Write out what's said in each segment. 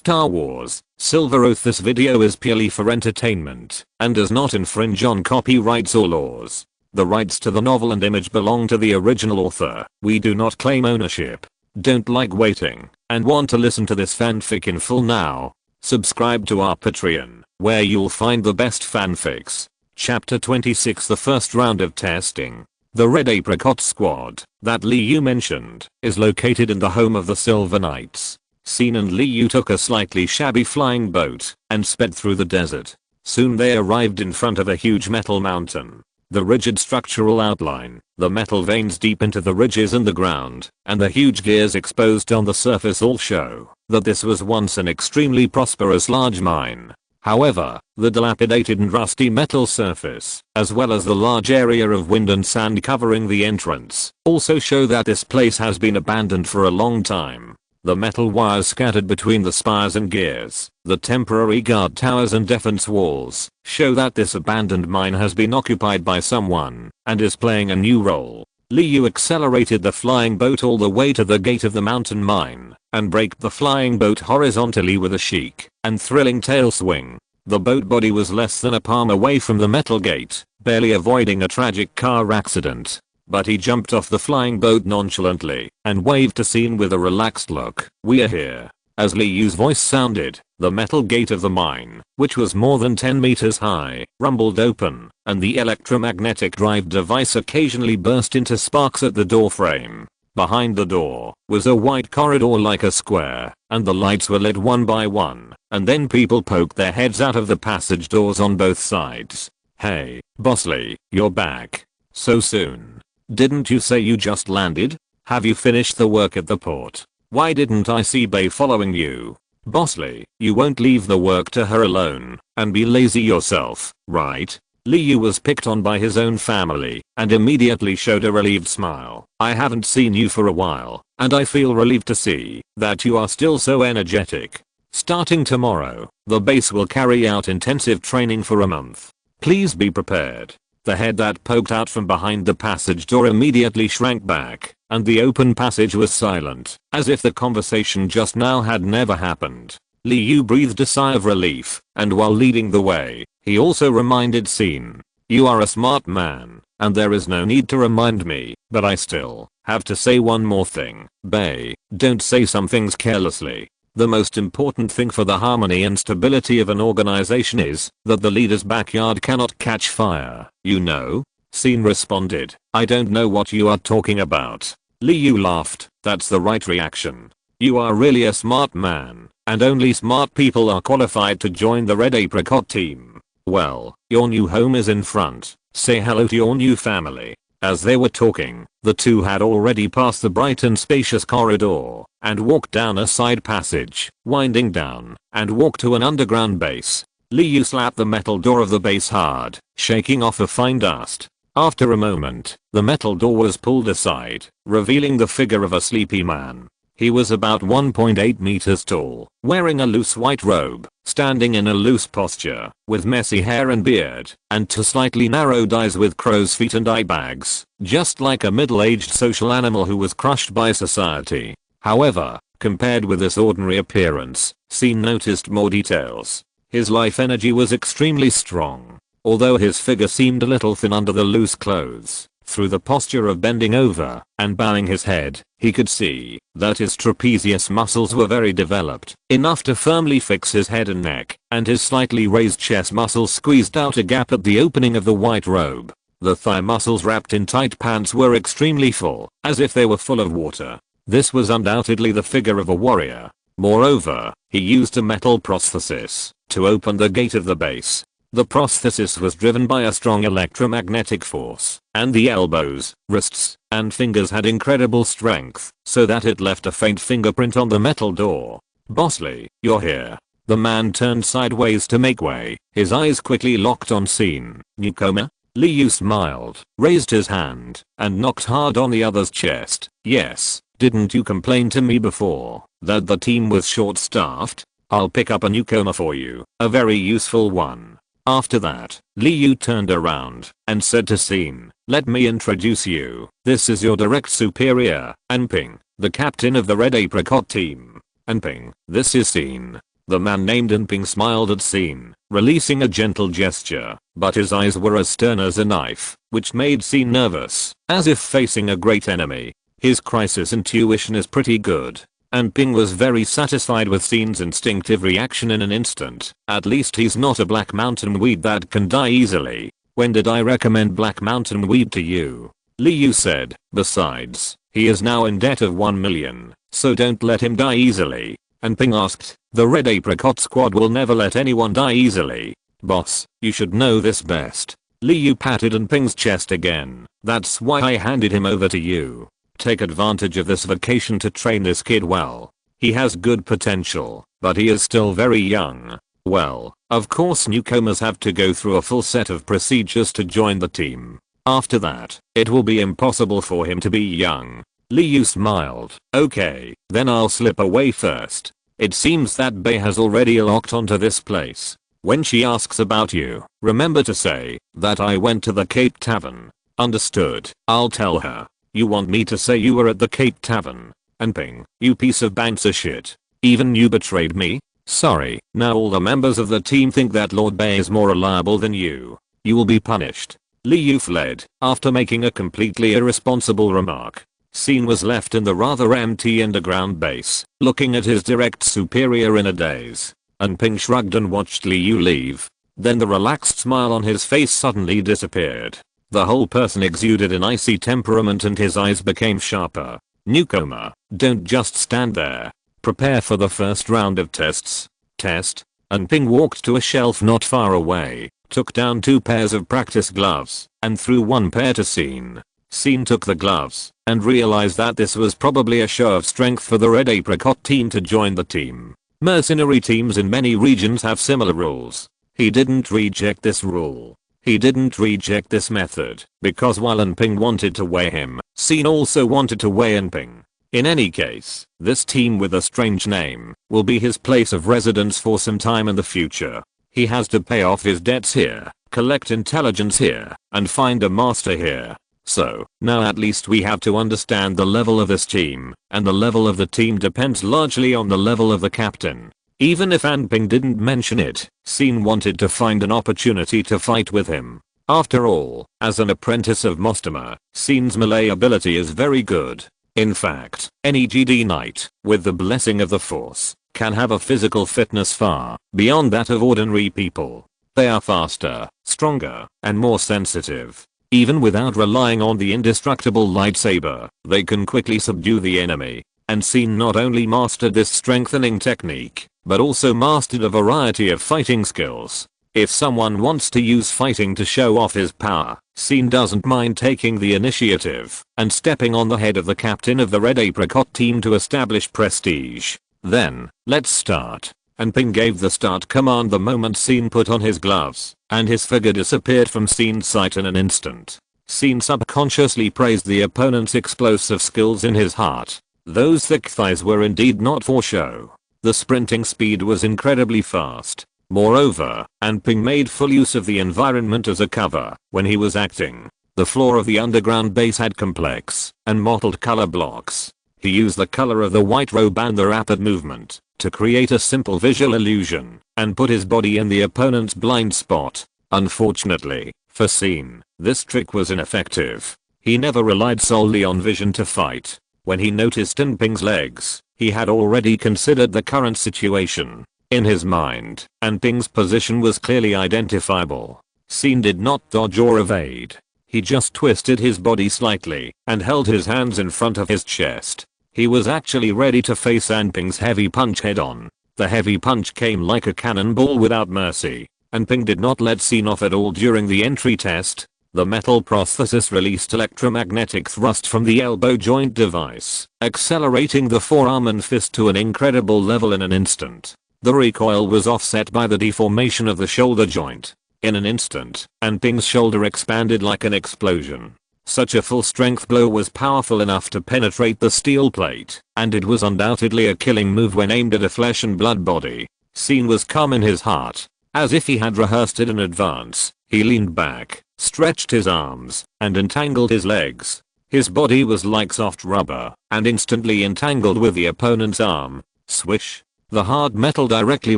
Star Wars, Silver Oath. This video is purely for entertainment and does not infringe on copyrights or laws. The rights to the novel and image belong to the original author. We do not claim ownership. Don't like waiting and want to listen to this fanfic in full now? Subscribe to our Patreon, where you'll find the best fanfics. Chapter 26. The first round of testing. The Red Apricot Squad, that Liu mentioned, is located in the home of the Silver Knights. Scene and Liu took a slightly shabby flying boat and sped through the desert. Soon they arrived in front of a huge metal mountain. The rigid structural outline, the metal veins deep into the ridges in the ground, and the huge gears exposed on the surface all show that this was once an extremely prosperous large mine. However, the dilapidated and rusty metal surface, as well as the large area of wind and sand covering the entrance, also show that this place has been abandoned for a long time. The metal wires scattered between the spires and gears, the temporary guard towers and defense walls, show that this abandoned mine has been occupied by someone, and is playing a new role. Liu accelerated the flying boat all the way to the gate of the mountain mine, and braked the flying boat horizontally with a chic and thrilling tail swing. The boat body was less than a palm away from the metal gate, barely avoiding a tragic car accident. But he jumped off the flying boat nonchalantly and waved to Scene with a relaxed look. "We are here." As Liu's voice sounded, the metal gate of the mine, which was more than 10 meters high, rumbled open, and the electromagnetic drive device occasionally burst into sparks at the door frame. Behind the door was a white corridor like a square, and the lights were lit one by one, and then people poked their heads out of the passage doors on both sides. "Hey, Bosley, you're back. So soon. Didn't you say you just landed? Have you finished the work at the port? Why didn't I see Bay following you?" "Bosley, you won't leave the work to her alone and be lazy yourself, right?" Liu was picked on by his own family and immediately showed a relieved smile. "I haven't seen you for a while, and I feel relieved to see that you are still so energetic. Starting tomorrow, the base will carry out intensive training for a month. Please be prepared." The head that poked out from behind the passage door immediately shrank back, and the open passage was silent, as if the conversation just now had never happened. Liu breathed a sigh of relief, and while leading the way, he also reminded Scene, "You are a smart man, and there is no need to remind me, but I still have to say one more thing. Bay, don't say some things carelessly. The most important thing for the harmony and stability of an organization is that the leader's backyard cannot catch fire, you know?" Scene responded, "I don't know what you are talking about." Liu laughed. "That's the right reaction. You are really a smart man, and only smart people are qualified to join the Red Apricot team. Well, your new home is in front. Say hello to your new family." As they were talking, the two had already passed the bright and spacious corridor and walked down a side passage, winding down, and walked to an underground base. Liu slapped the metal door of the base hard, shaking off a fine dust. After a moment, the metal door was pulled aside, revealing the figure of a sleepy man. He was about 1.8 meters tall, wearing a loose white robe, standing in a loose posture, with messy hair and beard, and two slightly narrowed eyes with crow's feet and eye bags, just like a middle-aged social animal who was crushed by society. However, compared with this ordinary appearance, Scene noticed more details. His life energy was extremely strong, although his figure seemed a little thin under the loose clothes. Through the posture of bending over and bowing his head, he could see that his trapezius muscles were very developed, enough to firmly fix his head and neck, and his slightly raised chest muscles squeezed out a gap at the opening of the white robe. The thigh muscles wrapped in tight pants were extremely full, as if they were full of water. This was undoubtedly the figure of a warrior. Moreover, he used a metal prosthesis to open the gate of the base. The prosthesis was driven by a strong electromagnetic force, and the elbows, wrists, and fingers had incredible strength, so that it left a faint fingerprint on the metal door. "Bosley, you're here." The man turned sideways to make way, his eyes quickly locked on Scene. "Newcomer?" Liu smiled, raised his hand, and knocked hard on the other's chest. "Yes, didn't you complain to me before that the team was short-staffed? I'll pick up a newcomer for you, a very useful one." After that, Liu turned around and said to Scene, "Let me introduce you. This is your direct superior, Anping, the captain of the Red Apricot team. Anping, this is Scene." The man named Enping smiled at Scene, releasing a gentle gesture, but his eyes were as stern as a knife, which made Scene nervous, as if facing a great enemy. His crisis intuition is pretty good. Enping was very satisfied with Scene's instinctive reaction in an instant. At least he's not a black mountain weed that can die easily. When did I recommend black mountain weed to you? Liu said. Besides, he is now in debt of 1 million, so don't let him die easily. Enping asked, the Red Apricot Squad will never let anyone die easily. Boss, you should know this best. Liu patted Enping's chest again. That's why I handed him over to you. Take advantage of this vacation to train this kid well. He has good potential, but he is still very young. Well, of course newcomers have to go through a full set of procedures to join the team. After that, it will be impossible for him to be young. Liu smiled. Okay, then I'll slip away first. It seems that Bei has already locked onto this place. When she asks about you, remember to say that I went to the Cape Tavern. Understood? I'll tell her. You want me to say you were at the Cape Tavern? Enping, you piece of banter shit. Even you betrayed me? Sorry, now all the members of the team think that Lord Bei is more reliable than you. You will be punished. Liu fled, after making a completely irresponsible remark. Scene was left in the rather empty underground base, looking at his direct superior in a daze. Enping shrugged and watched Liu leave. Then the relaxed smile on his face suddenly disappeared. The whole person exuded an icy temperament and his eyes became sharper. Newcomer, don't just stand there. Prepare for the first round of tests. Test? Enping walked to a shelf not far away, took down 2 pairs of practice gloves, and threw 1 pair to Scene. Scene took the gloves, and realized that this was probably a show of strength for the Red Apricot team to join the team. Mercenary teams in many regions have similar rules. He didn't reject this rule. He didn't reject this method, because while Enping wanted to weigh him, Scene also wanted to weigh Enping. In any case, this team with a strange name will be his place of residence for some time in the future. He has to pay off his debts here, collect intelligence here, and find a master here. So, now at least we have to understand the level of this team, and the level of the team depends largely on the level of the captain. Even if Enping didn't mention it, Scene wanted to find an opportunity to fight with him. After all, as an apprentice of Mostima, Scene's melee ability is very good. In fact, any GD knight, with the blessing of the Force, can have a physical fitness far beyond that of ordinary people. They are faster, stronger, and more sensitive. Even without relying on the indestructible lightsaber, they can quickly subdue the enemy. And Scene not only mastered this strengthening technique, but also mastered a variety of fighting skills. If someone wants to use fighting to show off his power, Scene doesn't mind taking the initiative and stepping on the head of the captain of the Red Apricot team to establish prestige. Then, let's start. Enping gave the start command the moment Scene put on his gloves, and his figure disappeared from Scene's sight in an instant. Scene subconsciously praised the opponent's explosive skills in his heart. Those thick thighs were indeed not for show. The sprinting speed was incredibly fast. Moreover, Enping made full use of the environment as a cover when he was acting. The floor of the underground base had complex and mottled color blocks. He used the color of the white robe and the rapid movement to create a simple visual illusion and put his body in the opponent's blind spot. Unfortunately, for Scene, this trick was ineffective. He never relied solely on vision to fight. When he noticed Enping's legs, he had already considered the current situation. In his mind, Enping's position was clearly identifiable. Scene did not dodge or evade. He just twisted his body slightly and held his hands in front of his chest. He was actually ready to face Enping's heavy punch head on. The heavy punch came like a cannonball without mercy. Enping did not let Scene off at all during the entry test. The metal prosthesis released electromagnetic thrust from the elbow joint device, accelerating the forearm and fist to an incredible level in an instant. The recoil was offset by the deformation of the shoulder joint. In an instant, Enping's shoulder expanded like an explosion. Such a full-strength blow was powerful enough to penetrate the steel plate, and it was undoubtedly a killing move when aimed at a flesh and blood body. Scene was calm in his heart, as if he had rehearsed it in advance. He leaned back, stretched his arms, and entangled his legs. His body was like soft rubber, and instantly entangled with the opponent's arm. Swish. The hard metal directly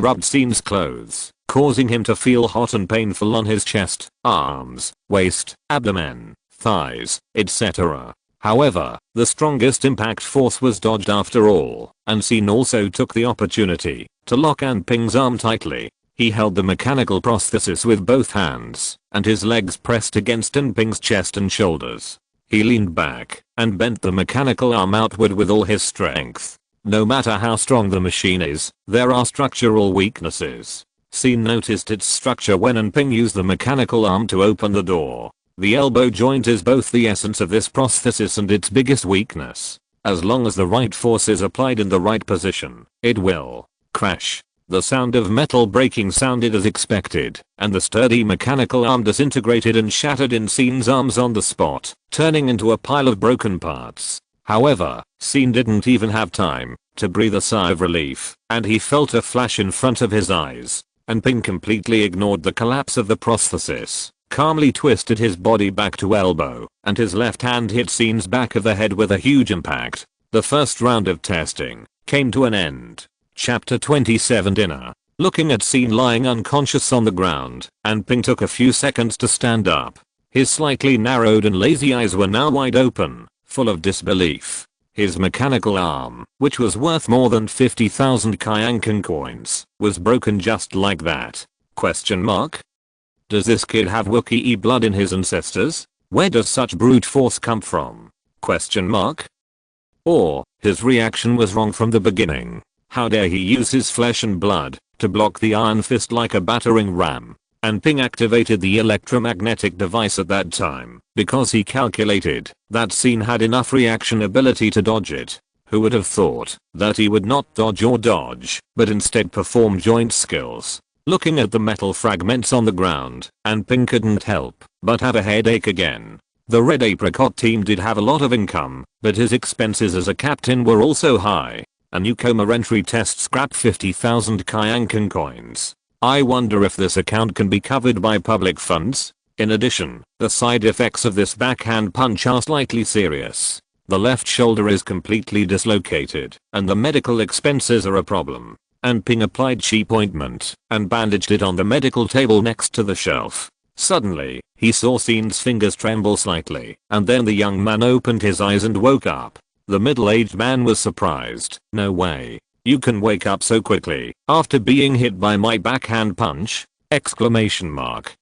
rubbed Scene's clothes, causing him to feel hot and painful on his chest, arms, waist, abdomen, thighs, etc. However, the strongest impact force was dodged after all, and Scene also took the opportunity to lock Anping's arm tightly. He held the mechanical prosthesis with both hands, and his legs pressed against Anping's chest and shoulders. He leaned back and bent the mechanical arm outward with all his strength. No matter how strong the machine is, there are structural weaknesses. Scene noticed its structure when Anping used the mechanical arm to open the door. The elbow joint is both the essence of this prosthesis and its biggest weakness. As long as the right force is applied in the right position, it will crash. The sound of metal breaking sounded as expected, and the sturdy mechanical arm disintegrated and shattered in Scene's arms on the spot, turning into a pile of broken parts. However, Scene didn't even have time to breathe a sigh of relief, and he felt a flash in front of his eyes. Anping completely ignored the collapse of the prosthesis, calmly twisted his body back to elbow, and his left hand hit Scene's back of the head with a huge impact. The first round of testing came to an end. Chapter 27 Dinner. Looking at Scene lying unconscious on the ground, Anping took a few seconds to stand up. His slightly narrowed and lazy eyes were now wide open, full of disbelief. His mechanical arm, which was worth more than 50,000 Kyankan coins, was broken just like that. Question mark? Does this kid have Wookiee blood in his ancestors? Where does such brute force come from? Question mark? Or, his reaction was wrong from the beginning. How dare he use his flesh and blood to block the iron fist like a battering ram? Anping activated the electromagnetic device at that time because he calculated that Scene had enough reaction ability to dodge it. Who would have thought that he would not dodge, but instead perform joint skills? Looking at the metal fragments on the ground, Anping couldn't help but have a headache again. The Red Apricot team did have a lot of income, but his expenses as a captain were also high. A newcomer entry test scrapped 50,000 Kyankan coins. I wonder if this account can be covered by public funds. In addition, the side effects of this backhand punch are slightly serious. The left shoulder is completely dislocated, and the medical expenses are a problem. Anping applied cheap ointment and bandaged it on the medical table next to the shelf. Suddenly, he saw Scene's fingers tremble slightly, and then the young man opened his eyes and woke up. The middle-aged man was surprised. No way. You can wake up so quickly after being hit by my backhand punch? Exclamation mark.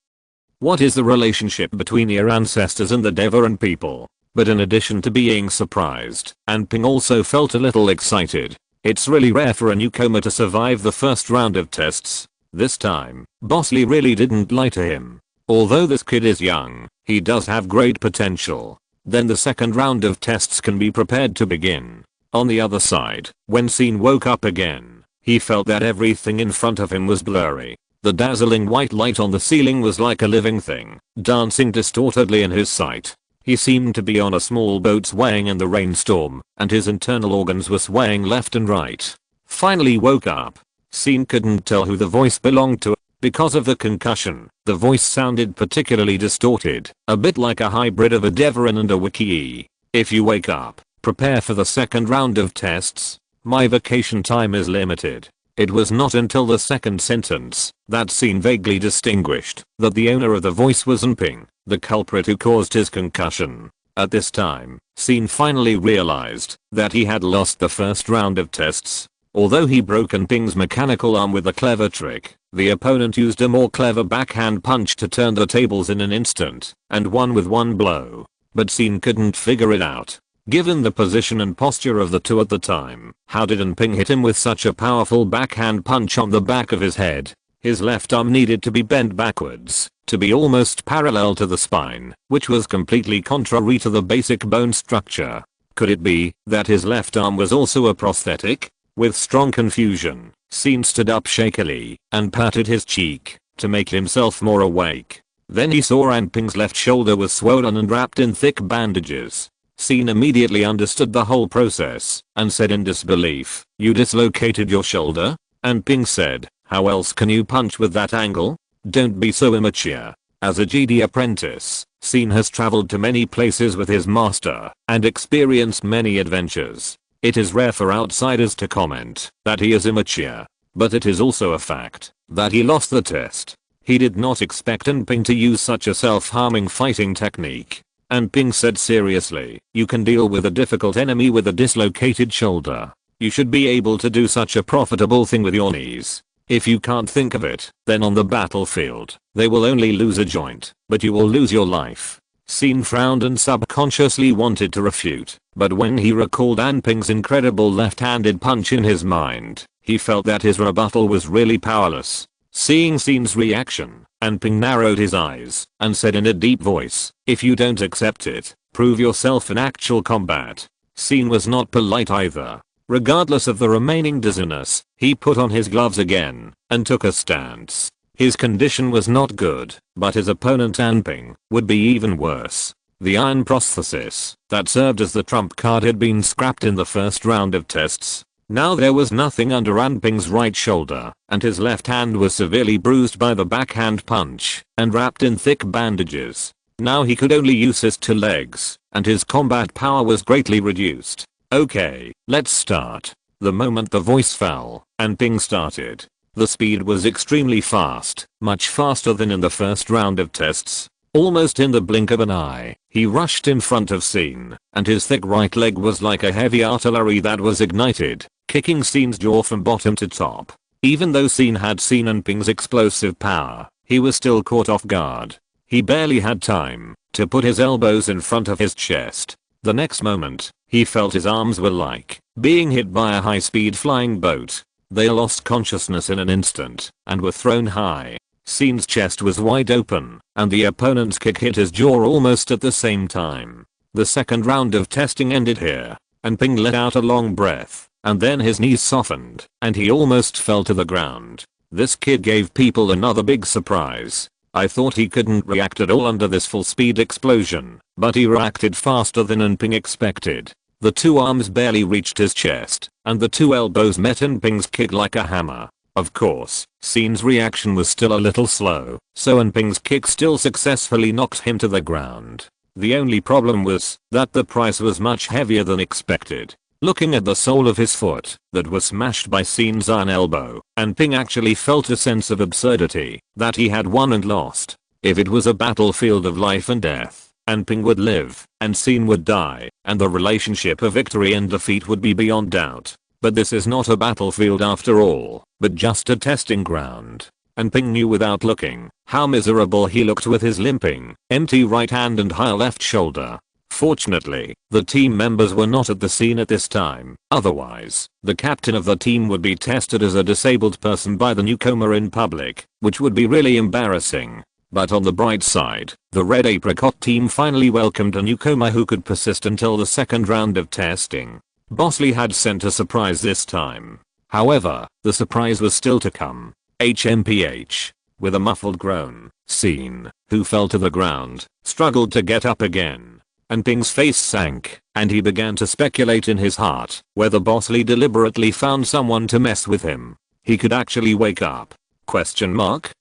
What is the relationship between your ancestors and the Deveran people? But in addition to being surprised, Anping also felt a little excited. It's really rare for a newcomer to survive the first round of tests. This time, Boss Lee really didn't lie to him. Although this kid is young, he does have great potential. Then the second round of tests can be prepared to begin. On the other side, when Scene woke up again, he felt that everything in front of him was blurry. The dazzling white light on the ceiling was like a living thing, dancing distortedly in his sight. He seemed to be on a small boat swaying in the rainstorm, and his internal organs were swaying left and right. Finally woke up. Scene couldn't tell who the voice belonged to. Because of the concussion, the voice sounded particularly distorted, a bit like a hybrid of a Deveran and a Wookiee. If you wake up, prepare for the second round of tests. My vacation time is limited. It was not until the second sentence that Scene vaguely distinguished that the owner of the voice was Anping, the culprit who caused his concussion. At this time, Scene finally realized that he had lost the first round of tests. Although he broke Anping's mechanical arm with a clever trick, the opponent used a more clever backhand punch to turn the tables in an instant, and won with one blow. But Scene couldn't figure it out. Given the position and posture of the two at the time, how did Anping hit him with such a powerful backhand punch on the back of his head? His left arm needed to be bent backwards, to be almost parallel to the spine, which was completely contrary to the basic bone structure. Could it be that his left arm was also a prosthetic? With strong confusion, Scene stood up shakily and patted his cheek to make himself more awake. Then he saw Anping's left shoulder was swollen and wrapped in thick bandages. Scene immediately understood the whole process and said in disbelief, "You dislocated your shoulder?" Anping said, "How else can you punch with that angle? Don't be so immature." As a Jedi apprentice, Scene has traveled to many places with his master and experienced many adventures. It is rare for outsiders to comment that he is immature, but it is also a fact that he lost the test. He did not expect Anping to use such a self-harming fighting technique. Anping said seriously, you can deal with a difficult enemy with a dislocated shoulder. You should be able to do such a profitable thing with your knees. If you can't think of it, then on the battlefield, they will only lose a joint, but you will lose your life. Sin frowned and subconsciously wanted to refute, but when he recalled Anping's incredible left-handed punch in his mind, he felt that his rebuttal was really powerless. Seeing Sin's reaction, Anping narrowed his eyes and said in a deep voice, if you don't accept it, prove yourself in actual combat. Sin was not polite either. Regardless of the remaining dizziness, he put on his gloves again and took a stance. His condition was not good, but his opponent Anping would be even worse. The iron prosthesis that served as the trump card had been scrapped in the first round of tests. Now there was nothing under Anping's right shoulder, and his left hand was severely bruised by the backhand punch and wrapped in thick bandages. Now he could only use his two legs, and his combat power was greatly reduced. Okay, let's start. The moment the voice fell, Anping started. The speed was extremely fast, much faster than in the first round of tests. Almost in the blink of an eye, he rushed in front of Sin, and his thick right leg was like a heavy artillery that was ignited, kicking Sin's jaw from bottom to top. Even though Sin had seen Anping's explosive power, he was still caught off guard. He barely had time to put his elbows in front of his chest. The next moment, he felt his arms were like being hit by a high-speed flying boat. They lost consciousness in an instant and were thrown high. Sin's chest was wide open, and the opponent's kick hit his jaw almost at the same time. The second round of testing ended here. Anping let out a long breath, and then his knees softened, and he almost fell to the ground. This kid gave people another big surprise. I thought he couldn't react at all under this full-speed explosion, but he reacted faster than Anping expected. The two arms barely reached his chest, and the two elbows met Anping's kick like a hammer. Of course, Sin's reaction was still a little slow, so Anping's kick still successfully knocked him to the ground. The only problem was that the price was much heavier than expected. Looking at the sole of his foot that was smashed by Sin's iron elbow, Anping actually felt a sense of absurdity that he had won and lost. If it was a battlefield of life and death, Anping would live and Sin would die, and the relationship of victory and defeat would be beyond doubt. But this is not a battlefield after all, but just a testing ground. Anping knew without looking how miserable he looked with his limping, empty right hand and high left shoulder. Fortunately, the team members were not at the scene at this time, otherwise, the captain of the team would be tested as a disabled person by the newcomer in public, which would be really embarrassing. But on the bright side, the Red Apricot team finally welcomed a newcomer who could persist until the second round of testing. Bosley had sent a surprise this time. However, the surprise was still to come. HMPH. With a muffled groan, Sin, who fell to the ground, struggled to get up again. Anping's face sank, and he began to speculate in his heart whether Bosley deliberately found someone to mess with him. He could actually wake up? Question mark?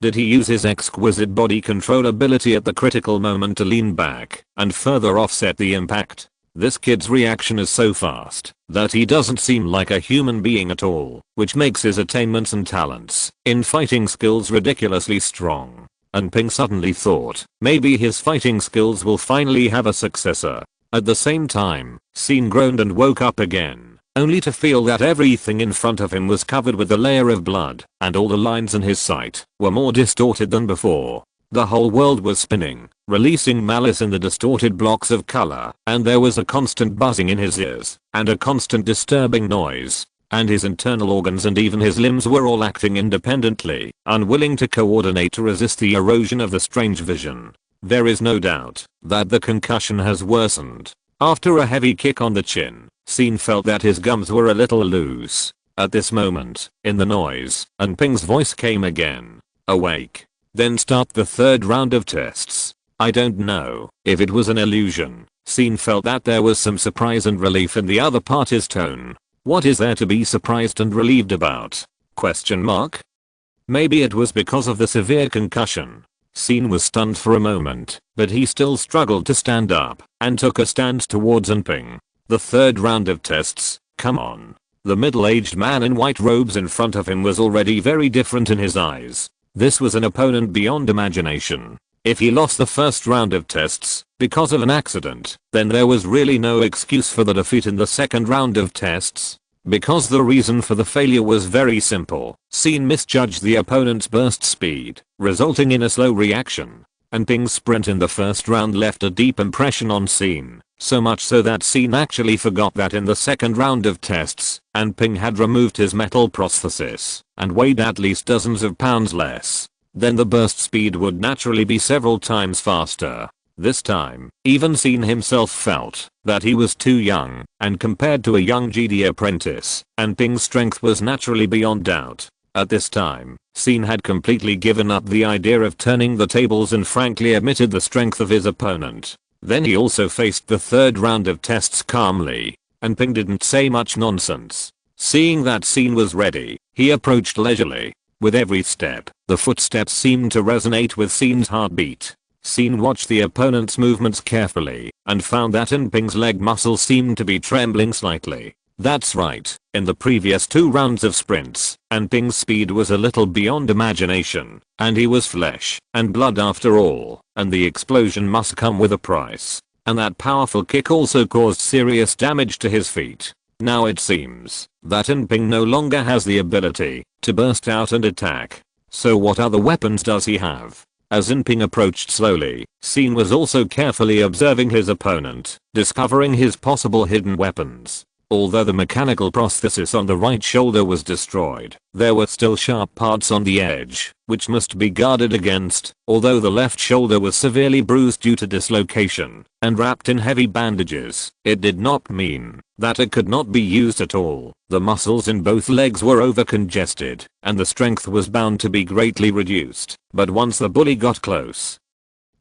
Did he use his exquisite body control ability at the critical moment to lean back and further offset the impact? This kid's reaction is so fast that he doesn't seem like a human being at all, which makes his attainments and talents in fighting skills ridiculously strong. Anping suddenly thought maybe his fighting skills will finally have a successor. At the same time, Sin groaned and woke up again, only to feel that everything in front of him was covered with a layer of blood, and all the lines in his sight were more distorted than before. The whole world was spinning, releasing malice in the distorted blocks of color, and there was a constant buzzing in his ears, and a constant disturbing noise, and his internal organs and even his limbs were all acting independently, unwilling to coordinate to resist the erosion of the strange vision. There is no doubt that the concussion has worsened. After a heavy kick on the chin, Sin felt that his gums were a little loose. At this moment, in the noise, Anping's voice came again. Awake. Then start the third round of tests. I don't know if it was an illusion. Sin felt that there was some surprise and relief in the other party's tone. What is there to be surprised and relieved about? Question mark? Maybe it was because of the severe concussion. Sin was stunned for a moment, but he still struggled to stand up and took a stance towards Anping. The third round of tests, come on. The middle-aged man in white robes in front of him was already very different in his eyes. This was an opponent beyond imagination. If he lost the first round of tests because of an accident, then there was really no excuse for the defeat in the second round of tests. Because the reason for the failure was very simple. SYN misjudged the opponent's burst speed, resulting in a slow reaction. And Ping's sprint in the first round left a deep impression on SYN, so much so that SYN actually forgot that in the second round of tests, Ping had removed his metal prosthesis and weighed at least dozens of pounds less. Then the burst speed would naturally be several times faster. This time, even SYN himself felt that he was too young, and compared to a young Jedi apprentice, Ping's strength was naturally beyond doubt. At this time, SYN had completely given up the idea of turning the tables and frankly admitted the strength of his opponent. Then he also faced the third round of tests calmly, and Ping didn't say much nonsense. Seeing that SYN was ready, he approached leisurely. With every step, the footsteps seemed to resonate with SYN's heartbeat. SYN watched the opponent's movements carefully and found that Ping's leg muscles seemed to be trembling slightly. That's right, in the previous 2 rounds of sprints, Ping's speed was a little beyond imagination, and he was flesh and blood after all, and the explosion must come with a price. And that powerful kick also caused serious damage to his feet. Now it seems that Ping no longer has the ability to burst out and attack. So what other weapons does he have? As Ping approached slowly, SYN was also carefully observing his opponent, discovering his possible hidden weapons. Although the mechanical prosthesis on the right shoulder was destroyed, there were still sharp parts on the edge, which must be guarded against. Although the left shoulder was severely bruised due to dislocation and wrapped in heavy bandages, it did not mean that it could not be used at all. The muscles in both legs were over-congested, and the strength was bound to be greatly reduced. But once the bully got close,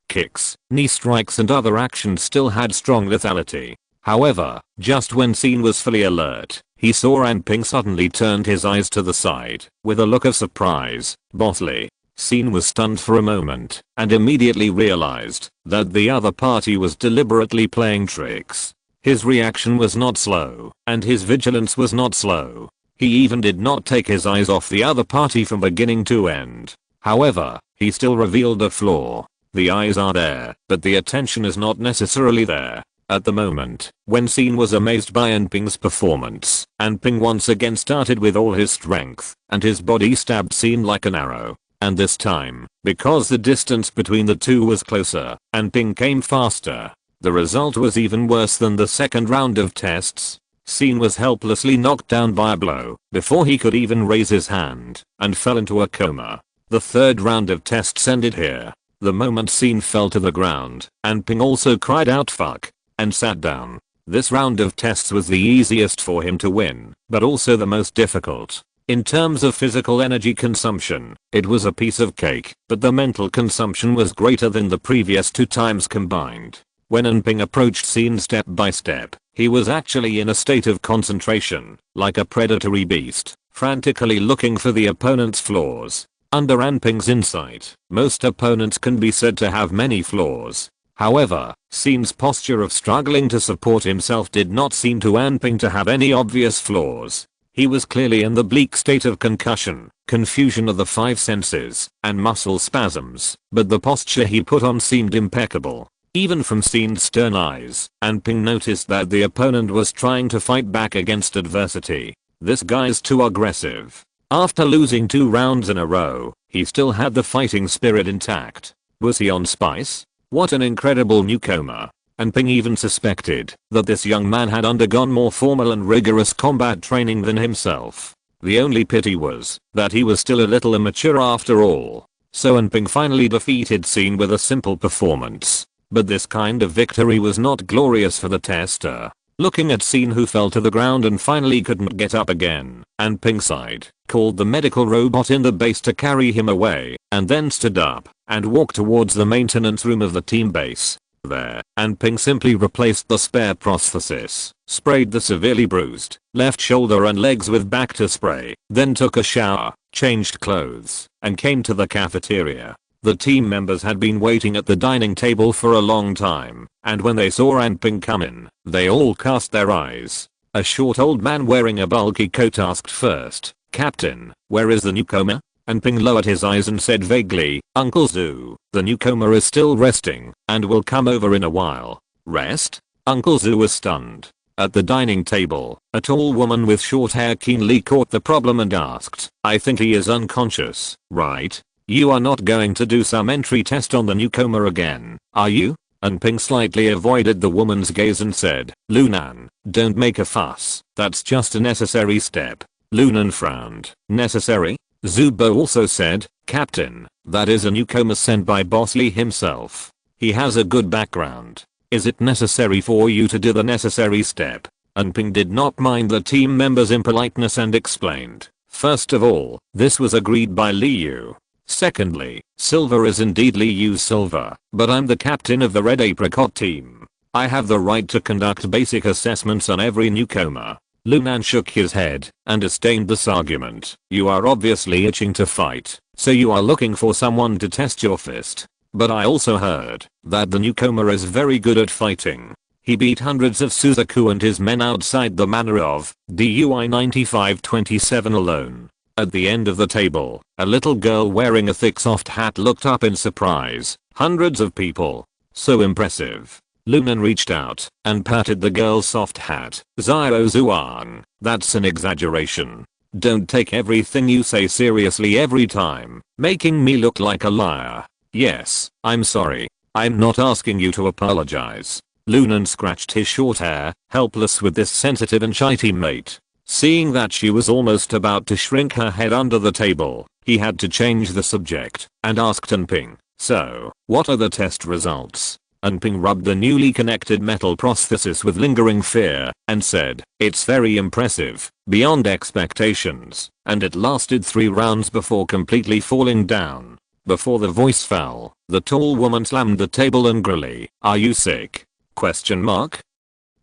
kicks, knee strikes and other actions still had strong lethality. However, just when SYN was fully alert, he saw Ping suddenly turned his eyes to the side with a look of surprise. Bothly. SYN was stunned for a moment and immediately realized that the other party was deliberately playing tricks. His reaction was not slow, and his vigilance was not slow. He even did not take his eyes off the other party from beginning to end. However, he still revealed a flaw. The eyes are there, but the attention is not necessarily there. At the moment, when SYN was amazed by Ping's performance, Ping once again started with all his strength, and his body stabbed SYN like an arrow. And this time, because the distance between the two was closer, Ping came faster, the result was even worse than the second round of tests. SYN was helplessly knocked down by a blow before he could even raise his hand, and fell into a coma. The third round of tests ended here. The moment SYN fell to the ground, Ping also cried out fuck, and sat down. This round of tests was the easiest for him to win, but also the most difficult. In terms of physical energy consumption, it was a piece of cake, but the mental consumption was greater than the previous 2 times combined. When Ping approached SYN step by step, he was actually in a state of concentration, like a predatory beast, frantically looking for the opponent's flaws. Under Ping's insight, most opponents can be said to have many flaws. However, SYN's posture of struggling to support himself did not seem to Ping to have any obvious flaws. He was clearly in the bleak state of concussion, confusion of the 5 senses, and muscle spasms, but the posture he put on seemed impeccable. Even from SYN's stern eyes, Ping noticed that the opponent was trying to fight back against adversity. This guy's too aggressive. After losing 2 rounds in a row, he still had the fighting spirit intact. Was he on spice? What an incredible newcomer. Ping even suspected that this young man had undergone more formal and rigorous combat training than himself. The only pity was that he was still a little immature after all. So Ping finally defeated SYN with a simple performance. But this kind of victory was not glorious for the tester. Looking at SYN, who fell to the ground and finally couldn't get up again, Ping sighed, called the medical robot in the base to carry him away, and then stood up and walked towards the maintenance room of the team base. There, Ping simply replaced the spare prosthesis, sprayed the severely bruised left shoulder and legs with Bacta spray, then took a shower, changed clothes, and came to the cafeteria. The team members had been waiting at the dining table for a long time, and when they saw Anping come in, they all cast their eyes. A short old man wearing a bulky coat asked first, "Captain, where is the newcomer?" Anping lowered his eyes and said vaguely, "Uncle Zhu, the newcomer is still resting, and will come over in a while." Rest? Uncle Zhu was stunned. At the dining table, a tall woman with short hair keenly caught the problem and asked, "I think he is unconscious, right? You are not going to do some entry test on the newcomer again, are you?" Anping slightly avoided the woman's gaze and said, "Lunan, don't make a fuss, that's just a necessary step." Lunan frowned. "Necessary?" Zubo also said, "Captain, that is a newcomer sent by Boss Lee himself. He has a good background. Is it necessary for you to do the necessary step?" Anping did not mind the team members' impoliteness and explained, "First of all, this was agreed by Liu. Secondly, Silver is indeed Liu's silver, but I'm the captain of the Red Apricot team. I have the right to conduct basic assessments on every newcomer." Lunan shook his head and disdained this argument. "You are obviously itching to fight, so you are looking for someone to test your fist. But I also heard that the newcomer is very good at fighting. He beat hundreds of Suzaku and his men outside the manor of DUI 9527 alone." At the end of the table, a little girl wearing a thick soft hat looked up in surprise. "Hundreds of people? So impressive." Lunan reached out and patted the girl's soft hat. "Zio Zuan, that's an exaggeration. Don't take everything you say seriously every time, making me look like a liar." "Yes, I'm sorry. I'm not asking you to apologize." Lunan scratched his short hair, helpless with this sensitive and shy teammate. Seeing that she was almost about to shrink her head under the table, he had to change the subject and asked Anping, "So, what are the test results?" Anping rubbed the newly connected metal prosthesis with lingering fear and said, "It's very impressive, beyond expectations, and it lasted 3 rounds before completely falling down." Before the voice fell, the tall woman slammed the table angrily. "Are you sick? Question mark?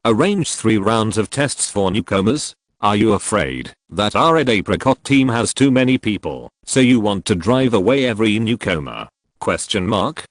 Arrange 3 rounds of tests for newcomers? Are you afraid that our Red Apricot team has too many people, so you want to drive away every newcomer? Question mark?"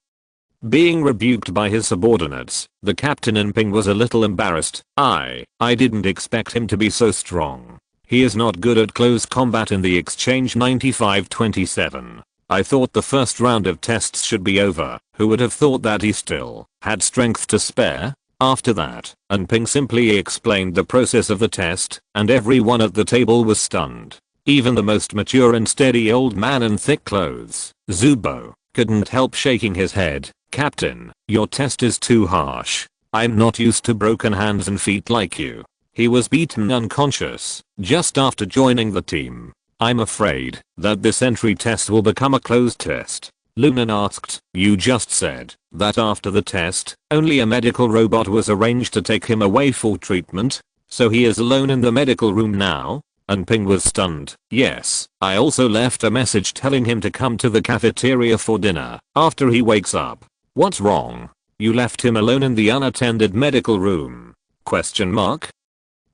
Being rebuked by his subordinates, the captain Anping was a little embarrassed. I didn't expect him to be so strong. He is not good at close combat in the exchange 9527. I thought the first round of tests should be over. Who would have thought that he still had strength to spare? After that, Anping simply explained the process of the test, and everyone at the table was stunned. Even the most mature and steady old man in thick clothes, Zubo, couldn't help shaking his head. "Captain, your test is too harsh. I'm not used to broken hands and feet like you." He was beaten unconscious just after joining the team. "I'm afraid that this entry test will become a closed test." Lunan asked, "You just said that after the test, only a medical robot was arranged to take him away for treatment? So he is alone in the medical room now?" Anping was stunned. "Yes, I also left a message telling him to come to the cafeteria for dinner after he wakes up." "What's wrong? You left him alone in the unattended medical room? Question mark?"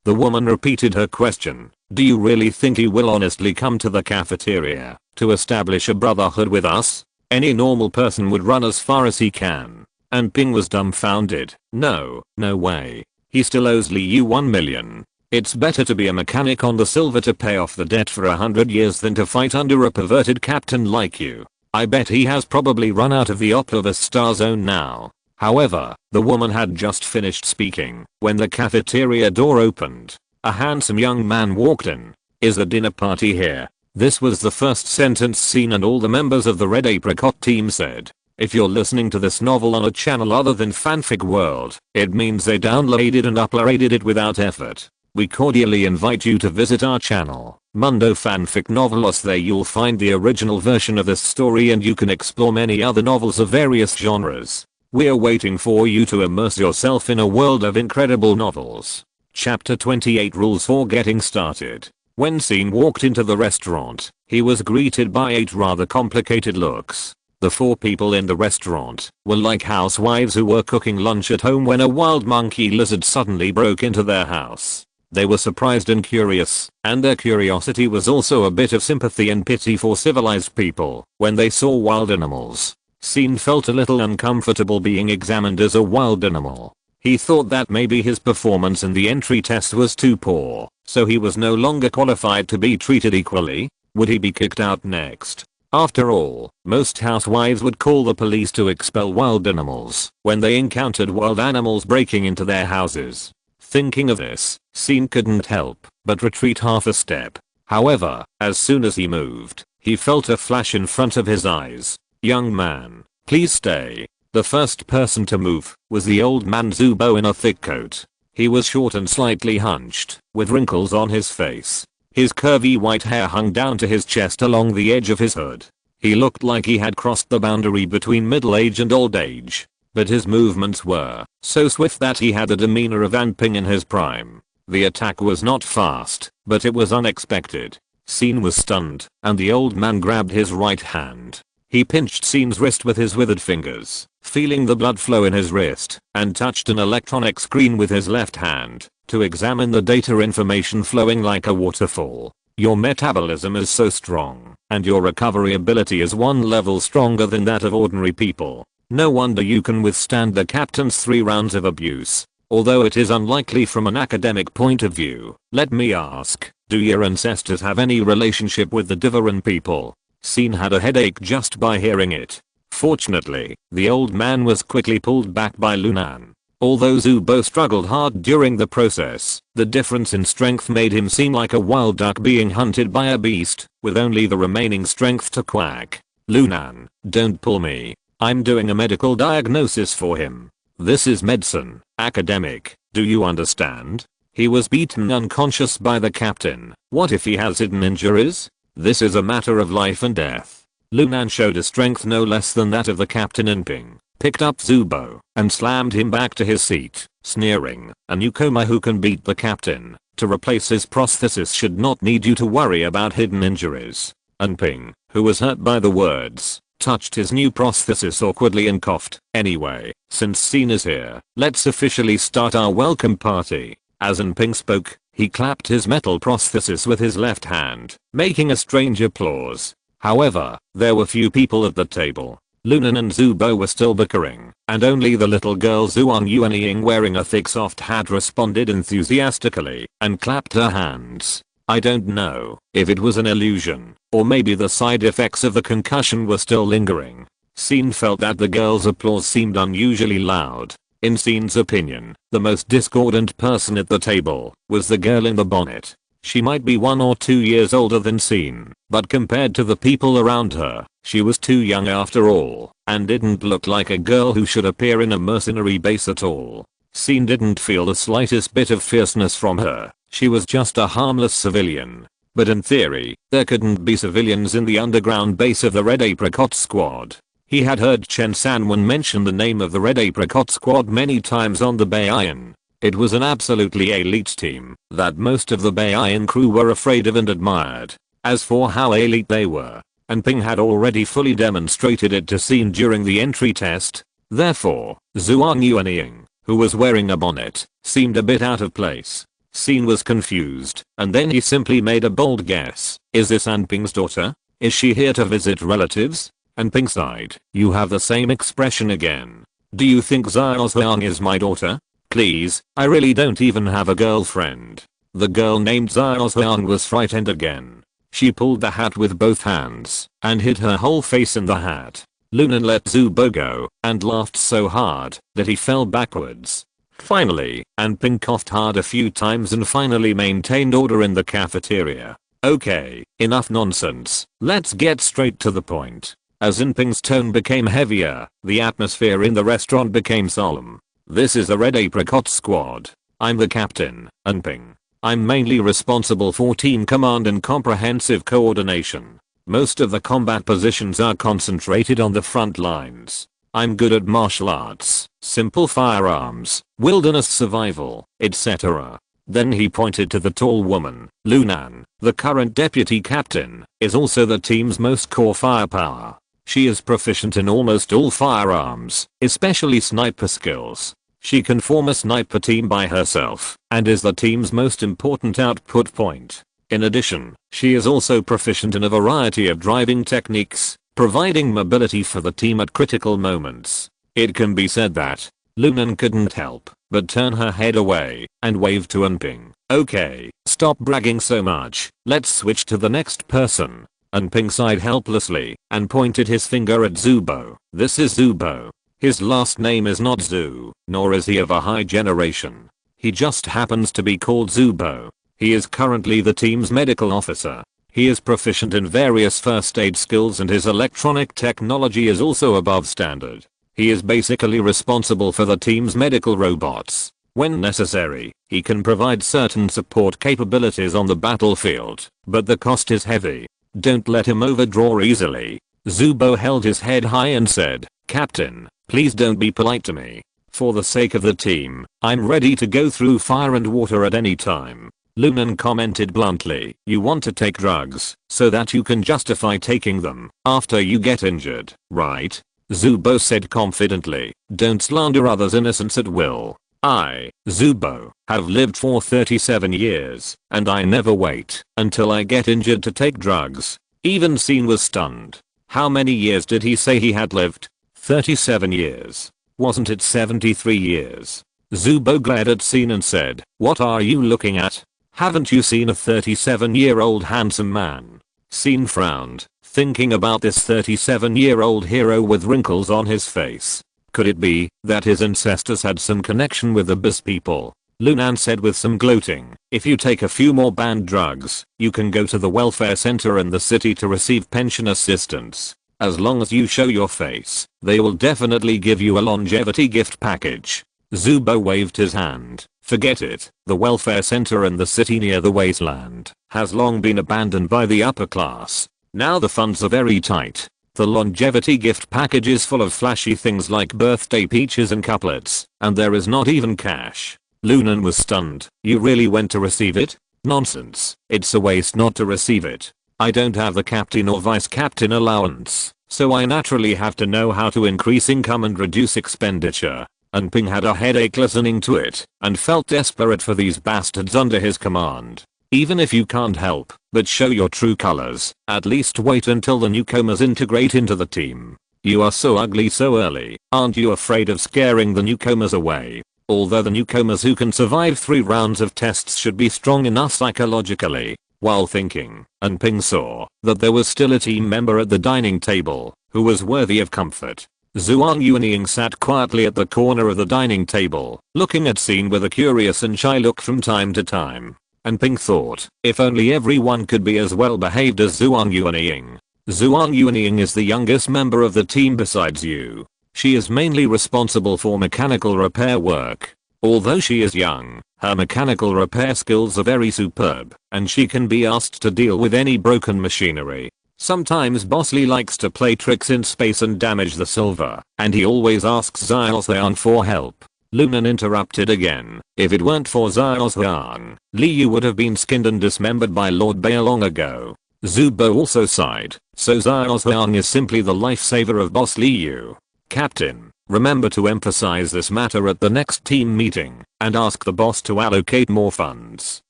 The woman repeated her question. "Do you really think he will honestly come to the cafeteria to establish a brotherhood with us? Any normal person would run as far as he can." Anping was dumbfounded. No way. He still owes Liu 1 million. It's better to be a mechanic on the silver to pay off the debt for 100 years than to fight under a perverted captain like you. I bet he has probably run out of the Optivus Star Zone now. However, the woman had just finished speaking when the cafeteria door opened. A handsome young man walked in. "Is the dinner party here?" This was the first sentence seen and all the members of the Red Apricot team said. If you're listening to this novel on a channel other than Fanfic World, it means they downloaded and uploaded it without effort. We cordially invite you to visit our channel, Mundo Fanfic Novelos. There you'll find the original version of this story and you can explore many other novels of various genres. We're waiting for you to immerse yourself in a world of incredible novels. Chapter 28 Rules for Getting Started. When Scene walked into the restaurant, he was greeted by 8 rather complicated looks. The 4 people in the restaurant were like housewives who were cooking lunch at home when a wild monkey lizard suddenly broke into their house. They were surprised and curious, and their curiosity was also a bit of sympathy and pity for civilized people when they saw wild animals. Scene felt a little uncomfortable being examined as a wild animal. He thought that maybe his performance in the entry test was too poor, so he was no longer qualified to be treated equally. Would he be kicked out next? After all, most housewives would call the police to expel wild animals when they encountered wild animals breaking into their houses. Thinking of this, Scene couldn't help but retreat half a step. However, as soon as he moved, he felt a flash in front of his eyes. "Young man, please stay." The first person to move was the old man Zubo in a thick coat. He was short and slightly hunched, with wrinkles on his face. His curvy white hair hung down to his chest along the edge of his hood. He looked like he had crossed the boundary between middle age and old age, but his movements were so swift that he had the demeanor of Anping in his prime. The attack was not fast, but it was unexpected. Scene was stunned, and the old man grabbed his right hand. He pinched Scene's wrist with his withered fingers, feeling the blood flow in his wrist, and touched an electronic screen with his left hand to examine the data information flowing like a waterfall. "Your metabolism is so strong, and your recovery ability is one level stronger than that of ordinary people. No wonder you can withstand the captain's 3 rounds of abuse. Although it is unlikely from an academic point of view, let me ask, do your ancestors have any relationship with the Divaran people?" Scene had a headache just by hearing it. Fortunately, the old man was quickly pulled back by Lunan. Although Zubo struggled hard during the process, the difference in strength made him seem like a wild duck being hunted by a beast, with only the remaining strength to quack. "Lunan, don't pull me. I'm doing a medical diagnosis for him. This is medicine, academic, do you understand?" He was beaten unconscious by the captain. What if he has hidden injuries? This is a matter of life and death. Lunan showed a strength no less than that of the captain Inping, picked up Zubo, and slammed him back to his seat, sneering, "A newcomer who can beat the captain to replace his prosthesis should not need you to worry about hidden injuries." Inping, who was hurt by the words, touched his new prosthesis awkwardly and coughed. "Anyway, since Scene is here, let's officially start our welcome party." As Inping spoke, he clapped his metal prosthesis with his left hand, making a strange applause. However, there were few people at the table. Lunan and Zubo were still bickering, and only the little girl Zhuang Yuanying wearing a thick soft hat responded enthusiastically and clapped her hands. I don't know if it was an illusion, or maybe the side effects of the concussion were still lingering. Scene felt that the girl's applause seemed unusually loud. In Scene's opinion, the most discordant person at the table was the girl in the bonnet. She might be 1 or 2 years older than Scene, but compared to the people around her, she was too young after all, and didn't look like a girl who should appear in a mercenary base at all. Scene didn't feel the slightest bit of fierceness from her. She was just a harmless civilian. But in theory, there couldn't be civilians in the underground base of the Red Apricot Squad. He had heard Chen Sanwen mention the name of the Red Apricot Squad many times on the Bayan. It was an absolutely elite team that most of the Bayan crew were afraid of and admired. As for how elite they were, Anping had already fully demonstrated it to Scene during the entry test. Therefore, Zhuang Yuanying, who was wearing a bonnet, seemed a bit out of place. Scene was confused, and then he simply made a bold guess. Is this Anping's daughter? Is she here to visit relatives? Anping sighed. You have the same expression again. Do you think Xiao Zhuang is my daughter? Please, I really don't even have a girlfriend. The girl named Xiao Zhuang was frightened again. She pulled the hat with both hands and hid her whole face in the hat. Lunan let Zubo go and laughed so hard that he fell backwards. Finally, Anping coughed hard a few times and finally maintained order in the cafeteria. Okay, enough nonsense. Let's get straight to the point. As Anping's tone became heavier, the atmosphere in the restaurant became solemn. This is the Red Apricot Squad. I'm the captain, Anping. I'm mainly responsible for team command and comprehensive coordination. Most of the combat positions are concentrated on the front lines. I'm good at martial arts, simple firearms, wilderness survival, etc. Then he pointed to the tall woman. Lunan, the current deputy captain, is also the team's most core firepower. She is proficient in almost all firearms, especially sniper skills. She can form a sniper team by herself, and is the team's most important output point. In addition, she is also proficient in a variety of driving techniques, providing mobility for the team at critical moments. It can be said that Lunan couldn't help but turn her head away and wave to Unping. Okay, stop bragging so much, let's switch to the next person. Unping sighed helplessly and pointed his finger at Zubo. This is Zubo. His last name is not Zu, nor is he of a high generation. He just happens to be called Zubo. He is currently the team's medical officer. He is proficient in various first aid skills and his electronic technology is also above standard. He is basically responsible for the team's medical robots. When necessary, he can provide certain support capabilities on the battlefield, but the cost is heavy. Don't let him overdraw easily. Zubo held his head high and said, Captain, please don't be polite to me. For the sake of the team, I'm ready to go through fire and water at any time. Lunan commented bluntly, you want to take drugs, so that you can justify taking them after you get injured, right? Zubo said confidently, don't slander others' innocence at will. I, Zubo, have lived for 37 years, and I never wait until I get injured to take drugs. Even Scene was stunned. How many years did he say he had lived? 37 years. Wasn't it 73 years? Zubo glared at Scene and said, what are you looking at? Haven't you seen a 37-year-old handsome man? Scene frowned, thinking about this 37-year-old hero with wrinkles on his face. Could it be that his ancestors had some connection with the Abyss people? Lunan said with some gloating, if you take a few more banned drugs, you can go to the welfare center in the city to receive pension assistance. As long as you show your face, they will definitely give you a longevity gift package. Zubo waved his hand. Forget it, the welfare center in the city near the wasteland has long been abandoned by the upper class. Now the funds are very tight. The longevity gift package is full of flashy things like birthday peaches and couplets, and there is not even cash. Lunan was stunned. You really went to receive it? Nonsense. It's a waste not to receive it. I don't have the captain or vice captain allowance, so I naturally have to know how to increase income and reduce expenditure. Unping had a headache listening to it and felt desperate for these bastards under his command. Even if you can't help but show your true colors, at least wait until the newcomers integrate into the team. You are so ugly so early, aren't you afraid of scaring the newcomers away? Although the newcomers who can survive 3 rounds of tests should be strong enough psychologically. While thinking, Unping saw that there was still a team member at the dining table who was worthy of comfort. Zhuang Yuanying sat quietly at the corner of the dining table, looking at Scene with a curious and shy look from time to time. Unping thought, if only everyone could be as well behaved as Zhuang Yuanying. Zhuang Yuanying is the youngest member of the team besides you. She is mainly responsible for mechanical repair work. Although she is young, her mechanical repair skills are very superb, and she can be asked to deal with any broken machinery. Sometimes Boss Lee likes to play tricks in space and damage the silver, and he always asks Xiaoxiang for help. Lunan interrupted again. If it weren't for Xiaoxiang, Li Yu would have been skinned and dismembered by Lord Bei long ago. Zubo also sighed. So Xiaoxiang is simply the lifesaver of Boss Li Yu. Captain, remember to emphasize this matter at the next team meeting and ask the boss to allocate more funds.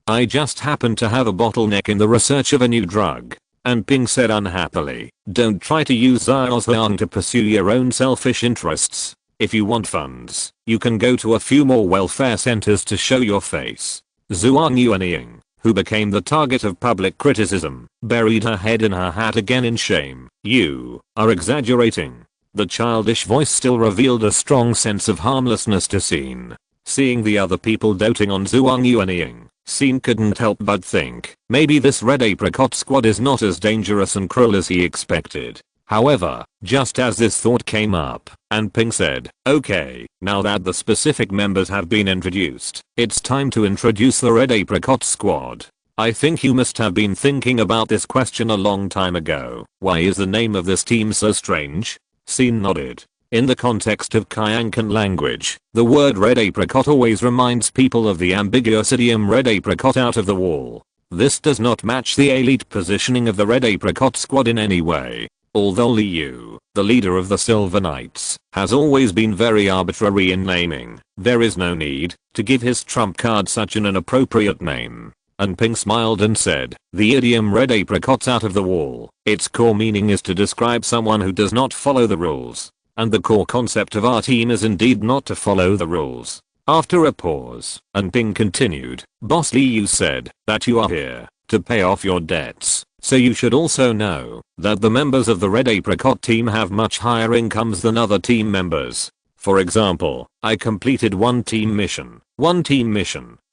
I just happen to have a bottleneck in the research of a new drug. And Ping said unhappily, don't try to use Xiaoxiang to pursue your own selfish interests. If you want funds, you can go to a few more welfare centers to show your face. Zhuang Yuanying, who became the target of public criticism, buried her head in her hat again in shame. You are exaggerating. The childish voice still revealed a strong sense of harmlessness to Scene. Seeing the other people doting on Zhuang Yuanying, Scene couldn't help but think, maybe this red apricot squad is not as dangerous and cruel as he expected. However, just as this thought came up, and Ping said, okay, now that the specific members have been introduced, it's time to introduce the red apricot squad. I think you must have been thinking about this question a long time ago. Why is the name of this team so strange? Scene nodded. In the context of Kyankan language, the word red apricot always reminds people of the ambiguous idiom red apricot out of the wall. This does not match the elite positioning of the red apricot squad in any way. Although Li Yu, the leader of the Silver Knights, has always been very arbitrary in naming, there is no need to give his trump card such an inappropriate name. And Ping smiled and said, the idiom red apricot's out of the wall. Its core meaning is to describe someone who does not follow the rules. And the core concept of our team is indeed not to follow the rules. After a pause, and Ping continued, Boss Lee, you said that you are here to pay off your debts. So you should also know that the members of the Red Apricot team have much higher incomes than other team members. For example, I completed one team mission,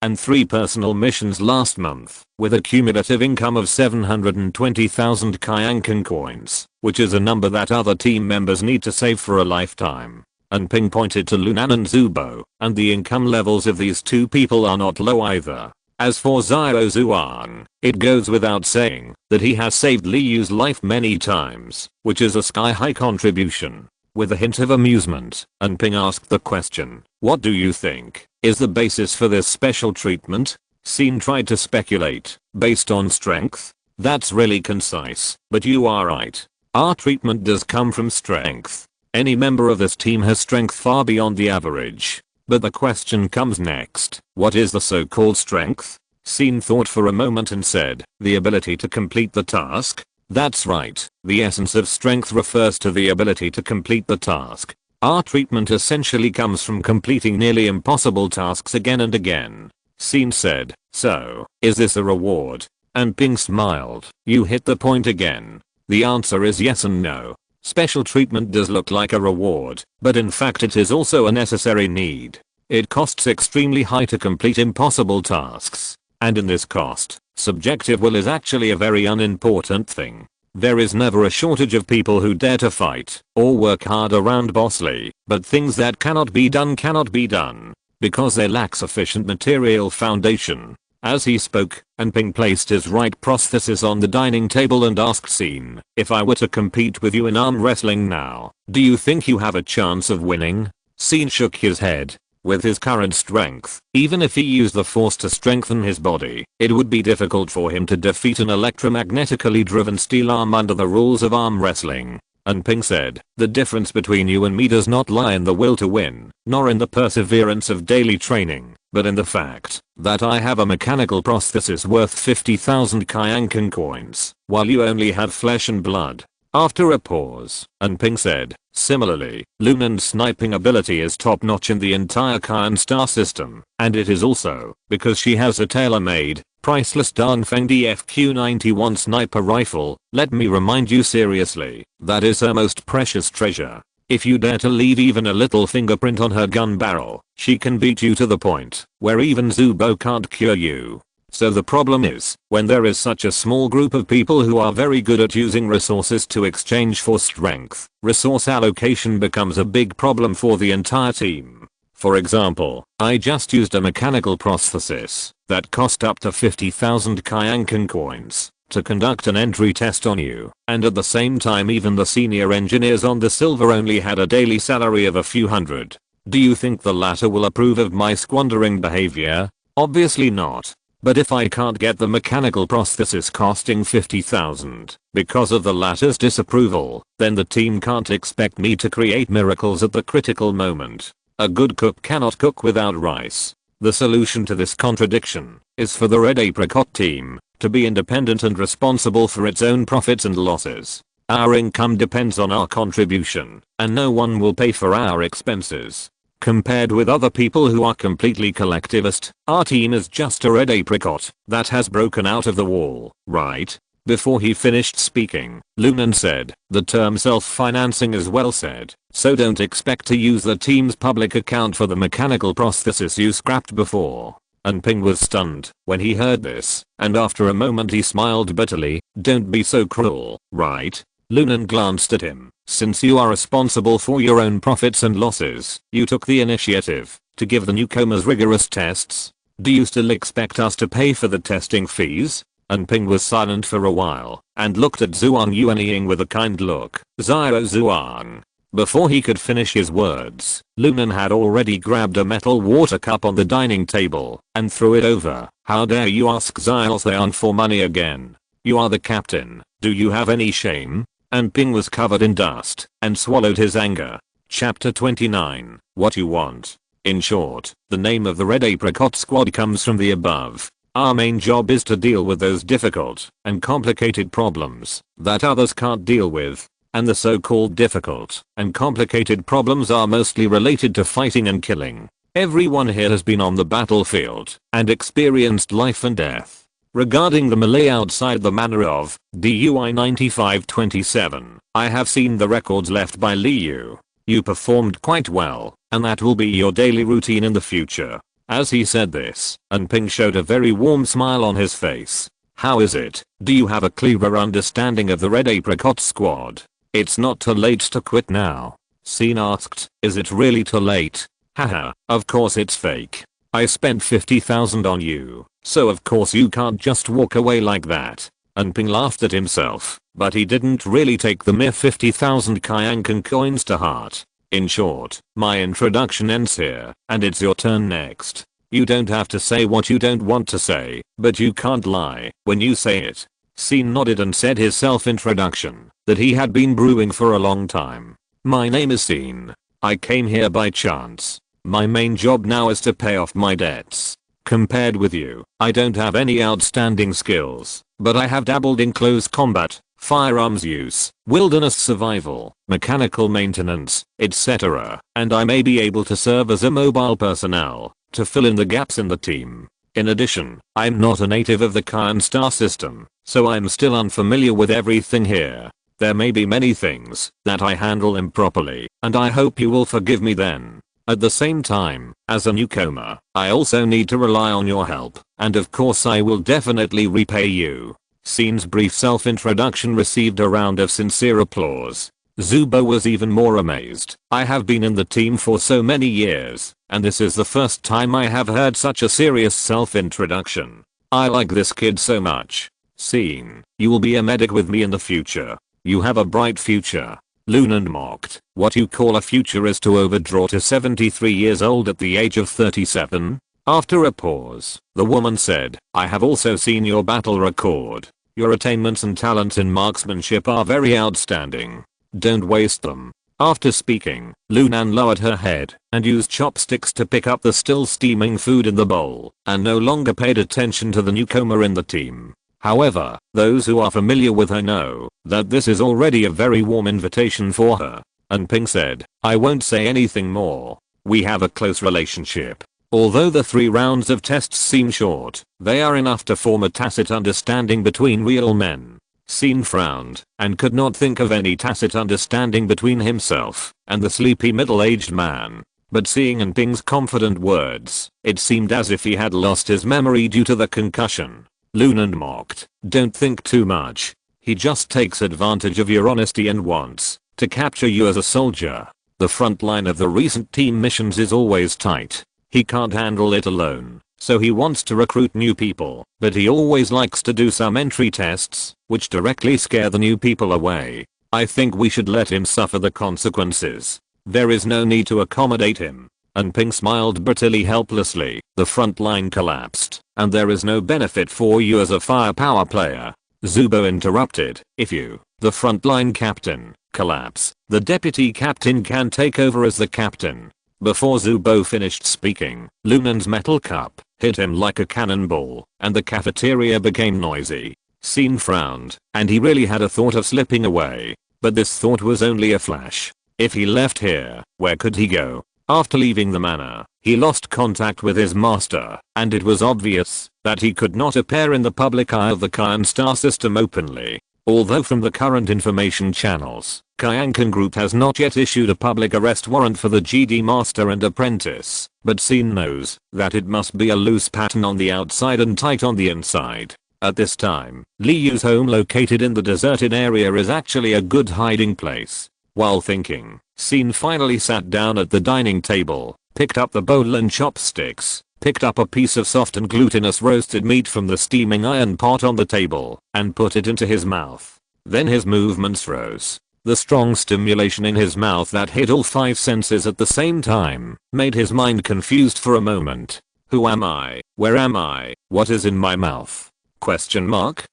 and 3 personal missions last month, with a cumulative income of 720,000 Kyankan coins, which is a number that other team members need to save for a lifetime. And Ping pointed to Lunan and Zubo, and the income levels of these two people are not low either. As for Xiao Zhuang, it goes without saying that he has saved Liyu's life many times, which is a sky-high contribution. With a hint of amusement, and Ping asked the question, what do you think is the basis for this special treatment? Scene tried to speculate, based on strength? That's really concise, but you are right. Our treatment does come from strength. Any member of this team has strength far beyond the average. But the question comes next, what is the so-called strength? Scene thought for a moment and said, the ability to complete the task? That's right, the essence of strength refers to the ability to complete the task. Our treatment essentially comes from completing nearly impossible tasks again and again. Scene said, so, is this a reward? And Ping smiled, you hit the point again. The answer is yes and no. Special treatment does look like a reward, but in fact it is also a necessary need. It costs extremely high to complete impossible tasks. And in this cost, subjective will is actually a very unimportant thing. There is never a shortage of people who dare to fight, or work hard around Boss Lee, but things that cannot be done, because they lack sufficient material foundation. As he spoke, and Ping placed his right prosthesis on the dining table and asked Scene, if I were to compete with you in arm wrestling now, do you think you have a chance of winning? Scene shook his head. With his current strength, even if he used the force to strengthen his body, it would be difficult for him to defeat an electromagnetically driven steel arm under the rules of arm wrestling. And Ping said, the difference between you and me does not lie in the will to win, nor in the perseverance of daily training, but in the fact that I have a mechanical prosthesis worth 50,000 Kyankan coins, while you only have flesh and blood. After a pause, and Ping said, similarly, Lunan's sniping ability is top notch in the entire Kyan star system, and it is also because she has a tailor-made, priceless Dongfeng DFQ-91 sniper rifle. Let me remind you seriously, that is her most precious treasure. If you dare to leave even a little fingerprint on her gun barrel, she can beat you to the point where even Zubo can't cure you. So the problem is, when there is such a small group of people who are very good at using resources to exchange for strength, resource allocation becomes a big problem for the entire team. For example, I just used a mechanical prosthesis that cost up to 50,000 Kyankan coins to conduct an entry test on you, and at the same time even the senior engineers on the Silver only had a daily salary of a few hundred. Do you think the latter will approve of my squandering behavior? Obviously not. But if I can't get the mechanical prosthesis costing 50,000 because of the latter's disapproval, then the team can't expect me to create miracles at the critical moment. A good cook cannot cook without rice. The solution to this contradiction is for the Red Apricot team to be independent and responsible for its own profits and losses. Our income depends on our contribution, and no one will pay for our expenses. Compared with other people who are completely collectivist, our team is just a red apricot that has broken out of the wall, right? Before he finished speaking, Lunan said, the term self-financing is well said, so don't expect to use the team's public account for the mechanical prosthesis you scrapped before. And Ping was stunned when he heard this, and after a moment he smiled bitterly, don't be so cruel, right? Lunan glanced at him. Since you are responsible for your own profits and losses, you took the initiative to give the newcomers rigorous tests. Do you still expect us to pay for the testing fees? And Ping was silent for a while and looked at Zhuang Yuanying with a kind look. Xiao Zhuang. Before he could finish his words, Lunan had already grabbed a metal water cup on the dining table and threw it over. How dare you ask Xiao Zhuang for money again? You are the captain. Do you have any shame? And Ping was covered in dust and swallowed his anger. Chapter 29. What you want. In short, the name of the Red Apricot Squad comes from the above. Our main job is to deal with those difficult and complicated problems that others can't deal with. And the so-called difficult and complicated problems are mostly related to fighting and killing. Everyone here has been on the battlefield and experienced life and death. Regarding the melee outside the manor of DUI 9527, I have seen the records left by Liu. You performed quite well, and that will be your daily routine in the future. As he said this, Ping showed a very warm smile on his face. How is it? Do you have a clearer understanding of the Red Apricot Squad? It's not too late to quit now. Sin asked, is it really too late? Haha, of course it's fake. I spent 50,000 on you, so of course you can't just walk away like that. Ping laughed at himself, but he didn't really take the mere 50,000 Kyankan coins to heart. In short, my introduction ends here, and it's your turn next. You don't have to say what you don't want to say, but you can't lie when you say it. Sin nodded and said his self-introduction that he had been brewing for a long time. My name is Sin. I came here by chance. My main job now is to pay off my debts. Compared with you, I don't have any outstanding skills, but I have dabbled in close combat, firearms use, wilderness survival, mechanical maintenance, etc. And I may be able to serve as a mobile personnel to fill in the gaps in the team. In addition, I'm not a native of the Kyan star system, so I'm still unfamiliar with everything here. There may be many things that I handle improperly, and I hope you will forgive me then. At the same time, as a newcomer, I also need to rely on your help, and of course I will definitely repay you. Sin's brief self-introduction received a round of sincere applause. Zubo was even more amazed. I have been in the team for so many years, and this is the first time I have heard such a serious self-introduction. I like this kid so much. Sin, you will be a medic with me in the future. You have a bright future. Lunan mocked. What you call a future is to overdraw to 73 years old at the age of 37? After a pause, the woman said, I have also seen your battle record. Your attainments and talents in marksmanship are very outstanding. Don't waste them. After speaking, Lunan lowered her head and used chopsticks to pick up the still steaming food in the bowl and no longer paid attention to the newcomer in the team. However, those who are familiar with her know that this is already a very warm invitation for her. Ping said, I won't say anything more. We have a close relationship. Although the 3 rounds of tests seem short, they are enough to form a tacit understanding between real men. Sin frowned and could not think of any tacit understanding between himself and the sleepy middle-aged man. But seeing Ping's confident words, it seemed as if he had lost his memory due to the concussion. Lunan mocked, don't think too much. He just takes advantage of your honesty and wants to capture you as a soldier. The front line of the recent team missions is always tight. He can't handle it alone, so he wants to recruit new people, but he always likes to do some entry tests, which directly scare the new people away. I think we should let him suffer the consequences. There is no need to accommodate him. Ping smiled bitterly helplessly. The front line collapsed, and there is no benefit for you as a firepower player. Zubo interrupted. If you, the frontline captain, collapse, the deputy captain can take over as the captain. Before Zubo finished speaking, Lunan's metal cup hit him like a cannonball, and the cafeteria became noisy. Sin frowned, and he really had a thought of slipping away. But this thought was only a flash. If he left here, where could he go? After leaving the manor, he lost contact with his master, and it was obvious that he could not appear in the public eye of the Kyan star system openly. Although from the current information channels, Kyankan Group has not yet issued a public arrest warrant for the GD Master and Apprentice, but Sin knows that it must be a loose pattern on the outside and tight on the inside. At this time, Liu's home located in the deserted area is actually a good hiding place. While thinking, Sin finally sat down at the dining table, picked up the bowl and chopsticks, picked up a piece of soft and glutinous roasted meat from the steaming iron pot on the table, and put it into his mouth. Then his movements froze. The strong stimulation in his mouth that hit all 5 senses at the same time made his mind confused for a moment. Who am I? Where am I? What is in my mouth? Question mark?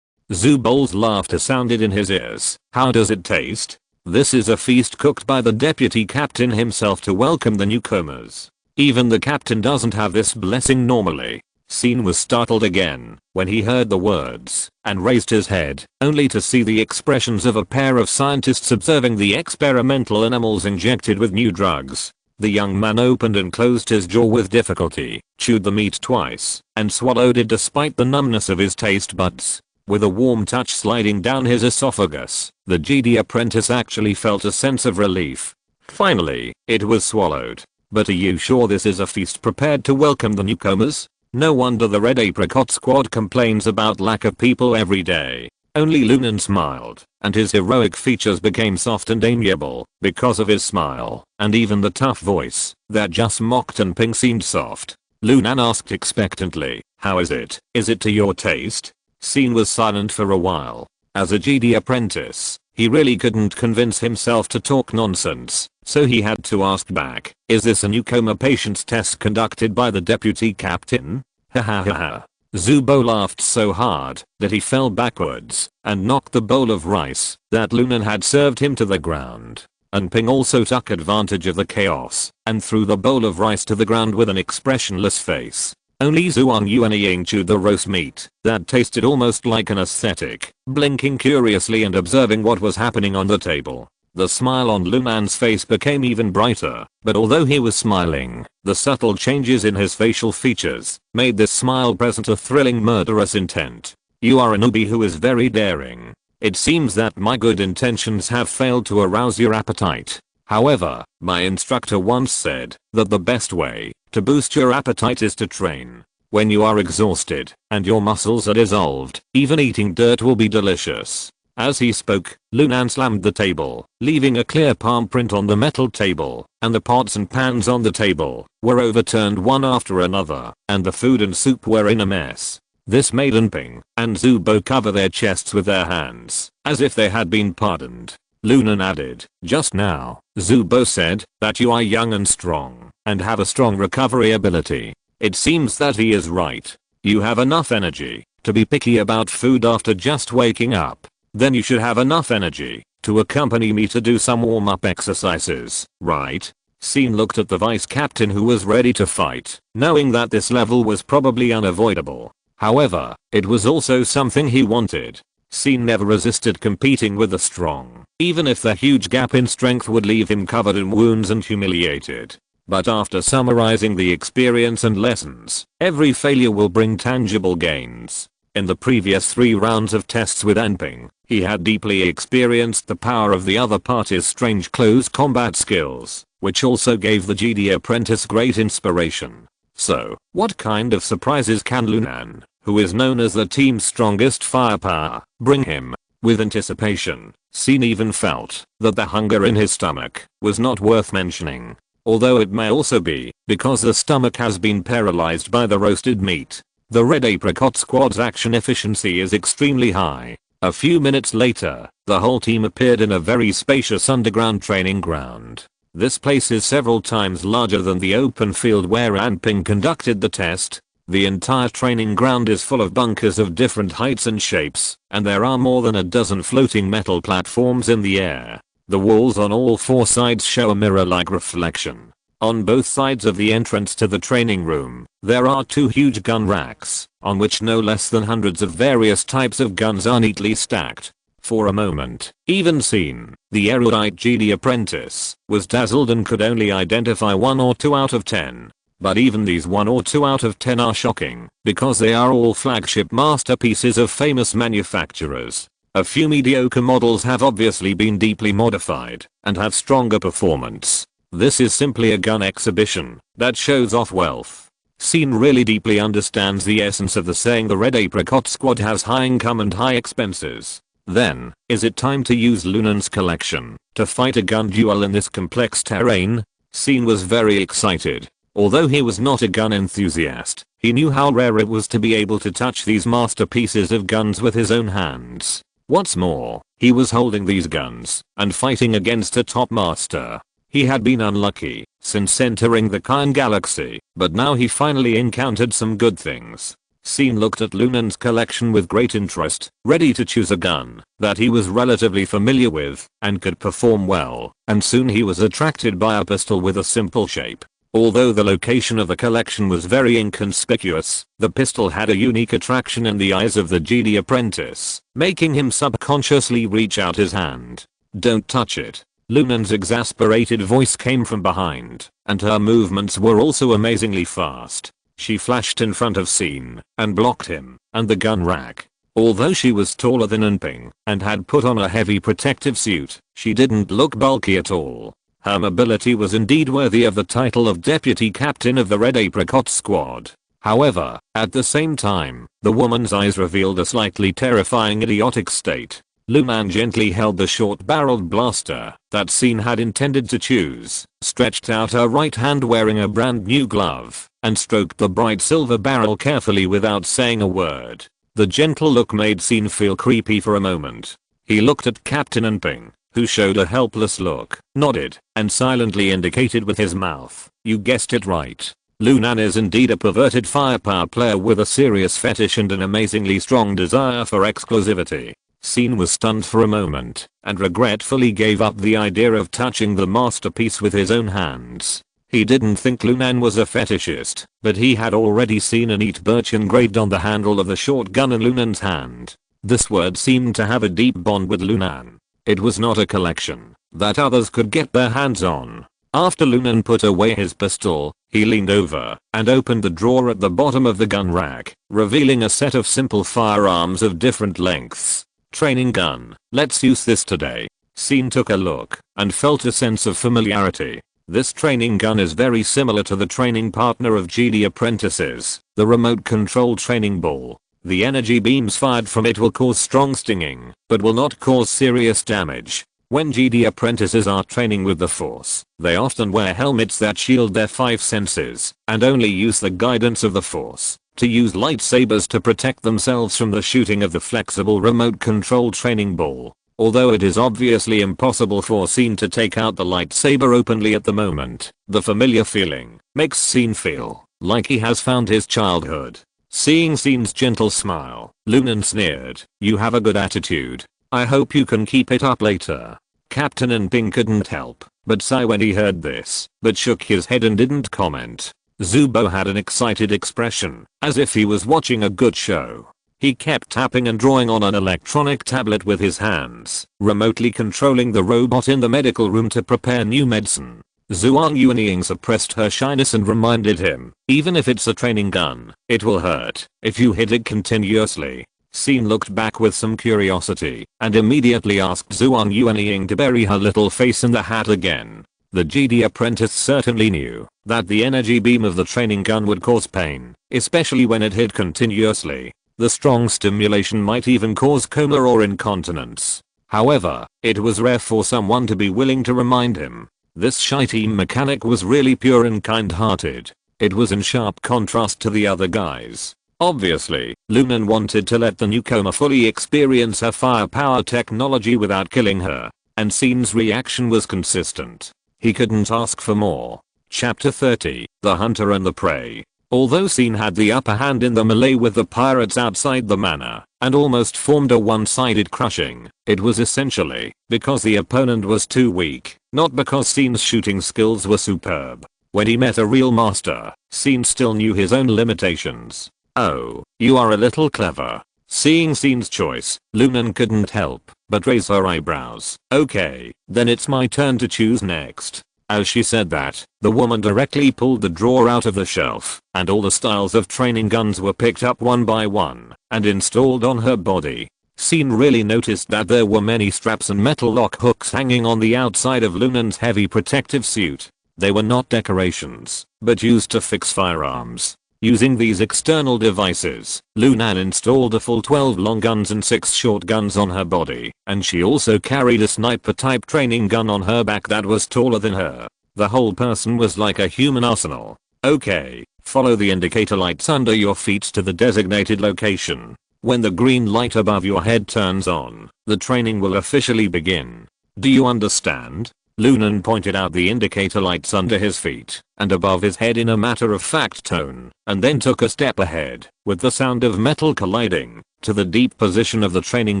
Zubol's laughter sounded in his ears. How does it taste? This is a feast cooked by the deputy captain himself to welcome the newcomers. Even the captain doesn't have this blessing normally. Scene was startled again when he heard the words and raised his head, only to see the expressions of a pair of scientists observing the experimental animals injected with new drugs. The young man opened and closed his jaw with difficulty, chewed the meat twice, and swallowed it despite the numbness of his taste buds. With a warm touch sliding down his esophagus, the Jedi apprentice actually felt a sense of relief. Finally, it was swallowed. But are you sure this is a feast prepared to welcome the newcomers? No wonder the Red Apricot Squad complains about lack of people every day. Only Lunan smiled, and his heroic features became soft and amiable because of his smile, and even the tough voice that just mocked and ping seemed soft. Lunan asked expectantly, "How is it? Is it to your taste?" Scene was silent for a while. As a Jedi apprentice, he really couldn't convince himself to talk nonsense, so he had to ask back, "Is this a newcomer patience test conducted by the deputy captain?" Ha ha ha ha. Zubo laughed so hard that he fell backwards and knocked the bowl of rice that Lunan had served him to the ground. And Ping also took advantage of the chaos and threw the bowl of rice to the ground with an expressionless face. Only Zhuang Yuanying chewed the roast meat that tasted almost like an ascetic, blinking curiously and observing what was happening on the table. The smile on Lunan's face became even brighter, but although he was smiling, the subtle changes in his facial features made this smile present a thrilling murderous intent. "You are a newbie who is very daring. It seems that my good intentions have failed to arouse your appetite. However, my instructor once said that the best way to boost your appetite is to train. When you are exhausted and your muscles are dissolved, even eating dirt will be delicious." As he spoke, Lunan slammed the table, leaving a clear palm print on the metal table, and the pots and pans on the table were overturned one after another, and the food and soup were in a mess. This made Ping and Zubo cover their chests with their hands, as if they had been pardoned. Lunan added, "Just now, Zubo said that you are young and strong, and have a strong recovery ability. It seems that he is right. You have enough energy to be picky about food after just waking up. Then you should have enough energy to accompany me to do some warm-up exercises, right?" Scene looked at the vice captain who was ready to fight, knowing that this level was probably unavoidable. However, it was also something he wanted. Scene never resisted competing with the strong, even if the huge gap in strength would leave him covered in wounds and humiliated. But after summarizing the experience and lessons, every failure will bring tangible gains. In the previous 3 rounds of tests with Ping, he had deeply experienced the power of the other party's strange close combat skills, which also gave the Jedi apprentice great inspiration. So, what kind of surprises can Lunan, who is known as the team's strongest firepower, bring him? With anticipation, Scene even felt that the hunger in his stomach was not worth mentioning. Although it may also be because the stomach has been paralyzed by the roasted meat. The Red Apricot Squad's action efficiency is extremely high. A few minutes later, the whole team appeared in a very spacious underground training ground. This place is several times larger than the open field where Ping conducted the test. The entire training ground is full of bunkers of different heights and shapes, and there are more than a dozen floating metal platforms in the air. The walls on all 4 sides show a mirror-like reflection. On both sides of the entrance to the training room, there are 2 huge gun racks, on which no less than hundreds of various types of guns are neatly stacked. For a moment, even Scene, the erudite Jedi apprentice, was dazzled and could only identify 1 or 2 out of 10. But even these 1 or 2 out of 10 are shocking, because they are all flagship masterpieces of famous manufacturers. A few mediocre models have obviously been deeply modified, and have stronger performance. This is simply a gun exhibition that shows off wealth. Scene really deeply understands the essence of the saying the Red Apricot Squad has high income and high expenses. Then, is it time to use Lunan's collection to fight a gun duel in this complex terrain? Scene was very excited. Although he was not a gun enthusiast, he knew how rare it was to be able to touch these masterpieces of guns with his own hands. What's more, he was holding these guns and fighting against a top master. He had been unlucky since entering the Kyan Galaxy, but now he finally encountered some good things. Scene looked at Lunan's collection with great interest, ready to choose a gun that he was relatively familiar with and could perform well, and soon he was attracted by a pistol with a simple shape. Although the location of the collection was very inconspicuous, the pistol had a unique attraction in the eyes of the Jedi apprentice, making him subconsciously reach out his hand. "Don't touch it." Lunan's exasperated voice came from behind, and her movements were also amazingly fast. She flashed in front of Scene and blocked him and the gun rack. Although she was taller than Enping and had put on a heavy protective suit, she didn't look bulky at all. Her mobility was indeed worthy of the title of Deputy Captain of the Red Apricot Squad. However, at the same time, the woman's eyes revealed a slightly terrifying idiotic state. Lunan gently held the short-barreled blaster that Scene had intended to choose, stretched out her right hand wearing a brand new glove, and stroked the bright silver barrel carefully without saying a word. The gentle look made Scene feel creepy for a moment. He looked at Captain Enping, who showed a helpless look, nodded, and silently indicated with his mouth. "You guessed it right. Lunan is indeed a perverted firepower player with a serious fetish and an amazingly strong desire for exclusivity." Scene was stunned for a moment and regretfully gave up the idea of touching the masterpiece with his own hands. He didn't think Lunan was a fetishist, but he had already seen a neat birch engraved on the handle of the shotgun in Lunan's hand. This word seemed to have a deep bond with Lunan. It was not a collection that others could get their hands on. After Lunan put away his pistol, he leaned over and opened the drawer at the bottom of the gun rack, revealing a set of simple firearms of different lengths. "Training gun. Let's use this today." Scene took a look and felt a sense of familiarity. This training gun is very similar to the training partner of Jedi apprentices, the remote control training ball. The energy beams fired from it will cause strong stinging, but will not cause serious damage. When Jedi apprentices are training with the Force, they often wear helmets that shield their 5 senses and only use the guidance of the Force to use lightsabers to protect themselves from the shooting of the flexible remote control training ball. Although it is obviously impossible for Scene to take out the lightsaber openly at the moment, the familiar feeling makes Scene feel like he has found his childhood. Seeing Scene's gentle smile, Lunan sneered, "You have a good attitude. I hope you can keep it up later." Captain Enping couldn't help but sigh when he heard this, but shook his head and didn't comment. Zubo had an excited expression, as if he was watching a good show. He kept tapping and drawing on an electronic tablet with his hands, remotely controlling the robot in the medical room to prepare new medicine. Zhuang Yuanying suppressed her shyness and reminded him, "Even if it's a training gun, it will hurt if you hit it continuously." Scene looked back with some curiosity and immediately asked Zhuang Yuanying to bury her little face in the hat again. The Jedi apprentice certainly knew that the energy beam of the training gun would cause pain, especially when it hit continuously. The strong stimulation might even cause coma or incontinence. However, it was rare for someone to be willing to remind him. This shitey mechanic was really pure and kind-hearted. It was in sharp contrast to the other guys. Obviously, Lunan wanted to let the newcomer fully experience her firepower technology without killing her, and Scene's reaction was consistent. He couldn't ask for more. Chapter 30, The Hunter and the Prey. Although Scene had the upper hand in the melee with the pirates outside the manor, and almost formed a one-sided crushing, it was essentially because the opponent was too weak, not because Scene's shooting skills were superb. When he met a real master, Scene still knew his own limitations. "Oh, you are a little clever." Seeing Scene's choice, Lunan couldn't help but raise her eyebrows. "Okay, then it's my turn to choose next." As she said that, the woman directly pulled the drawer out of the shelf, and all the styles of training guns were picked up one by one and installed on her body. Scene really noticed that there were many straps and metal lock hooks hanging on the outside of Lunan's heavy protective suit. They were not decorations, but used to fix firearms. Using these external devices, Lunan installed a full 12 long guns and 6 short guns on her body, and she also carried a sniper-type training gun on her back that was taller than her. The whole person was like a human arsenal. "Okay, follow the indicator lights under your feet to the designated location. When the green light above your head turns on, the training will officially begin. Do you understand?" Lunan pointed out the indicator lights under his feet and above his head in a matter-of-fact tone, and then took a step ahead, with the sound of metal colliding, to the deep position of the training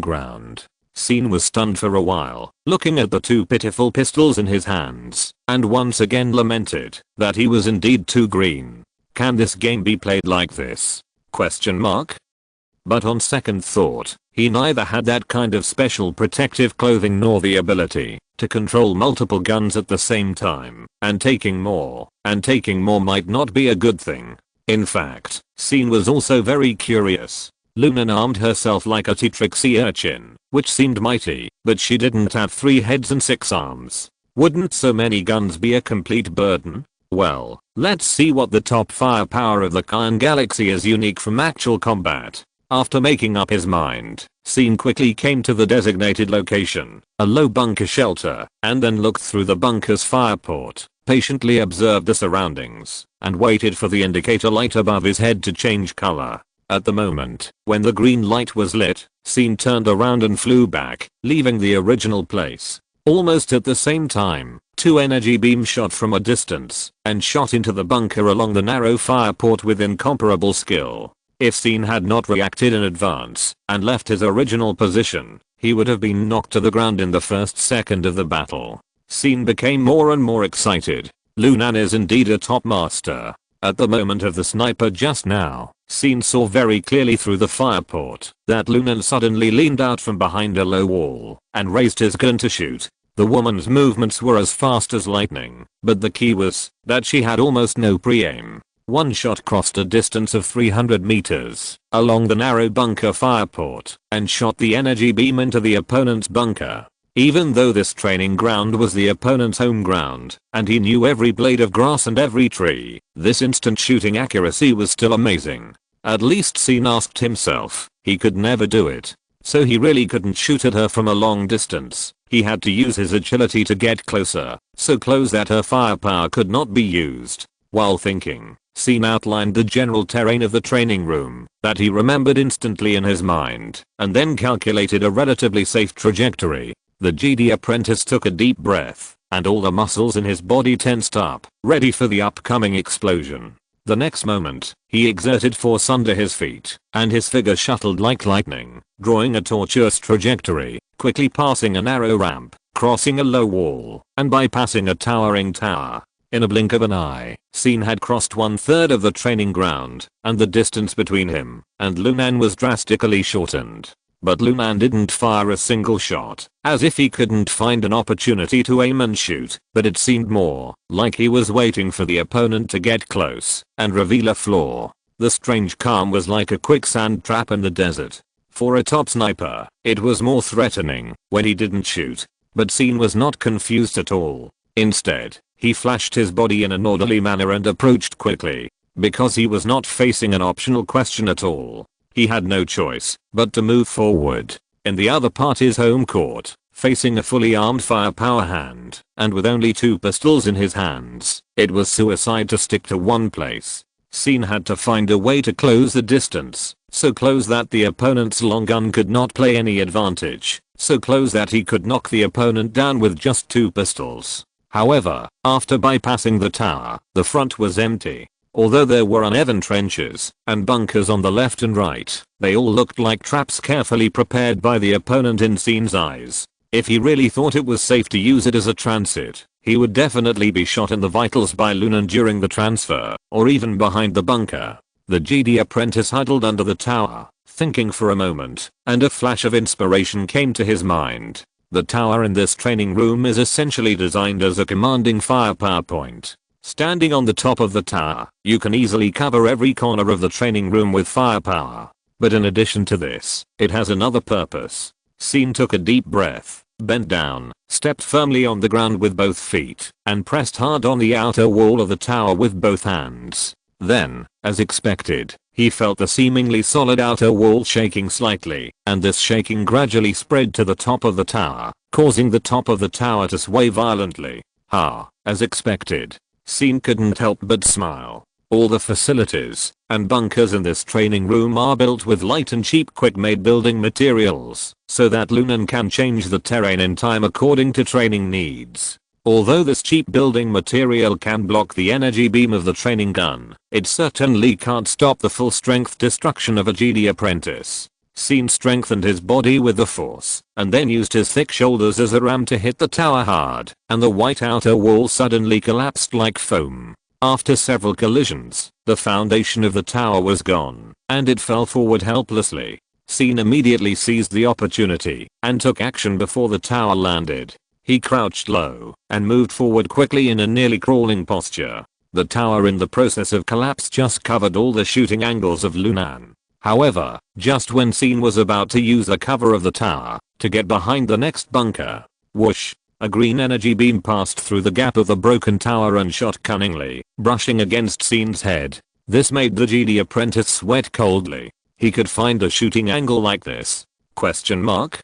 ground. Scene was stunned for a while, looking at the two pitiful pistols in his hands, and once again lamented that he was indeed too green. Can this game be played like this? Question mark. But on second thought, he neither had that kind of special protective clothing nor the ability to control multiple guns at the same time, and taking more might not be a good thing. In fact, Scene was also very curious. Luna armed herself like a T-Trixie urchin, which seemed mighty, but she didn't have 3 heads and 6 arms. Wouldn't so many guns be a complete burden? Well, let's see what the top firepower of the Kyan galaxy is unique from actual combat. After making up his mind, Scene quickly came to the designated location, a low bunker shelter, and then looked through the bunker's fireport, patiently observed the surroundings, and waited for the indicator light above his head to change color. At the moment, when the green light was lit, Scene turned around and flew back, leaving the original place. Almost at the same time, 2 energy beams shot from a distance, and shot into the bunker along the narrow fireport with incomparable skill. If Scene had not reacted in advance, and left his original position, he would have been knocked to the ground in the first second of the battle. Scene became more and more excited. Lunan is indeed a top master. At the moment of the sniper just now, Scene saw very clearly through the fireport that Lunan suddenly leaned out from behind a low wall and raised his gun to shoot. The woman's movements were as fast as lightning, but the key was that she had almost no pre-aim. One shot crossed a distance of 300 meters along the narrow bunker fireport and shot the energy beam into the opponent's bunker. Even though this training ground was the opponent's home ground, and he knew every blade of grass and every tree, this instant shooting accuracy was still amazing. At least Scene asked himself, he could never do it. So he really couldn't shoot at her from a long distance. He had to use his agility to get closer, so close that her firepower could not be used. While thinking, Scene outlined the general terrain of the training room that he remembered instantly in his mind, and then calculated a relatively safe trajectory. The Jedi apprentice took a deep breath, and all the muscles in his body tensed up, ready for the upcoming explosion. The next moment, he exerted force under his feet, and his figure shuttled like lightning, drawing a tortuous trajectory, quickly passing a narrow ramp, crossing a low wall, and bypassing a towering tower. In a blink of an eye, Scene had crossed 1/3 of the training ground, and the distance between him and Lunan was drastically shortened. But Lunan didn't fire a single shot, as if he couldn't find an opportunity to aim and shoot, but it seemed more like he was waiting for the opponent to get close and reveal a flaw. The strange calm was like a quicksand trap in the desert. For a top sniper, it was more threatening when he didn't shoot, but Scene was not confused at all. Instead, he flashed his body in an orderly manner and approached quickly, because he was not facing an optional question at all. He had no choice but to move forward. In the other party's home court, facing a fully armed firepower hand, and with only 2 pistols in his hands, it was suicide to stick to one place. Scene had to find a way to close the distance, so close that the opponent's long gun could not play any advantage, so close that he could knock the opponent down with just 2 pistols. However, after bypassing the tower, the front was empty. Although there were uneven trenches and bunkers on the left and right, they all looked like traps carefully prepared by the opponent in Scene's eyes. If he really thought it was safe to use it as a transit, he would definitely be shot in the vitals by Lunan during the transfer, or even behind the bunker. The Jedi apprentice huddled under the tower, thinking for a moment, and a flash of inspiration came to his mind. The tower in this training room is essentially designed as a commanding firepower point. Standing on the top of the tower, you can easily cover every corner of the training room with firepower. But in addition to this, it has another purpose. Scene took a deep breath, bent down, stepped firmly on the ground with both feet, and pressed hard on the outer wall of the tower with both hands. Then, as expected, he felt the seemingly solid outer wall shaking slightly, and this shaking gradually spread to the top of the tower, causing the top of the tower to sway violently. As expected. Scene couldn't help but smile. All the facilities and bunkers in this training room are built with light and cheap quick-made building materials, so that Lunan can change the terrain in time according to training needs. Although this cheap building material can block the energy beam of the training gun, it certainly can't stop the full-strength destruction of a Jedi apprentice. Scene strengthened his body with the force, and then used his thick shoulders as a ram to hit the tower hard, and the white outer wall suddenly collapsed like foam. After several collisions, the foundation of the tower was gone, and it fell forward helplessly. Scene immediately seized the opportunity, and took action before the tower landed. He crouched low, and moved forward quickly in a nearly crawling posture. The tower in the process of collapse just covered all the shooting angles of Lunan. However, just when Scene was about to use the cover of the tower to get behind the next bunker, whoosh, a green energy beam passed through the gap of the broken tower and shot cunningly, brushing against Scene's head. This made the Jedi apprentice sweat coldly. He could find a shooting angle like this? Question mark?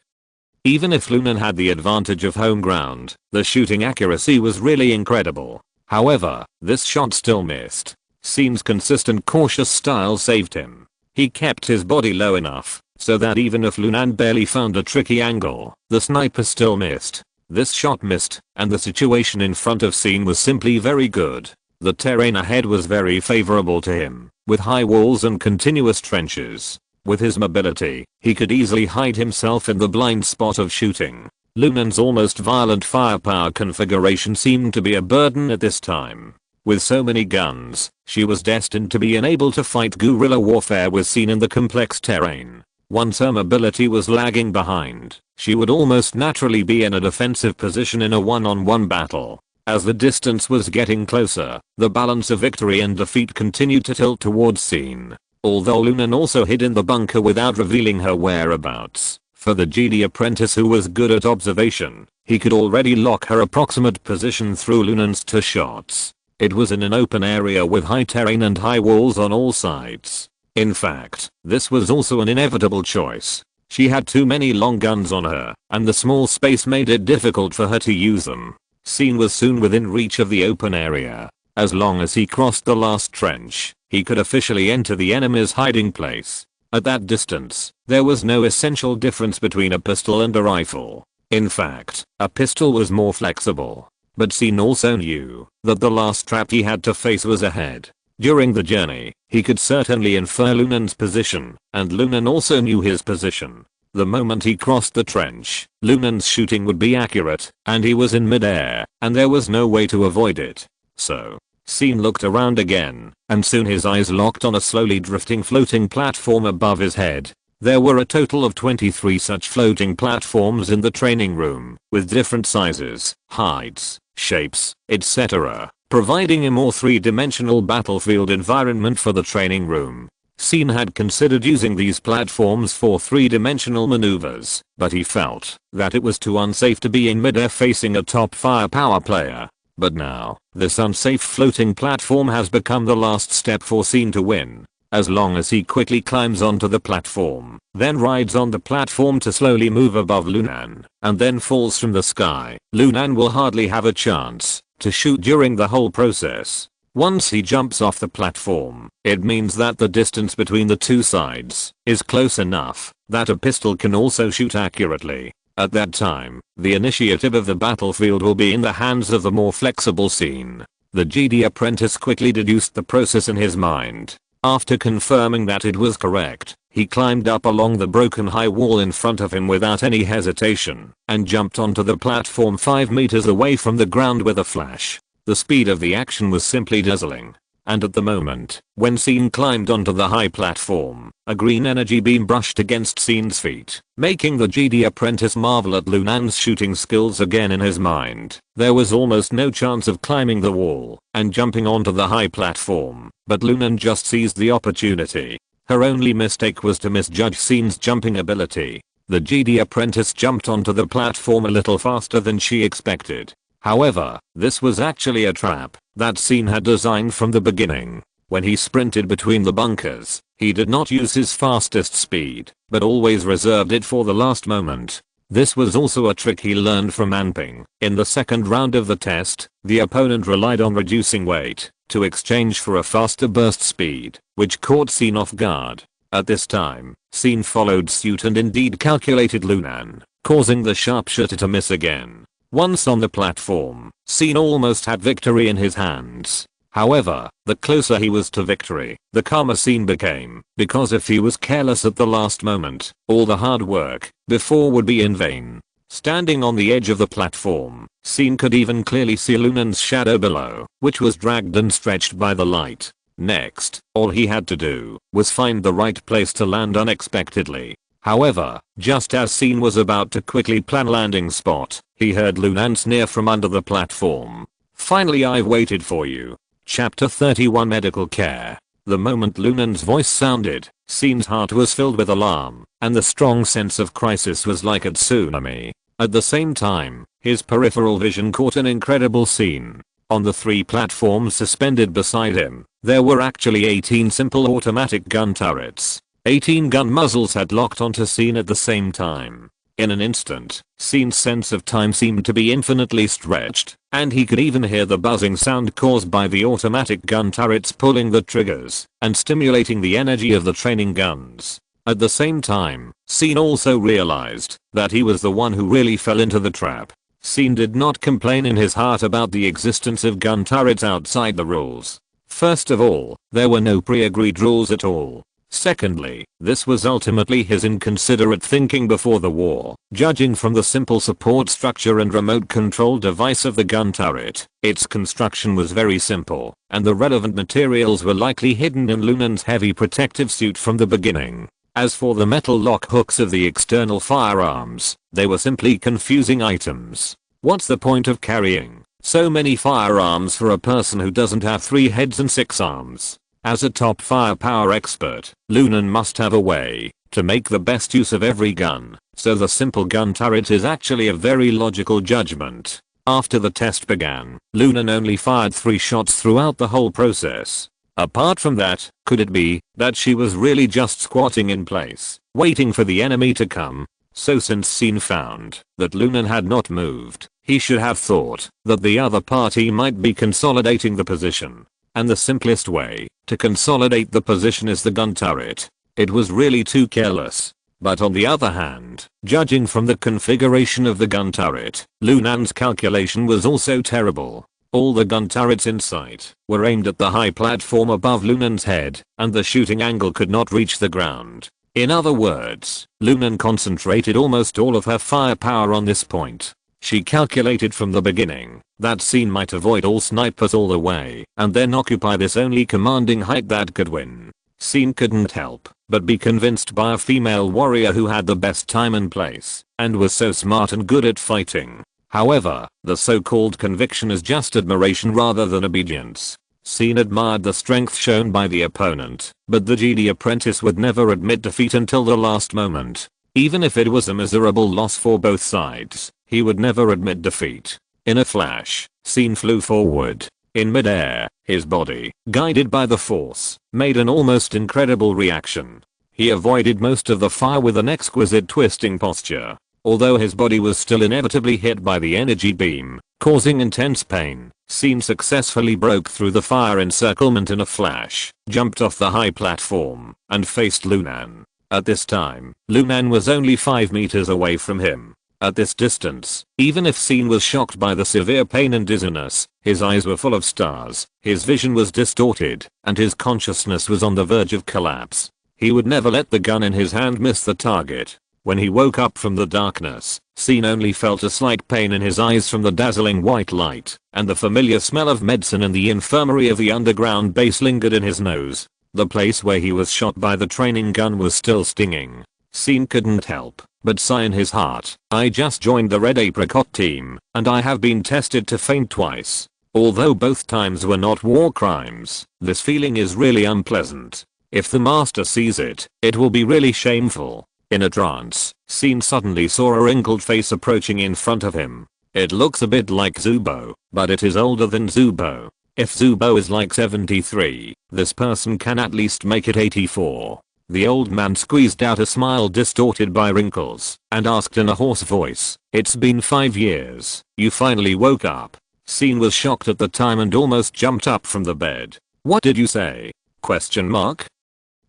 Even if Lunan had the advantage of home ground, the shooting accuracy was really incredible. However, this shot still missed. Scene's consistent cautious style saved him. He kept his body low enough so that even if Lunan barely found a tricky angle, the sniper still missed. This shot missed, and the situation in front of Scene was simply very good. The terrain ahead was very favorable to him, with high walls and continuous trenches. With his mobility, he could easily hide himself in the blind spot of shooting. Lunan's almost violent firepower configuration seemed to be a burden at this time. With so many guns, she was destined to be unable to fight guerrilla warfare with Scene in the complex terrain. Once her mobility was lagging behind, she would almost naturally be in a defensive position in a one-on-one battle. As the distance was getting closer, the balance of victory and defeat continued to tilt towards Scene. Although Lunan also hid in the bunker without revealing her whereabouts, for the Jedi apprentice who was good at observation, he could already lock her approximate position through Lunan's 2 shots. It was in an open area with high terrain and high walls on all sides. In fact, this was also an inevitable choice. She had too many long guns on her, and the small space made it difficult for her to use them. Scene was soon within reach of the open area. As long as he crossed the last trench, he could officially enter the enemy's hiding place. At that distance, there was no essential difference between a pistol and a rifle. In fact, a pistol was more flexible. But Scene also knew that the last trap he had to face was ahead. During the journey, he could certainly infer Lunan's position, and Lunan also knew his position. The moment he crossed the trench, Lunan's shooting would be accurate, and he was in midair, and there was no way to avoid it. So, Scene looked around again, and soon his eyes locked on a slowly drifting floating platform above his head. There were a total of 23 such floating platforms in the training room, with different sizes, heights, shapes, etc., providing a more three-dimensional battlefield environment for the training room. Scene had considered using these platforms for three-dimensional maneuvers, but he felt that it was too unsafe to be in midair facing a top firepower player. But now, this unsafe floating platform has become the last step for Scene to win. As long as he quickly climbs onto the platform, then rides on the platform to slowly move above Lunan, and then falls from the sky, Lunan will hardly have a chance to shoot during the whole process. Once he jumps off the platform, it means that the distance between the two sides is close enough that a pistol can also shoot accurately. At that time, the initiative of the battlefield will be in the hands of the more flexible Scene. The Jedi apprentice quickly deduced the process in his mind. After confirming that it was correct, he climbed up along the broken high wall in front of him without any hesitation, and jumped onto the platform 5 meters away from the ground with a flash. The speed of the action was simply dazzling. And at the moment, when Scene climbed onto the high platform, a green energy beam brushed against Scene's feet, making the Jedi apprentice marvel at Lunan's shooting skills again in his mind. There was almost no chance of climbing the wall and jumping onto the high platform, but Lunan just seized the opportunity. Her only mistake was to misjudge Scene's jumping ability. The Jedi apprentice jumped onto the platform a little faster than she expected. However, this was actually a trap that Scene had designed from the beginning. When he sprinted between the bunkers, he did not use his fastest speed, but always reserved it for the last moment. This was also a trick he learned from Anping. In the second round of the test, the opponent relied on reducing weight to exchange for a faster burst speed, which caught Scene off guard. At this time, Scene followed suit and indeed calculated Lunan, causing the sharpshooter to miss again. Once on the platform, Scene almost had victory in his hands. However, the closer he was to victory, the calmer Scene became, because if he was careless at the last moment, all the hard work before would be in vain. Standing on the edge of the platform, Scene could even clearly see Lunan's shadow below, which was dragged and stretched by the light. Next, all he had to do was find the right place to land unexpectedly. However, just as Scene was about to quickly plan a landing spot, he heard Lunan sneer from under the platform. "Finally, I've waited for you." Chapter 31 Medical Care. The moment Lunan's voice sounded, Scene's heart was filled with alarm, and the strong sense of crisis was like a tsunami. At the same time, his peripheral vision caught an incredible scene. On the 3 platforms suspended beside him, there were actually 18 simple automatic gun turrets. 18 gun muzzles had locked onto Scene at the same time. In an instant, Scene's sense of time seemed to be infinitely stretched, and he could even hear the buzzing sound caused by the automatic gun turrets pulling the triggers and stimulating the energy of the training guns. At the same time, Scene also realized that he was the one who really fell into the trap. Scene did not complain in his heart about the existence of gun turrets outside the rules. First of all, there were no pre-agreed rules at all. Secondly, this was ultimately his inconsiderate thinking before the war. Judging from the simple support structure and remote control device of the gun turret, its construction was very simple, and the relevant materials were likely hidden in Lunan's heavy protective suit from the beginning. As for the metal lock hooks of the external firearms, they were simply confusing items. What's the point of carrying so many firearms for a person who doesn't have 3 heads and 6 arms? As a top firepower expert, Lunan must have a way to make the best use of every gun, so the simple gun turret is actually a very logical judgment. After the test began, Lunan only fired 3 shots throughout the whole process. Apart from that, could it be that she was really just squatting in place, waiting for the enemy to come? So since Scene found that Lunan had not moved, he should have thought that the other party might be consolidating the position. And the simplest way to consolidate the position is the gun turret. It was really too careless. But on the other hand, judging from the configuration of the gun turret, Lunan's calculation was also terrible. All the gun turrets in sight were aimed at the high platform above Lunan's head, and the shooting angle could not reach the ground. In other words, Lunan concentrated almost all of her firepower on this point. She calculated from the beginning that Scene might avoid all snipers all the way and then occupy this only commanding height that could win. Scene couldn't help but be convinced by a female warrior who had the best time and place and was so smart and good at fighting. However, the so-called conviction is just admiration rather than obedience. Scene admired the strength shown by the opponent, but the Jedi apprentice would never admit defeat until the last moment. Even if it was a miserable loss for both sides, he would never admit defeat. In a flash, Scene flew forward. In midair, his body, guided by the Force, made an almost incredible reaction. He avoided most of the fire with an exquisite twisting posture. Although his body was still inevitably hit by the energy beam, causing intense pain, Scene successfully broke through the fire encirclement in a flash, jumped off the high platform, and faced Lunan. At this time, Lunan was only 5 meters away from him. At this distance, even if Scene was shocked by the severe pain and dizziness, his eyes were full of stars, his vision was distorted, and his consciousness was on the verge of collapse. He would never let the gun in his hand miss the target. When he woke up from the darkness, Scene only felt a slight pain in his eyes from the dazzling white light, and the familiar smell of medicine in the infirmary of the underground base lingered in his nose. The place where he was shot by the training gun was still stinging. Scene couldn't help but sigh in his heart. I just joined the Red Apricot team, and I have been tested to faint twice. Although both times were not war crimes, this feeling is really unpleasant. If the master sees it, it will be really shameful. In a trance, Scene suddenly saw a wrinkled face approaching in front of him. It looks a bit like Zubo, but it is older than Zubo. If Zubo is like 73, this person can at least make it 84. The old man squeezed out a smile distorted by wrinkles, and asked in a hoarse voice, "It's been 5 years, you finally woke up." Scene was shocked at the time and almost jumped up from the bed. "What did you say? Question mark?"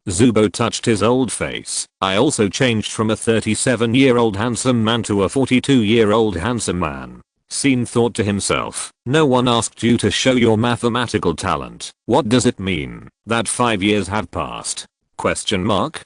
Zubo touched his old face. "I also changed from a 37-year-old handsome man to a 42-year-old handsome man. Sin thought to himself, no one asked you to show your mathematical talent. What does it mean that 5 years have passed? Question mark.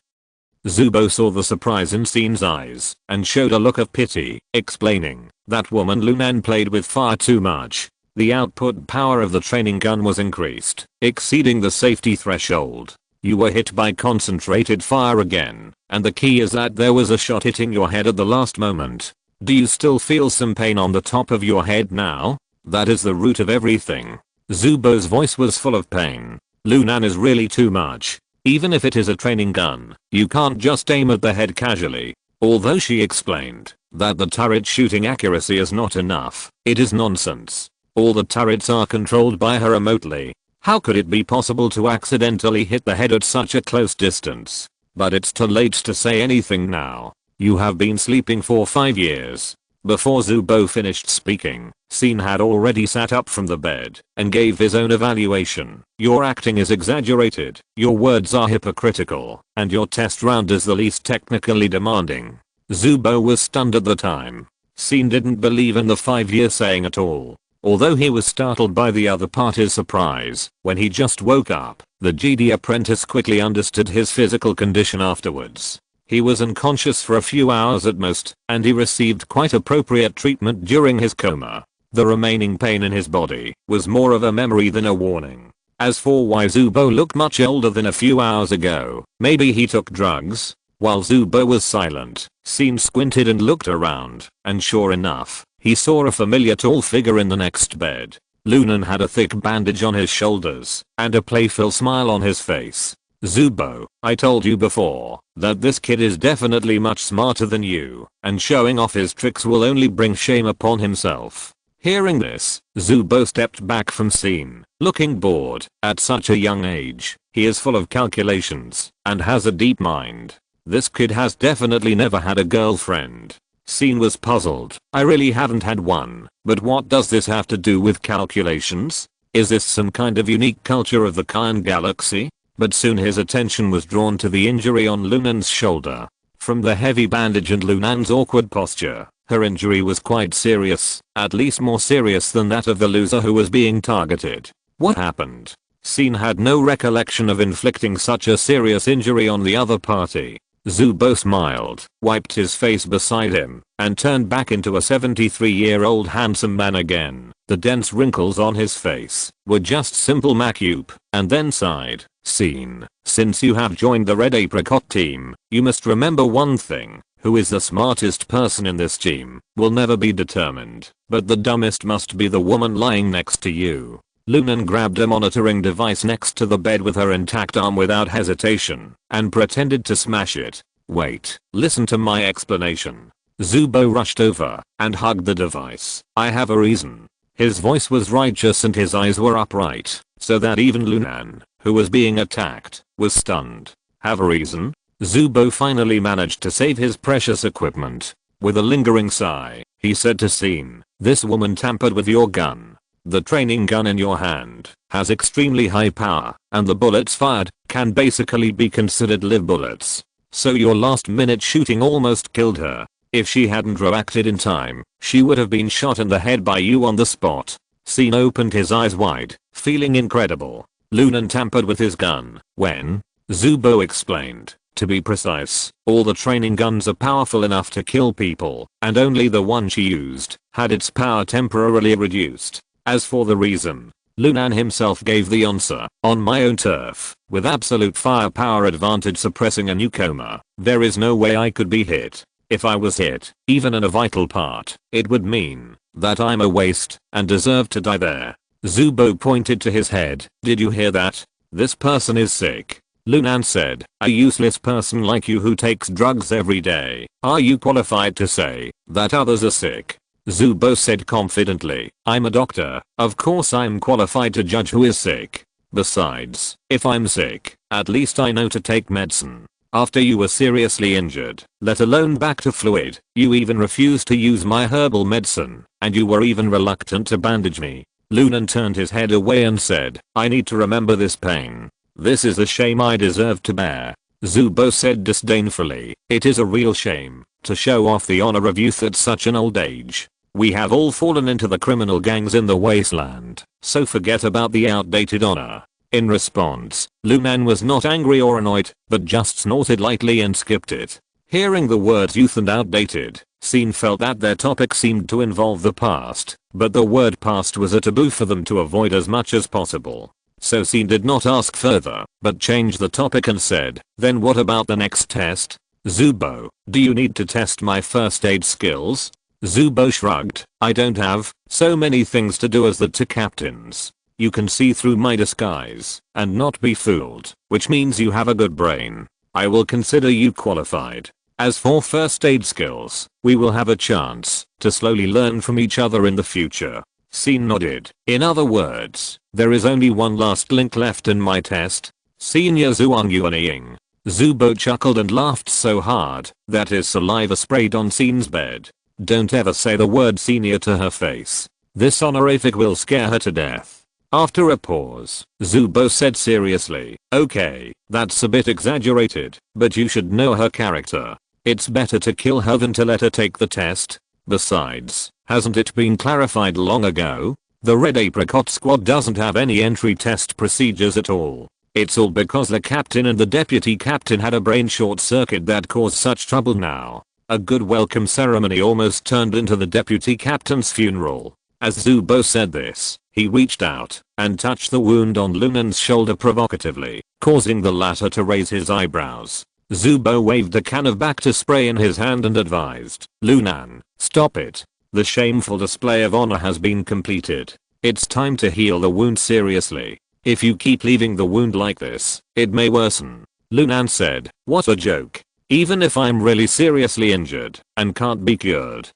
Zubo saw the surprise in Sin's eyes and showed a look of pity, explaining, that woman Lunan played with far too much. The output power of the training gun was increased, exceeding the safety threshold. You were hit by concentrated fire again, and the key is that there was a shot hitting your head at the last moment. Do you still feel some pain on the top of your head now? That is the root of everything. Zubo's voice was full of pain. Lunan is really too much. Even if it is a training gun, you can't just aim at the head casually. Although she explained that the turret shooting accuracy is not enough, it is nonsense. All the turrets are controlled by her remotely. How could it be possible to accidentally hit the head at such a close distance? But it's too late to say anything now. You have been sleeping for 5 years. Before Zubo finished speaking, Sin had already sat up from the bed and gave his own evaluation. Your acting is exaggerated, your words are hypocritical, and your test round is the least technically demanding. Zubo was stunned at the time. Sin didn't believe in the 5-year saying at all. Although he was startled by the other party's surprise when he just woke up, the Jedi apprentice quickly understood his physical condition afterwards. He was unconscious for a few hours at most, and he received quite appropriate treatment during his coma. The remaining pain in his body was more of a memory than a warning. As for why Zubo looked much older than a few hours ago, maybe he took drugs? While Zubo was silent, Sin squinted and looked around, and sure enough, he saw a familiar tall figure in the next bed. Lunan had a thick bandage on his shoulders, and a playful smile on his face. Zubo, I told you before that this kid is definitely much smarter than you, and showing off his tricks will only bring shame upon himself. Hearing this, Zubo stepped back from Sin, looking bored. At such a young age, he is full of calculations and has a deep mind. This kid has definitely never had a girlfriend. Sin was puzzled. I really haven't had one, but what does this have to do with calculations? Is this some kind of unique culture of the Kyan galaxy? But soon his attention was drawn to the injury on Lunan's shoulder. From the heavy bandage and Lunan's awkward posture, her injury was quite serious, at least more serious than that of the loser who was being targeted. What happened? Sin had no recollection of inflicting such a serious injury on the other party. Zubo smiled, wiped his face beside him, and turned back into a 73-year-old handsome man again. The dense wrinkles on his face were just simple makeup, and then sighed. Sin, since you have joined the Red Apricot team, you must remember one thing. Who is the smartest person in this team will never be determined, but the dumbest must be the woman lying next to you. Lunan grabbed a monitoring device next to the bed with her intact arm without hesitation, and pretended to smash it. Wait, listen to my explanation. Zubo rushed over and hugged the device. I have a reason. His voice was righteous and his eyes were upright, so that even Lunan, who was being attacked, was stunned. Have a reason? Zubo finally managed to save his precious equipment. With a lingering sigh, he said to Sin, this woman tampered with your gun. The training gun in your hand has extremely high power, and the bullets fired can basically be considered live bullets. So your last minute shooting almost killed her. If she hadn't reacted in time, she would have been shot in the head by you on the spot. Sin opened his eyes wide, feeling incredible. Lunan tampered with his gun. When? Zubo explained. To be precise, all the training guns are powerful enough to kill people, and only the one she used had its power temporarily reduced. As for the reason, Lunan himself gave the answer. On my own turf, with absolute firepower advantage suppressing a newcomer, there is no way I could be hit. If I was hit, even in a vital part, it would mean that I'm a waste and deserve to die there. Zubo pointed to his head. Did you hear that? This person is sick. Lunan said, a useless person like you who takes drugs every day. Are you qualified to say that others are sick? Zubo said confidently, I'm a doctor, of course I'm qualified to judge who is sick. Besides, if I'm sick, at least I know to take medicine. After you were seriously injured, let alone back to fluid, you even refused to use my herbal medicine, and you were even reluctant to bandage me. Lunan turned his head away and said, I need to remember this pain. This is a shame I deserve to bear. Zubo said disdainfully, it is a real shame to show off the honor of youth at such an old age. We have all fallen into the criminal gangs in the wasteland, so forget about the outdated honor. In response, Lunan was not angry or annoyed, but just snorted lightly and skipped it. Hearing the words youth and outdated, Scene felt that their topic seemed to involve the past, but the word past was a taboo for them to avoid as much as possible. So Scene did not ask further, but changed the topic and said, then what about the next test? Zubo, do you need to test my first aid skills? Zubo shrugged, I don't have so many things to do as the two captains. You can see through my disguise and not be fooled, which means you have a good brain. I will consider you qualified. As for first aid skills, we will have a chance to slowly learn from each other in the future. Scene nodded. In other words, there is only one last link left in my test. Senior Zuang Yuanying. Zubo chuckled and laughed so hard that his saliva sprayed on Scene's bed. Don't ever say the word senior to her face. This honorific will scare her to death. After a pause, Zubo said seriously, okay, that's a bit exaggerated, but you should know her character. It's better to kill her than to let her take the test. Besides, hasn't it been clarified long ago? The Red Apricot Squad doesn't have any entry test procedures at all. It's all because the captain and the deputy captain had a brain short circuit that caused such trouble now. A good welcome ceremony almost turned into the deputy captain's funeral. As Zubo said this, he reached out and touched the wound on Lunan's shoulder provocatively, causing the latter to raise his eyebrows. Zubo waved a can of Bacta spray in his hand and advised, Lunan, stop it. The shameful display of honor has been completed. It's time to heal the wound seriously. If you keep leaving the wound like this, it may worsen. Lunan said, what a joke. Even if I'm really seriously injured and can't be cured,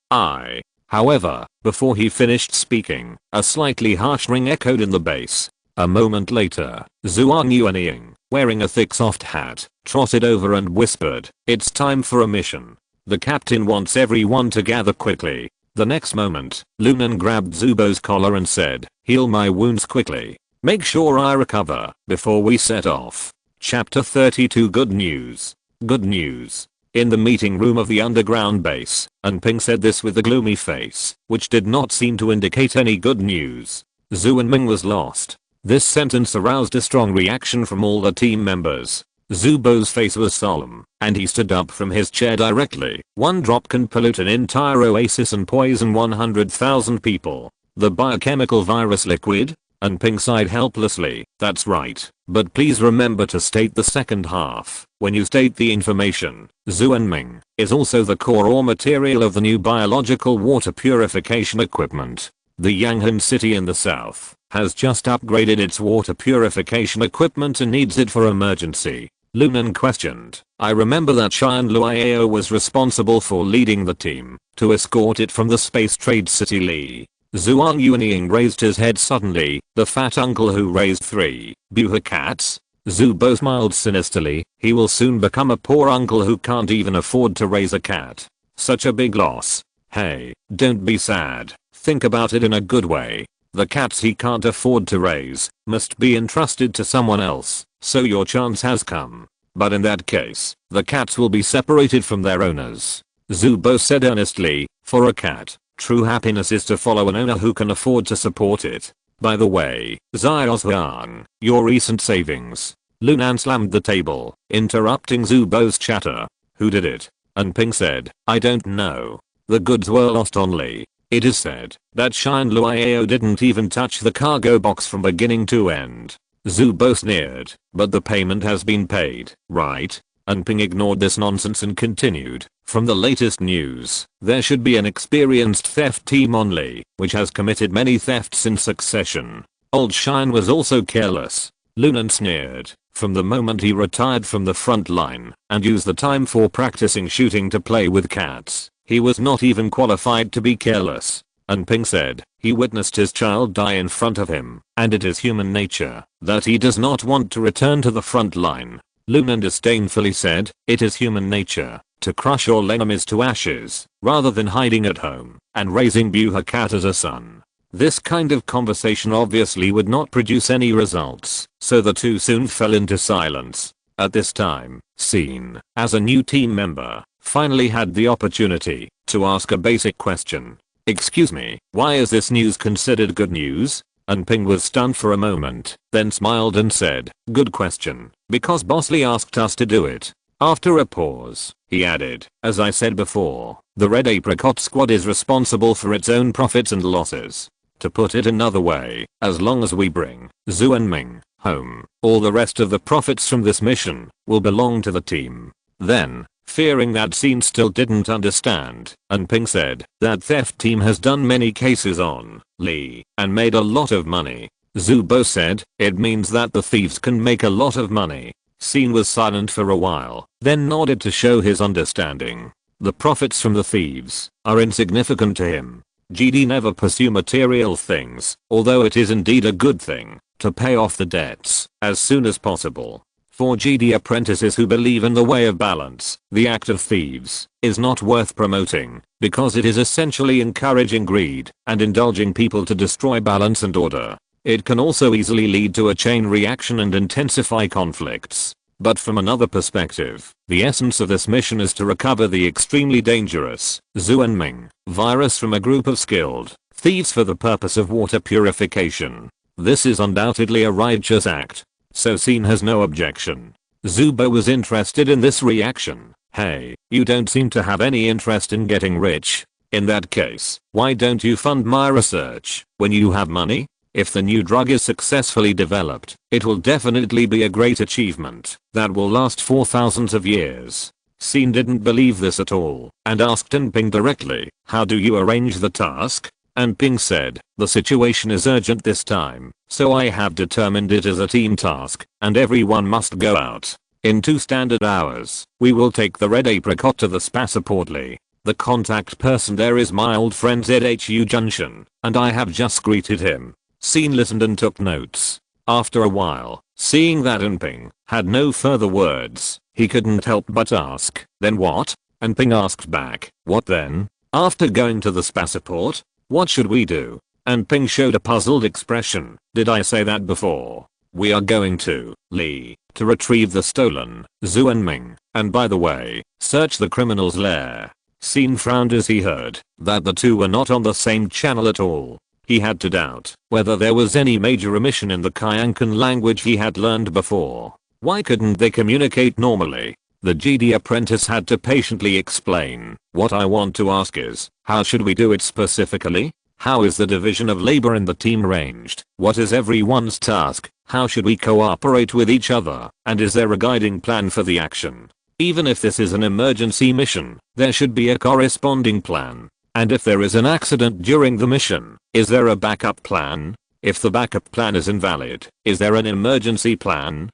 However, before he finished speaking, a slightly harsh ring echoed in the bass. A moment later, Zuang Yuanying, wearing a thick soft hat, trotted over and whispered, it's time for a mission. The captain wants everyone to gather quickly. The next moment, Lunan grabbed Zubo's collar and said, heal my wounds quickly. Make sure I recover before we set off. Chapter 32 Good News. Good news. In the meeting room of the underground base, Ping said this with a gloomy face, which did not seem to indicate any good news. Zhu and Ming was lost. This sentence aroused a strong reaction from all the team members. Zubo's face was solemn, and he stood up from his chair directly. One drop can pollute an entire oasis and poison 100,000 people. The biochemical virus liquid? Ping sighed helplessly, that's right, but please remember to state the second half when you state the information. Zhu and Ming is also the core raw material of the new biological water purification equipment. The Yanghan city in the south has just upgraded its water purification equipment and needs it for emergency. Lunan questioned, I remember that Xian Luiao was responsible for leading the team to escort it from the space trade city Li. Zuang Yuanying raised his head suddenly, the fat uncle who raised 3 Buha cats? Zubo smiled sinisterly, he will soon become a poor uncle who can't even afford to raise a cat. Such a big loss. Hey, don't be sad, think about it in a good way. The cats he can't afford to raise must be entrusted to someone else, so your chance has come. But in that case, the cats will be separated from their owners. Zubo said earnestly, for a cat, true happiness is to follow an owner who can afford to support it. By the way, Xiaozhuang, your recent savings. Lunan slammed the table, interrupting Zubo's chatter. Who did it? Ping said, I don't know. The goods were lost on Li. It is said that Xian Luiao didn't even touch the cargo box from beginning to end. Zubo sneered, but the payment has been paid, right? Ping ignored this nonsense and continued, from the latest news, there should be an experienced theft team on Li, which has committed many thefts in succession. Old Shine was also careless. Lunan sneered, from the moment he retired from the front line and used the time for practicing shooting to play with cats, he was not even qualified to be careless. Ping said, he witnessed his child die in front of him, and it is human nature that he does not want to return to the front line. Lunan disdainfully said, it is human nature to crush all enemies to ashes, rather than hiding at home and raising Buha Cat as a son. This kind of conversation obviously would not produce any results, so the two soon fell into silence. At this time, Scene, as a new team member, finally had the opportunity to ask a basic question. Excuse me, why is this news considered good news? And Ping was stunned for a moment, then smiled and said, good question, because Boss Lee asked us to do it. After a pause, he added, as I said before, the Red Apricot Squad is responsible for its own profits and losses. To put it another way, as long as we bring Zhu and Ming home, all the rest of the profits from this mission will belong to the team. Then, fearing that Scene still didn't understand, and Ping said, that theft team has done many cases on Lee and made a lot of money. Zubo said, it means that the thieves can make a lot of money. Scene was silent for a while, then nodded to show his understanding. The profits from the thieves are insignificant to him. GD never pursue material things, although it is indeed a good thing to pay off the debts as soon as possible. For GD apprentices who believe in the way of balance, the act of thieves is not worth promoting because it is essentially encouraging greed and indulging people to destroy balance and order. It can also easily lead to a chain reaction and intensify conflicts. But from another perspective, the essence of this mission is to recover the extremely dangerous Zhu and Ming virus from a group of skilled thieves for the purpose of water purification. This is undoubtedly a righteous act. So Scene has no objection. Zubo was interested in this reaction. Hey, you don't seem to have any interest in getting rich. In that case, why don't you fund my research when you have money? If the new drug is successfully developed, it will definitely be a great achievement that will last for thousands of years. Scene didn't believe this at all and asked Ping directly, how do you arrange the task? And Ping said, the situation is urgent this time, so I have determined it as a team task and everyone must go out. In 2 standard hours, we will take the Red Apricot to the spaceport. The contact person there is my old friend ZHU Junction, and I have just greeted him. Scene listened and took notes. After a while, seeing that Ping had no further words, he couldn't help but ask, then what? And Ping asked back, what then? After going to the spaceport, what should we do? And Ping showed a puzzled expression. Did I say that before? We are going to Lee to retrieve the stolen Zhu and Ming, and by the way, search the criminal's lair. Scene frowned as he heard that the two were not on the same channel at all. He had to doubt whether there was any major omission in the Kyankan language he had learned before. Why couldn't they communicate normally? The GD apprentice had to patiently explain. What I want to ask is, how should we do it specifically? How is the division of labor in the team arranged? What is everyone's task? How should we cooperate with each other? And is there a guiding plan for the action? Even if this is an emergency mission, there should be a corresponding plan. And if there is an accident during the mission, is there a backup plan? If the backup plan is invalid, is there an emergency plan?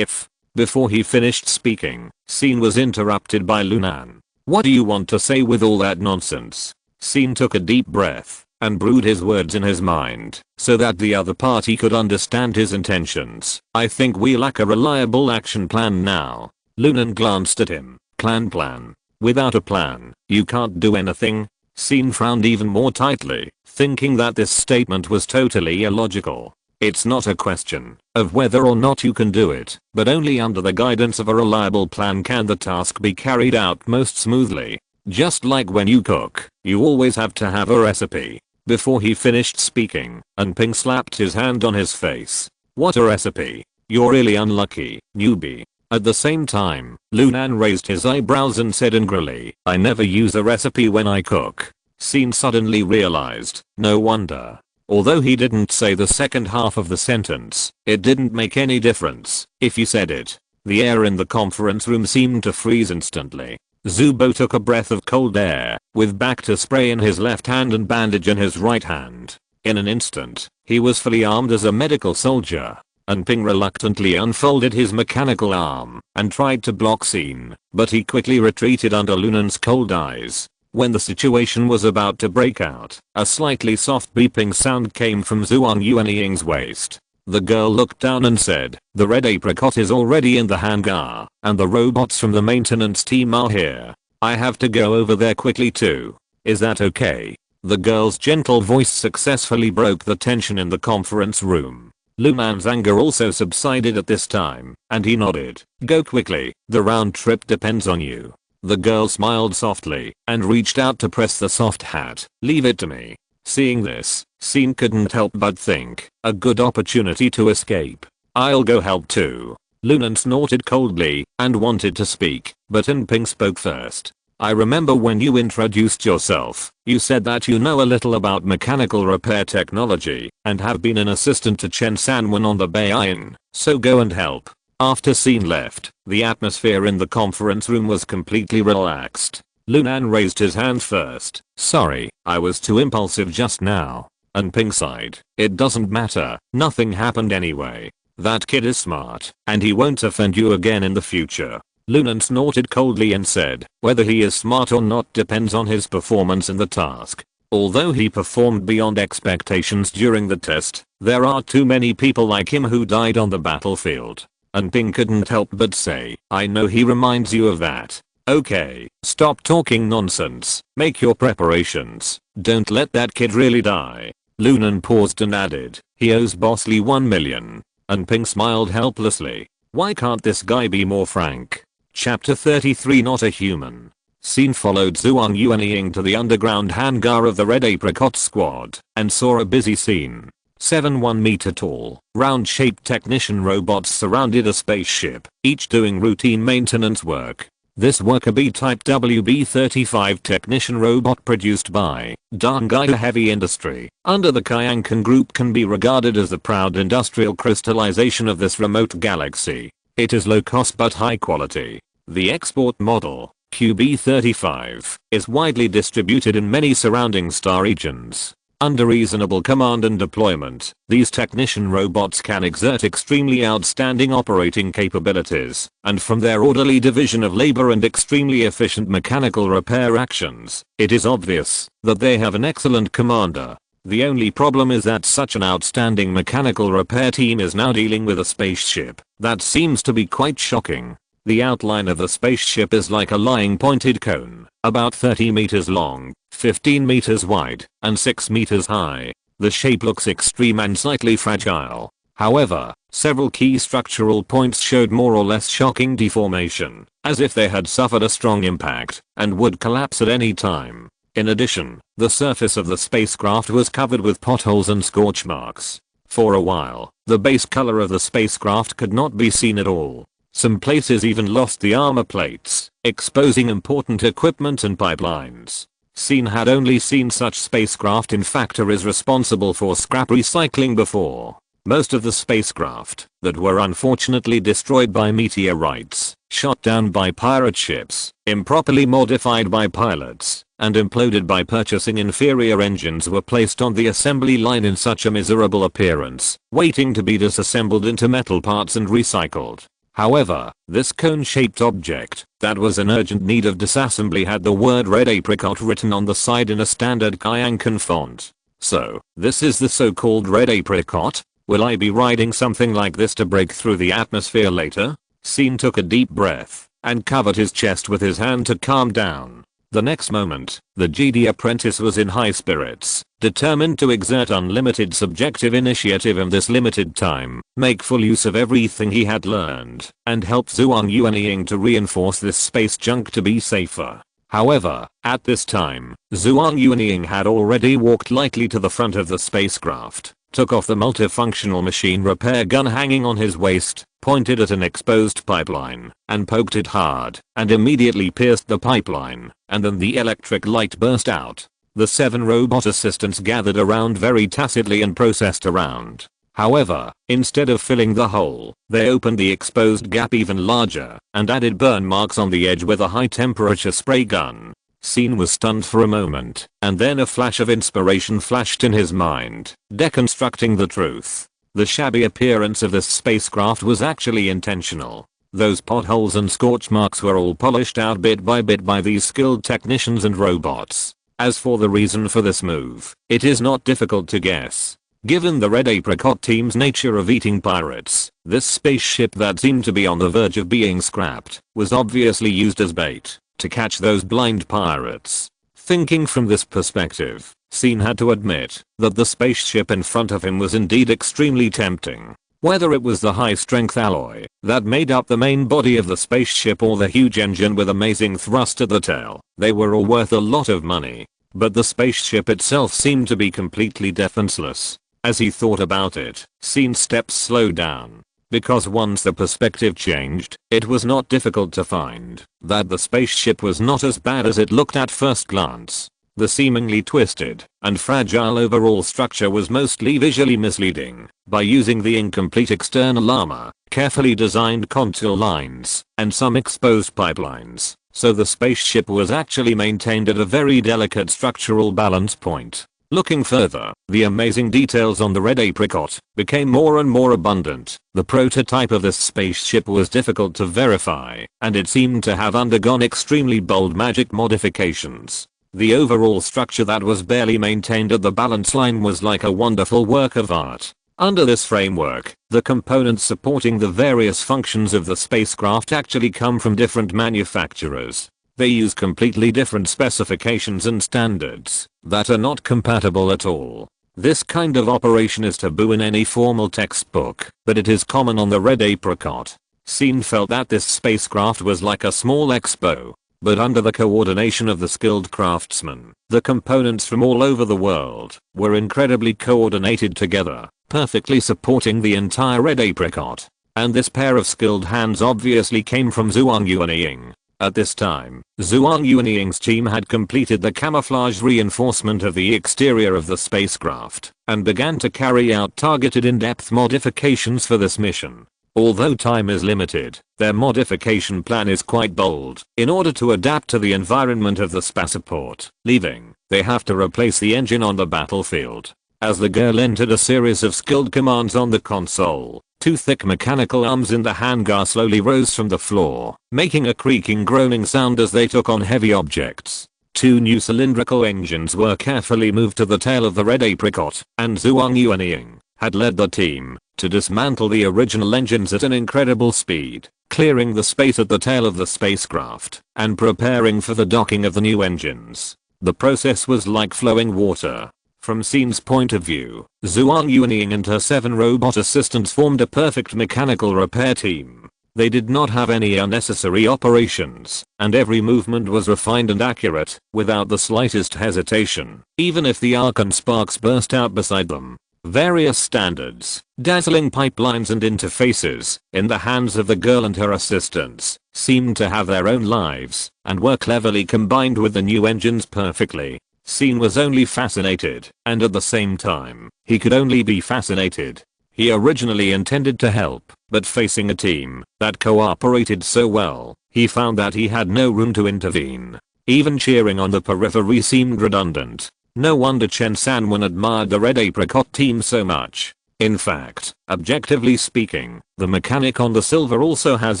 Before he finished speaking, Scene was interrupted by Lunan. What do you want to say with all that nonsense? Scene took a deep breath and brewed his words in his mind so that the other party could understand his intentions. I think we lack a reliable action plan now. Lunan glanced at him. Plan. Without a plan, you can't do anything. Scene frowned even more tightly, thinking that this statement was totally illogical. It's not a question of whether or not you can do it, but only under the guidance of a reliable plan can the task be carried out most smoothly. Just like when you cook, you always have to have a recipe. Before he finished speaking, Ping slapped his hand on his face. What a recipe? You're really unlucky, newbie. At the same time, Lunan raised his eyebrows and said angrily, I never use a recipe when I cook. Scene suddenly realized, no wonder. Although he didn't say the second half of the sentence, it didn't make any difference if he said it. The air in the conference room seemed to freeze instantly. Zubo took a breath of cold air, with Bacta spray in his left hand and bandage in his right hand. In an instant, he was fully armed as a medical soldier. Ping reluctantly unfolded his mechanical arm and tried to block Scene, but he quickly retreated under Lunan's cold eyes. When the situation was about to break out, a slightly soft beeping sound came from Zhuang Yuanying's waist. The girl looked down and said, the Red Apricot is already in the hangar, and the robots from the maintenance team are here. I have to go over there quickly too. Is that okay? The girl's gentle voice successfully broke the tension in the conference room. Lunan's anger also subsided at this time, and he nodded. Go quickly, the round trip depends on you. The girl smiled softly and reached out to press the soft hat. "Leave it to me." Seeing this, SYN couldn't help but think, a good opportunity to escape. "I'll go help too." Lunan snorted coldly and wanted to speak, but Inping spoke first. "I remember when you introduced yourself, you said that you know a little about mechanical repair technology and have been an assistant to Chen San when on the Bayan, so go and help." After SYN left, the atmosphere in the conference room was completely relaxed. Lunan raised his hand first. "Sorry, I was too impulsive just now." And Ping sighed. "It doesn't matter, nothing happened anyway. That kid is smart, and he won't offend you again in the future." Lunan snorted coldly and said, "Whether he is smart or not depends on his performance in the task. Although he performed beyond expectations during the test, there are too many people like him who died on the battlefield." And Ping couldn't help but say, "I know he reminds you of that." "Okay, stop talking nonsense, make your preparations, don't let that kid really die." Lunan paused and added, "He owes Bosley 1 million. And Ping smiled helplessly. Why can't this guy be more frank? Chapter 33 Not a Human. SYN followed Zhuang Yuanying to the underground hangar of the Red Apricot Squad and saw a busy scene. 7 1-meter tall, round-shaped technician robots surrounded a spaceship, each doing routine maintenance work. This worker B-type WB-35 technician robot produced by Dangai Heavy Industry under the Kyankan Group can be regarded as the proud industrial crystallization of this remote galaxy. It is low cost but high quality. The export model, QB-35, is widely distributed in many surrounding star regions. Under reasonable command and deployment, these technician robots can exert extremely outstanding operating capabilities, and from their orderly division of labor and extremely efficient mechanical repair actions, it is obvious that they have an excellent commander. The only problem is that such an outstanding mechanical repair team is now dealing with a spaceship that seems to be quite shocking. The outline of the spaceship is like a lying pointed cone, about 30 meters long, 15 meters wide, and 6 meters high. The shape looks extreme and slightly fragile. However, several key structural points showed more or less shocking deformation, as if they had suffered a strong impact and would collapse at any time. In addition, the surface of the spacecraft was covered with potholes and scorch marks. For a while, the base color of the spacecraft could not be seen at all. Some places even lost the armor plates, exposing important equipment and pipelines. SYN had only seen such spacecraft in factories responsible for scrap recycling before. Most of the spacecraft that were unfortunately destroyed by meteorites, shot down by pirate ships, improperly modified by pilots, and imploded by purchasing inferior engines were placed on the assembly line in such a miserable appearance, waiting to be disassembled into metal parts and recycled. However, this cone-shaped object that was in urgent need of disassembly had the word Red Apricot written on the side in a standard Kyankan font. So, this is the so-called Red Apricot? Will I be riding something like this to break through the atmosphere later? SYN took a deep breath and covered his chest with his hand to calm down. The next moment, the Jedi apprentice was in high spirits, determined to exert unlimited subjective initiative in this limited time, make full use of everything he had learned, and help Zhuang Yuanying to reinforce this space junk to be safer. However, at this time, Zhuang Yuanying had already walked lightly to the front of the spacecraft, took off the multifunctional machine repair gun hanging on his waist, pointed at an exposed pipeline, and poked it hard, and immediately pierced the pipeline, and then the electric light burst out. The 7 robot assistants gathered around very tacitly and processed around. However, instead of filling the hole, they opened the exposed gap even larger, and added burn marks on the edge with a high temperature spray gun. SYN was stunned for a moment, and then a flash of inspiration flashed in his mind, deconstructing the truth. The shabby appearance of this spacecraft was actually intentional. Those potholes and scorch marks were all polished out bit by these skilled technicians and robots. As for the reason for this move, it is not difficult to guess. Given the Red Apricot team's nature of eating pirates, this spaceship that seemed to be on the verge of being scrapped was obviously used as bait to catch those blind pirates. Thinking from this perspective, SYN had to admit that the spaceship in front of him was indeed extremely tempting. Whether it was the high-strength alloy that made up the main body of the spaceship or the huge engine with amazing thrust at the tail, they were all worth a lot of money. But the spaceship itself seemed to be completely defenseless. As he thought about it, Syn's steps slowed down. Because once the perspective changed, it was not difficult to find that the spaceship was not as bad as it looked at first glance. The seemingly twisted and fragile overall structure was mostly visually misleading by using the incomplete external armor, carefully designed contour lines, and some exposed pipelines, so the spaceship was actually maintained at a very delicate structural balance point. Looking further, the amazing details on the red apricot became more and more abundant. The prototype of this spaceship was difficult to verify, and it seemed to have undergone extremely bold magic modifications. The overall structure that was barely maintained at the balance line was like a wonderful work of art. Under this framework, the components supporting the various functions of the spacecraft actually come from different manufacturers. They use completely different specifications and standards that are not compatible at all. This kind of operation is taboo in any formal textbook, but it is common on the red apricot. Syn felt that this spacecraft was like a small expo. But under the coordination of the skilled craftsmen, the components from all over the world were incredibly coordinated together, perfectly supporting the entire red apricot. And this pair of skilled hands obviously came from Zhuang Yuanying. At this time, Zhuang Yuanying's team had completed the camouflage reinforcement of the exterior of the spacecraft and began to carry out targeted in-depth modifications for this mission. Although time is limited, their modification plan is quite bold. In order to adapt to the environment of the spaceport, they have to replace the engine on the battlefield. As the girl entered a series of skilled commands on the console, two thick mechanical arms in the hangar slowly rose from the floor, making a creaking groaning sound as they took on heavy objects. Two new cylindrical engines were carefully moved to the tail of the red apricot, and Zhuang Yuanying had led the team to dismantle the original engines at an incredible speed, clearing the space at the tail of the spacecraft and preparing for the docking of the new engines. The process was like flowing water. From Syn's point of view, Zhuang Yuanying and her 7 robot assistants formed a perfect mechanical repair team. They did not have any unnecessary operations, and every movement was refined and accurate, without the slightest hesitation, even if the arc and sparks burst out beside them. Various standards, dazzling pipelines and interfaces, in the hands of the girl and her assistants, seemed to have their own lives, and were cleverly combined with the new engines perfectly. Syn was only fascinated, and at the same time, he could only be fascinated. He originally intended to help, but facing a team that cooperated so well, he found that he had no room to intervene. Even cheering on the periphery seemed redundant. No wonder Chen Sanwen admired the red apricot team so much. In fact, objectively speaking, the mechanic on the silver also has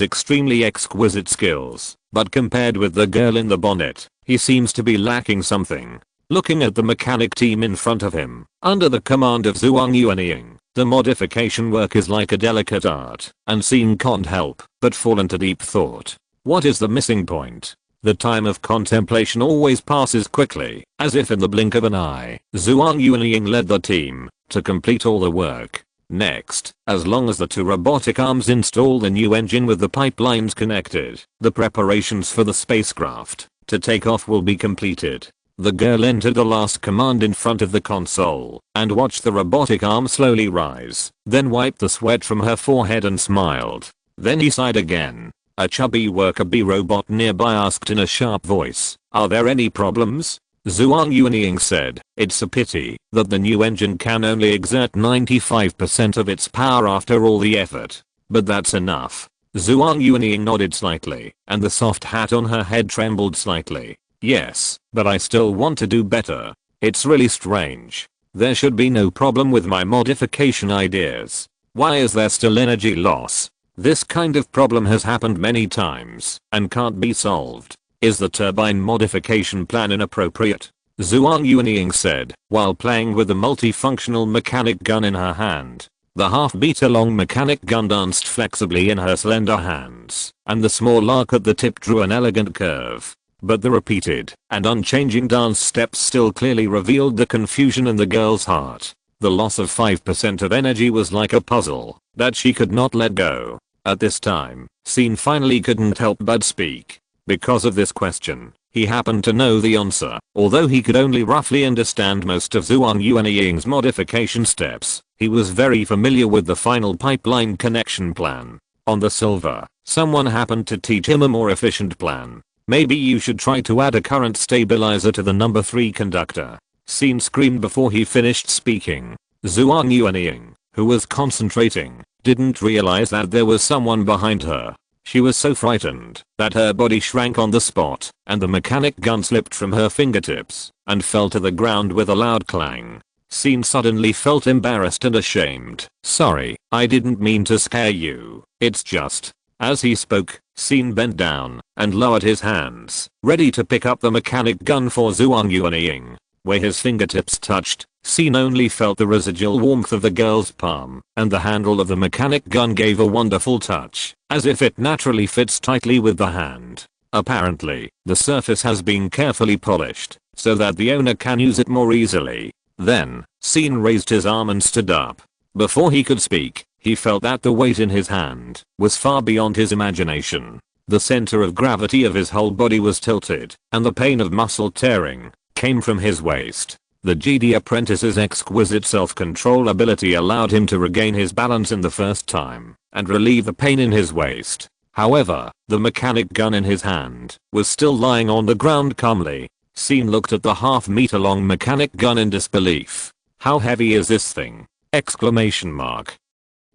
extremely exquisite skills, but compared with the girl in the bonnet, he seems to be lacking something. Looking at the mechanic team in front of him, under the command of Zhuang Yuanying, the modification work is like a delicate art, and Syn can't help but fall into deep thought. What is the missing point? The time of contemplation always passes quickly, as if in the blink of an eye. Zhuang Yuanying led the team to complete all the work. Next, as long as the 2 robotic arms install the new engine with the pipelines connected, the preparations for the spacecraft to take off will be completed. The girl entered the last command in front of the console and watched the robotic arm slowly rise, then wiped the sweat from her forehead and smiled. Then he sighed again. A chubby worker bee robot nearby asked in a sharp voice, "Are there any problems?" Zhuang Yuanying said, "It's a pity that the new engine can only exert 95% of its power after all the effort. But that's enough." Zhuang Yuanying nodded slightly, and the soft hat on her head trembled slightly. "Yes, but I still want to do better. It's really strange. There should be no problem with my modification ideas. Why is there still energy loss? This kind of problem has happened many times and can't be solved. Is the turbine modification plan inappropriate?" Zhuang Yuanying said, while playing with the multifunctional mechanic gun in her hand. The half-meter-long mechanic gun danced flexibly in her slender hands, and the small arc at the tip drew an elegant curve. But the repeated and unchanging dance steps still clearly revealed the confusion in the girl's heart. The loss of 5% of energy was like a puzzle that she could not let go. At this time, Scene finally couldn't help but speak. Because of this question, he happened to know the answer, although he could only roughly understand most of Zhuang Yuanying's modification steps. He was very familiar with the final pipeline connection plan. On the silver, someone happened to teach him a more efficient plan. Maybe you should try to add a current stabilizer to the number 3 conductor. Scene screamed before he finished speaking. Zhuang Yuanying, who was concentrating, didn't realize that there was someone behind her. She was so frightened that her body shrank on the spot, and the mechanic gun slipped from her fingertips and fell to the ground with a loud clang. Scene suddenly felt embarrassed and ashamed. "Sorry, I didn't mean to scare you. It's just..." As he spoke, Scene bent down and lowered his hands, ready to pick up the mechanic gun for Zhuang Yuanying. Where his fingertips touched, Scene only felt the residual warmth of the girl's palm, and the handle of the mechanic gun gave a wonderful touch, as if it naturally fits tightly with the hand. Apparently, the surface has been carefully polished, so that the owner can use it more easily. Then, Scene raised his arm and stood up. Before he could speak, he felt that the weight in his hand was far beyond his imagination. The center of gravity of his whole body was tilted, and the pain of muscle tearing came from his waist. The Jedi apprentice's exquisite self-control ability allowed him to regain his balance in the first time and relieve the pain in his waist. However, the mechanic gun in his hand was still lying on the ground calmly. Scene looked at the half-meter-long mechanic gun in disbelief. "How heavy is this thing?" Exclamation mark.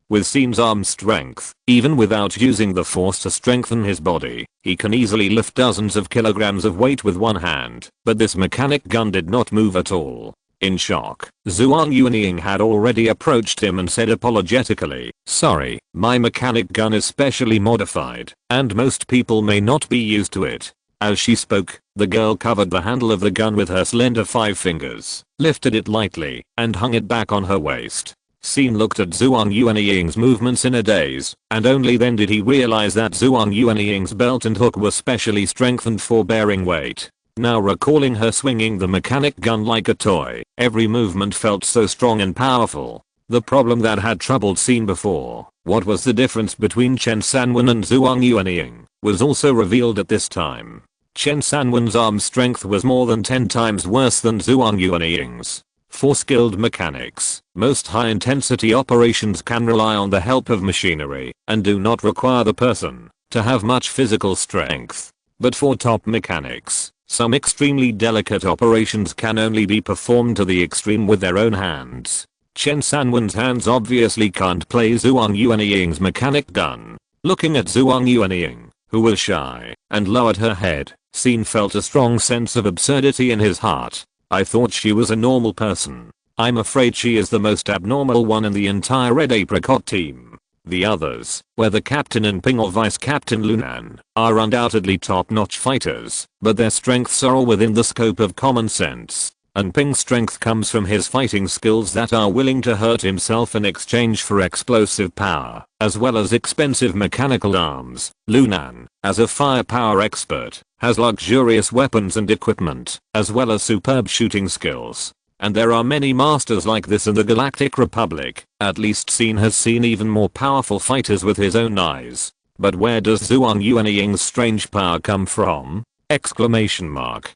With Scene's arm strength, even without using the force to strengthen his body, he can easily lift dozens of kilograms of weight with one hand, but this mechanic gun did not move at all. In shock, Zhuang Yuanying had already approached him and said apologetically, "Sorry, my mechanic gun is specially modified, and most people may not be used to it." As she spoke, the girl covered the handle of the gun with her slender 5 fingers, lifted it lightly, and hung it back on her waist. Scene looked at Zhuang Yuanying's movements in a daze, and only then did he realize that Zhuang Yuanying's belt and hook were specially strengthened for bearing weight. Now recalling her swinging the mechanic gun like a toy, every movement felt so strong and powerful. The problem that had troubled Scene before, what was the difference between Chen Sanwen and Zhuang Yuanying, was also revealed at this time. Chen Sanwen's arm strength was more than 10 times worse than Zhuang Yuanying's. For skilled mechanics, most high-intensity operations can rely on the help of machinery and do not require the person to have much physical strength. But for top mechanics, some extremely delicate operations can only be performed to the extreme with their own hands. Chen Sanwen's hands obviously can't play Zhuang Yuanying's mechanic gun. Looking at Zhuang Yuanying, who was shy and lowered her head, Scene felt a strong sense of absurdity in his heart. "I thought she was a normal person. I'm afraid she is the most abnormal one in the entire Red Apricot team. The others, whether Captain and Ping or Vice Captain Lunan, are undoubtedly top-notch fighters, but their strengths are all within the scope of common sense. And Ping's strength comes from his fighting skills that are willing to hurt himself in exchange for explosive power, as well as expensive mechanical arms. Lunan, as a firepower expert, has luxurious weapons and equipment, as well as superb shooting skills. And there are many masters like this in the Galactic Republic. At least Scene has seen even more powerful fighters with his own eyes. But where does Zhuang Yuanying's strange power come from? Exclamation mark.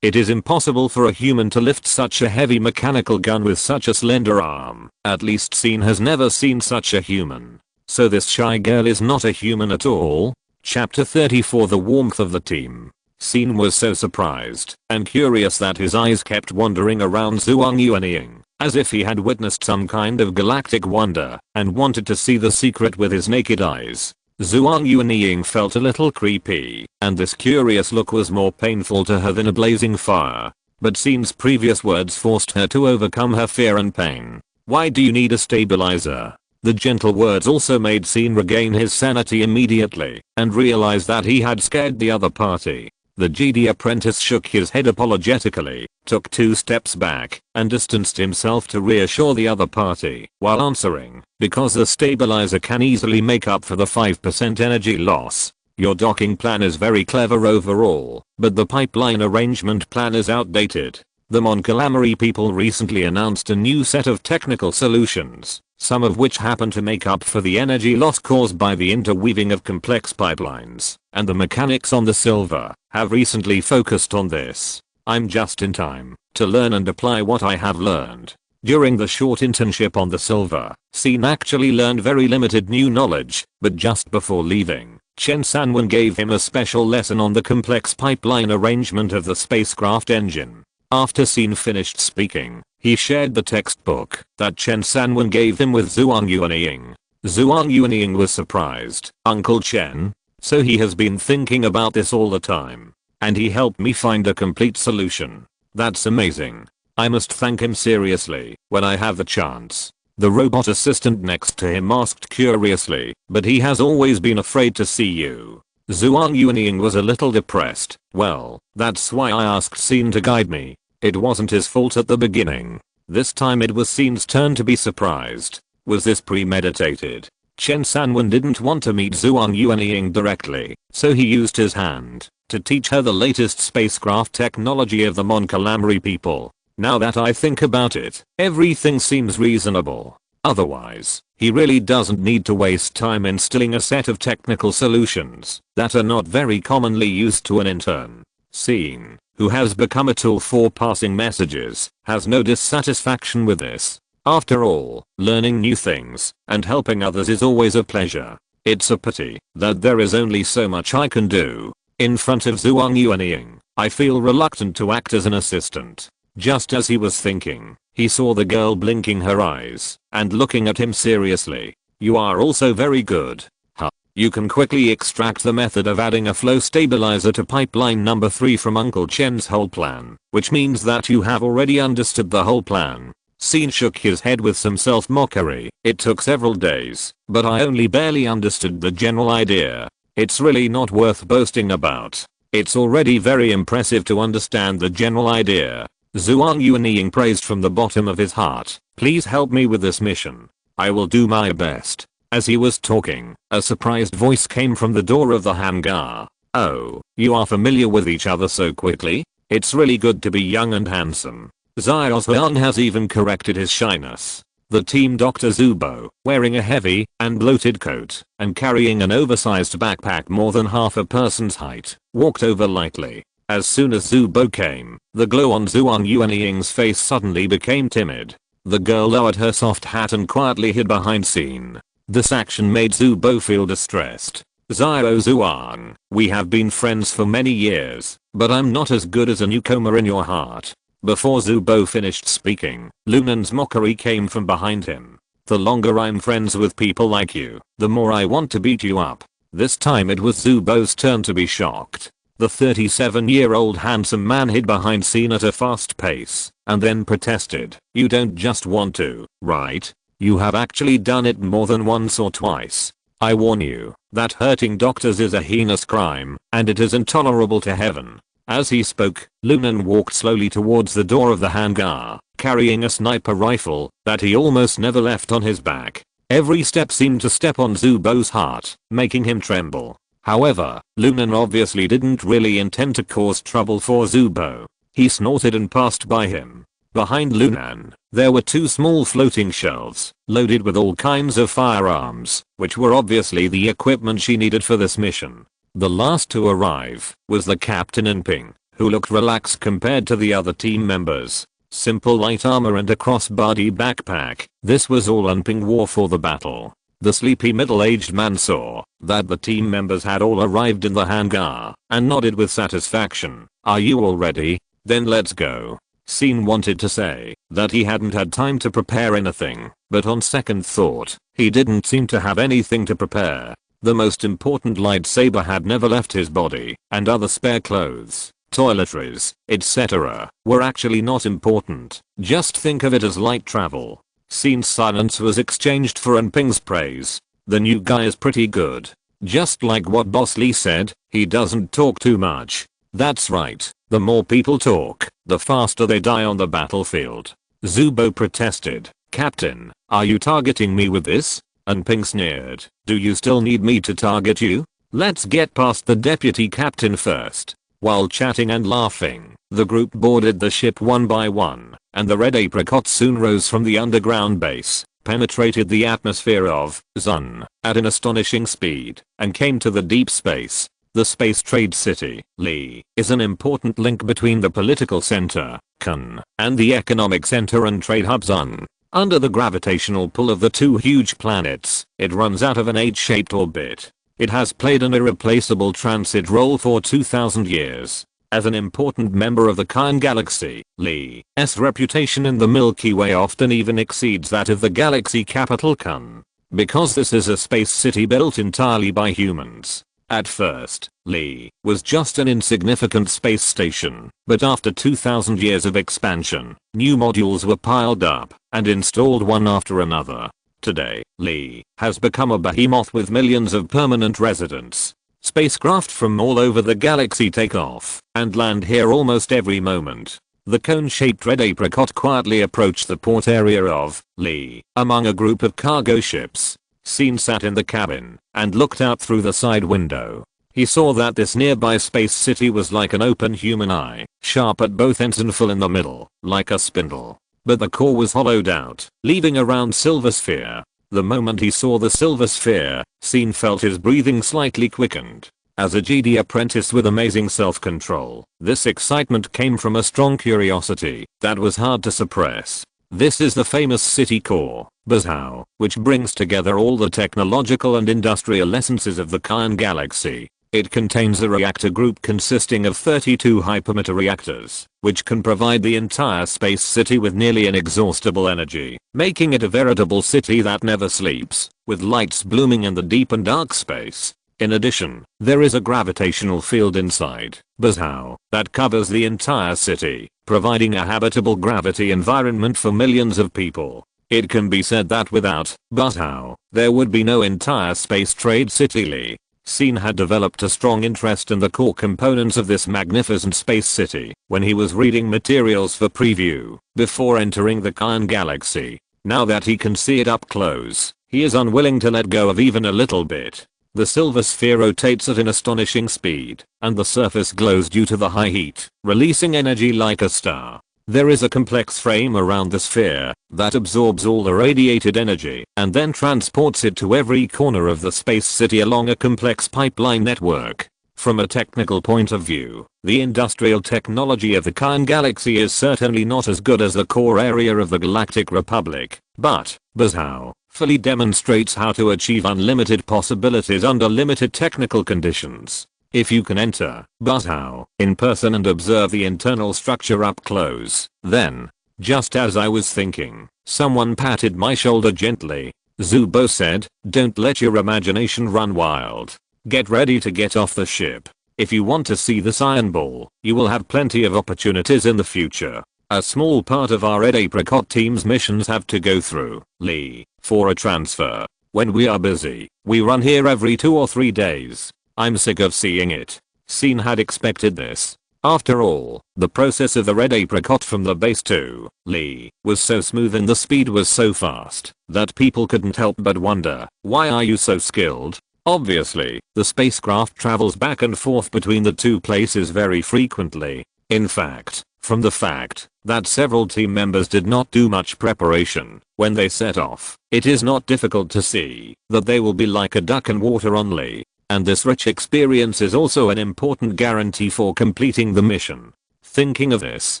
It is impossible for a human to lift such a heavy mechanical gun with such a slender arm. At least Scene has never seen such a human. So this shy girl is not a human at all? Chapter 34 The warmth of the team. Scene was so surprised and curious that his eyes kept wandering around Zhuang Yuanying, as if he had witnessed some kind of galactic wonder and wanted to see the secret with his naked eyes. Zhuang Yuanying felt a little creepy, and this curious look was more painful to her than a blazing fire. But Scene's previous words forced her to overcome her fear and pain. "Why do you need a stabilizer?" The gentle words also made Scene regain his sanity immediately and realize that he had scared the other party. The Jedi apprentice shook his head apologetically, took 2 steps back, and distanced himself to reassure the other party while answering, "Because the stabilizer can easily make up for the 5% energy loss. Your docking plan is very clever overall, but the pipeline arrangement plan is outdated. The Mon Calamari people recently announced a new set of technical solutions, some of which happen to make up for the energy loss caused by the interweaving of complex pipelines, and the mechanics on the Silver have recently focused on this. I'm just in time to learn and apply what I have learned. During the short internship on the Silver, Sin actually learned very limited new knowledge, but just before leaving, Chen Sanwen gave him a special lesson on the complex pipeline arrangement of the spacecraft engine. After Sin finished speaking, he shared the textbook that Chen Sanwen gave him with Zhuang Yuanying. Zhuang Yuanying was surprised. Uncle Chen? So he has been thinking about this all the time. And he helped me find a complete solution. That's amazing. I must thank him seriously when I have the chance. The robot assistant next to him asked curiously, but he has always been afraid to see you. Zhuang Yuanying was a little depressed. Well, that's why I asked Sin to guide me. It wasn't his fault at the beginning. This time it was Sin's turn to be surprised. Was this premeditated? Chen Sanwen didn't want to meet Zhuang Yuanying directly, so he used his hand to teach her the latest spacecraft technology of the Mon Calamari people. Now that I think about it, everything seems reasonable. Otherwise, he really doesn't need to waste time instilling a set of technical solutions that are not very commonly used to an intern. Sin, who has become a tool for passing messages, has no dissatisfaction with this. After all, learning new things and helping others is always a pleasure. It's a pity that there is only so much I can do. In front of Zhuang Yuanying, I feel reluctant to act as an assistant. Just as he was thinking, he saw the girl blinking her eyes and looking at him seriously. You are also very good. Huh. You can quickly extract the method of adding a flow stabilizer to pipeline number 3 from Uncle Chen's whole plan, which means that you have already understood the whole plan. Sin shook his head with some self-mockery. It took several days, but I only barely understood the general idea. It's really not worth boasting about. It's already very impressive to understand the general idea. Zhuang Yuanying praised from the bottom of his heart. Please help me with this mission. I will do my best. As he was talking, a surprised voice came from the door of the hangar. Oh, you are familiar with each other so quickly? It's really good to be young and handsome. Xiaozuan has even corrected his shyness. The team Dr. Zubo, wearing a heavy and bloated coat and carrying an oversized backpack more than half a person's height, walked over lightly. As soon as Zubo came, the glow on Zhuang Yuanying's face suddenly became timid. The girl lowered her soft hat and quietly hid behind Sin. This action made Zubo feel distressed. Xiaozuan, we have been friends for many years, but I'm not as good as a newcomer in your heart. Before Zubo finished speaking, Lunan's mockery came from behind him. The longer I'm friends with people like you, the more I want to beat you up. This time it was Zubo's turn to be shocked. The 37-year-old handsome man hid behind Sin at a fast pace, and then protested. You don't just want to, right? You have actually done it more than once or twice. I warn you, that hurting doctors is a heinous crime, and it is intolerable to heaven. As he spoke, Lunan walked slowly towards the door of the hangar, carrying a sniper rifle that he almost never left on his back. Every step seemed to step on Zubo's heart, making him tremble. However, Lunan obviously didn't really intend to cause trouble for Zubo. He snorted and passed by him. Behind Lunan, there were 2 small floating shelves, loaded with all kinds of firearms, which were obviously the equipment she needed for this mission. The last to arrive was the captain Enping, who looked relaxed compared to the other team members. Simple light armor and a crossbody backpack, this was all Enping wore for the battle. The sleepy middle-aged man saw that the team members had all arrived in the hangar and nodded with satisfaction. Are you all ready? Then let's go. Sin wanted to say that he hadn't had time to prepare anything, but on second thought, he didn't seem to have anything to prepare. The most important lightsaber had never left his body, and other spare clothes, toiletries, etc. were actually not important. Just think of it as light travel. Sin's silence was exchanged for Enping's praise. The new guy is pretty good. Just like what Boss Lee said, he doesn't talk too much. That's right, the more people talk, the faster they die on the battlefield. Zubo protested. Captain, are you targeting me with this? Enping sneered. Do you still need me to target you? Let's get past the deputy captain first. While chatting and laughing, the group boarded the ship one by one, and the red apricot soon rose from the underground base, penetrated the atmosphere of Sun at an astonishing speed, and came to the deep space. The space trade city, Li, is an important link between the political center, Kun, and the economic center and trade hub Sun. Under the gravitational pull of the two huge planets, it runs out of an H-shaped orbit. It has played an irreplaceable transit role for 2,000 years. As an important member of the Kine galaxy, Li's reputation in the Milky Way often even exceeds that of the galaxy capital Kun. Because this is a space city built entirely by humans. At first, Li was just an insignificant space station, but after 2,000 years of expansion, new modules were piled up and installed one after another. Today, Li has become a behemoth with millions of permanent residents. Spacecraft from all over the galaxy take off and land here almost every moment. The cone-shaped red apricot quietly approached the port area of Li among a group of cargo ships. Scene sat in the cabin and looked out through the side window. He saw that this nearby space city was like an open human eye, sharp at both ends and full in the middle, like a spindle. But the core was hollowed out, leaving a round silver sphere. The moment he saw the silver sphere, Scene felt his breathing slightly quickened. As a Jedi apprentice with amazing self-control, this excitement came from a strong curiosity that was hard to suppress. This is the famous city core, Bérgamo, which brings together all the technological and industrial essences of the Kine galaxy. It contains a reactor group consisting of 32 hypermatter reactors, which can provide the entire space city with nearly inexhaustible energy, making it a veritable city that never sleeps, with lights blooming in the deep and dark space. In addition, there is a gravitational field inside Bérgamo that covers the entire city, providing a habitable gravity environment for millions of people. It can be said that without Bérgamo, there would be no entire space trade city. Li Scene had developed a strong interest in the core components of this magnificent space city when he was reading materials for preview before entering the Kine galaxy. Now that he can see it up close, he is unwilling to let go of even a little bit. The silver sphere rotates at an astonishing speed, and the surface glows due to the high heat, releasing energy like a star. There is a complex frame around the sphere that absorbs all the radiated energy and then transports it to every corner of the space city along a complex pipeline network. From a technical point of view, the industrial technology of the Kine galaxy is certainly not as good as the core area of the Galactic Republic, but Bérgamo fully demonstrates how to achieve unlimited possibilities under limited technical conditions. If you can enter Bérgamo in person and observe the internal structure up close, then, just as I was thinking, someone patted my shoulder gently. Zubo said, "Don't let your imagination run wild. Get ready to get off the ship. If you want to see this iron ball, you will have plenty of opportunities in the future. A small part of our Red Apricot team's missions have to go through Li for a transfer. When we are busy, we run here every 2 or 3 days. I'm sick of seeing it." Scene had expected this. After all, the process of the red apricot from the base to Li was so smooth and the speed was so fast that people couldn't help but wonder, why are you so skilled? Obviously, the spacecraft travels back and forth between the two places very frequently. In fact, from the fact that several team members did not do much preparation when they set off, it is not difficult to see that they will be like a duck in water on Li. And this rich experience is also an important guarantee for completing the mission. Thinking of this,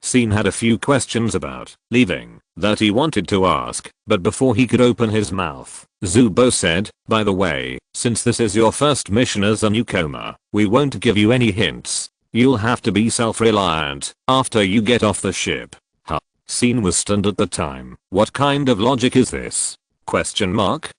Scene had a few questions about leaving that he wanted to ask, but before he could open his mouth, Zubo said, "By the way, since this is your first mission as a newcomer, we won't give you any hints. You'll have to be self-reliant after you get off the ship." Huh. Scene was stunned at the time. What kind of logic is this? Question mark?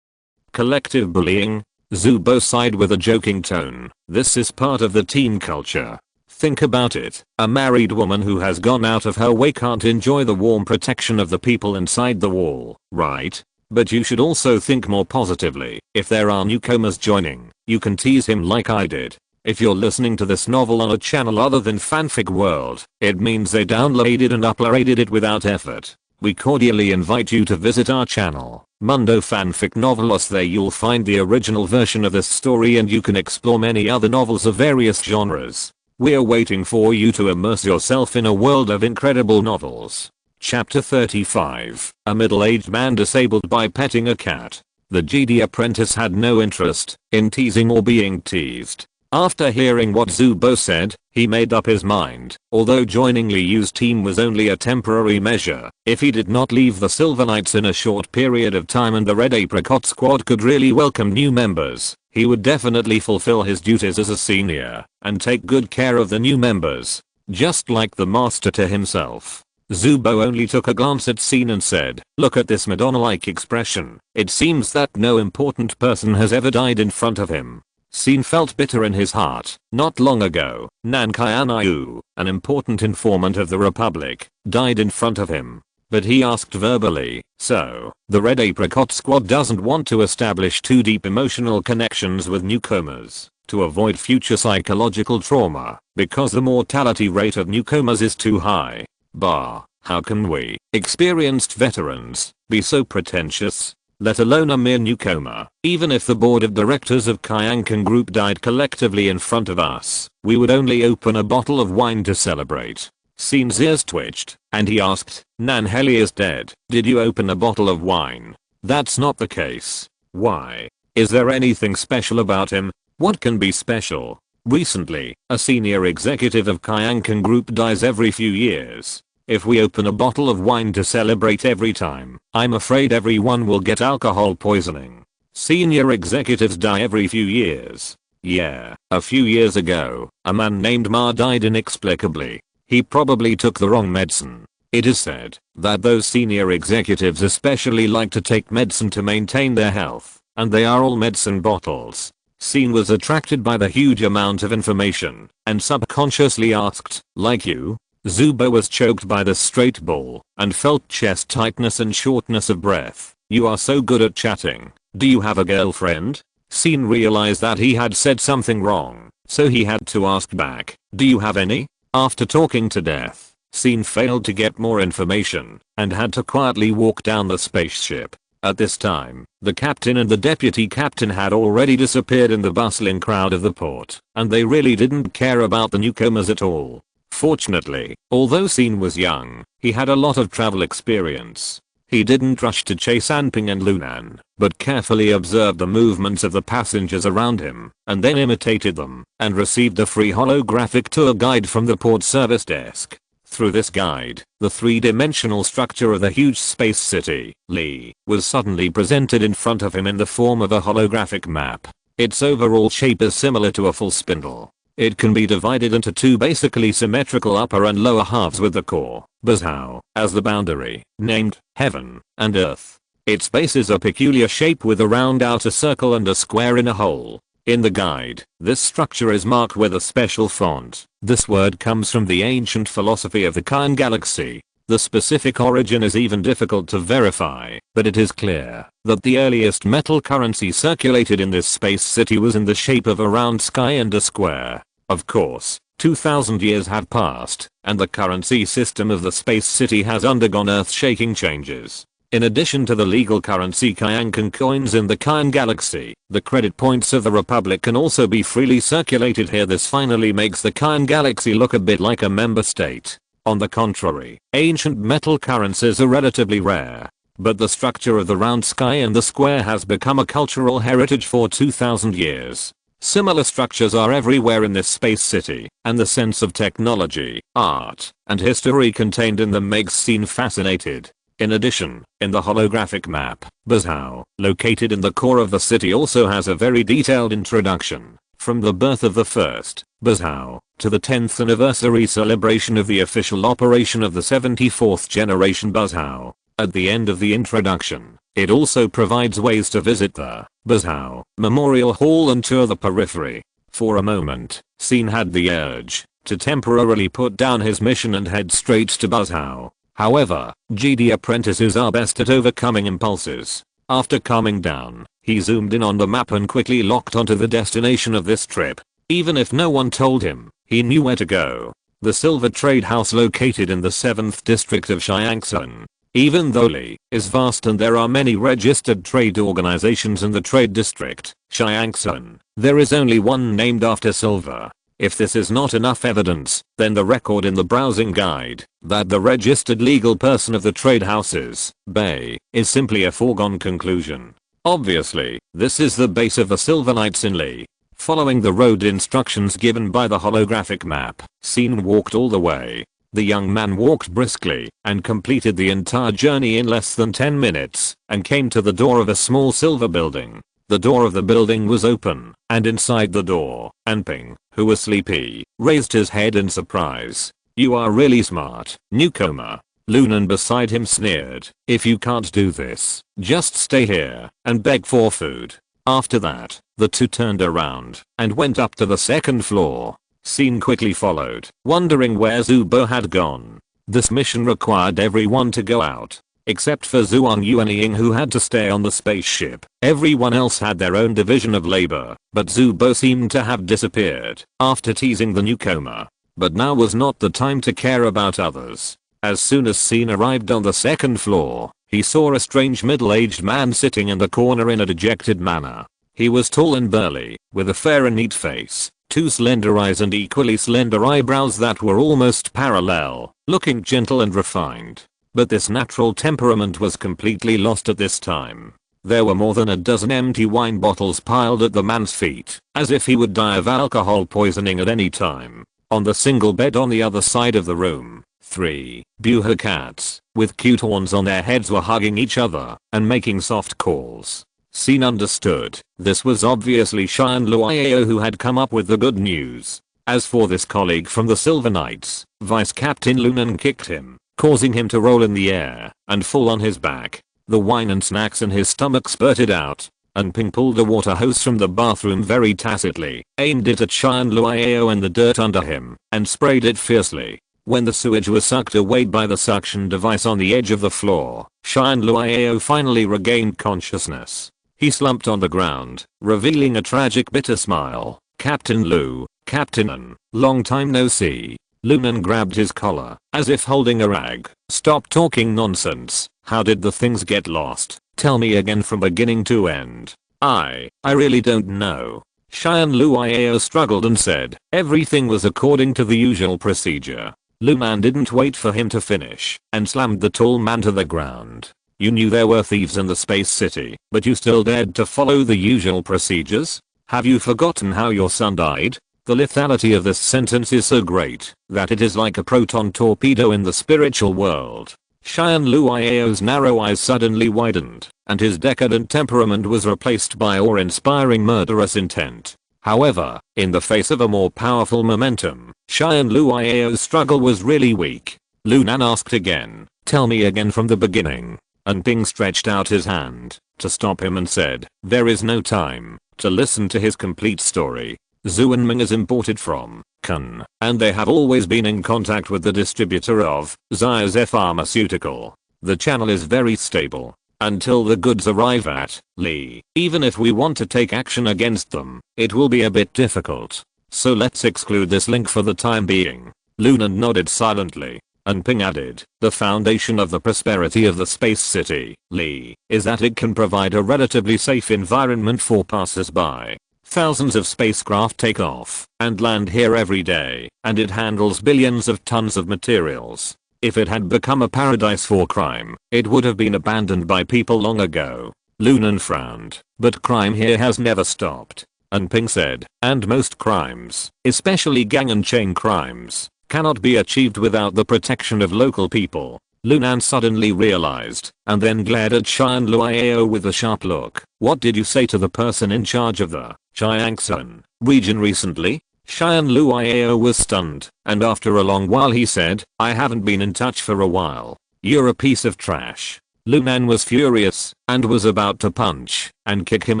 Collective bullying? Zubo sighed with a joking tone. This is part of the team culture. Think about it. A married woman who has gone out of her way can't enjoy the warm protection of the people inside the wall, right? But you should also think more positively. If there are newcomers joining, you can tease him like I did. If you're listening to this novel on a channel other than Fanfic World, it means they downloaded and uploaded it without effort. We cordially invite you to visit our channel, Mundo Fanfic Novelos. There you'll find the original version of this story and you can explore many other novels of various genres. We're waiting for you to immerse yourself in a world of incredible novels. Chapter 35. A middle-aged man disabled by petting a cat. The Jedi apprentice had no interest in teasing or being teased. After hearing what Zubo said, he made up his mind. Although joining Liu's team was only a temporary measure, if he did not leave the Silver Knights in a short period of time and the Red Apricot Squad could really welcome new members, he would definitely fulfill his duties as a senior and take good care of the new members. Just like the master to himself. Zubo only took a glance at Scene and said, "Look at this Madonna-like expression. It seems that no important person has ever died in front of him." Scene felt bitter in his heart. Not long ago, Nankayanayu, an important informant of the Republic, died in front of him. But he asked verbally, so, the Red Apricot Squad doesn't want to establish too deep emotional connections with newcomers to avoid future psychological trauma, because the mortality rate of newcomers is too high. Bah, how can we, experienced veterans, be so pretentious? Let alone a mere newcomer. Even if the board of directors of Kyankan Group died collectively in front of us, we would only open a bottle of wine to celebrate. Scene's ears twitched, and he asked, "Nanheli is dead. Did you open a bottle of wine?" "That's not the case." "Why? Is there anything special about him?" "What can be special?" "Recently, a senior executive of Kyankan Group dies every few years. If we open a bottle of wine to celebrate every time, I'm afraid everyone will get alcohol poisoning." "Senior executives die every few years." "Yeah, a few years ago, a man named Ma died inexplicably. He probably took the wrong medicine." It is said that those senior executives especially like to take medicine to maintain their health, and they are all medicine bottles. Scene was attracted by the huge amount of information, and subconsciously asked, "Like you?" Zubo was choked by the straight bull, and felt chest tightness and shortness of breath. "You are so good at chatting. Do you have a girlfriend?" Scene realized that he had said something wrong, so he had to ask back, "Do you have any?" After talking to death, Scene failed to get more information, and had to quietly walk down the spaceship. At this time, the captain and the deputy captain had already disappeared in the bustling crowd of the port, and they really didn't care about the newcomers at all. Fortunately, although Scene was young, he had a lot of travel experience. He didn't rush to chase Anping and Lunan, but carefully observed the movements of the passengers around him, and then imitated them, and received a free holographic tour guide from the port service desk. Through this guide, the three-dimensional structure of the huge space city, Li, was suddenly presented in front of him in the form of a holographic map. Its overall shape is similar to a full spindle. It can be divided into two basically symmetrical upper and lower halves with the core, Bérgamo, as the boundary, named Heaven and Earth. Its base is a peculiar shape with a round outer circle and a square inner hole. In the guide, this structure is marked with a special font. This word comes from the ancient philosophy of the Kyan galaxy. The specific origin is even difficult to verify, but it is clear that the earliest metal currency circulated in this space city was in the shape of a round sky and a square. Of course, 2000 years have passed, and the currency system of the space city has undergone earth-shaking changes. In addition to the legal currency Kyankan coins in the Kyan galaxy, the credit points of the Republic can also be freely circulated here. This finally makes the Kyan galaxy look a bit like a member state. On the contrary, ancient metal currencies are relatively rare. But the structure of the round sky and the square has become a cultural heritage for 2000 years. Similar structures are everywhere in this space city, and the sense of technology, art, and history contained in them makes Scene fascinated. In addition, in the holographic map, Bérgamo, located in the core of the city, also has a very detailed introduction. From the birth of the first Bérgamo to the 10th anniversary celebration of the official operation of the 74th generation Bérgamo. At the end of the introduction, it also provides ways to visit the Bérgamo Memorial Hall and tour the periphery. For a moment, Scene had the urge to temporarily put down his mission and head straight to Bérgamo. However, Jedi apprentices are best at overcoming impulses. After calming down, he zoomed in on the map and quickly locked onto the destination of this trip. Even if no one told him, he knew where to go. The Silver Trade House located in the 7th district of Xiangsun. Even though Li is vast and there are many registered trade organizations in the trade district, Xiangsun, there is only one named after silver. If this is not enough evidence, then the record in the browsing guide that the registered legal person of the trade houses, Bay, is simply a foregone conclusion. Obviously, this is the base of the Silver Knights in Lee. Following the road instructions given by the holographic map, Scene walked all the way. The young man walked briskly and completed the entire journey in less than 10 minutes and came to the door of a small silver building. The door of the building was open, and inside the door, Anping, who was sleepy, raised his head in surprise. "You are really smart, newcomer." Lunan beside him sneered. "If you can't do this, just stay here and beg for food." After that, the two turned around and went up to the second floor. Scene quickly followed, wondering where Zubo had gone. This mission required everyone to go out. Except for Zhuang Yuanying, who had to stay on the spaceship. Everyone else had their own division of labor, but Zubo seemed to have disappeared after teasing the newcomer. But now was not the time to care about others. As soon as Scene arrived on the second floor, he saw a strange middle-aged man sitting in the corner in a dejected manner. He was tall and burly, with a fair and neat face, two slender eyes and equally slender eyebrows that were almost parallel, looking gentle and refined. But this natural temperament was completely lost at this time. There were more than a dozen empty wine bottles piled at the man's feet, as if he would die of alcohol poisoning at any time. On the single bed on the other side of the room, 3 Buha cats, with cute horns on their heads, were hugging each other and making soft calls. Scene understood. This was obviously Xian Luoyao, who had come up with the good news. As for this colleague from the Silver Knights, Vice Captain Lunan kicked him, causing him to roll in the air and fall on his back. The wine and snacks in his stomach spurted out, and Ping pulled a water hose from the bathroom very tacitly, aimed it at Xian Luoyao and the dirt under him, and sprayed it fiercely. When the sewage was sucked away by the suction device on the edge of the floor, Xian Luoyao finally regained consciousness. He slumped on the ground, revealing a tragic bitter smile. "Captain Lu, Captain N, long time no see." Lunan grabbed his collar, as if holding a rag. "Stop talking nonsense. How did the things get lost? Tell me again from beginning to end." I really don't know." Xian Luoyao struggled and said, "Everything was according to the usual procedure." Lunan didn't wait for him to finish, and slammed the tall man to the ground. "You knew there were thieves in the space city, but you still dared to follow the usual procedures? Have you forgotten how your son died? The lethality of this sentence is so great that it is like a proton torpedo in the spiritual world." Xian Luoyao's narrow eyes suddenly widened, and his decadent temperament was replaced by awe-inspiring murderous intent. However, in the face of a more powerful momentum, Xian Luoyao's struggle was really weak. Lunan asked again, "Tell me again from the beginning." And Ping stretched out his hand to stop him and said, "There is no time to listen to his complete story. Zuanming is imported from Kun, and they have always been in contact with the distributor of Xiaoze Pharmaceutical. The channel is very stable until the goods arrive at Lee. Even if we want to take action against them, it will be a bit difficult. So let's exclude this link for the time being." Lunan nodded silently, and Ping added, "The foundation of the prosperity of the space city, Lee, is that it can provide a relatively safe environment for passers-by. Thousands of spacecraft take off and land here every day, and it handles billions of tons of materials. If it had become a paradise for crime, it would have been abandoned by people long ago." Lunan frowned, "But crime here has never stopped." And Ping said, "And most crimes, especially gang and chain crimes, cannot be achieved without the protection of local people." Lunan suddenly realized, and then glared at Xian Luoyao with a sharp look. "What did you say to the person in charge of the Jiangxin region recently?" Xian Luoyao was stunned, and after a long while he said, "I haven't been in touch for a while. You're a piece of trash." Lunan was furious, and was about to punch and kick him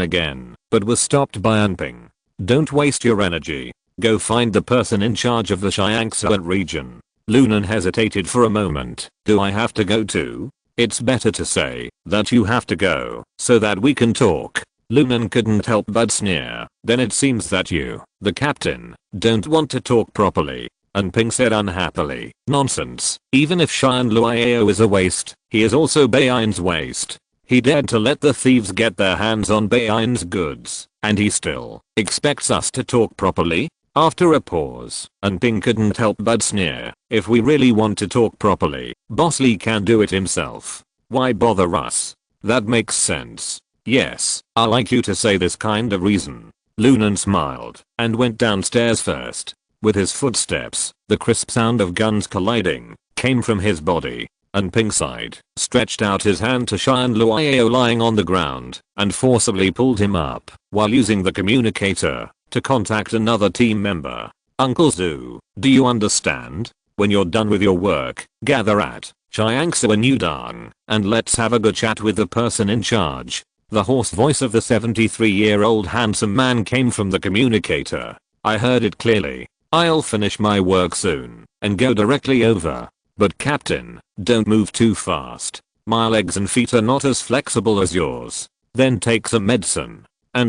again, but was stopped by Anping. "Don't waste your energy. Go find the person in charge of the Jiangxin region." Lunan hesitated for a moment. "Do I have to go too? It's better to say that you have to go, so that we can talk." Lunan couldn't help but sneer. "Then it seems that you, the captain, don't want to talk properly." And Ping said unhappily, "Nonsense. Even if Xian Luoyao is a waste, he is also Baiyin's waste. He dared to let the thieves get their hands on Baiyin's goods, and he still expects us to talk properly?" After a pause, Ping couldn't help but sneer. If we really want to talk properly, Boss Lee can do it himself. Why bother us? That makes sense. Yes, I like you to say this kind of reason. Lunan smiled and went downstairs first. With his footsteps, the crisp sound of guns colliding came from his body. Ping sighed, stretched out his hand to Xian Luoyao lying on the ground, and forcibly pulled him up, while using the communicator to contact another team member. Uncle Zhu, do you understand? When you're done with your work, gather at Chiangsa Nudang, and let's have a good chat with the person in charge. The hoarse voice of the 73-year-old handsome man came from the communicator. I heard it clearly. I'll finish my work soon and go directly over. But Captain, don't move too fast. My legs and feet are not as flexible as yours. Then take some medicine.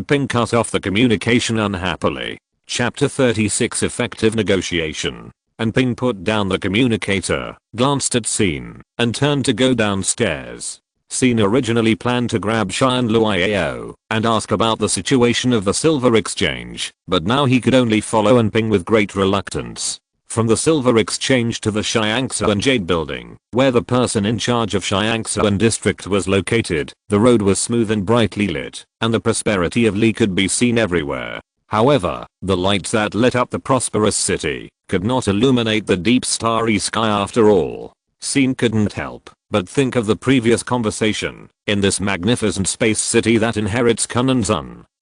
Ping cut off the communication unhappily. Chapter 36 Effective Negotiation. Ping put down the communicator, glanced at Scene, and turned to go downstairs. Scene originally planned to grab Xian Luoyao and ask about the situation of the silver exchange, but now he could only follow Ping with great reluctance. From the silver exchange to the Xiangsuan Jade building, where the person in charge of Xiangsuan district was located, the road was smooth and brightly lit, and the prosperity of Li could be seen everywhere. However, the lights that lit up the prosperous city could not illuminate the deep starry sky after all. Scene couldn't help but think of the previous conversation. In this magnificent space city that inherits Cunning's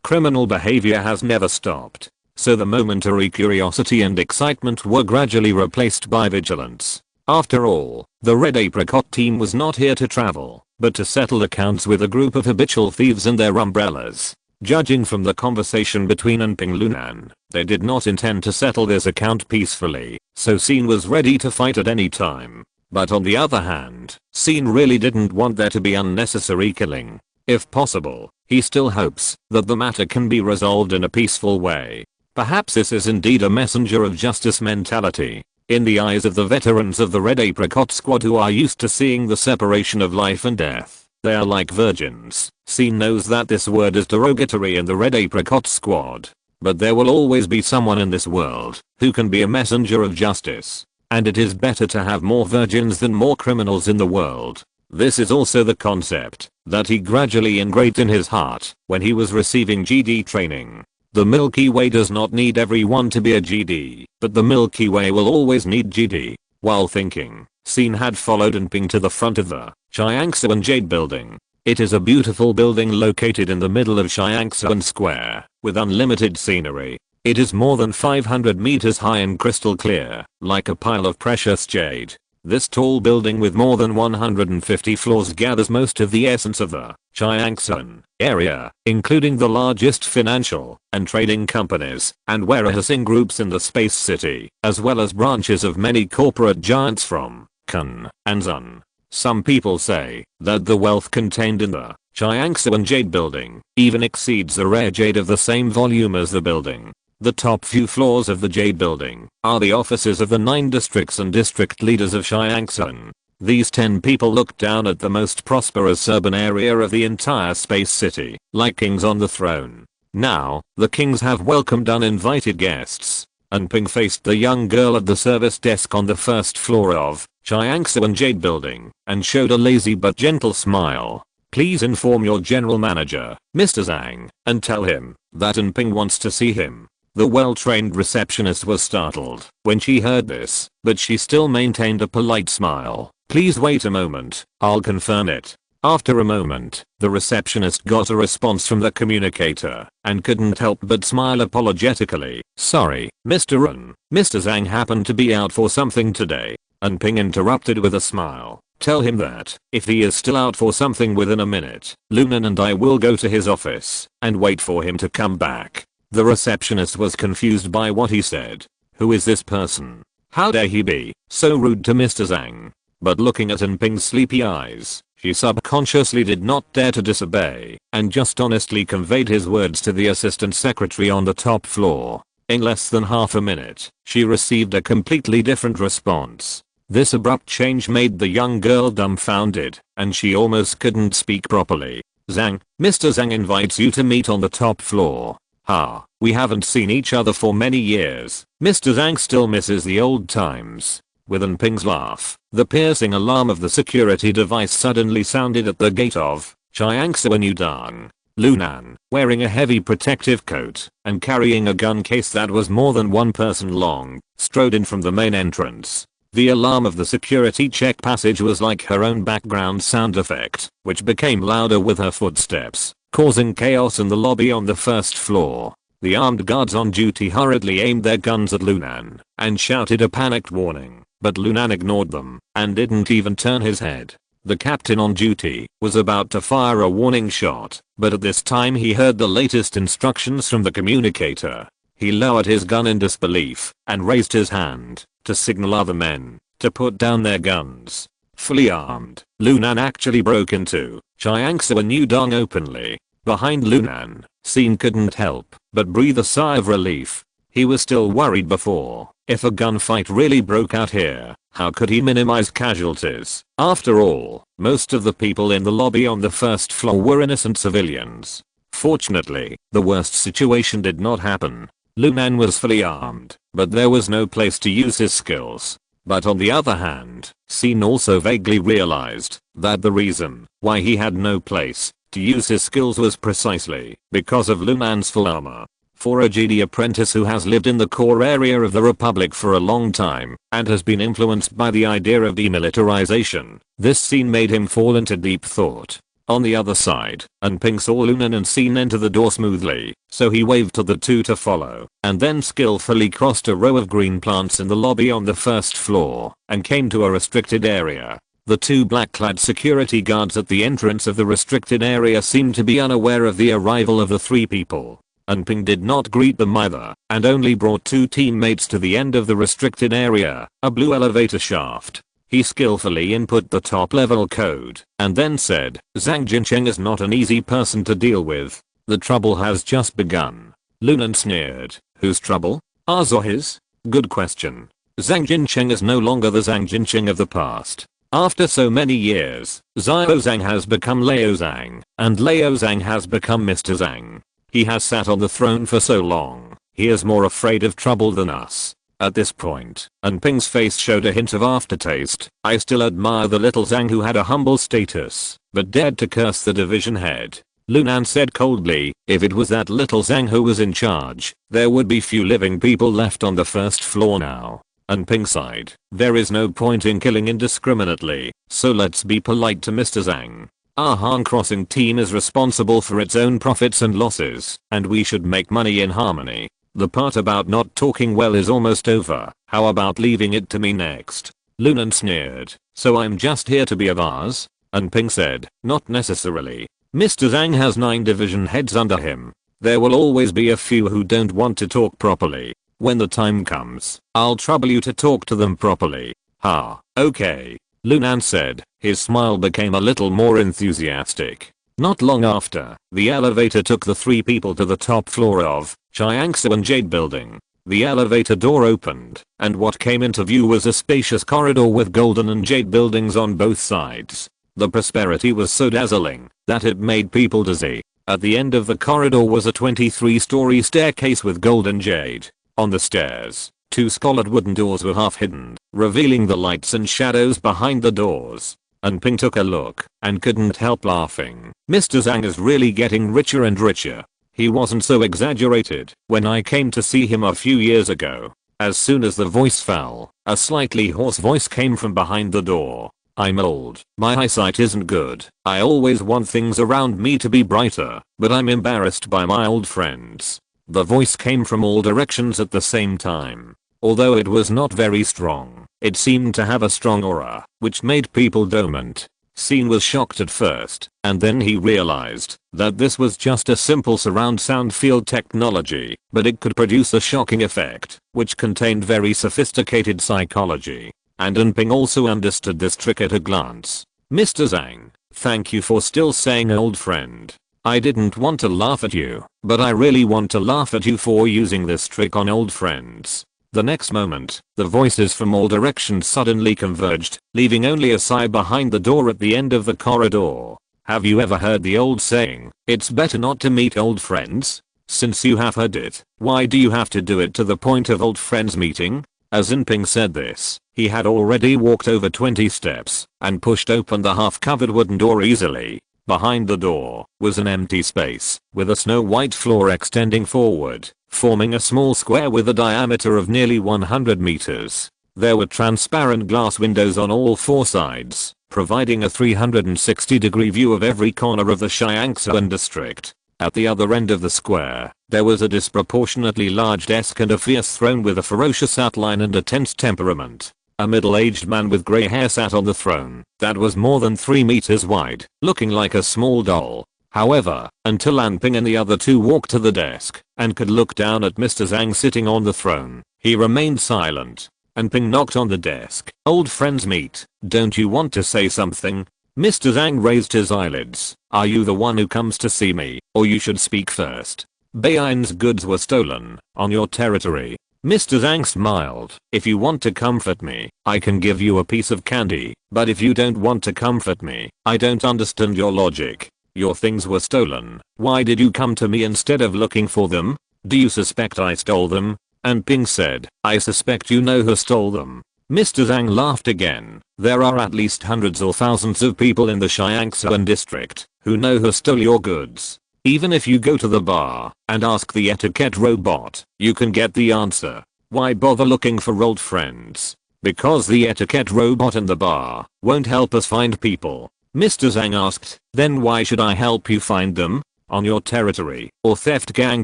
criminal behavior has never stopped. So the momentary curiosity and excitement were gradually replaced by vigilance. After all, the Red Apricot team was not here to travel, but to settle accounts with a group of habitual thieves and their umbrellas. Judging from the conversation between Ping Lunan, they did not intend to settle this account peacefully, so Scene was ready to fight at any time. But on the other hand, Scene really didn't want there to be unnecessary killing. If possible, he still hopes that the matter can be resolved in a peaceful way. Perhaps this is indeed a messenger of justice mentality. In the eyes of the veterans of the Red Apricot Squad who are used to seeing the separation of life and death, they are like virgins. Scene knows that this word is derogatory in the Red Apricot Squad. But there will always be someone in this world who can be a messenger of justice. And it is better to have more virgins than more criminals in the world. This is also the concept that he gradually ingrained in his heart when he was receiving GD training. The Milky Way does not need everyone to be a GD, but the Milky Way will always need GD. While thinking, Scene had followed Ping to the front of the Xiangsuan Jade building. It is a beautiful building located in the middle of Xiangsuan Square, with unlimited scenery. It is more than 500 meters high and crystal clear, like a pile of precious jade. This tall building with more than 150 floors gathers most of the essence of the Xiangsuan area, including the largest financial and trading companies and warehousing groups in the space city, as well as branches of many corporate giants from Kun and Zun. Some people say that the wealth contained in the Xiangsuan Jade building even exceeds the rare jade of the same volume as the building. The top few floors of the Jade building are the offices of the 9 districts and district leaders of Xiangsuan. These 10 people look down at the most prosperous urban area of the entire space city, like kings on the throne. Now, the kings have welcomed uninvited guests. Ping faced the young girl at the service desk on the first floor of Xiangsuan Jade building and showed a lazy but gentle smile. Please inform your general manager, Mr. Zhang, and tell him that Ping wants to see him. The well-trained receptionist was startled when she heard this, but she still maintained a polite smile. Please wait a moment, I'll confirm it. After a moment, the receptionist got a response from the communicator and couldn't help but smile apologetically. Sorry, Mr. Ren, Mr. Zhang happened to be out for something today. Ping interrupted with a smile. Tell him that, if he is still out for something within a minute, Lunan and I will go to his office and wait for him to come back. The receptionist was confused by what he said. Who is this person? How dare he be so rude to Mr. Zhang? But looking at Ping's sleepy eyes, she subconsciously did not dare to disobey and just honestly conveyed his words to the assistant secretary on the top floor. In less than half a minute, she received a completely different response. This abrupt change made the young girl dumbfounded, and she almost couldn't speak properly. Zhang, Mr. Zhang invites you to meet on the top floor. Ha, we haven't seen each other for many years. Mr. Zhang still misses the old times. With Ping's laugh, the piercing alarm of the security device suddenly sounded at the gate of Chiangsa Nudang. Lunan, wearing a heavy protective coat and carrying a gun case that was more than one person long, strode in from the main entrance. The alarm of the security check passage was like her own background sound effect, which became louder with her footsteps, causing chaos in the lobby on the first floor. The armed guards on duty hurriedly aimed their guns at Lunan and shouted a panicked warning, but Lunan ignored them and didn't even turn his head. The captain on duty was about to fire a warning shot, but at this time he heard the latest instructions from the communicator. He lowered his gun in disbelief and raised his hand to signal other men to put down their guns. Fully armed, Lunan actually broke into Chiangsa Nudang openly. Behind Lunan, Sin couldn't help but breathe a sigh of relief. He was still worried before. If a gunfight really broke out here, how could he minimize casualties? After all, most of the people in the lobby on the first floor were innocent civilians. Fortunately, the worst situation did not happen. Lunan was fully armed, but there was no place to use his skills. But on the other hand, Sin also vaguely realized that the reason why he had no place to use his skills was precisely because of Lunan's full armor. For a Jedi apprentice who has lived in the core area of the Republic for a long time and has been influenced by the idea of demilitarization, this scene made him fall into deep thought. On the other side, Ping saw Lunan and Sin enter the door smoothly, so he waved to the two to follow, and then skillfully crossed a row of green plants in the lobby on the first floor, and came to a restricted area. The two black-clad security guards at the entrance of the restricted area seemed to be unaware of the arrival of the three people. Ping did not greet them either, and only brought two teammates to the end of the restricted area, a blue elevator shaft. He skillfully input the top-level code, and then said, Zhang Jincheng is not an easy person to deal with. The trouble has just begun. Lunan sneered. Whose trouble? Ours or his? Good question. Zhang Jincheng is no longer the Zhang Jincheng of the past. After so many years, Xiao Zhang has become Leo Zhang, and Leo Zhang has become Mr. Zhang. He has sat on the throne for so long, he is more afraid of trouble than us. At this point, Ping's face showed a hint of aftertaste. I still admire the little Zhang who had a humble status, but dared to curse the division head. Lunan said coldly, if it was that little Zhang who was in charge, there would be few living people left on the first floor now. Ping sighed. There is no point in killing indiscriminately, so let's be polite to Mr. Zhang. Our Han Crossing team is responsible for its own profits and losses, and we should make money in harmony. The part about not talking well is almost over. How about leaving it to me next? Lunan sneered. So I'm just here to be of ours? Ping said, not necessarily. Mr. Zhang has 9 division heads under him. There will always be a few who don't want to talk properly. When the time comes, I'll trouble you to talk to them properly. Ha, okay. Lunan said. His smile became a little more enthusiastic. Not long after, the elevator took the 3 people to the top floor of Chiangsa Jade building. The elevator door opened, and what came into view was a spacious corridor with golden and jade buildings on both sides. The prosperity was so dazzling that it made people dizzy. At the end of the corridor was a 23-story staircase with golden jade. On the stairs, 2 scholared wooden doors were half hidden, revealing the lights and shadows behind the doors. Ping took a look and couldn't help laughing. Mr. Zhang is really getting richer and richer. He wasn't so exaggerated when I came to see him a few years ago. As soon as the voice fell, a slightly hoarse voice came from behind the door. I'm old. My eyesight isn't good. I always want things around me to be brighter, but I'm embarrassed by my old friends. The voice came from all directions at the same time. Although it was not very strong, it seemed to have a strong aura, which made people dormant. Sin was shocked at first, and then he realized that this was just a simple surround sound field technology, but it could produce a shocking effect, which contained very sophisticated psychology. And Ping also understood this trick at a glance. Mr. Zhang, thank you for still saying old friend. I didn't want to laugh at you, but I really want to laugh at you for using this trick on old friends. The next moment, the voices from all directions suddenly converged, leaving only a sigh behind the door at the end of the corridor. Have you ever heard the old saying, it's better not to meet old friends? Since you have heard it, why do you have to do it to the point of old friends meeting? As Ping said this, he had already walked over 20 steps and pushed open the half-covered wooden door easily. Behind the door was an empty space with a snow-white floor extending forward, forming a small square with a diameter of nearly 100 meters. There were transparent glass windows on all 4 sides, providing a 360-degree view of every corner of the Xiangsuan district. At the other end of the square, there was a disproportionately large desk and a fierce throne with a ferocious outline and a tense temperament. A middle-aged man with grey hair sat on the throne that was more than 3 meters wide, looking like a small doll. However, until Ping and the other 2 walked to the desk and could look down at Mr. Zhang sitting on the throne, he remained silent. Ping knocked on the desk. "Old friends meet, don't you want to say something?" Mr. Zhang raised his eyelids. "Are you the one who comes to see me, or you should speak first? Bei'an's goods were stolen on your territory." Mr. Zhang smiled. "If you want to comfort me, I can give you a piece of candy, but if you don't want to comfort me, I don't understand your logic. Your things were stolen. Why did you come to me instead of looking for them? Do you suspect I stole them?" Ping said, "I suspect you know who stole them." Mr. Zhang laughed again. "There are at least hundreds or thousands of people in the Xiangsuan district who know who stole your goods. Even if you go to the bar and ask the etiquette robot, you can get the answer. Why bother looking for old friends? Because the etiquette robot in the bar won't help us find people." Mr. Zhang asked, "Then why should I help you find them? On your territory, or theft gang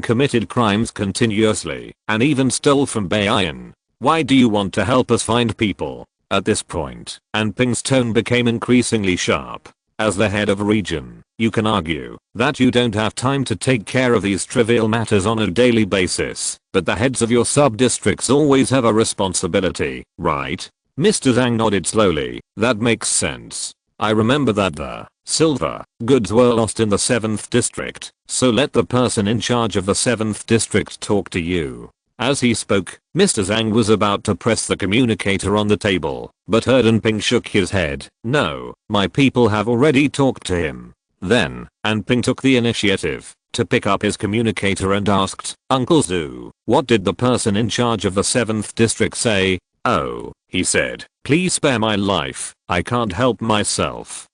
committed crimes continuously and even stole from Bei'an. Why do you want to help us find people?" At this point, Ping's tone became increasingly sharp. "As the head of a region, you can argue that you don't have time to take care of these trivial matters on a daily basis, but the heads of your sub-districts always have a responsibility, right?" Mr. Zhang nodded slowly. "That makes sense. I remember that the silver goods were lost in the 7th district, so let the person in charge of the 7th district talk to you." As he spoke, Mr. Zhang was about to press the communicator on the table, but Ping shook his head. "No, my people have already talked to him." Then, Ping took the initiative to pick up his communicator and asked, "Uncle Zhu, what did the person in charge of the 7th district say?" "Oh," he said, "please spare my life, I can't help myself."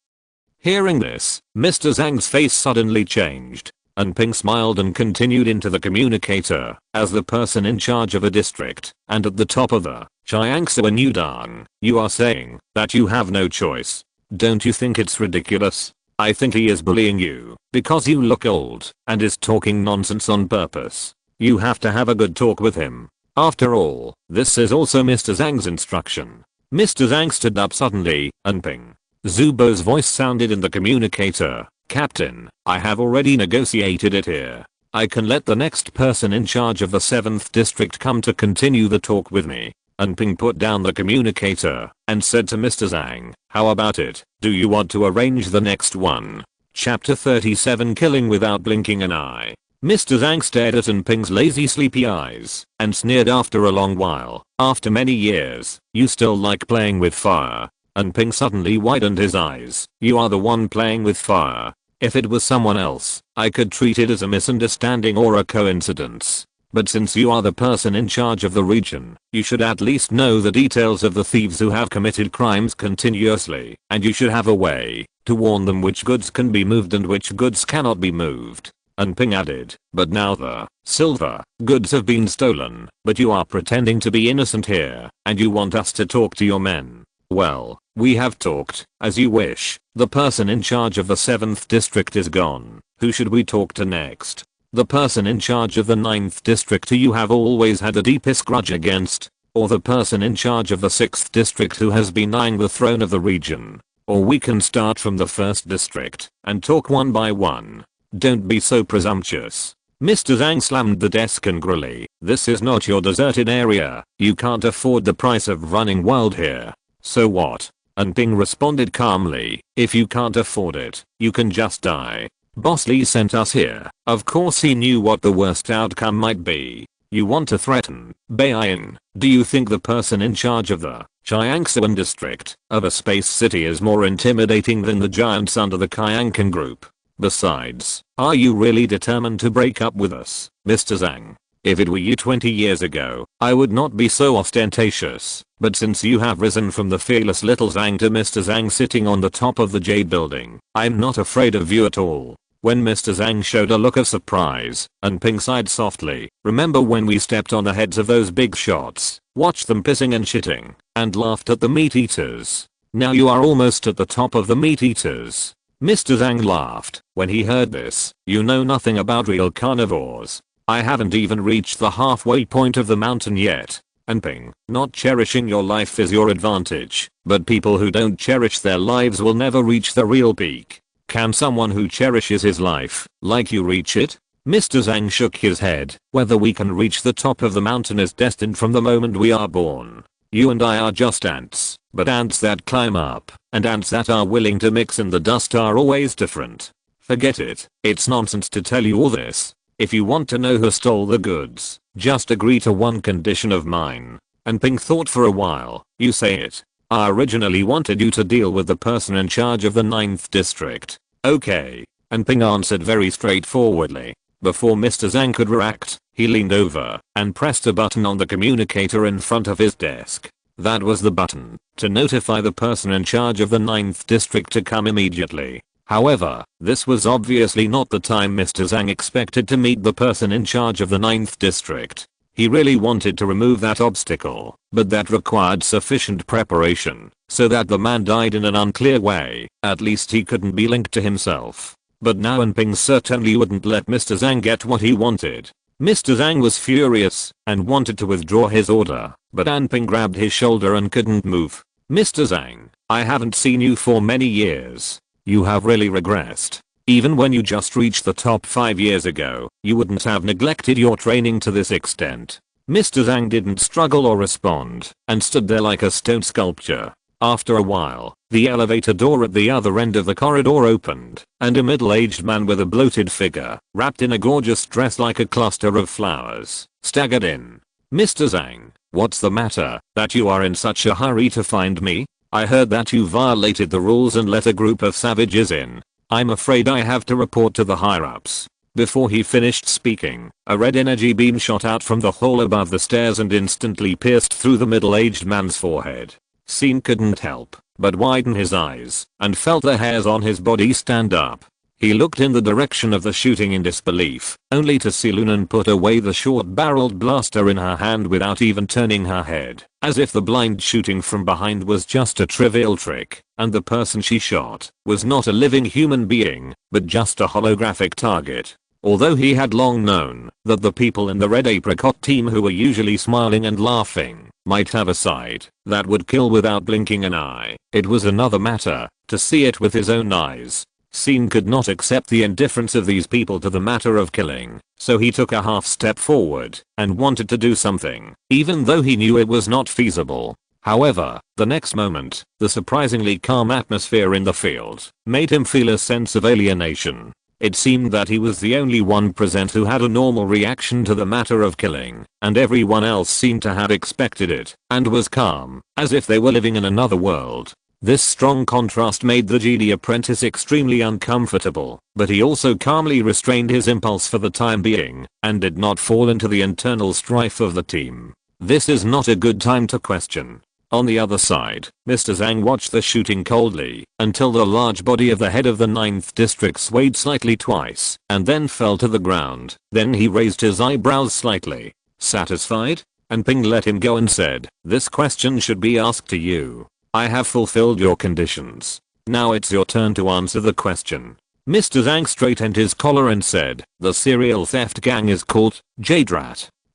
Hearing this, Mr. Zhang's face suddenly changed. Ping smiled and continued into the communicator. "As the person in charge of a district, and at the top of the Xiangsuan Yudang, you are saying that you have no choice. Don't you think it's ridiculous? I think he is bullying you because you look old and is talking nonsense on purpose. You have to have a good talk with him. After all, this is also Mr. Zhang's instruction." Mr. Zhang stood up suddenly. Ping Zubo's voice sounded in the communicator. "Captain, I have already negotiated it here. I can let the next person in charge of the 7th district come to continue the talk with me." Ping put down the communicator and said to Mr. Zhang, "How about it? Do you want to arrange the next one?" Chapter 37 Killing Without Blinking an Eye. Mr. Zhang stared at Ping's lazy sleepy eyes and sneered after a long while. "After many years, you still like playing with fire?" Ping suddenly widened his eyes. "You are the one playing with fire. If it was someone else, I could treat it as a misunderstanding or a coincidence. But since you are the person in charge of the region, you should at least know the details of the thieves who have committed crimes continuously, and you should have a way to warn them which goods can be moved and which goods cannot be moved." Ping added, "But now the silver goods have been stolen, but you are pretending to be innocent here, and you want us to talk to your men. Well, we have talked, as you wish. The person in charge of the 7th district is gone. Who should we talk to next? The person in charge of the 9th district who you have always had the deepest grudge against? Or the person in charge of the 6th district who has been eyeing the throne of the region? Or we can start from the 1st district and talk one by one. Don't be so presumptuous." Mr. Zhang slammed the desk angrily. "This is not your deserted area. You can't afford the price of running wild here. So what?" Ping responded calmly, "If you can't afford it, you can just die. Boss Lee sent us here. Of course he knew what the worst outcome might be. You want to threaten Bei'an? Do you think the person in charge of the Xiangsuan district of a space city is more intimidating than the giants under the Kyankan group? Besides, are you really determined to break up with us? Mr. Zhang. If it were you 20 years ago, I would not be so ostentatious, but since you have risen from the fearless little Zhang to Mr. Zhang sitting on the top of the Jade building, I'm not afraid of you at all. When Mr. Zhang showed a look of surprise, and Ping sighed softly, remember when we stepped on the heads of those big shots, watched them pissing and shitting, and laughed at the meat eaters? Now you are almost at the top of the meat eaters. Mr. Zhang laughed. When he heard this, you know nothing about real carnivores. I haven't even reached the halfway point of the mountain yet. And Ping, not cherishing your life is your advantage, but people who don't cherish their lives will never reach the real peak. Can someone who cherishes his life, like you, reach it? Mr. Zhang shook his head. Whether we can reach the top of the mountain is destined from the moment we are born. You and I are just ants, but ants that climb up, and ants that are willing to mix in the dust are always different. Forget it, it's nonsense to tell you all this. If you want to know who stole the goods, just agree to one condition of mine. And Ping thought for a while. You say it. I originally wanted you to deal with the person in charge of the 9th district. Okay. And Ping answered very straightforwardly. Before Mr. Zhang could react, he leaned over and pressed a button on the communicator in front of his desk. That was the button to notify the person in charge of the 9th district to come immediately. However, this was obviously not the time Mr. Zhang expected to meet the person in charge of the 9th district. He really wanted to remove that obstacle, but that required sufficient preparation, so that the man died in an unclear way. At least he couldn't be linked to himself. But now Anping certainly wouldn't let Mr. Zhang get what he wanted. Mr. Zhang was furious and wanted to withdraw his order, but Anping grabbed his shoulder and couldn't move. Mr. Zhang, I haven't seen you for many years. You have really regressed. Even when you just reached the top 5 years ago, you wouldn't have neglected your training to this extent. Mr. Zhang didn't struggle or respond, and stood there like a stone sculpture. After a while, the elevator door at the other end of the corridor opened, and a middle-aged man with a bloated figure, wrapped in a gorgeous dress like a cluster of flowers, staggered in. Mr. Zhang, what's the matter, that you are in such a hurry to find me? I heard that you violated the rules and let a group of savages in. I'm afraid I have to report to the higher-ups. Before he finished speaking, a red energy beam shot out from the hole above the stairs and instantly pierced through the middle-aged man's forehead. Scene couldn't help but widen his eyes and felt the hairs on his body stand up. He looked in the direction of the shooting in disbelief, only to see Lunan put away the short-barreled blaster in her hand without even turning her head, as if the blind shooting from behind was just a trivial trick, and the person she shot was not a living human being, but just a holographic target. Although he had long known that the people in the Red Apricot team who were usually smiling and laughing might have a side that would kill without blinking an eye, it was another matter to see it with his own eyes. Scene could not accept the indifference of these people to the matter of killing, so he took a half step forward and wanted to do something, even though he knew it was not feasible. However, the next moment, the surprisingly calm atmosphere in the field made him feel a sense of alienation. It seemed that he was the only one present who had a normal reaction to the matter of killing, and everyone else seemed to have expected it and was calm, as if they were living in another world. This strong contrast made the Jedi apprentice extremely uncomfortable, but he also calmly restrained his impulse for the time being, and did not fall into the internal strife of the team. This is not a good time to question. On the other side, Mr. Zhang watched the shooting coldly until the large body of the head of the 9th district swayed slightly twice and then fell to the ground. Then he raised his eyebrows slightly. Satisfied? And Ping let him go and said, "This question should be asked to you. I have fulfilled your conditions. Now it's your turn to answer the question." Mr. Zhang straightened his collar and said, "The serial theft gang is called Jade.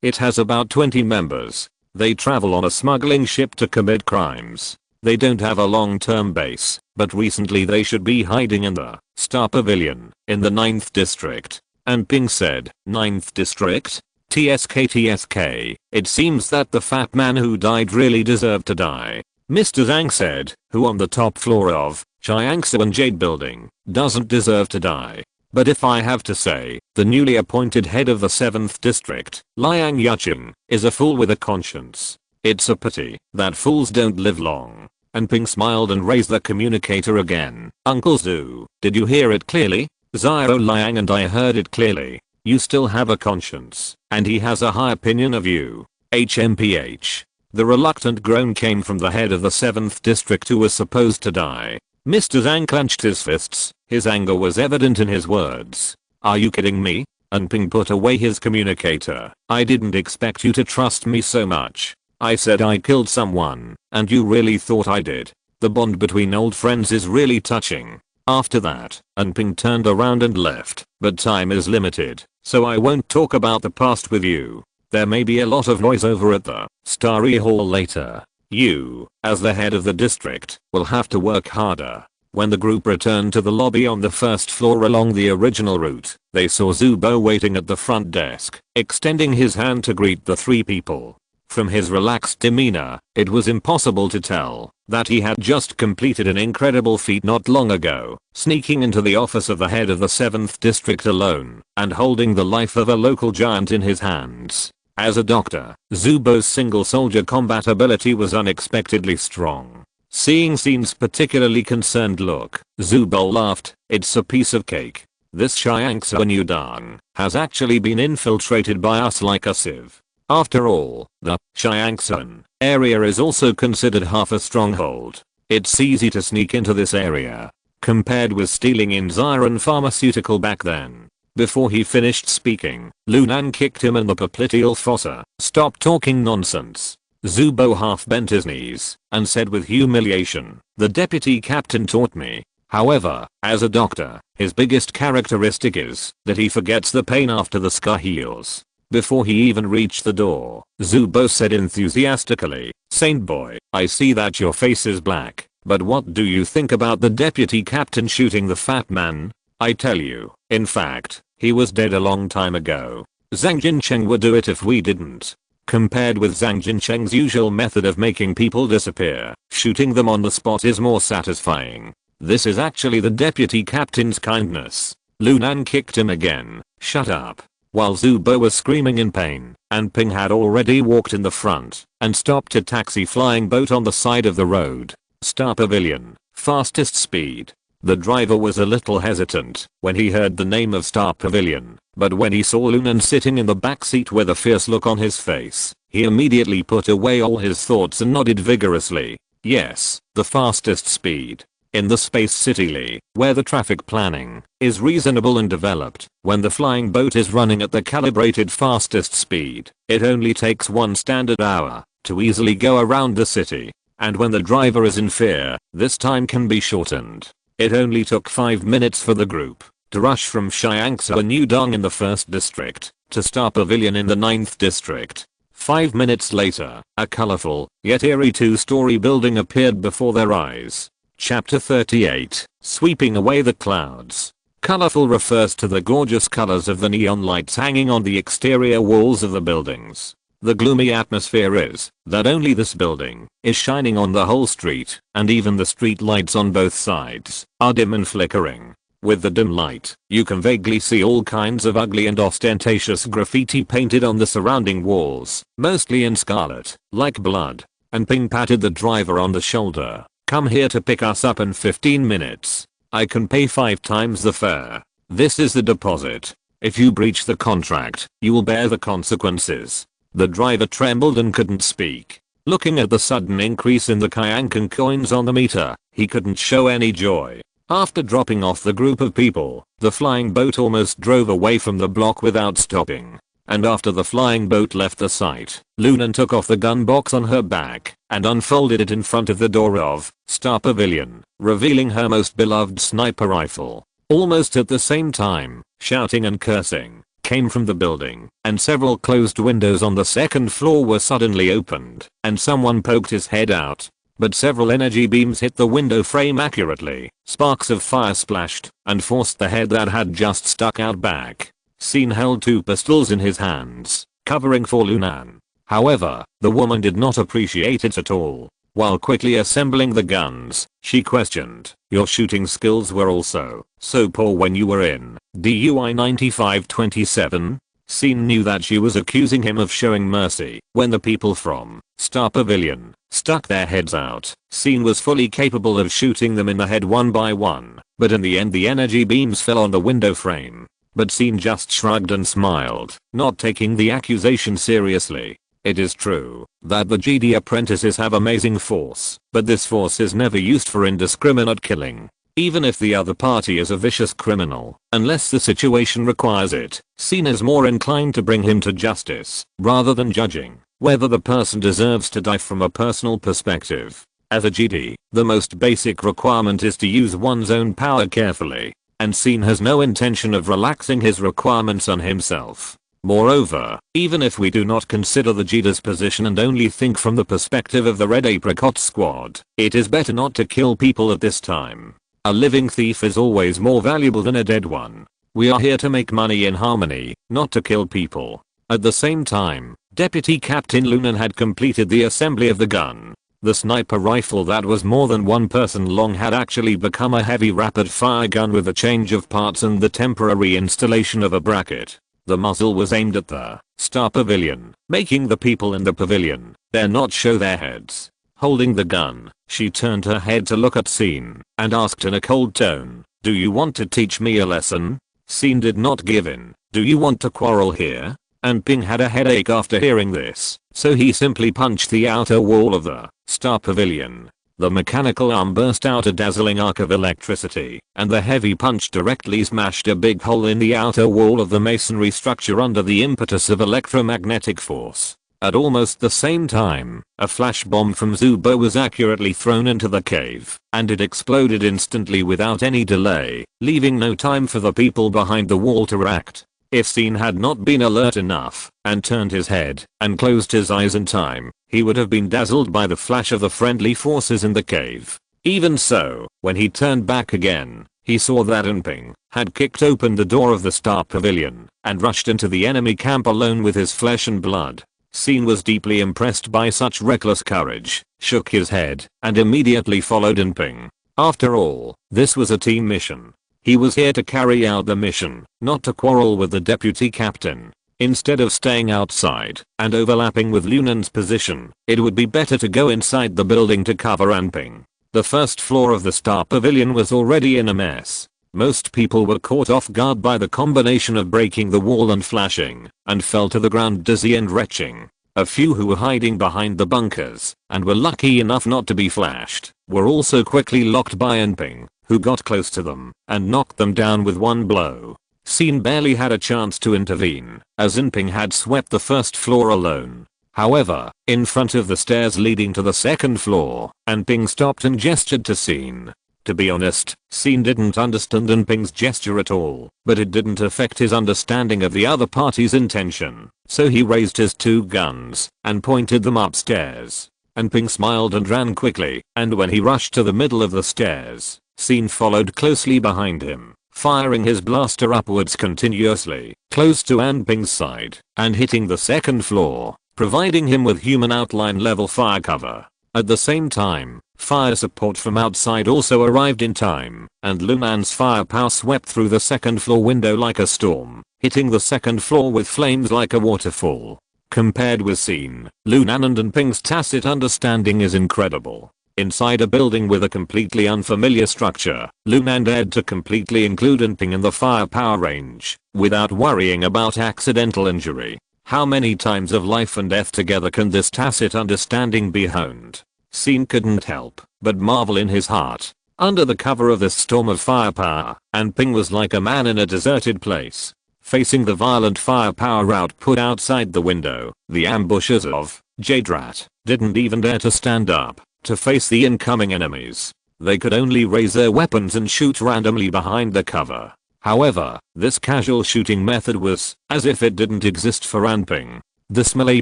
It has about 20 members. They travel on a smuggling ship to commit crimes. They don't have a long-term base, but recently they should be hiding in the Star Pavilion in the 9th district." And Ping said, "9th district? TSK. It seems that the fat man who died really deserved to die." Mr. Zhang said, "Who on the top floor of Chiangsawan Jade building doesn't deserve to die? But if I have to say, the newly appointed head of the 7th district, Liang Yuqing, is a fool with a conscience. It's a pity that fools don't live long." And Ping smiled and raised the communicator again. "Uncle Zhu, did you hear it clearly?" "Zio Liang and I heard it clearly. You still have a conscience, and he has a high opinion of you. HMPH. The reluctant groan came from the head of the 7th district who was supposed to die. Mr. Zhang clenched his fists, his anger was evident in his words. Are you kidding me? Unping put away his communicator. I didn't expect you to trust me so much. I said I killed someone, and you really thought I did. The bond between old friends is really touching. After that, Unping turned around and left, but time is limited, so I won't talk about the past with you. There may be a lot of noise over at the Starry Hall later. You, as the head of the district, will have to work harder. When the group returned to the lobby on the first floor along the original route, they saw Zubo waiting at the front desk, extending his hand to greet the three people. From his relaxed demeanor, it was impossible to tell that he had just completed an incredible feat not long ago, sneaking into the office of the head of the 7th district alone, and holding the life of a local giant in his hands. As a doctor, Zubo's single soldier combat ability was unexpectedly strong. Seeing Scene's particularly concerned look, Zubo laughed. It's a piece of cake. This Shiangsa Nudang has actually been infiltrated by us like a sieve. After all, the Shiangsan area is also considered half a stronghold. It's easy to sneak into this area, compared with stealing in Xiran Pharmaceutical back then. Before he finished speaking, Lunan kicked him in the popliteal fossa. Stop talking nonsense. Zubo half bent his knees and said with humiliation, the deputy captain taught me. However, as a doctor, his biggest characteristic is that he forgets the pain after the scar heals. Before he even reached the door, Zubo said enthusiastically, Saint boy, I see that your face is black, but what do you think about the deputy captain shooting the fat man? I tell you, in fact, he was dead a long time ago. Zhang Jincheng would do it if we didn't. Compared with Zhang Jincheng's usual method of making people disappear, shooting them on the spot is more satisfying. This is actually the deputy captain's kindness. Lunan kicked him again. Shut up. While Zubo was screaming in pain, and Ping had already walked in the front and stopped a taxi flying boat on the side of the road. Star Pavilion, fastest speed. The driver was a little hesitant when he heard the name of Star Pavilion, but when he saw Lunan sitting in the back seat with a fierce look on his face, he immediately put away all his thoughts and nodded vigorously. Yes, the fastest speed. In the Space City, where the traffic planning is reasonable and developed, when the flying boat is running at the calibrated fastest speed, it only takes 1 standard hour to easily go around the city. And when the driver is in fear, this time can be shortened. It only took 5 minutes for the group to rush from Shiangsa Nudong in the 1st district to Star Pavilion in the 9th district. 5 minutes later, a colorful, yet eerie 2-story building appeared before their eyes. Chapter 38, Sweeping Away the Clouds. Colorful refers to the gorgeous colors of the neon lights hanging on the exterior walls of the buildings. The gloomy atmosphere is that only this building is shining on the whole street, and even the street lights on both sides are dim and flickering. With the dim light, you can vaguely see all kinds of ugly and ostentatious graffiti painted on the surrounding walls, mostly in scarlet, like blood. And Ping patted the driver on the shoulder. Come here to pick us up in 15 minutes. I can pay 5 times the fare. This is the deposit. If you breach the contract, you will bear the consequences. The driver trembled and couldn't speak. Looking at the sudden increase in the Kyankan coins on the meter, he couldn't show any joy. After dropping off the group of people, the flying boat almost drove away from the block without stopping. And after the flying boat left the site, Lunan took off the gun box on her back and unfolded it in front of the door of Star Pavilion, revealing her most beloved sniper rifle. Almost at the same time, shouting and cursing came from the building, and several closed windows on the 2nd floor were suddenly opened, and someone poked his head out. But several energy beams hit the window frame accurately, sparks of fire splashed, and forced the head that had just stuck out back. Scene held 2 pistols in his hands, covering for Lunan. However, the woman did not appreciate it at all. While quickly assembling the guns, she questioned, your shooting skills were also so poor when you were in DUI 9527? Scene knew that she was accusing him of showing mercy when the people from Star Pavilion stuck their heads out. Scene was fully capable of shooting them in the head one by one, but in the end the energy beams fell on the window frame. but SYN just shrugged and smiled, not taking the accusation seriously. It is true that the Jedi apprentices have amazing force, but this force is never used for indiscriminate killing. Even if the other party is a vicious criminal, unless the situation requires it, SYN is more inclined to bring him to justice, rather than judging whether the person deserves to die from a personal perspective. As a Jedi, the most basic requirement is to use one's own power carefully, and SYN has no intention of relaxing his requirements on himself. Moreover, even if we do not consider the Jedi's position and only think from the perspective of the Red Apricot Squad, it is better not to kill people at this time. A living thief is always more valuable than a dead one. We are here to make money in harmony, not to kill people. At the same time, Deputy Captain Lunan had completed the assembly of the gun. The sniper rifle that was more than 1 person long had actually become a heavy rapid fire gun with a change of parts and the temporary installation of a bracket. The muzzle was aimed at the Star Pavilion, making the people in the pavilion dare not show their heads. Holding the gun, she turned her head to look at SYN and asked in a cold tone, "Do you want to teach me a lesson?" SYN did not give in. "Do you want to quarrel here?" And Ping had a headache after hearing this, so he simply punched the outer wall of the Star Pavilion. The mechanical arm burst out a dazzling arc of electricity, and the heavy punch directly smashed a big hole in the outer wall of the masonry structure under the impetus of electromagnetic force. At almost the same time, a flash bomb from Zubo was accurately thrown into the cave, and it exploded instantly without any delay, leaving no time for the people behind the wall to react. If SYN had not been alert enough, and turned his head, and closed his eyes in time, he would have been dazzled by the flash of the friendly forces in the cave. Even so, when he turned back again, he saw that Ping had kicked open the door of the Star Pavilion, and rushed into the enemy camp alone with his flesh and blood. SYN was deeply impressed by such reckless courage, shook his head, and immediately followed Ping. After all, this was a team mission. He was here to carry out the mission, not to quarrel with the deputy captain. Instead of staying outside and overlapping with Lunan's position, it would be better to go inside the building to cover Ping. The first floor of the Star Pavilion was already in a mess. Most people were caught off guard by the combination of breaking the wall and flashing, and fell to the ground dizzy and retching. A few who were hiding behind the bunkers, and were lucky enough not to be flashed, were also quickly locked by Ping, who got close to them and knocked them down with one blow. SYN barely had a chance to intervene, as Ping had swept the first floor alone. However, in front of the stairs leading to the second floor, Ping stopped and gestured to SYN. To be honest, SYN didn't understand Ping's gesture at all, but it didn't affect his understanding of the other party's intention, so he raised his 2 guns and pointed them upstairs. Ping smiled and ran quickly, and when he rushed to the middle of the stairs, SYN followed closely behind him, firing his blaster upwards continuously, close to Ping's side, and hitting the second floor, providing him with human outline level fire cover. At the same time, fire support from outside also arrived in time, and Lunan's firepower swept through the second floor window like a storm, hitting the second floor with flames like a waterfall. Compared with SYN, Lunan and Ping's tacit understanding is incredible. Inside a building with a completely unfamiliar structure, Lunan dared to completely include Ping in the firepower range, without worrying about accidental injury. How many times of life and death together can this tacit understanding be honed? SYN couldn't help but marvel in his heart. Under the cover of this storm of firepower, Ping was like a man in a deserted place. Facing the violent firepower output outside the window, the ambushers of Jedi didn't even dare to stand up to face the incoming enemies. They could only raise their weapons and shoot randomly behind the cover. However, this casual shooting method was as if it didn't exist for Ping. This melee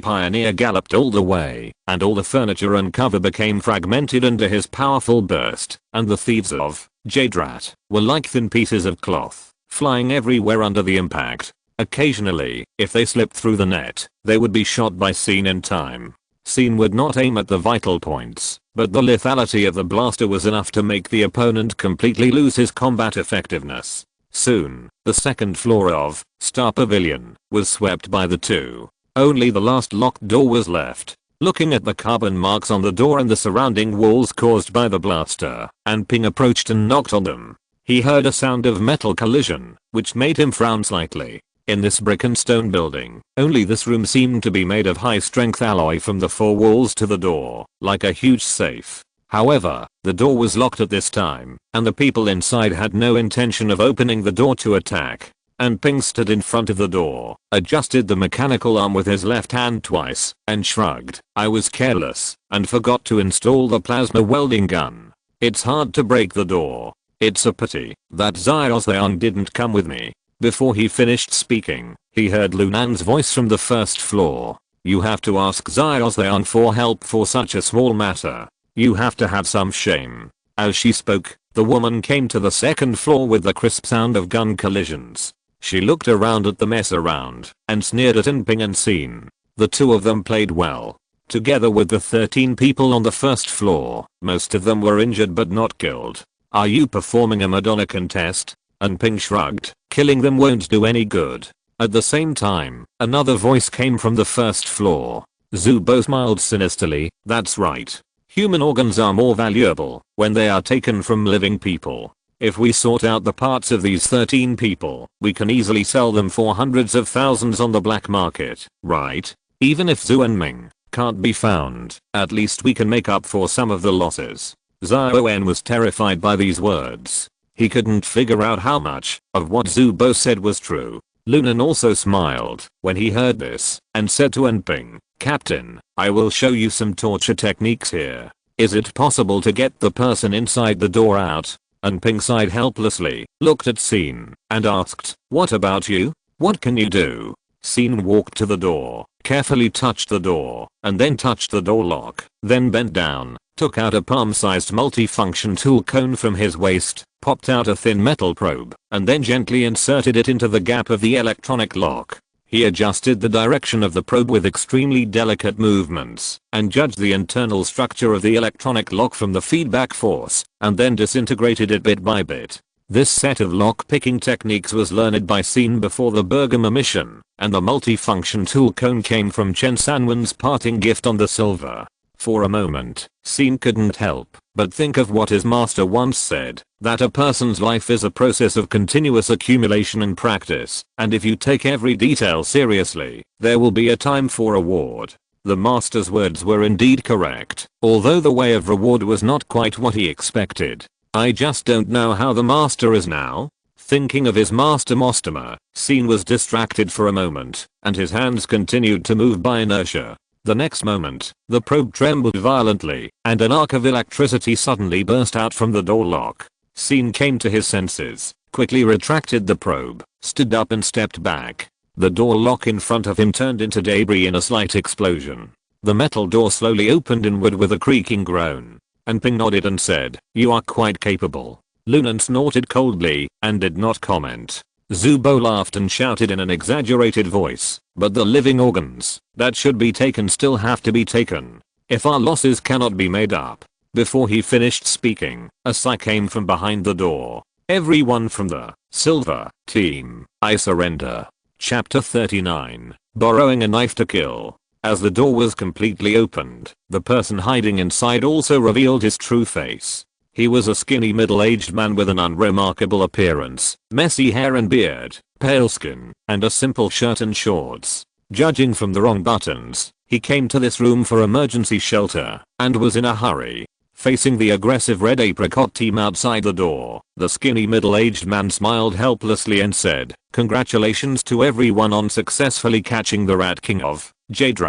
pioneer galloped all the way, and all the furniture and cover became fragmented under his powerful burst, and the thieves of Jedi were like thin pieces of cloth, flying everywhere under the impact. Occasionally, if they slipped through the net, they would be shot by SYN in time. SYN would not aim at the vital points, but the lethality of the blaster was enough to make the opponent completely lose his combat effectiveness. Soon, the second floor of Star Pavilion was swept by the 2. Only the last locked door was left. Looking at the carbon marks on the door and the surrounding walls caused by the blaster, Ping approached and knocked on them. He heard a sound of metal collision, which made him frown slightly. In this brick and stone building, only this room seemed to be made of high strength alloy from the four walls to the door, like a huge safe. However, the door was locked at this time, and the people inside had no intention of opening the door to attack. And Ping stood in front of the door, adjusted the mechanical arm with his left hand twice, and shrugged. I was careless, and forgot to install the plasma welding gun. It's hard to break the door. It's a pity that Xiaoxiang didn't come with me. Before he finished speaking, he heard Lunan's voice from the first floor. You have to ask Xiaoxiang for help for such a small matter. You have to have some shame. As she spoke, the woman came to the second floor with the crisp sound of gun collisions. She looked around at the mess around and sneered at Ping and Xin. The two of them played well. Together with the 13 people on the first floor, most of them were injured but not killed. Are you performing a Madonna contest? Ping shrugged. Killing them won't do any good. At the same time, another voice came from the first floor. Zubo smiled sinisterly. That's right. Human organs are more valuable when they are taken from living people. If we sort out the parts of these 13 people, we can easily sell them for hundreds of thousands on the black market, right? Even if Zhu and Ming can't be found, at least we can make up for some of the losses. Xiaoen was terrified by these words. He couldn't figure out how much of what Zubo said was true. Lunan also smiled when he heard this and said to Ping, Captain, I will show you some torture techniques here. Is it possible to get the person inside the door out? Ping sighed helplessly, looked at Xin, and asked, what about you? What can you do? Xin walked to the door, carefully touched the door, and then touched the door lock, then bent down, took out a palm-sized multifunction tool cone from his waist, popped out a thin metal probe, and then gently inserted it into the gap of the electronic lock. He adjusted the direction of the probe with extremely delicate movements, and judged the internal structure of the electronic lock from the feedback force, and then disintegrated it bit by bit. This set of lock-picking techniques was learned by Xin before the Bérgamo mission, and the multifunction tool cone came from Chen Sanwen's parting gift on the silver. For a moment, Xin couldn't help but think of what his master once said, that a person's life is a process of continuous accumulation and practice, and if you take every detail seriously, there will be a time for reward. The master's words were indeed correct, although the way of reward was not quite what he expected. I just don't know how the master is now. Thinking of his master Mostima, Xin was distracted for a moment, and his hands continued to move by inertia. The next moment, the probe trembled violently, and an arc of electricity suddenly burst out from the door lock. Xin came to his senses, quickly retracted the probe, stood up and stepped back. The door lock in front of him turned into debris in a slight explosion. The metal door slowly opened inward with a creaking groan. Ping nodded and said, you are quite capable. Lunan snorted coldly, and did not comment. Zubo laughed and shouted in an exaggerated voice, but the living organs that should be taken still have to be taken. If our losses cannot be made up. Before he finished speaking, a sigh came from behind the door. Everyone from the silver team, I surrender. Chapter 39, Borrowing a Knife to Kill. As the door was completely opened, the person hiding inside also revealed his true face. He was a skinny middle-aged man with an unremarkable appearance, messy hair and beard, pale skin, and a simple shirt and shorts. Judging from the wrong buttons, he came to this room for emergency shelter, and was in a hurry. Facing the aggressive red apricot team outside the door, the skinny middle-aged man smiled helplessly and said, congratulations to everyone on successfully catching the Rat King of Jade.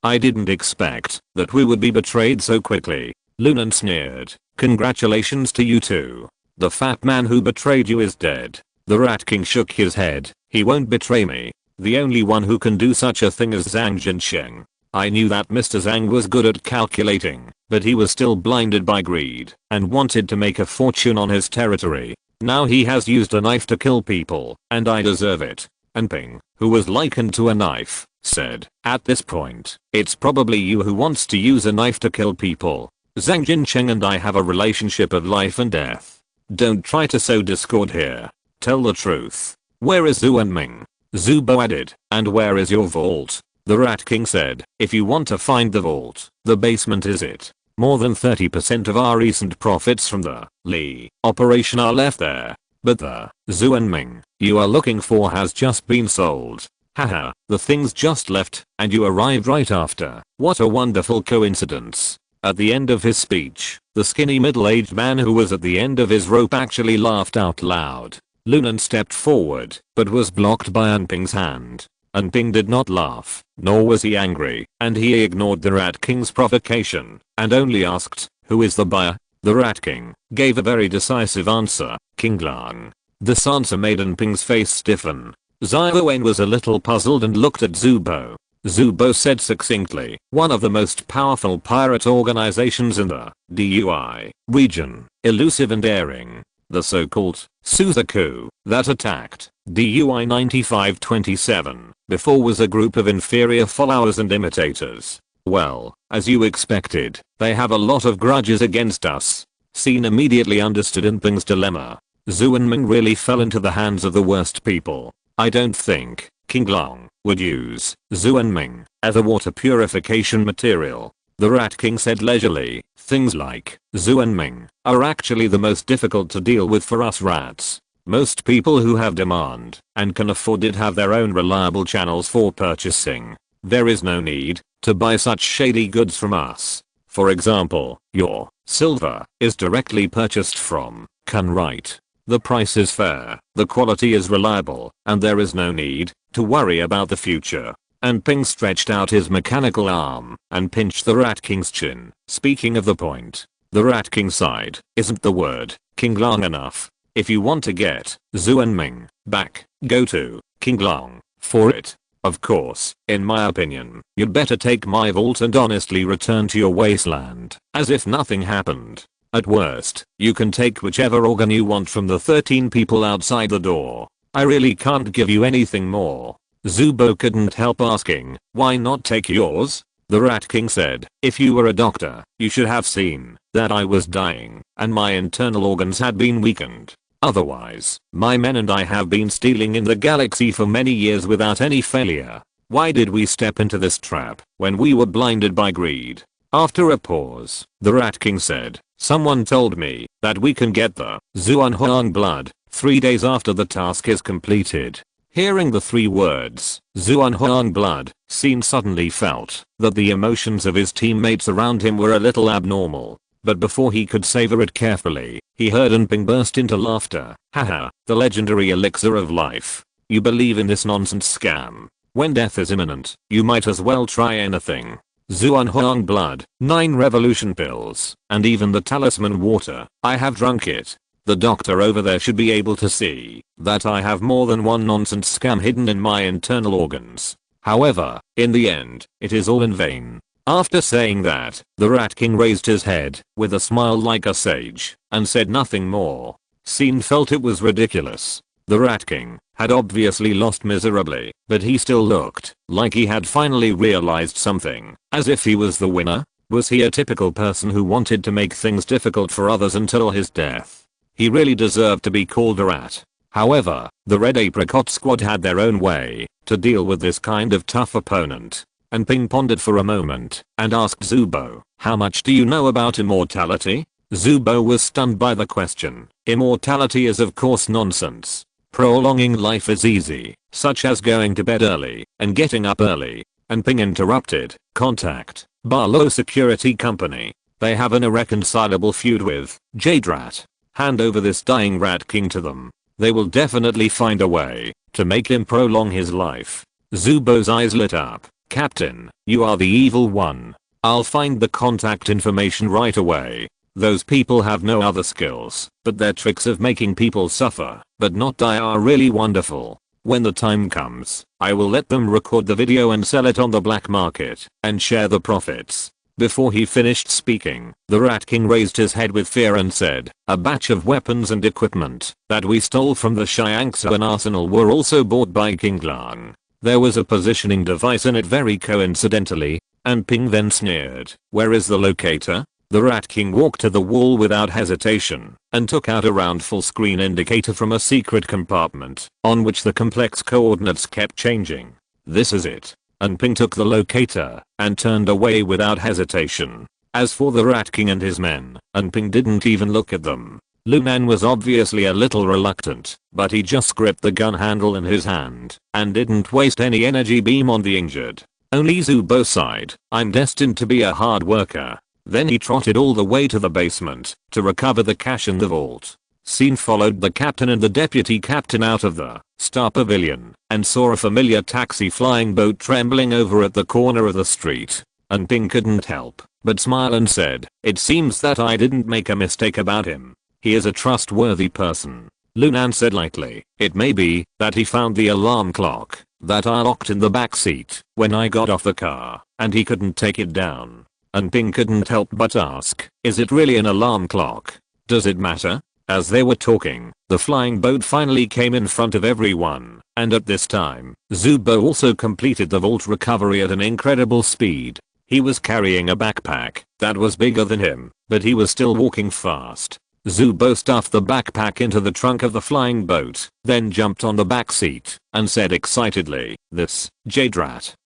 I didn't expect that we would be betrayed so quickly. Lunan sneered. Congratulations to you too. The fat man who betrayed you is dead. The Rat King shook his head. He won't betray me. The only one who can do such a thing is Zhang Jinsheng. I knew that Mr. Zhang was good at calculating, but he was still blinded by greed and wanted to make a fortune on his territory. Now he has used a knife to kill people, and I deserve it. And Ping, who was likened to a knife, said, at this point, it's probably you who wants to use a knife to kill people. Zhang Jinsheng and I have a relationship of life and death. Don't try to sow discord here. Tell the truth. Where is Zhu and Ming? Zubo added, and where is your vault? The Rat King said, if you want to find the vault, the basement is it. More than 30% of our recent profits from the Li operation are left there. But the Zuanming you are looking for has just been sold. Haha, the thing's just left, and you arrived right after. What a wonderful coincidence. At the end of his speech, the skinny middle-aged man who was at the end of his rope actually laughed out loud. Lunan stepped forward, but was blocked by Anping's hand. Anping did not laugh, nor was he angry, and he ignored the Rat King's provocation, and only asked, "Who is the buyer?" The Rat King gave a very decisive answer, "King Lang." This answer made Anping's face stiffen. Xiaowen was a little puzzled and looked at Zubo. Zubo said succinctly, "One of the most powerful pirate organizations in the DUI region, elusive and daring. The so-called Suzaku that attacked DUI 9527 before was a group of inferior followers and imitators. Well, as you expected, they have a lot of grudges against us." Scene immediately understood Anping's dilemma. Zuanming really fell into the hands of the worst people. I don't think King Long would use Zuanming as a water purification material. The Rat King said leisurely, "Things like Zuanming are actually the most difficult to deal with for us rats. Most people who have demand and can afford it have their own reliable channels for purchasing. There is no need to buy such shady goods from us. For example, your silver is directly purchased from Kunrite. The price is fair, the quality is reliable, and there is no need to worry about the future." And Ping stretched out his mechanical arm and pinched the Rat King's chin. Speaking of the point, the Rat King sighed, "Isn't the word King Long enough? If you want to get Zuanming back, go to King Long for it. Of course, in my opinion, you'd better take my vault and honestly return to your wasteland, as if nothing happened. At worst, you can take whichever organ you want from the 13 people outside the door. I really can't give you anything more." Zubo couldn't help asking, "Why not take yours?" The Rat King said, "If you were a doctor, you should have seen that I was dying, and my internal organs had been weakened. Otherwise, my men and I have been stealing in the galaxy for many years without any failure. Why did we step into this trap when we were blinded by greed?" After a pause, the Rat King said, "Someone told me that we can get the Zuanhuang blood 3 days after the task is completed." Hearing the 3 words, Zuanhuang blood, Scene suddenly felt that the emotions of his teammates around him were a little abnormal. But before he could savor it carefully, he heard Anping burst into laughter. "Haha, the legendary elixir of life. You believe in this nonsense scam? When death is imminent, you might as well try anything. Zuanhuang blood, 9 revolution pills, and even the talisman water. I have drunk it. The doctor over there should be able to see that I have more than one nonsense scam hidden in my internal organs. However, in the end, it is all in vain." After saying that, the Rat King raised his head with a smile like a sage and said nothing more. Scene felt it was ridiculous. The Rat King had obviously lost miserably, but he still looked like he had finally realized something, as if he was the winner. Was he a typical person who wanted to make things difficult for others until his death? He really deserved to be called a rat. However, the Red Apricot Squad had their own way to deal with this kind of tough opponent. And Ping pondered for a moment and asked Zubo, "How much do you know about immortality?" Zubo was stunned by the question. Immortality is of course nonsense. Prolonging life is easy, such as going to bed early and getting up early. And Ping interrupted, "Contact Barlow Security Company. They have an irreconcilable feud with Jadrat. Hand over this dying Rat King to them. They will definitely find a way to make him prolong his life." Zubo's eyes lit up. "Captain, you are the evil one. I'll find the contact information right away. Those people have no other skills, but their tricks of making people suffer but not die are really wonderful. When the time comes, I will let them record the video and sell it on the black market and share the profits." Before he finished speaking, the Rat King raised his head with fear and said, "A batch of weapons and equipment that we stole from the Shiangsuan arsenal were also bought by King Lang. There was a positioning device in it very coincidentally." And Ping then sneered, "Where is the locator?" The Rat King walked to the wall without hesitation and took out a round full screen indicator from a secret compartment on which the complex coordinates kept changing. "This is it." And Ping took the locator and turned away without hesitation. As for the Rat King and his men, Ping didn't even look at them. Lunan was obviously a little reluctant, but he just gripped the gun handle in his hand and didn't waste any energy beam on the injured. Only Zubo sighed, "I'm destined to be a hard worker." Then he trotted all the way to the basement to recover the cash in the vault. Scene followed the captain and the deputy captain out of the Star Pavilion and saw a familiar taxi flying boat trembling over at the corner of the street. And Ping couldn't help but smile and said, "It seems that I didn't make a mistake about him. He is a trustworthy person." Lunan said lightly, "It may be that he found the alarm clock that I locked in the back seat when I got off the car and he couldn't take it down." And Ping couldn't help but ask, "Is it really an alarm clock? Does it matter?" As they were talking, the flying boat finally came in front of everyone, and at this time, Zubo also completed the vault recovery at an incredible speed. He was carrying a backpack that was bigger than him, but he was still walking fast. Zubo stuffed the backpack into the trunk of the flying boat, then jumped on the back seat and said excitedly, "This Jade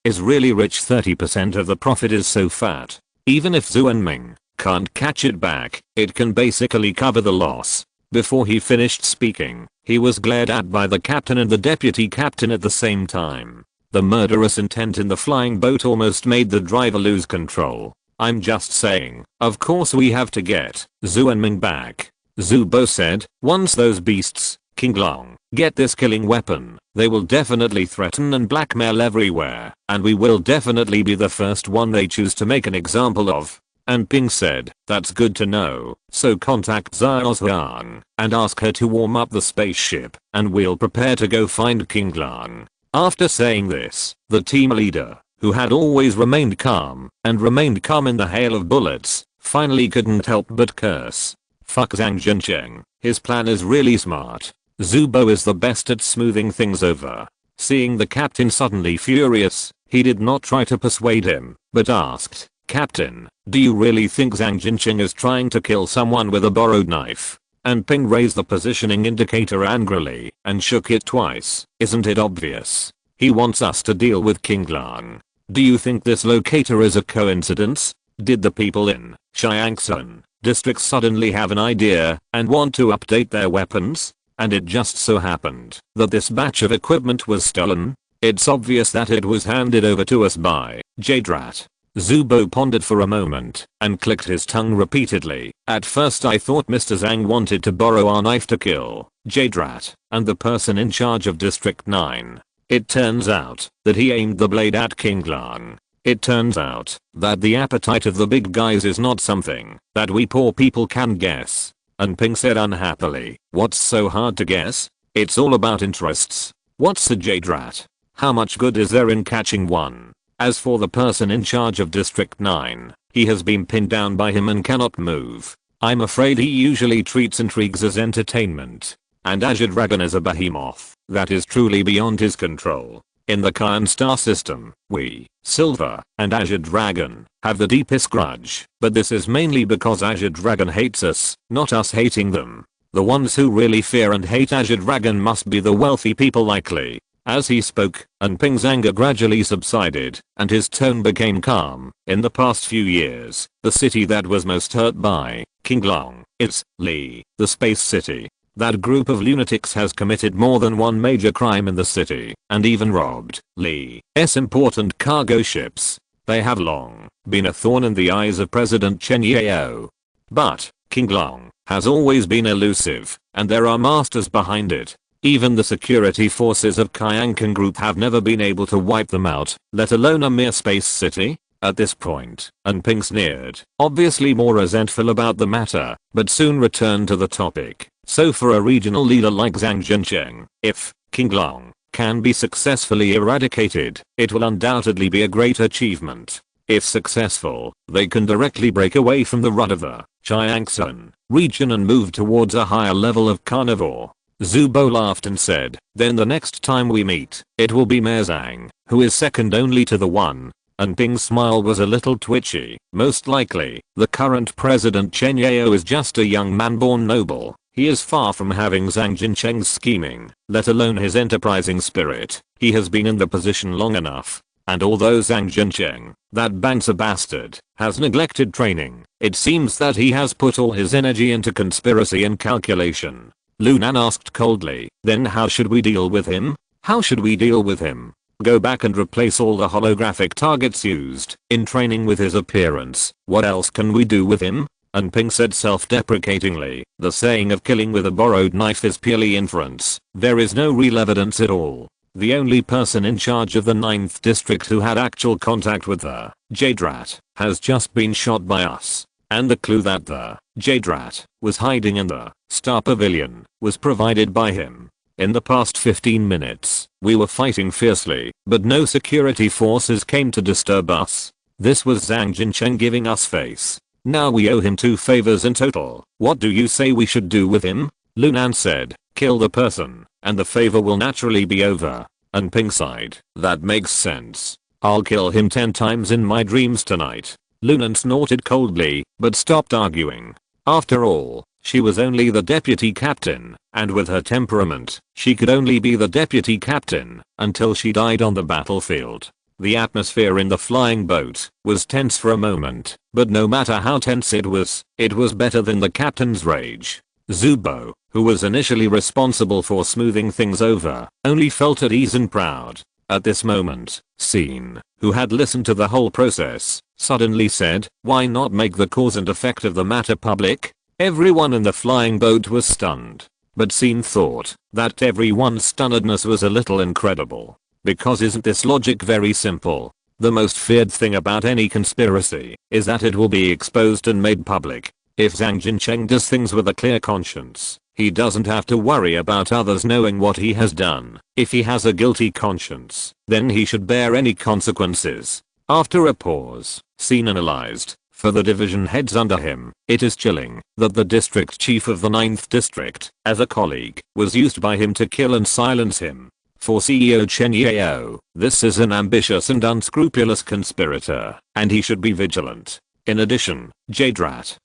is really rich. 30% of the profit is so fat. Even if Zhu and Ming can't catch it back, it can basically cover the loss." Before he finished speaking, he was glared at by the captain and the deputy captain at the same time. The murderous intent in the flying boat almost made the driver lose control. "I'm just saying, of course we have to get Zhu and Ming back," Zubo said. "Once those beasts, King Long, get this killing weapon, they will definitely threaten and blackmail everywhere, and we will definitely be the first one they choose to make an example of." And Ping said, "That's good to know, so contact Xiaozuang and ask her to warm up the spaceship, and we'll prepare to go find King Long." After saying this, the team leader, who had always remained calm in the hail of bullets, finally couldn't help but curse. "Fuck Zhang Jincheng, his plan is really smart. Zubo is the best at smoothing things over." Seeing the captain suddenly furious, he did not try to persuade him, but asked, "Captain, do you really think Zhang Jincheng is trying to kill someone with a borrowed knife?" And Ping raised the positioning indicator angrily and shook it twice. "Isn't it obvious? He wants us to deal with King Lang. Do you think this locator is a coincidence? Did the people in Xiangsun district suddenly have an idea and want to update their weapons? And it just so happened that this batch of equipment was stolen? It's obvious that it was handed over to us by Jade." Zubo pondered for a moment and clicked his tongue repeatedly. "At first I thought Mr. Zhang wanted to borrow our knife to kill Jade and the person in charge of District 9. It turns out that he aimed the blade at King Lang. It turns out that the appetite of the big guys is not something that we poor people can guess." And Ping said unhappily, "What's so hard to guess? It's all about interests. What's a Jade? How much good is there in catching one? As for the person in charge of District 9, he has been pinned down by him and cannot move. I'm afraid he usually treats intrigues as entertainment. And Azure Dragon is a behemoth that is truly beyond his control. In the Kyan star system, we, Silver, and Azure Dragon, have the deepest grudge, but this is mainly because Azure Dragon hates us, not us hating them. The ones who really fear and hate Azure Dragon must be the wealthy people likely." As he spoke, and Ping's anger gradually subsided, and his tone became calm. "In the past few years, the city that was most hurt by King Long is Li, the space city. That group of lunatics has committed more than one major crime in the city, and even robbed Li's important cargo ships. They have long been a thorn in the eyes of President Chen Yao. But King Long has always been elusive, and there are masters behind it. Even the security forces of Kyankan Group have never been able to wipe them out, let alone a mere space city." At this point, and Ping sneered, obviously more resentful about the matter, but soon returned to the topic. "So for a regional leader like Zhang Jincheng, if King Long can be successfully eradicated, it will undoubtedly be a great achievement. If successful, they can directly break away from the rut of the Xiangsun region and move towards a higher level of carnivore." Zubo laughed and said, "Then the next time we meet, it will be Mayor Zhang, who is second only to the one." And Ping's smile was a little twitchy. "Most likely, the current president Chen Yao is just a young man born noble. He is far from having Zhang Jincheng's scheming, let alone his enterprising spirit. He has been in the position long enough And although Zhang Jincheng, that bouncer bastard, has neglected training, it seems that he has put all his energy into conspiracy and calculation. Lunan asked coldly, then how should we deal with him? How should we deal with him? Go back and replace all the holographic targets used in training with his appearance. What else can we do with him? And Ping said self-deprecatingly, the saying of killing with a borrowed knife is purely inference. There is no real evidence at all. The only person in charge of the 9th district who had actual contact with the Jade has just been shot by us. And the clue that the Jade was hiding in the Star Pavilion was provided by him. In the past 15 minutes, we were fighting fiercely, but no security forces came to disturb us. This was Zhang Jincheng giving us face. Now we owe him 2 favors in total. What do you say we should do with him? Lunan said, kill the person, and the favor will naturally be over. And Ping sighed, that makes sense. I'll kill him 10 times in my dreams tonight. Lunan snorted coldly, but stopped arguing. After all, she was only the deputy captain, and with her temperament, she could only be the deputy captain until she died on the battlefield. The atmosphere in the flying boat was tense for a moment, but no matter how tense it was better than the captain's rage. Zubo, who was initially responsible for smoothing things over, only felt at ease and proud. At this moment, Scene, who had listened to the whole process, suddenly said, why not make the cause and effect of the matter public? Everyone in the flying boat was stunned. But Scene thought that everyone's stunnedness was a little incredible. Because isn't this logic very simple? The most feared thing about any conspiracy is that it will be exposed and made public. If Zhang Jincheng does things with a clear conscience, he doesn't have to worry about others knowing what he has done. If he has a guilty conscience, then he should bear any consequences. After a pause, Scene analyzed. For the division heads under him, it is chilling that the district chief of the 9th district, as a colleague, was used by him to kill and silence him. For CEO Chen Yao, this is an ambitious and unscrupulous conspirator, and he should be vigilant. In addition, Jade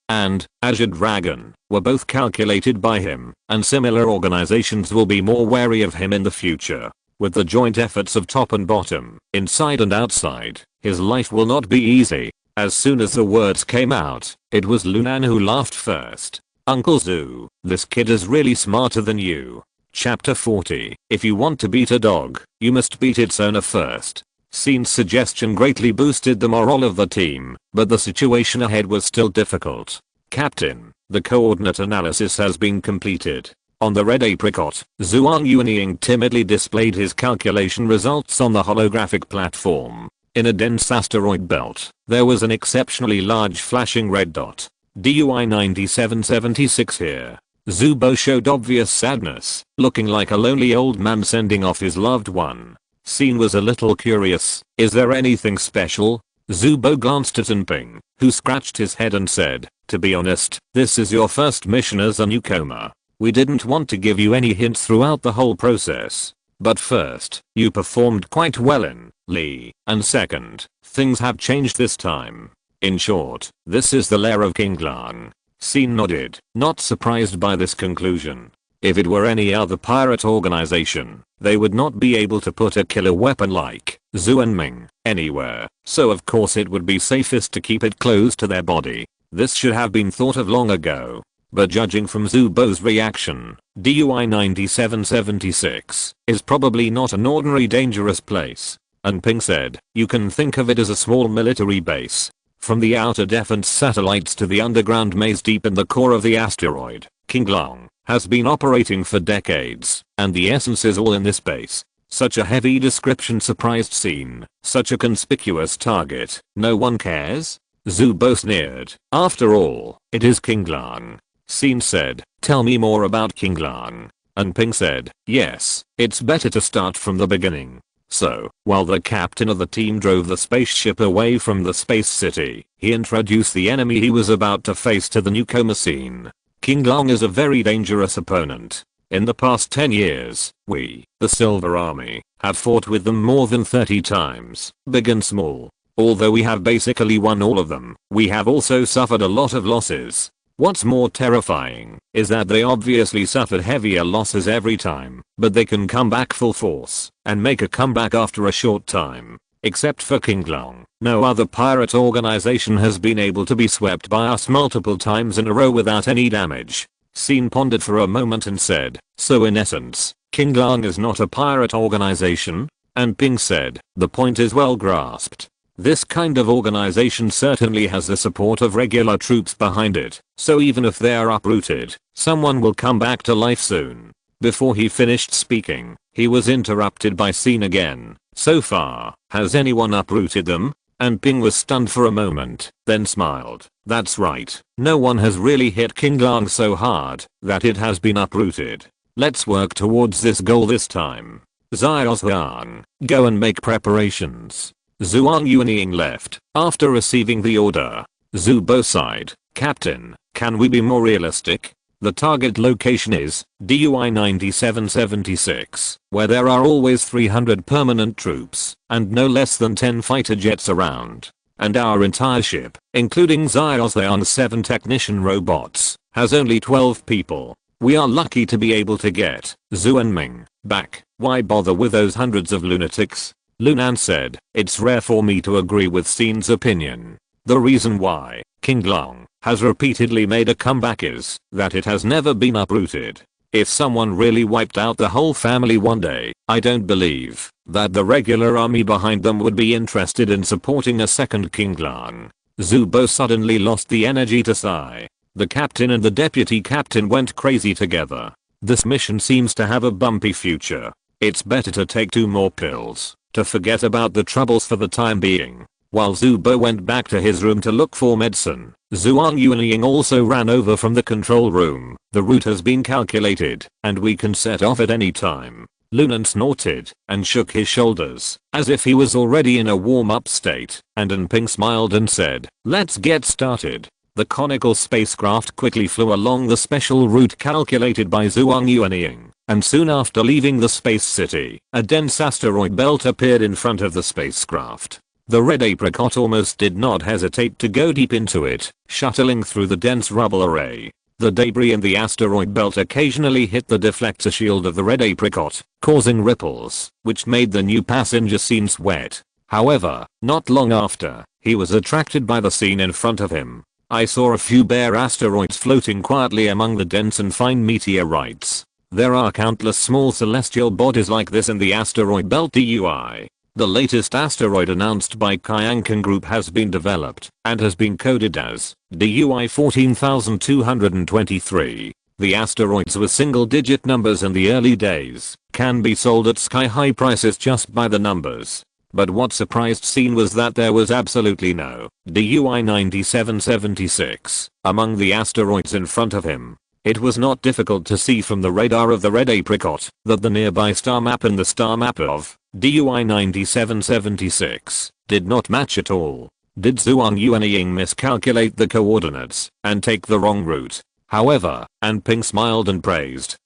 and Azure Dragon were both calculated by him, and similar organizations will be more wary of him in the future. With the joint efforts of top and bottom, inside and outside, his life will not be easy. As soon as the words came out, it was Lunan who laughed first. Uncle Zhu, this kid is really smarter than you. Chapter 40. If you want to beat a dog, you must beat its owner first. Scene's suggestion greatly boosted the morale of the team, but the situation ahead was still difficult. Captain, the coordinate analysis has been completed. On the red apricot, Zhuang Yuanying timidly displayed his calculation results on the holographic platform. In a dense asteroid belt, there was an exceptionally large flashing red dot. DUI 9776 here. Zubo showed obvious sadness, looking like a lonely old man sending off his loved one. Scene was a little curious. Is there anything special? Zubo glanced at Enping, who scratched his head and said, to be honest, this is your first mission as a newcomer. We didn't want to give you any hints throughout the whole process. But first, you performed quite well in Lee, and second, things have changed this time. In short, this is the lair of King Lang. Scene nodded, not surprised by this conclusion. If it were any other pirate organization, they would not be able to put a killer weapon like Zuanming anywhere, so of course it would be safest to keep it close to their body. This should have been thought of long ago. But judging from Zubo's reaction, DUI 9776 is probably not an ordinary dangerous place. And Ping said, you can think of it as a small military base. From the outer defense satellites to the underground maze deep in the core of the asteroid, King Long has been operating for decades, and the essence is all in this base. Such a heavy description surprised Scene. Such a conspicuous target. No one cares? Zubo sneered. After all, it is King Lang. Scene said, tell me more about King Lang. And Ping said, yes, it's better to start from the beginning. So, while the captain of the team drove the spaceship away from the space city, he introduced the enemy he was about to face to the newcomer Scene. King Lang is a very dangerous opponent. In the past 10 years, we, the Silver Army, have fought with them more than 30 times, big and small. Although we have basically won all of them, we have also suffered a lot of losses. What's more terrifying is that they obviously suffered heavier losses every time, but they can come back full force and make a comeback after a short time. Except for King Long, no other pirate organization has been able to be swept by us multiple times in a row without any damage. Scene pondered for a moment and said, so in essence, King Long is not a pirate organization? And Ping said, the point is well grasped. This kind of organization certainly has the support of regular troops behind it, so even if they are uprooted, someone will come back to life soon. Before he finished speaking, he was interrupted by Scene again. So far, has anyone uprooted them? And Ping was stunned for a moment, then smiled. That's right, no one has really hit King Long so hard that it has been uprooted. Let's work towards this goal this time. Xiaozhuang, go and make preparations. Zhuang Yuanying left after receiving the order. Zhu Bo sighed, Captain, can we be more realistic? The target location is DUI 9776, where there are always 300 permanent troops and no less than 10 fighter jets around. And our entire ship, including Xiaozhuang's 7 technician robots, has only 12 people. We are lucky to be able to get Zhu and Ming back. Why bother with those hundreds of lunatics? Lunan said, it's rare for me to agree with Scene's opinion. The reason why King Long has repeatedly made a comeback is that it has never been uprooted. If someone really wiped out the whole family one day, I don't believe that the regular army behind them would be interested in supporting a second King Long. Zhu Bo suddenly lost the energy to sigh. The captain and the deputy captain went crazy together. This mission seems to have a bumpy future. It's better to take 2 more pills to forget about the troubles for the time being. While Zhu Bo went back to his room to look for medicine, Zhuang Yuanying also ran over from the control room. The route has been calculated, and we can set off at any time. Lunan snorted and shook his shoulders as if he was already in a warm-up state, and Ping smiled and said, let's get started. The conical spacecraft quickly flew along the special route calculated by Zhuang Yuanying, and soon after leaving the space city, a dense asteroid belt appeared in front of the spacecraft. The red apricot almost did not hesitate to go deep into it, shuttling through the dense rubble array. The debris in the asteroid belt occasionally hit the deflector shield of the red apricot, causing ripples, which made the new passenger Scene sweat. However, not long after, he was attracted by the scene in front of him. I saw a few bare asteroids floating quietly among the dense and fine meteorites. There are countless small celestial bodies like this in the asteroid belt DUI. The latest asteroid announced by Kyankan Group has been developed and has been coded as DUI 14223. The asteroids with single-digit numbers in the early days can be sold at sky-high prices just by the numbers. But what surprised Scene was that there was absolutely no DUI 9776 among the asteroids in front of him. It was not difficult to see from the radar of the red apricot that the nearby star map and the star map of DUI 9776 did not match at all. Did Zhuang Yuanying miscalculate the coordinates and take the wrong route? However, Ping smiled and praised,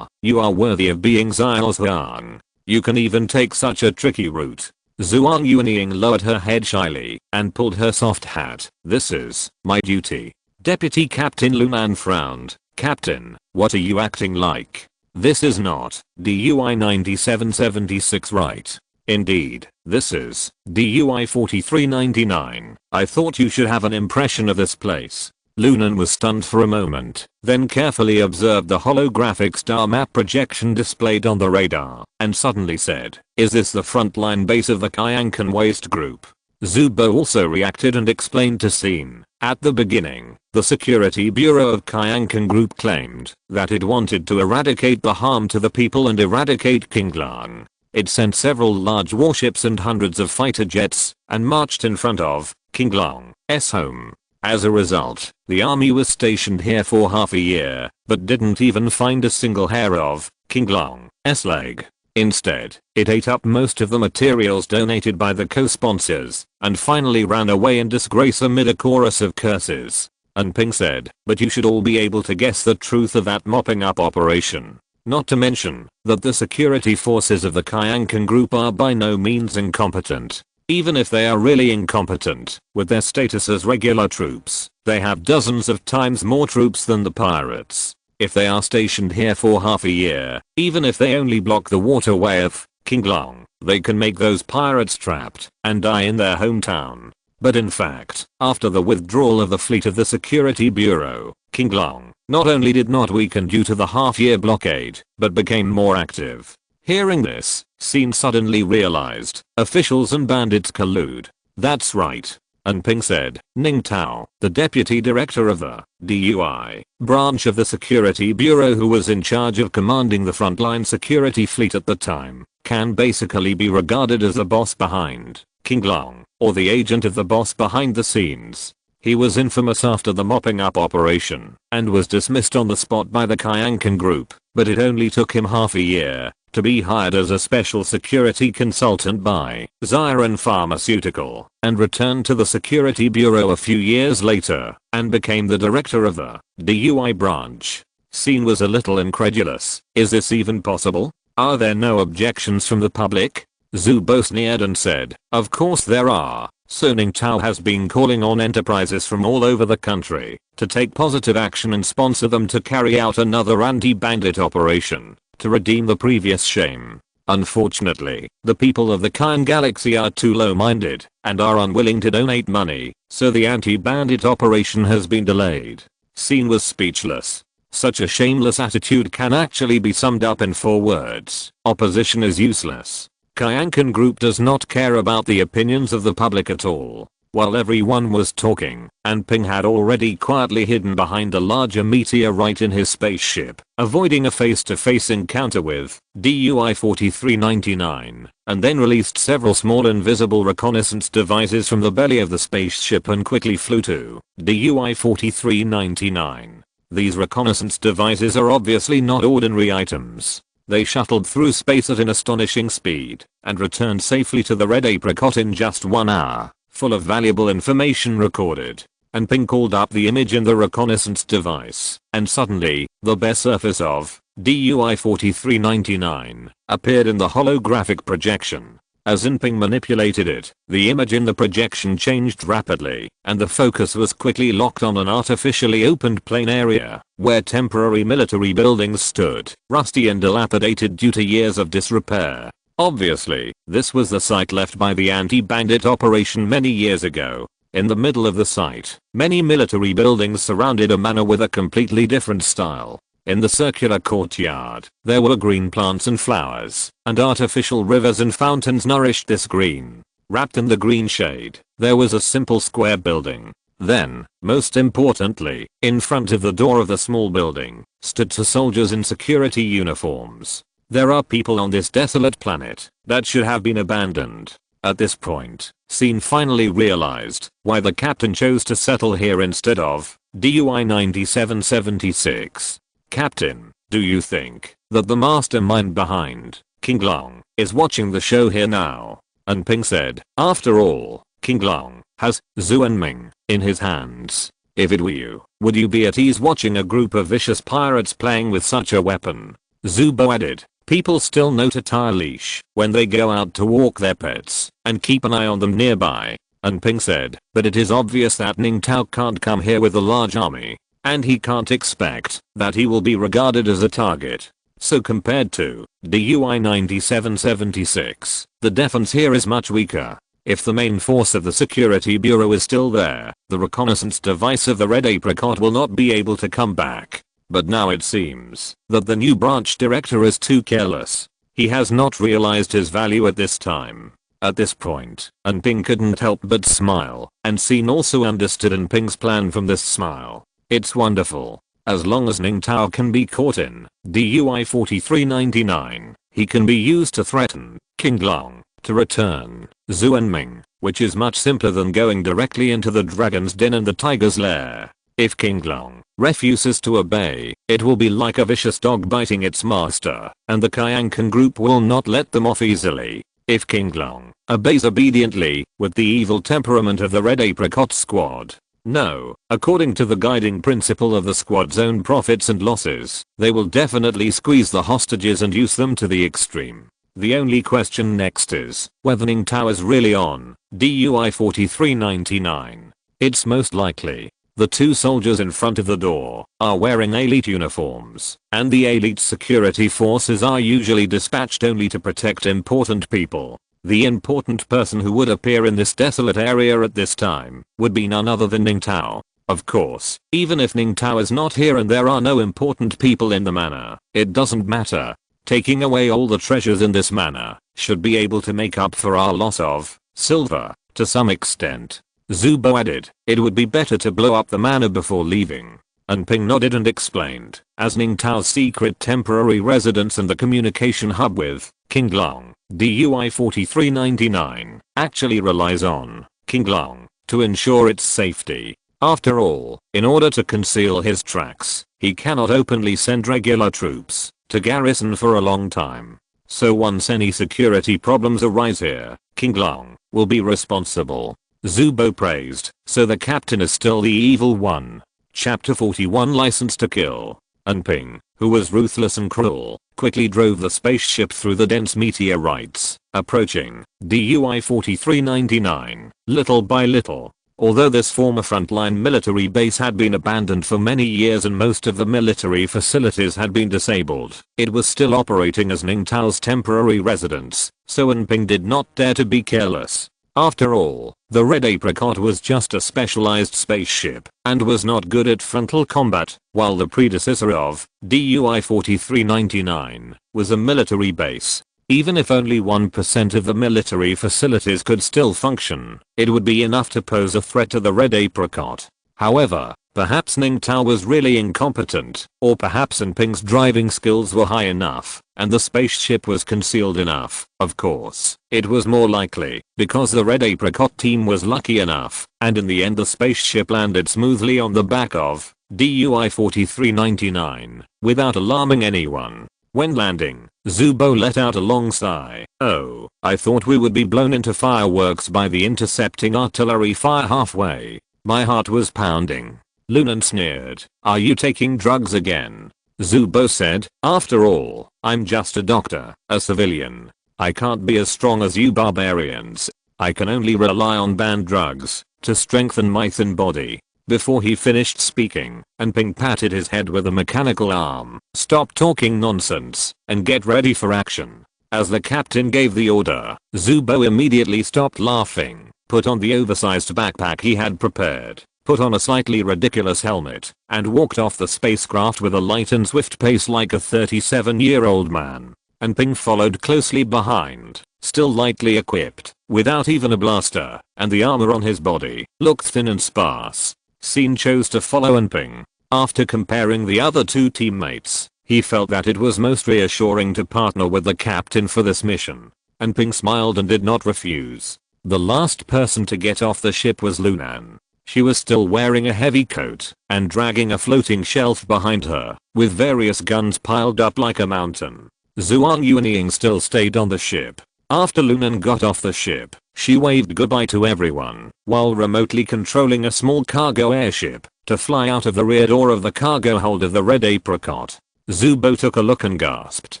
you are worthy of being Xiaozhuang. You can even take such a tricky route. Zhuang Yuanying lowered her head shyly and pulled her soft hat. This is my duty. Deputy Captain Lunan frowned. Captain, what are you acting like? This is not DUI 9776, right? Indeed, this is DUI 4399. I thought you should have an impression of this place. Lunan was stunned for a moment, then carefully observed the holographic star map projection displayed on the radar, and suddenly said, is this the frontline base of the Kyankan Waste Group? Zhu Bo also reacted and explained to Scene. At the beginning, the Security Bureau of Kyankan Group claimed that it wanted to eradicate the harm to the people and eradicate King Long. It sent several large warships and hundreds of fighter jets and marched in front of King Long's home. As a result, the army was stationed here for half a year, but didn't even find a single hair of King Long's leg. Instead, it ate up most of the materials donated by the co-sponsors, and finally ran away in disgrace amid a chorus of curses. Ping said, but you should all be able to guess the truth of that mopping up operation. Not to mention that the security forces of the Kyankan Group are by no means incompetent. Even if they are really incompetent, with their status as regular troops, they have dozens of times more troops than the pirates. If they are stationed here for half a year, even if they only block the waterway of King Long, they can make those pirates trapped and die in their hometown. But in fact, after the withdrawal of the fleet of the Security Bureau, King Long not only did not weaken due to the half-year blockade, but became more active. Hearing this, Scene suddenly realized, officials and bandits collude. That's right. And Ping said, Ning Tao, the deputy director of the DUI branch of the Security Bureau who was in charge of commanding the frontline security fleet at the time, can basically be regarded as the boss behind King Long, or the agent of the boss behind the scenes. He was infamous after the mopping up operation, and was dismissed on the spot by the Kyankan group, but it only took him half a year to be hired as a special security consultant by Xiran Pharmaceutical, and returned to the Security Bureau a few years later, and became the director of the DUI branch. Scene was a little incredulous. Is this even possible? Are there no objections from the public? Zubo sneered and said, of course there are. So Ning Tao has been calling on enterprises from all over the country to take positive action and sponsor them to carry out another anti-bandit operation to redeem the previous shame. Unfortunately, the people of the Kyan Galaxy are too low-minded and are unwilling to donate money, so the anti-bandit operation has been delayed. Scene was speechless. Such a shameless attitude can actually be summed up in 4 words. Opposition is useless. Kyankan group does not care about the opinions of the public at all. While everyone was talking, and Ping had already quietly hidden behind a larger meteorite in his spaceship, avoiding a face-to-face encounter with DUI 4399, and then released several small invisible reconnaissance devices from the belly of the spaceship and quickly flew to DUI 4399. These reconnaissance devices are obviously not ordinary items. They shuttled through space at an astonishing speed, and returned safely to the Red Apricot in just 1 hour, full of valuable information recorded. And Ping called up the image in the reconnaissance device, and suddenly, the bare surface of DUI 4399 appeared in the holographic projection. As Ping manipulated it, the image in the projection changed rapidly, and the focus was quickly locked on an artificially opened plain area, where temporary military buildings stood, rusty and dilapidated due to years of disrepair. Obviously, this was the site left by the anti-bandit operation many years ago. In the middle of the site, many military buildings surrounded a manor with a completely different style. In the circular courtyard, there were green plants and flowers, and artificial rivers and fountains nourished this green. Wrapped in the green shade, there was a simple square building. Then, most importantly, in front of the door of the small building, stood 2 soldiers in security uniforms. There are people on this desolate planet that should have been abandoned. At this point, Scene finally realized why the captain chose to settle here instead of DUI 9776. Captain, do you think that the mastermind behind King Long is watching the show here now? And Ping said, after all, King Long has Zuanming in his hands. If it were you, would you be at ease watching a group of vicious pirates playing with such a weapon? Zubo added, people still know to tie a leash when they go out to walk their pets and keep an eye on them nearby. And Ping said, but it is obvious that Ning Tao can't come here with a large army. And he can't expect that he will be regarded as a target. So compared to DUI 9776, the defense here is much weaker. If the main force of the Security Bureau is still there, the reconnaissance device of the Red Apricot will not be able to come back. But now it seems that the new branch director is too careless. He has not realized his value at this time. At this point, Ping couldn't help but smile, and Scene also understood Ping's plan from this smile. It's wonderful. As long as Ning Tao can be caught in DUI 4399, he can be used to threaten King Long to return Zuanming, which is much simpler than going directly into the dragon's den and the tiger's lair. If King Long refuses to obey, it will be like a vicious dog biting its master, and the Kyankan group will not let them off easily. If King Long obeys obediently, with the evil temperament of the Red Apricot squad, no, according to the guiding principle of the squad's own profits and losses, they will definitely squeeze the hostages and use them to the extreme. The only question next is whether Ning Tao is really on DUI 4399. It's most likely The two soldiers in front of the door are wearing elite uniforms, and the elite security forces are usually dispatched only to protect important people. The important person who would appear in this desolate area at this time would be none other than Ning Tao. Of course, even if Ning Tao is not here and there are no important people in the manor, it doesn't matter. Taking away all the treasures in this manor should be able to make up for our loss of silver to some extent. Zubo added, it would be better to blow up the manor before leaving. And Ping nodded and explained, as Ning Tao's secret temporary residence and the communication hub with King Long, DUI 4399, actually relies on King Long to ensure its safety. After all, in order to conceal his tracks, he cannot openly send regular troops to garrison for a long time. So once any security problems arise here, King Long will be responsible. Zubo praised, so the captain is still the evil one. Chapter 41 License to Kill. And Ping, who was ruthless and cruel, quickly drove the spaceship through the dense meteorites, approaching DUI 4399, little by little. Although this former frontline military base had been abandoned for many years and most of the military facilities had been disabled, it was still operating as Ning Tao's temporary residence, so Ping did not dare to be careless. After all, the Red Apricot was just a specialized spaceship and was not good at frontal combat, while the predecessor of DUI 4399 was a military base. Even if only 1% of the military facilities could still function, it would be enough to pose a threat to the Red Apricot. However, perhaps Ning Tao was really incompetent, or perhaps Ping's driving skills were high enough, and the spaceship was concealed enough. Of course, it was more likely, because the Red Apricot team was lucky enough, and in the end the spaceship landed smoothly on the back of DUI 4399, without alarming anyone. When landing, Zubo let out a long sigh. Oh, I thought we would be blown into fireworks by the intercepting artillery fire halfway. My heart was pounding. Lunan sneered, are you taking drugs again? Zubo said, after all, I'm just a doctor, a civilian. I can't be as strong as you barbarians. I can only rely on banned drugs to strengthen my thin body. Before he finished speaking, Ping patted his head with a mechanical arm. Stop talking nonsense and get ready for action. As the captain gave the order, Zubo immediately stopped laughing, put on the oversized backpack he had prepared, put on a slightly ridiculous helmet, and walked off the spacecraft with a light and swift pace like a 37-year-old man. Ping followed closely behind, still lightly equipped, without even a blaster, and the armor on his body looked thin and sparse. Sin chose to follow Ping. After comparing the other two teammates, he felt that it was most reassuring to partner with the captain for this mission. Ping smiled and did not refuse. The last person to get off the ship was Lunan. She was still wearing a heavy coat and dragging a floating shelf behind her, with various guns piled up like a mountain. Zhuang Yuanying still stayed on the ship. After Lunan got off the ship, she waved goodbye to everyone while remotely controlling a small cargo airship to fly out of the rear door of the cargo hold of the Red Apricot. Zubo took a look and gasped,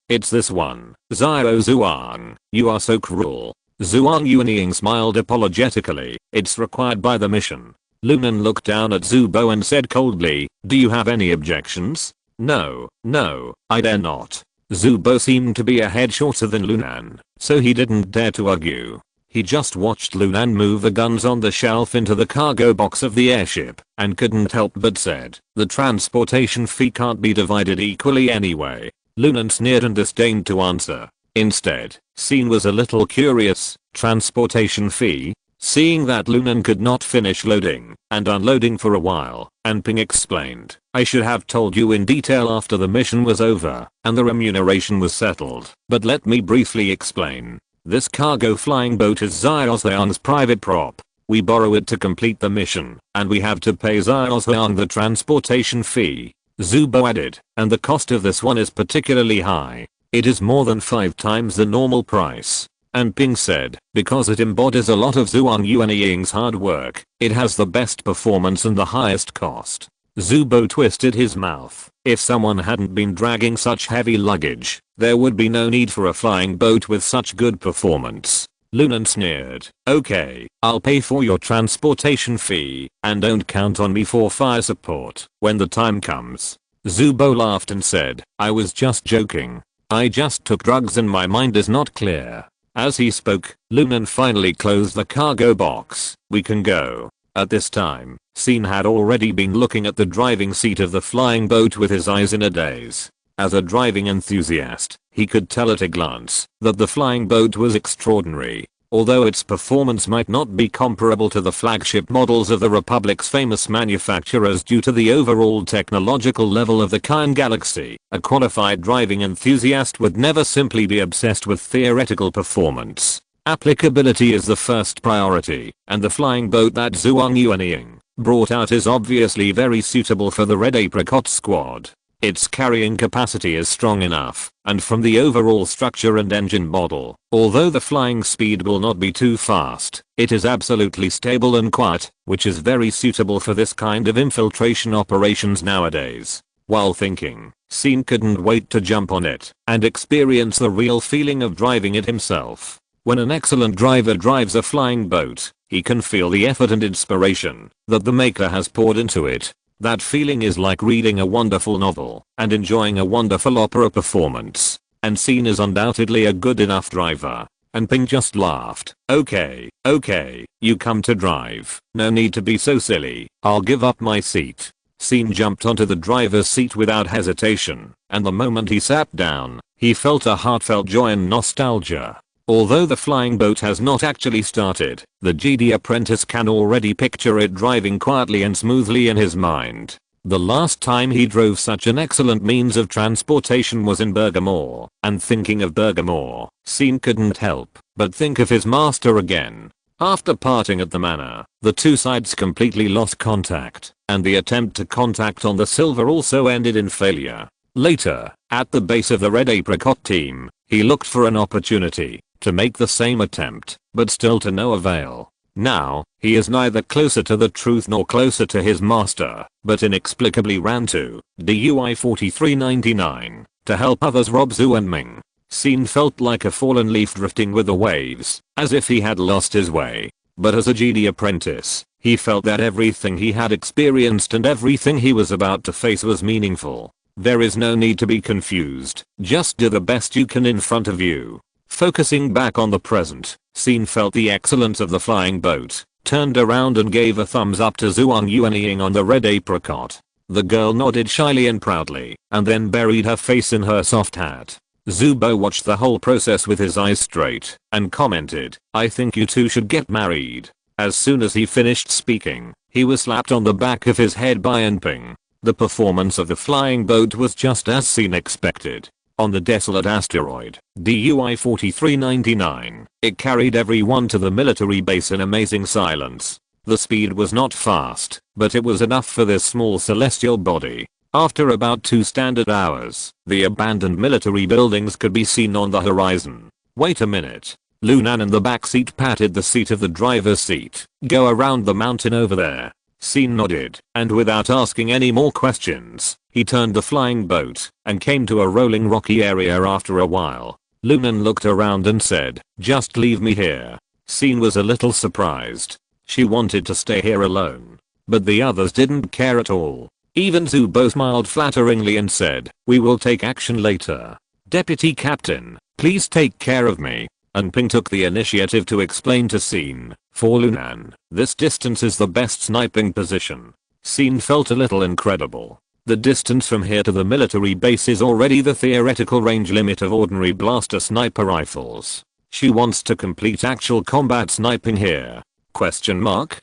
it's this one, Zio Zhuang, you are so cruel. Zhuang Yuanying smiled apologetically, it's required by the mission. Lunan looked down at Zubo and said coldly, do you have any objections? No, I dare not. Zubo seemed to be a head shorter than Lunan, so he didn't dare to argue. He just watched Lunan move the guns on the shelf into the cargo box of the airship, and couldn't help but said, the transportation fee can't be divided equally anyway. Lunan sneered and disdained to answer. Instead, Sin was a little curious, transportation fee? Seeing that Lunan could not finish loading and unloading for a while, Ping explained, I should have told you in detail after the mission was over and the remuneration was settled, but let me briefly explain. This cargo flying boat is Zhiao's private prop. We borrow it to complete the mission, and we have to pay Zhiao's the transportation fee. Zubo added, and the cost of this one is particularly high. It is more than 5 times the normal price. Ping said, because it embodies a lot of Zhuang Yuanying's hard work, it has the best performance and the highest cost. Zubo twisted his mouth. If someone hadn't been dragging such heavy luggage, there would be no need for a flying boat with such good performance. Lunan sneered. Okay, I'll pay for your transportation fee, and don't count on me for fire support when the time comes. Zubo laughed and said, I was just joking. I just took drugs and my mind is not clear. As he spoke, Lunan finally closed the cargo box. We can go. At this time, Scene had already been looking at the driving seat of the flying boat with his eyes in a daze. As a driving enthusiast, he could tell at a glance that the flying boat was extraordinary. Although its performance might not be comparable to the flagship models of the Republic's famous manufacturers due to the overall technological level of the Kyan Galaxy, a qualified driving enthusiast would never simply be obsessed with theoretical performance. Applicability is the first priority, and the flying boat that Zhuang Yuanying brought out is obviously very suitable for the Red Apricot squad. Its carrying capacity is strong enough, and from the overall structure and engine model, although the flying speed will not be too fast, it is absolutely stable and quiet, which is very suitable for this kind of infiltration operations nowadays. While thinking, Scene couldn't wait to jump on it and experience the real feeling of driving it himself. When an excellent driver drives a flying boat, he can feel the effort and inspiration that the maker has poured into it. That feeling is like reading a wonderful novel and enjoying a wonderful opera performance. And Scene is undoubtedly a good enough driver. And Ping just laughed. Okay, you come to drive. No need to be so silly. I'll give up my seat. Scene jumped onto the driver's seat without hesitation, and the moment he sat down, he felt a heartfelt joy and nostalgia. Although the flying boat has not actually started, the Jedi apprentice can already picture it driving quietly and smoothly in his mind. The last time he drove such an excellent means of transportation was in Bérgamo, and thinking of Bérgamo, Scene couldn't help but think of his master again. After parting at the manor, the two sides completely lost contact, and the attempt to contact on the Silver also ended in failure. Later, at the base of the Red Apricot team, he looked for an opportunity to make the same attempt, but still to no avail. Now, he is neither closer to the truth nor closer to his master, but inexplicably ran to DUI 4399 to help others rob Zhu and Ming. Scene felt like a fallen leaf drifting with the waves, as if he had lost his way. But as a Jedi apprentice, he felt that everything he had experienced and everything he was about to face was meaningful. There is no need to be confused, just do the best you can in front of you. Focusing back on the present, Scene felt the excellence of the flying boat, turned around and gave a thumbs up to Zhuang Yuanying on the Red Apricot. The girl nodded shyly and proudly, and then buried her face in her soft hat. Zubo watched the whole process with his eyes straight, and commented, I think you two should get married. As soon as he finished speaking, he was slapped on the back of his head by Enping. The performance of the flying boat was just as Scene expected. On the desolate asteroid, DUI 4399, it carried everyone to the military base in amazing silence. The speed was not fast, but it was enough for this small celestial body. After about 2 standard hours, the abandoned military buildings could be seen on the horizon. Wait a minute. Lunan in the back seat patted the seat of the driver's seat. Go around the mountain over there. Scene nodded, and without asking any more questions, he turned the flying boat and came to a rolling rocky area after a while. Lunan looked around and said, just leave me here. Scene was a little surprised. She wanted to stay here alone. But the others didn't care at all. Even Zubo smiled flatteringly and said, we will take action later. Deputy Captain, please take care of me. And Ping took the initiative to explain to Scene, for Lunan, this distance is the best sniping position. Scene felt a little incredible. The distance from here to the military base is already the theoretical range limit of ordinary blaster sniper rifles. She wants to complete actual combat sniping here. Question mark?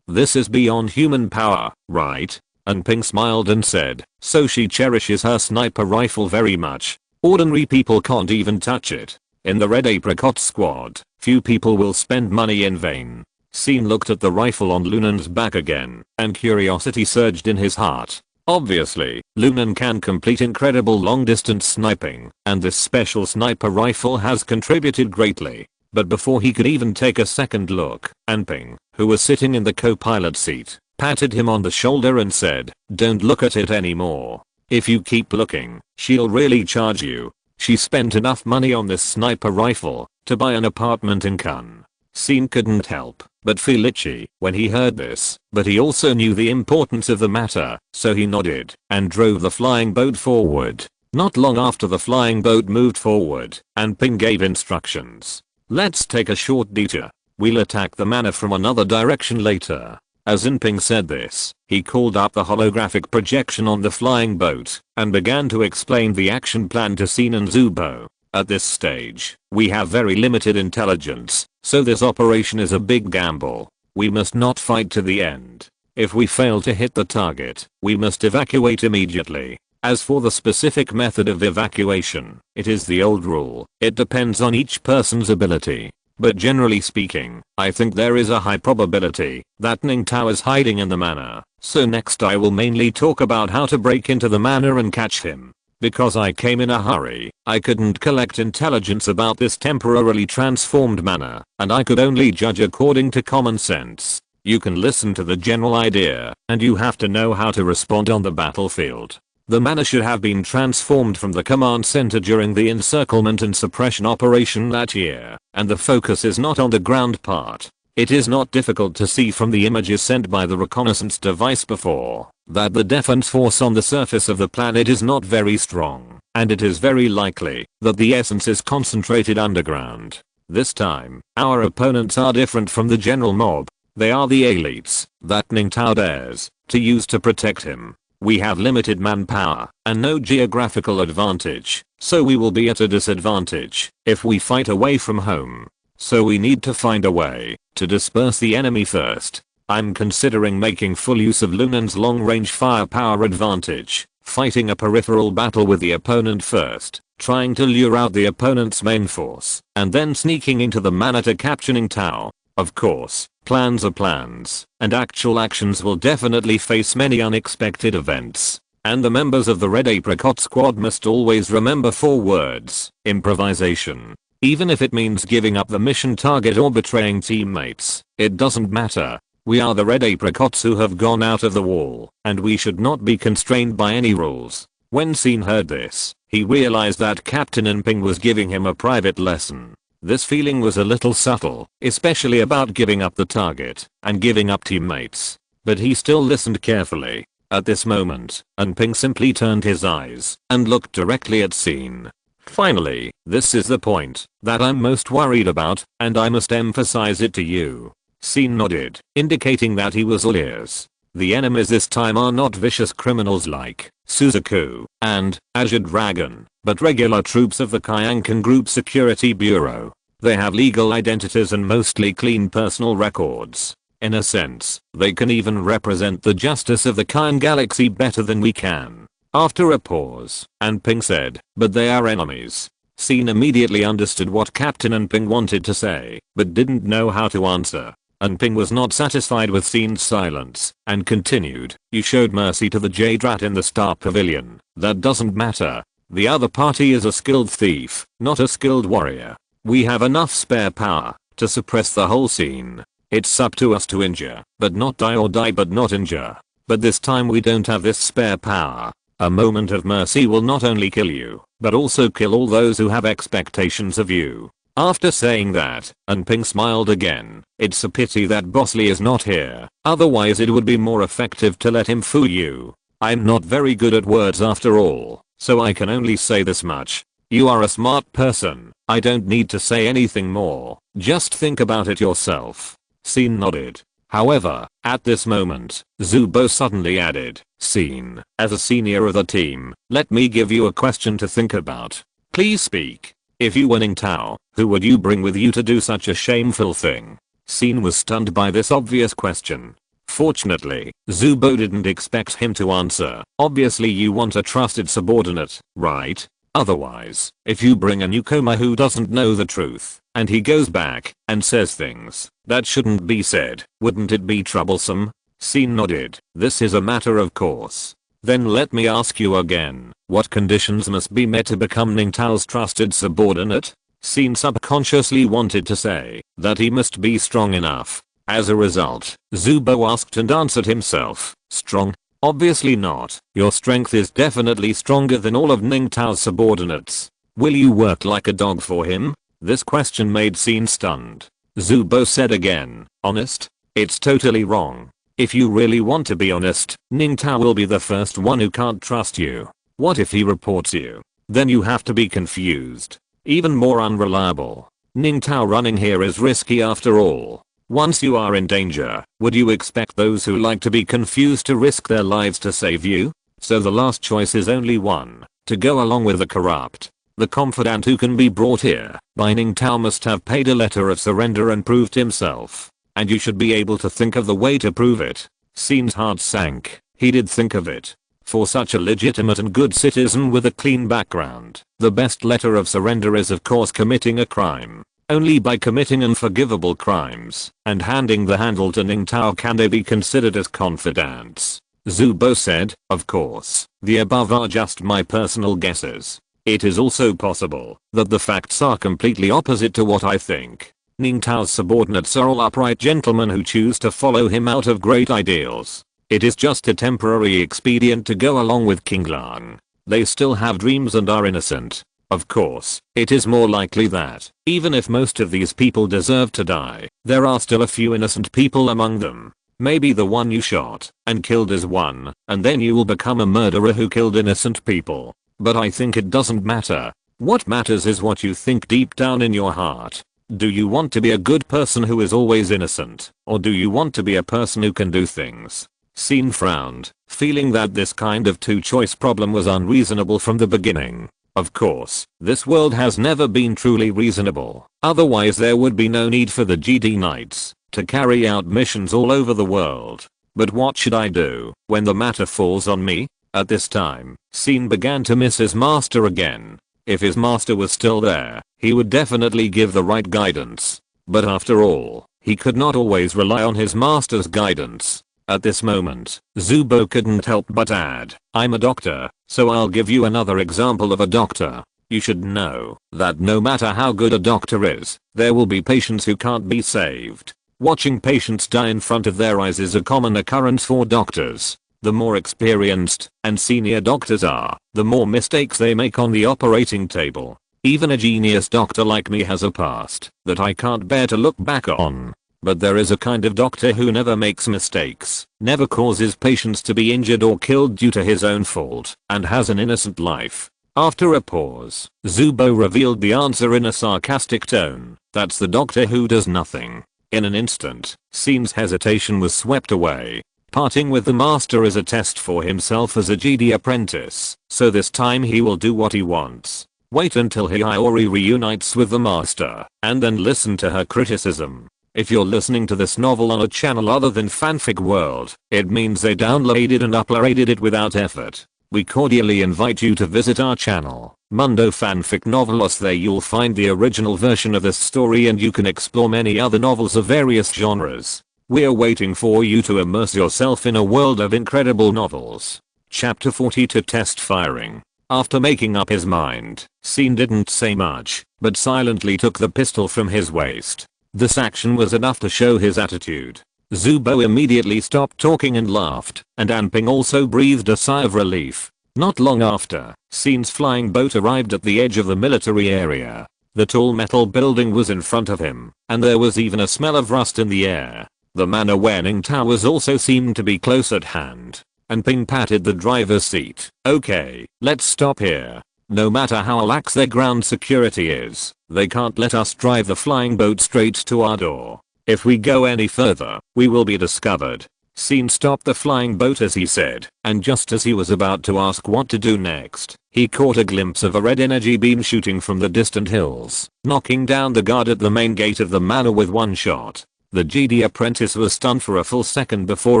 This is beyond human power, right? And Ping smiled and said, so she cherishes her sniper rifle very much. Ordinary people can't even touch it. In the Red Apricot squad, few people will spend money in vain. Scene looked at the rifle on Lunan's back again, and curiosity surged in his heart. Obviously, Lunan can complete incredible long-distance sniping, and this special sniper rifle has contributed greatly. But before he could even take a second look, Anping, who was sitting in the co-pilot seat, patted him on the shoulder and said, don't look at it anymore. If you keep looking, she'll really charge you. She spent enough money on this sniper rifle to buy an apartment in Cannes. Scene couldn't help but feel itchy when he heard this, but he also knew the importance of the matter, so he nodded and drove the flying boat forward. Not long after the flying boat moved forward, and Ping gave instructions. Let's take a short detour. We'll attack the manor from another direction later. As Ping said this, he called up the holographic projection on the flying boat and began to explain the action plan to Scene and Zubo. At this stage, we have very limited intelligence, so this operation is a big gamble. We must not fight to the end. If we fail to hit the target, we must evacuate immediately. As for the specific method of evacuation, it is the old rule. It depends on each person's ability. But generally speaking, I think there is a high probability that Ning Tao is hiding in the manor. So next I will mainly talk about how to break into the manor and catch him. Because I came in a hurry, I couldn't collect intelligence about this temporarily transformed manor, and I could only judge according to common sense. You can listen to the general idea, and you have to know how to respond on the battlefield. The manor should have been transformed from the command center during the encirclement and suppression operation that year, and the focus is not on the ground part. It is not difficult to see from the images sent by the reconnaissance device before that the defense force on the surface of the planet is not very strong, and it is very likely that the essence is concentrated underground. This time, our opponents are different from the general mob. They are the elites that Ning Tao dares to use to protect him. We have limited manpower and no geographical advantage, so we will be at a disadvantage if we fight away from home. So we need to find a way to disperse the enemy first. I'm considering making full use of Lunan's long-range firepower advantage, fighting a peripheral battle with the opponent first, trying to lure out the opponent's main force, and then sneaking into the manor to capture Ning Tao. Of course, plans are plans, and actual actions will definitely face many unexpected events. And the members of the Red Apricot Squad must always remember 4 words: improvisation. Even if it means giving up the mission target or betraying teammates, it doesn't matter. We are the Red Apricots who have gone out of the wall, and we should not be constrained by any rules. When Scene heard this, he realized that Captain Ping was giving him a private lesson. This feeling was a little subtle, especially about giving up the target and giving up teammates. But he still listened carefully. At this moment, Ping simply turned his eyes and looked directly at Scene. Finally, this is the point that I'm most worried about, and I must emphasize it to you. Scene nodded, indicating that he was all ears. The enemies this time are not vicious criminals like Suzaku and Azure Dragon, but regular troops of the Kyankan Group Security Bureau. They have legal identities and mostly clean personal records. In a sense, they can even represent the justice of the Kyan Galaxy better than we can. After a pause, Ping said, but they are enemies. Scene immediately understood what Captain Ping wanted to say, but didn't know how to answer. Ping was not satisfied with Scene's silence, and continued, you showed mercy to the Jade in the Star Pavilion. That doesn't matter. The other party is a skilled thief, not a skilled warrior. We have enough spare power to suppress the whole scene. It's up to us to injure, but not die, or die but not injure. But this time we don't have this spare power. A moment of mercy will not only kill you, but also kill all those who have expectations of you. After saying that, Ping smiled again. It's a pity that Bosley is not here, otherwise it would be more effective to let him fool you. I'm not very good at words after all, so I can only say this much. You are a smart person. I don't need to say anything more. Just think about it yourself. Scene nodded. However, at this moment, Zubo suddenly added, Scene, as a senior of the team, let me give you a question to think about. Please speak. If you were Ning Tao, who would you bring with you to do such a shameful thing? Scene was stunned by this obvious question. Fortunately, Zubo didn't expect him to answer. Obviously you want a trusted subordinate, right? Otherwise, if you bring a newcomer who doesn't know the truth, and he goes back and says things that shouldn't be said, wouldn't it be troublesome? Scene nodded. This is a matter of course. Then let me ask you again, what conditions must be met to become Ning Tao's trusted subordinate? Scene subconsciously wanted to say that he must be strong enough. As a result, Zubo asked and answered himself, strong? Obviously not. Your strength is definitely stronger than all of Ning Tao's subordinates. Will you work like a dog for him? This question made Scene stunned. Zubo said again, honest? It's totally wrong. If you really want to be honest, Ningtao will be the first one who can't trust you. What if he reports you? Then you have to be confused. Even more unreliable. Ningtao running here is risky after all. Once you are in danger, would you expect those who like to be confused to risk their lives to save you? So the last choice is only one, to go along with the corrupt. The confidant who can be brought here by Ningtao must have paid a letter of surrender and proved himself. And you should be able to think of the way to prove it. Scene's heart sank. He did think of it. For such a legitimate and good citizen with a clean background, the best letter of surrender is of course committing a crime. Only by committing unforgivable crimes and handing the handle to Ningtao can they be considered as confidants. Zubo said, of course, the above are just my personal guesses. It is also possible that the facts are completely opposite to what I think. Ningtao's subordinates are all upright gentlemen who choose to follow him out of great ideals. It is just a temporary expedient to go along with King Lang. They still have dreams and are innocent. Of course, it is more likely that, even if most of these people deserve to die, there are still a few innocent people among them. Maybe the one you shot and killed is one, and then you will become a murderer who killed innocent people. But I think it doesn't matter. What matters is what you think deep down in your heart. Do you want to be a good person who is always innocent, or do you want to be a person who can do things? Scene frowned, feeling that this kind of two-choice problem was unreasonable from the beginning. Of course, this world has never been truly reasonable, otherwise there would be no need for the GD Knights to carry out missions all over the world. But what should I do when the matter falls on me? At this time, Scene began to miss his master again. If his master was still there, he would definitely give the right guidance. But after all, he could not always rely on his master's guidance. At this moment, Zubo couldn't help but add, I'm a doctor, so I'll give you another example of a doctor. You should know that no matter how good a doctor is, there will be patients who can't be saved. Watching patients die in front of their eyes is a common occurrence for doctors. The more experienced and senior doctors are, the more mistakes they make on the operating table. Even a genius doctor like me has a past that I can't bear to look back on. But there is a kind of doctor who never makes mistakes, never causes patients to be injured or killed due to his own fault, and has an innocent life. After a pause, Zubo revealed the answer in a sarcastic tone. That's the doctor who does nothing. In an instant, Scene's hesitation was swept away. Parting with the master is a test for himself as a GD apprentice, so this time he will do what he wants. Wait until Hiyori reunites with the master, and then listen to her criticism. If you're listening to this novel on a channel other than Fanfic World, it means they downloaded and uploaded it without effort. We cordially invite you to visit our channel, Mundo Fanfic Novelos. There you'll find the original version of this story and you can explore many other novels of various genres. We're waiting for you to immerse yourself in a world of incredible novels. Chapter 42 Test Firing. After making up his mind, Scene didn't say much, but silently took the pistol from his waist. This action was enough to show his attitude. Zubo immediately stopped talking and laughed, and Anping also breathed a sigh of relief. Not long after, Scene's flying boat arrived at the edge of the military area. The tall metal building was in front of him, and there was even a smell of rust in the air. The manor where Ningtao was also seemed to be close at hand. Anping patted the driver's seat. Okay, let's stop here. No matter how lax their ground security is, they can't let us drive the flying boat straight to our door. If we go any further, we will be discovered. Scene stopped the flying boat as he said, and just as he was about to ask what to do next, he caught a glimpse of a red energy beam shooting from the distant hills, knocking down the guard at the main gate of the manor with one shot. The GD apprentice was stunned for a full second before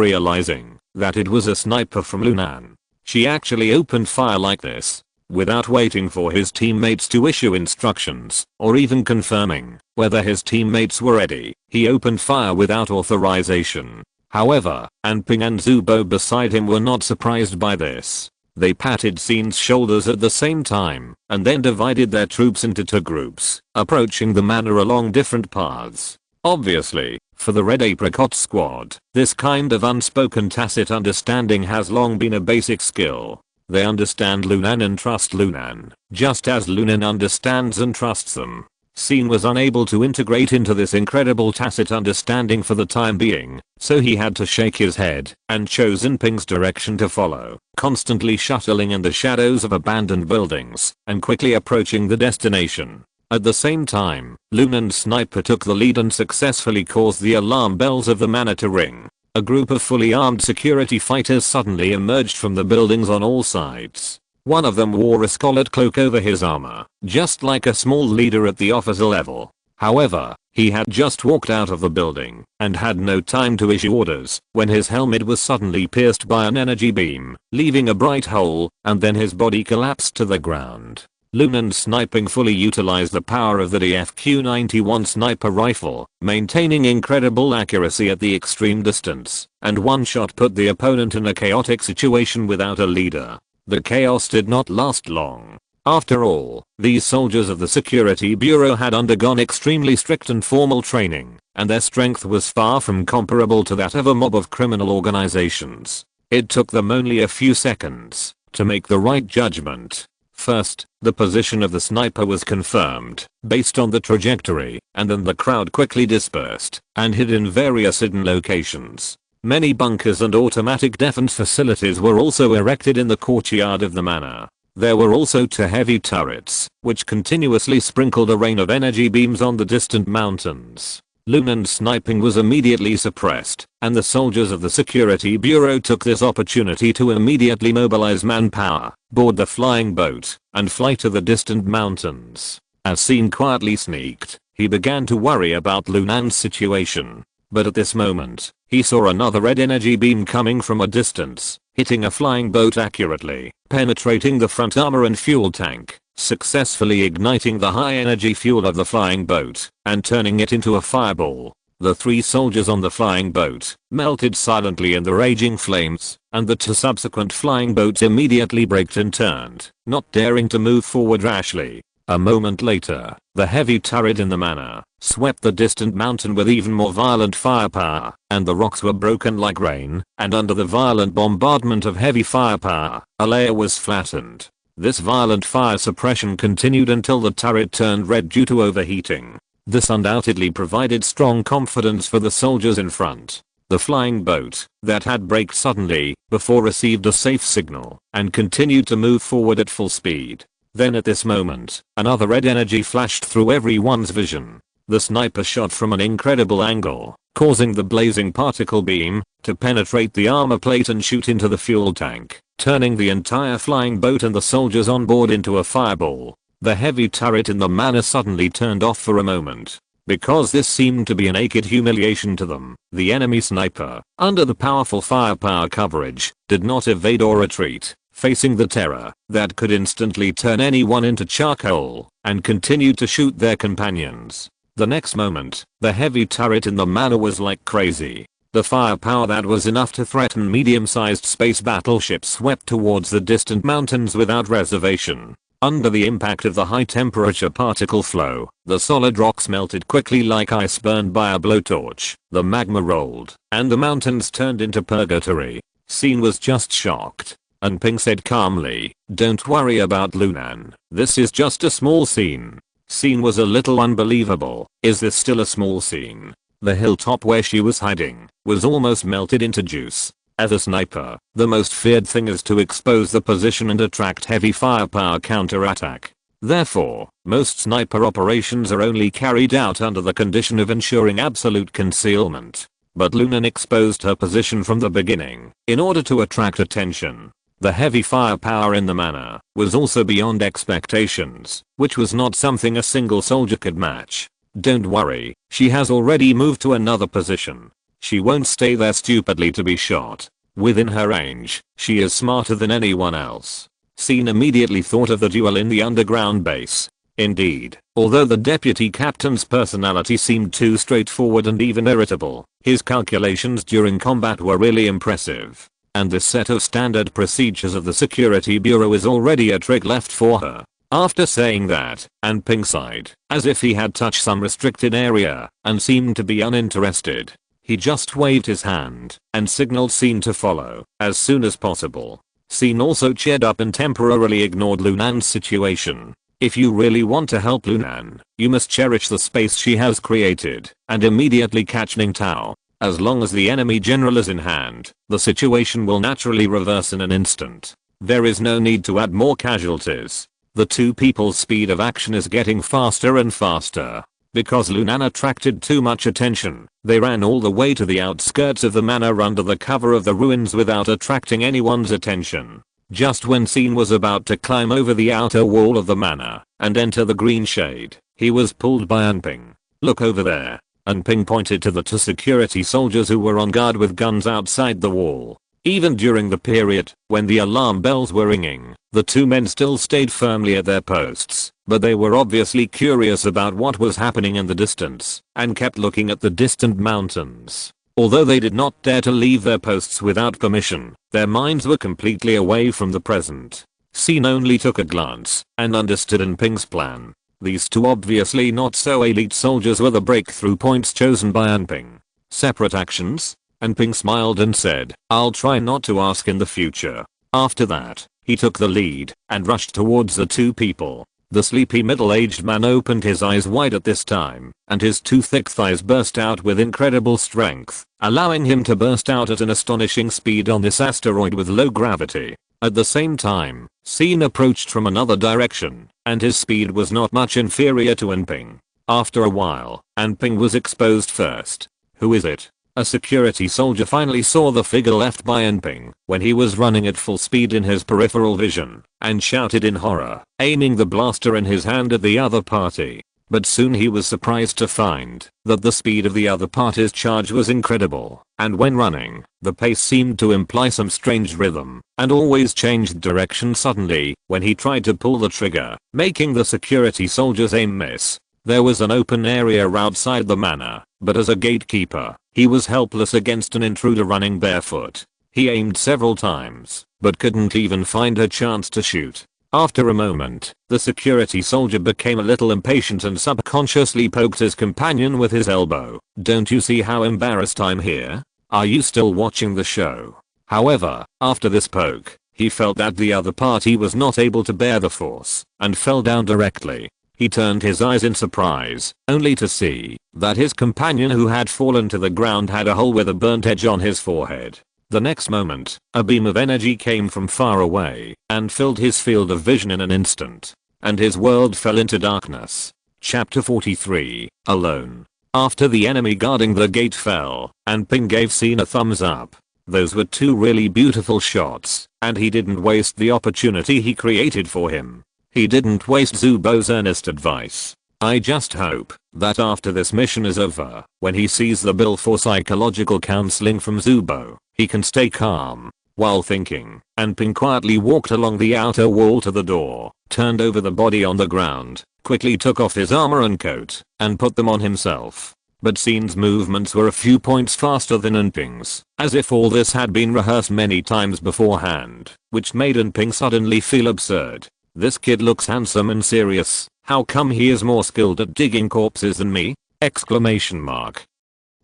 realizing that it was a sniper from Lunan. She actually opened fire like this, without waiting for his teammates to issue instructions, or even confirming whether his teammates were ready. He opened fire without authorization. However, Anping and Zubo beside him were not surprised by this. They patted Scene's shoulders at the same time, and then divided their troops into two groups, approaching the manor along different paths. Obviously, for the Red Apricot Squad, this kind of unspoken tacit understanding has long been a basic skill. They understand Lunan and trust Lunan, just as Lunan understands and trusts them. Syn was unable to integrate into this incredible tacit understanding for the time being, so he had to shake his head and chose Ping's direction to follow, constantly shuttling in the shadows of abandoned buildings and quickly approaching the destination. At the same time, Lunan's sniper took the lead and successfully caused the alarm bells of the manor to ring. A group of fully armed security fighters suddenly emerged from the buildings on all sides. One of them wore a scarlet cloak over his armor, just like a small leader at the officer level. However, he had just walked out of the building and had no time to issue orders when his helmet was suddenly pierced by an energy beam, leaving a bright hole, and then his body collapsed to the ground. Lunan's sniping fully utilized the power of the DFQ-91 sniper rifle, maintaining incredible accuracy at the extreme distance, and one shot put the opponent in a chaotic situation without a leader. The chaos did not last long. After all, these soldiers of the Security Bureau had undergone extremely strict and formal training, and their strength was far from comparable to that of a mob of criminal organizations. It took them only a few seconds to make the right judgment. First, the position of the sniper was confirmed based on the trajectory, and then the crowd quickly dispersed and hid in various hidden locations. Many bunkers and automatic defense facilities were also erected in the courtyard of the manor. There were also 2 heavy turrets, which continuously sprinkled a rain of energy beams on the distant mountains. Lunan's sniping was immediately suppressed, and the soldiers of the Security Bureau took this opportunity to immediately mobilize manpower, board the flying boat, and fly to the distant mountains. As Syn quietly sneaked, he began to worry about Lunan's situation. But at this moment, he saw another red energy beam coming from a distance, hitting a flying boat accurately, penetrating the front armor and fuel tank, successfully igniting the high energy fuel of the flying boat, and turning it into a fireball. The 3 soldiers on the flying boat melted silently in the raging flames, and the 2 subsequent flying boats immediately braked and turned, not daring to move forward rashly. A moment later, the heavy turret in the manor swept the distant mountain with even more violent firepower, and the rocks were broken like rain, and under the violent bombardment of heavy firepower, a layer was flattened. This violent fire suppression continued until the turret turned red due to overheating. This undoubtedly provided strong confidence for the soldiers in front. The flying boat that had braked suddenly before received a safe signal and continued to move forward at full speed. Then at this moment, another red energy flashed through everyone's vision. The sniper shot from an incredible angle, causing the blazing particle beam to penetrate the armor plate and shoot into the fuel tank, turning the entire flying boat and the soldiers on board into a fireball. The heavy turret in the manor suddenly turned off for a moment. Because this seemed to be a naked humiliation to them, the enemy sniper, under the powerful firepower coverage, did not evade or retreat, facing the terror that could instantly turn anyone into charcoal, and continued to shoot their companions. The next moment, the heavy turret in the manor was like crazy. The firepower that was enough to threaten medium-sized space battleships swept towards the distant mountains without reservation. Under the impact of the high-temperature particle flow, the solid rocks melted quickly like ice burned by a blowtorch. The magma rolled, and the mountains turned into purgatory. Syn was just shocked. And Ping said calmly, "Don't worry about Lunan. This is just a small scene." Syn was a little unbelievable. Is this still a small scene? The hilltop where she was hiding was almost melted into juice. As a sniper, the most feared thing is to expose the position and attract heavy firepower counterattack. Therefore, most sniper operations are only carried out under the condition of ensuring absolute concealment. But Lunan exposed her position from the beginning in order to attract attention. The heavy firepower in the manor was also beyond expectations, which was not something a single soldier could match. Don't worry, she has already moved to another position. She won't stay there stupidly to be shot. Within her range, she is smarter than anyone else. Syn immediately thought of the duel in the underground base. Indeed, although the deputy captain's personality seemed too straightforward and even irritable, his calculations during combat were really impressive. And this set of standard procedures of the Security Bureau is already a trick left for her. After saying that, and Ping sighed, as if he had touched some restricted area, and seemed to be uninterested. He just waved his hand, and signaled Syn to follow, as soon as possible. Scene also cheered up and temporarily ignored Lunan's situation. If you really want to help Lunan, you must cherish the space she has created and immediately catch Ning Tao. As long as the enemy general is in hand, the situation will naturally reverse in an instant. There is no need to add more casualties. The two people's speed of action is getting faster and faster. Because Lunan attracted too much attention, they ran all the way to the outskirts of the manor under the cover of the ruins without attracting anyone's attention. Just when Scene was about to climb over the outer wall of the manor and enter the green shade, he was pulled by Anping. Look over there. Anping pointed to the two security soldiers who were on guard with guns outside the wall. Even during the period when the alarm bells were ringing, the two men still stayed firmly at their posts, but they were obviously curious about what was happening in the distance and kept looking at the distant mountains. Although they did not dare to leave their posts without permission, their minds were completely away from the present. Scene only took a glance and understood Anping's plan. These two obviously not so elite soldiers were the breakthrough points chosen by Anping. Separate actions? Anping smiled and said, I'll try not to ask in the future. After that, he took the lead and rushed towards the two people. The sleepy middle-aged man opened his eyes wide at this time, and his two thick thighs burst out with incredible strength, allowing him to burst out at an astonishing speed on this asteroid with low gravity. At the same time, Scene approached from another direction, and his speed was not much inferior to Anping. After a while, Anping was exposed first. Who is it? A security soldier finally saw the figure left by Anping when he was running at full speed in his peripheral vision, and shouted in horror, aiming the blaster in his hand at the other party. But soon he was surprised to find that the speed of the other party's charge was incredible, and when running, the pace seemed to imply some strange rhythm, and always changed direction suddenly when he tried to pull the trigger, making the security soldier's aim miss. There was an open area outside the manor, but as a gatekeeper, he was helpless against an intruder running barefoot. He aimed several times, but couldn't even find a chance to shoot. After a moment, the security soldier became a little impatient and subconsciously poked his companion with his elbow. Don't you see how embarrassed I'm here? Are you still watching the show? However, after this poke, he felt that the other party was not able to bear the force and fell down directly. He turned his eyes in surprise, only to see that his companion who had fallen to the ground had a hole with a burnt edge on his forehead. The next moment, a beam of energy came from far away and filled his field of vision in an instant, and his world fell into darkness. Chapter 43, Alone. After the enemy guarding the gate fell, Anping gave Scene a thumbs up. Those were two really beautiful shots, and he didn't waste the opportunity he created for him. He didn't waste Zubo's earnest advice. I just hope that after this mission is over, when he sees the bill for psychological counseling from Zubo, he can stay calm. While thinking, Anping quietly walked along the outer wall to the door, turned over the body on the ground, quickly took off his armor and coat, and put them on himself. But Scene's movements were a few points faster than Anping's, as if all this had been rehearsed many times beforehand, which made Anping suddenly feel absurd. This kid looks handsome and serious, how come he is more skilled at digging corpses than me? Exclamation mark.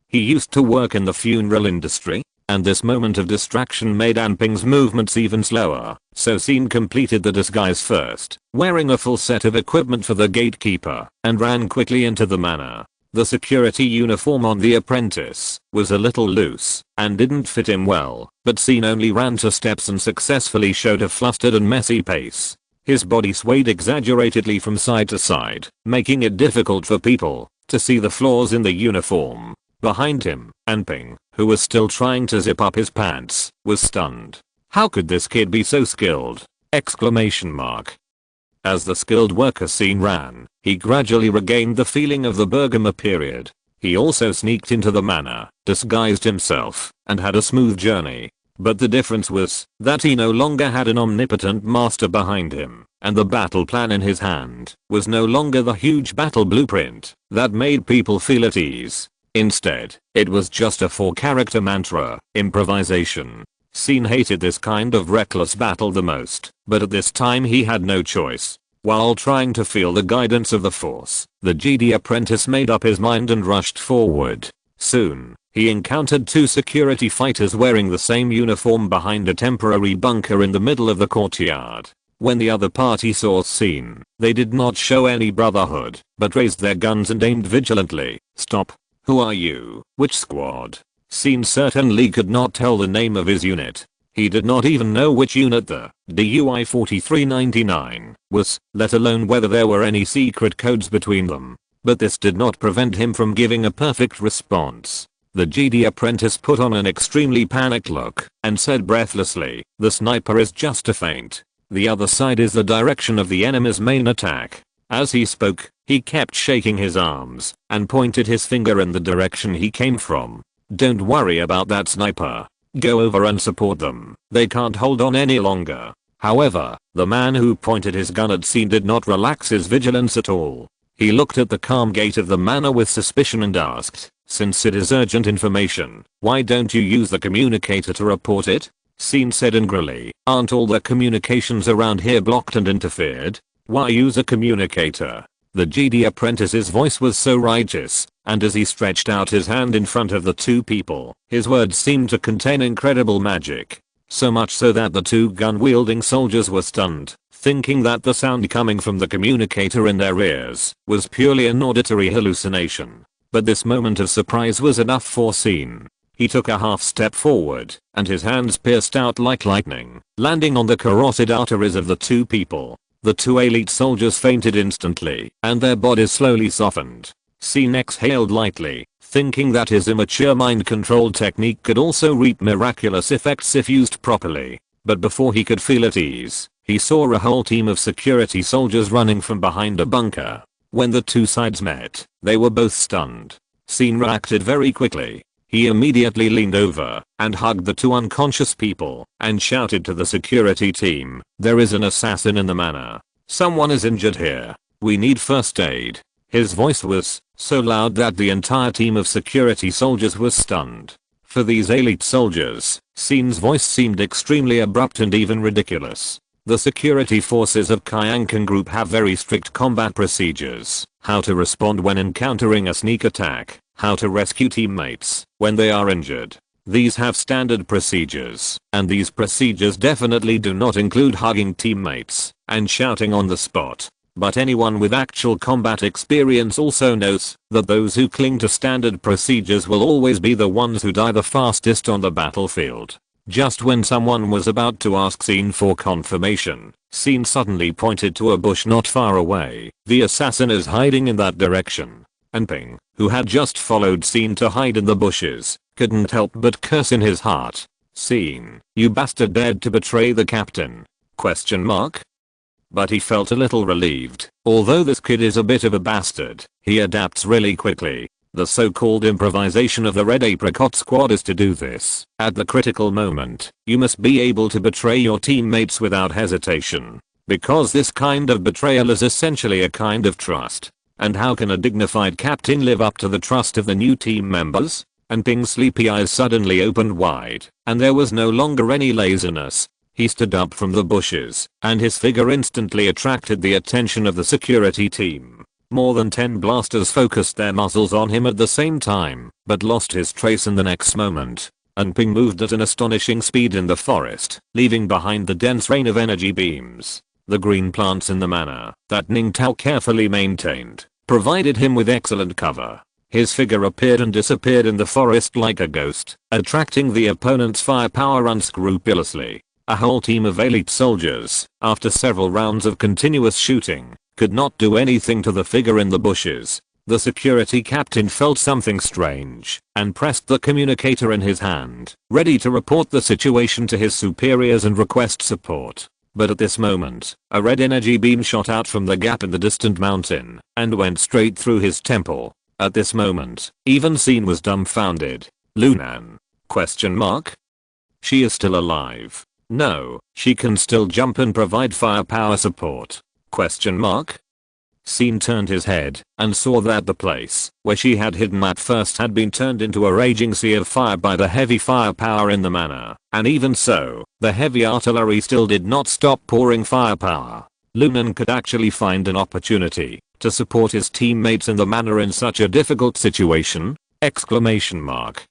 He used to work in the funeral industry, and this moment of distraction made Anping's movements even slower, so Scene completed the disguise first, wearing a full set of equipment for the gatekeeper, and ran quickly into the manor. The security uniform on the apprentice was a little loose and didn't fit him well, but Scene only ran 2 steps and successfully showed a flustered and messy pace. His body swayed exaggeratedly from side to side, making it difficult for people to see the flaws in the uniform. Behind him, Anping, who was still trying to zip up his pants, was stunned. How could this kid be so skilled? Exclamation mark. As the skilled worker Scene ran, he gradually regained the feeling of the Bérgamo period. He also sneaked into the manor, disguised himself, and had a smooth journey. But the difference was that he no longer had an omnipotent master behind him, and the battle plan in his hand was no longer the huge battle blueprint that made people feel at ease. Instead, it was just a 4-character mantra, improvisation. Scene hated this kind of reckless battle the most, but at this time he had no choice. While trying to feel the guidance of the Force, the Jedi apprentice made up his mind and rushed forward. Soon, he encountered two security fighters wearing the same uniform behind a temporary bunker in the middle of the courtyard. When the other party saw Scene, they did not show any brotherhood, but raised their guns and aimed vigilantly. Stop. Who are you? Which squad? Scene certainly could not tell the name of his unit. He did not even know which unit the DUI 4399 was, let alone whether there were any secret codes between them. But this did not prevent him from giving a perfect response. The Jedi apprentice put on an extremely panicked look and said breathlessly, "The sniper is just a feint. The other side is the direction of the enemy's main attack." As he spoke, he kept shaking his arms and pointed his finger in the direction he came from. "Don't worry about that sniper. Go over and support them. They can't hold on any longer." However, the man who pointed his gun at Scene did not relax his vigilance at all. He looked at the calm gait of the manor with suspicion and asked, "Since it is urgent information, why don't you use the communicator to report it?" Scene said angrily, "Aren't all the communications around here blocked and interfered? Why use a communicator?" The Jedi apprentice's voice was so righteous, and as he stretched out his hand in front of the two people, his words seemed to contain incredible magic. So much so that the two gun-wielding soldiers were stunned, thinking that the sound coming from the communicator in their ears was purely an auditory hallucination. But this moment of surprise was enough for Scene. He took a half step forward, and his hands pierced out like lightning, landing on the carotid arteries of the two people. The two elite soldiers fainted instantly, and their bodies slowly softened. Scene exhaled lightly, thinking that his immature mind control technique could also reap miraculous effects if used properly. But before he could feel at ease, he saw a whole team of security soldiers running from behind a bunker. When the two sides met, they were both stunned. Scene reacted very quickly. He immediately leaned over and hugged the two unconscious people and shouted to the security team, "There is an assassin in the manor. Someone is injured here. We need first aid." His voice was so loud that the entire team of security soldiers was stunned. For these elite soldiers, Scene's voice seemed extremely abrupt and even ridiculous. The security forces of Kyankan Group have very strict combat procedures: how to respond when encountering a sneak attack, how to rescue teammates when they are injured. These have standard procedures, and these procedures definitely do not include hugging teammates and shouting on the spot. But anyone with actual combat experience also knows that those who cling to standard procedures will always be the ones who die the fastest on the battlefield. Just when someone was about to ask Scene for confirmation, Scene suddenly pointed to a bush not far away. "The assassin is hiding in that direction." And Ping, who had just followed Scene to hide in the bushes, couldn't help but curse in his heart. "Scene, you bastard, dared to betray the captain?" Question mark. But he felt a little relieved. Although this kid is a bit of a bastard, he adapts really quickly. The so-called improvisation of the Red Apricot Squad is to do this. At the critical moment, you must be able to betray your teammates without hesitation. Because this kind of betrayal is essentially a kind of trust. And how can a dignified captain live up to the trust of the new team members? And Ping's sleepy eyes suddenly opened wide, and there was no longer any laziness. He stood up from the bushes, and his figure instantly attracted the attention of the security team. More than 10 blasters focused their muzzles on him at the same time, but lost his trace in the next moment. And Ping moved at an astonishing speed in the forest, leaving behind the dense rain of energy beams. The green plants in the manor that Ning Tao carefully maintained provided him with excellent cover. His figure appeared and disappeared in the forest like a ghost, attracting the opponent's firepower unscrupulously. A whole team of elite soldiers, after several rounds of continuous shooting, could not do anything to the figure in the bushes. The security captain felt something strange and pressed the communicator in his hand, ready to report the situation to his superiors and request support. But at this moment, a red energy beam shot out from the gap in the distant mountain and went straight through his temple. At this moment, even Scene was dumbfounded. "Lunan? Question mark? She is still alive. No, she can still jump and provide firepower support. Question mark?" Scene turned his head and saw that the place where she had hidden at first had been turned into a raging sea of fire by the heavy firepower in the manor, and even so, the heavy artillery still did not stop pouring firepower. Lunan could actually find an opportunity to support his teammates in the manor in such a difficult situation? Exclamation mark.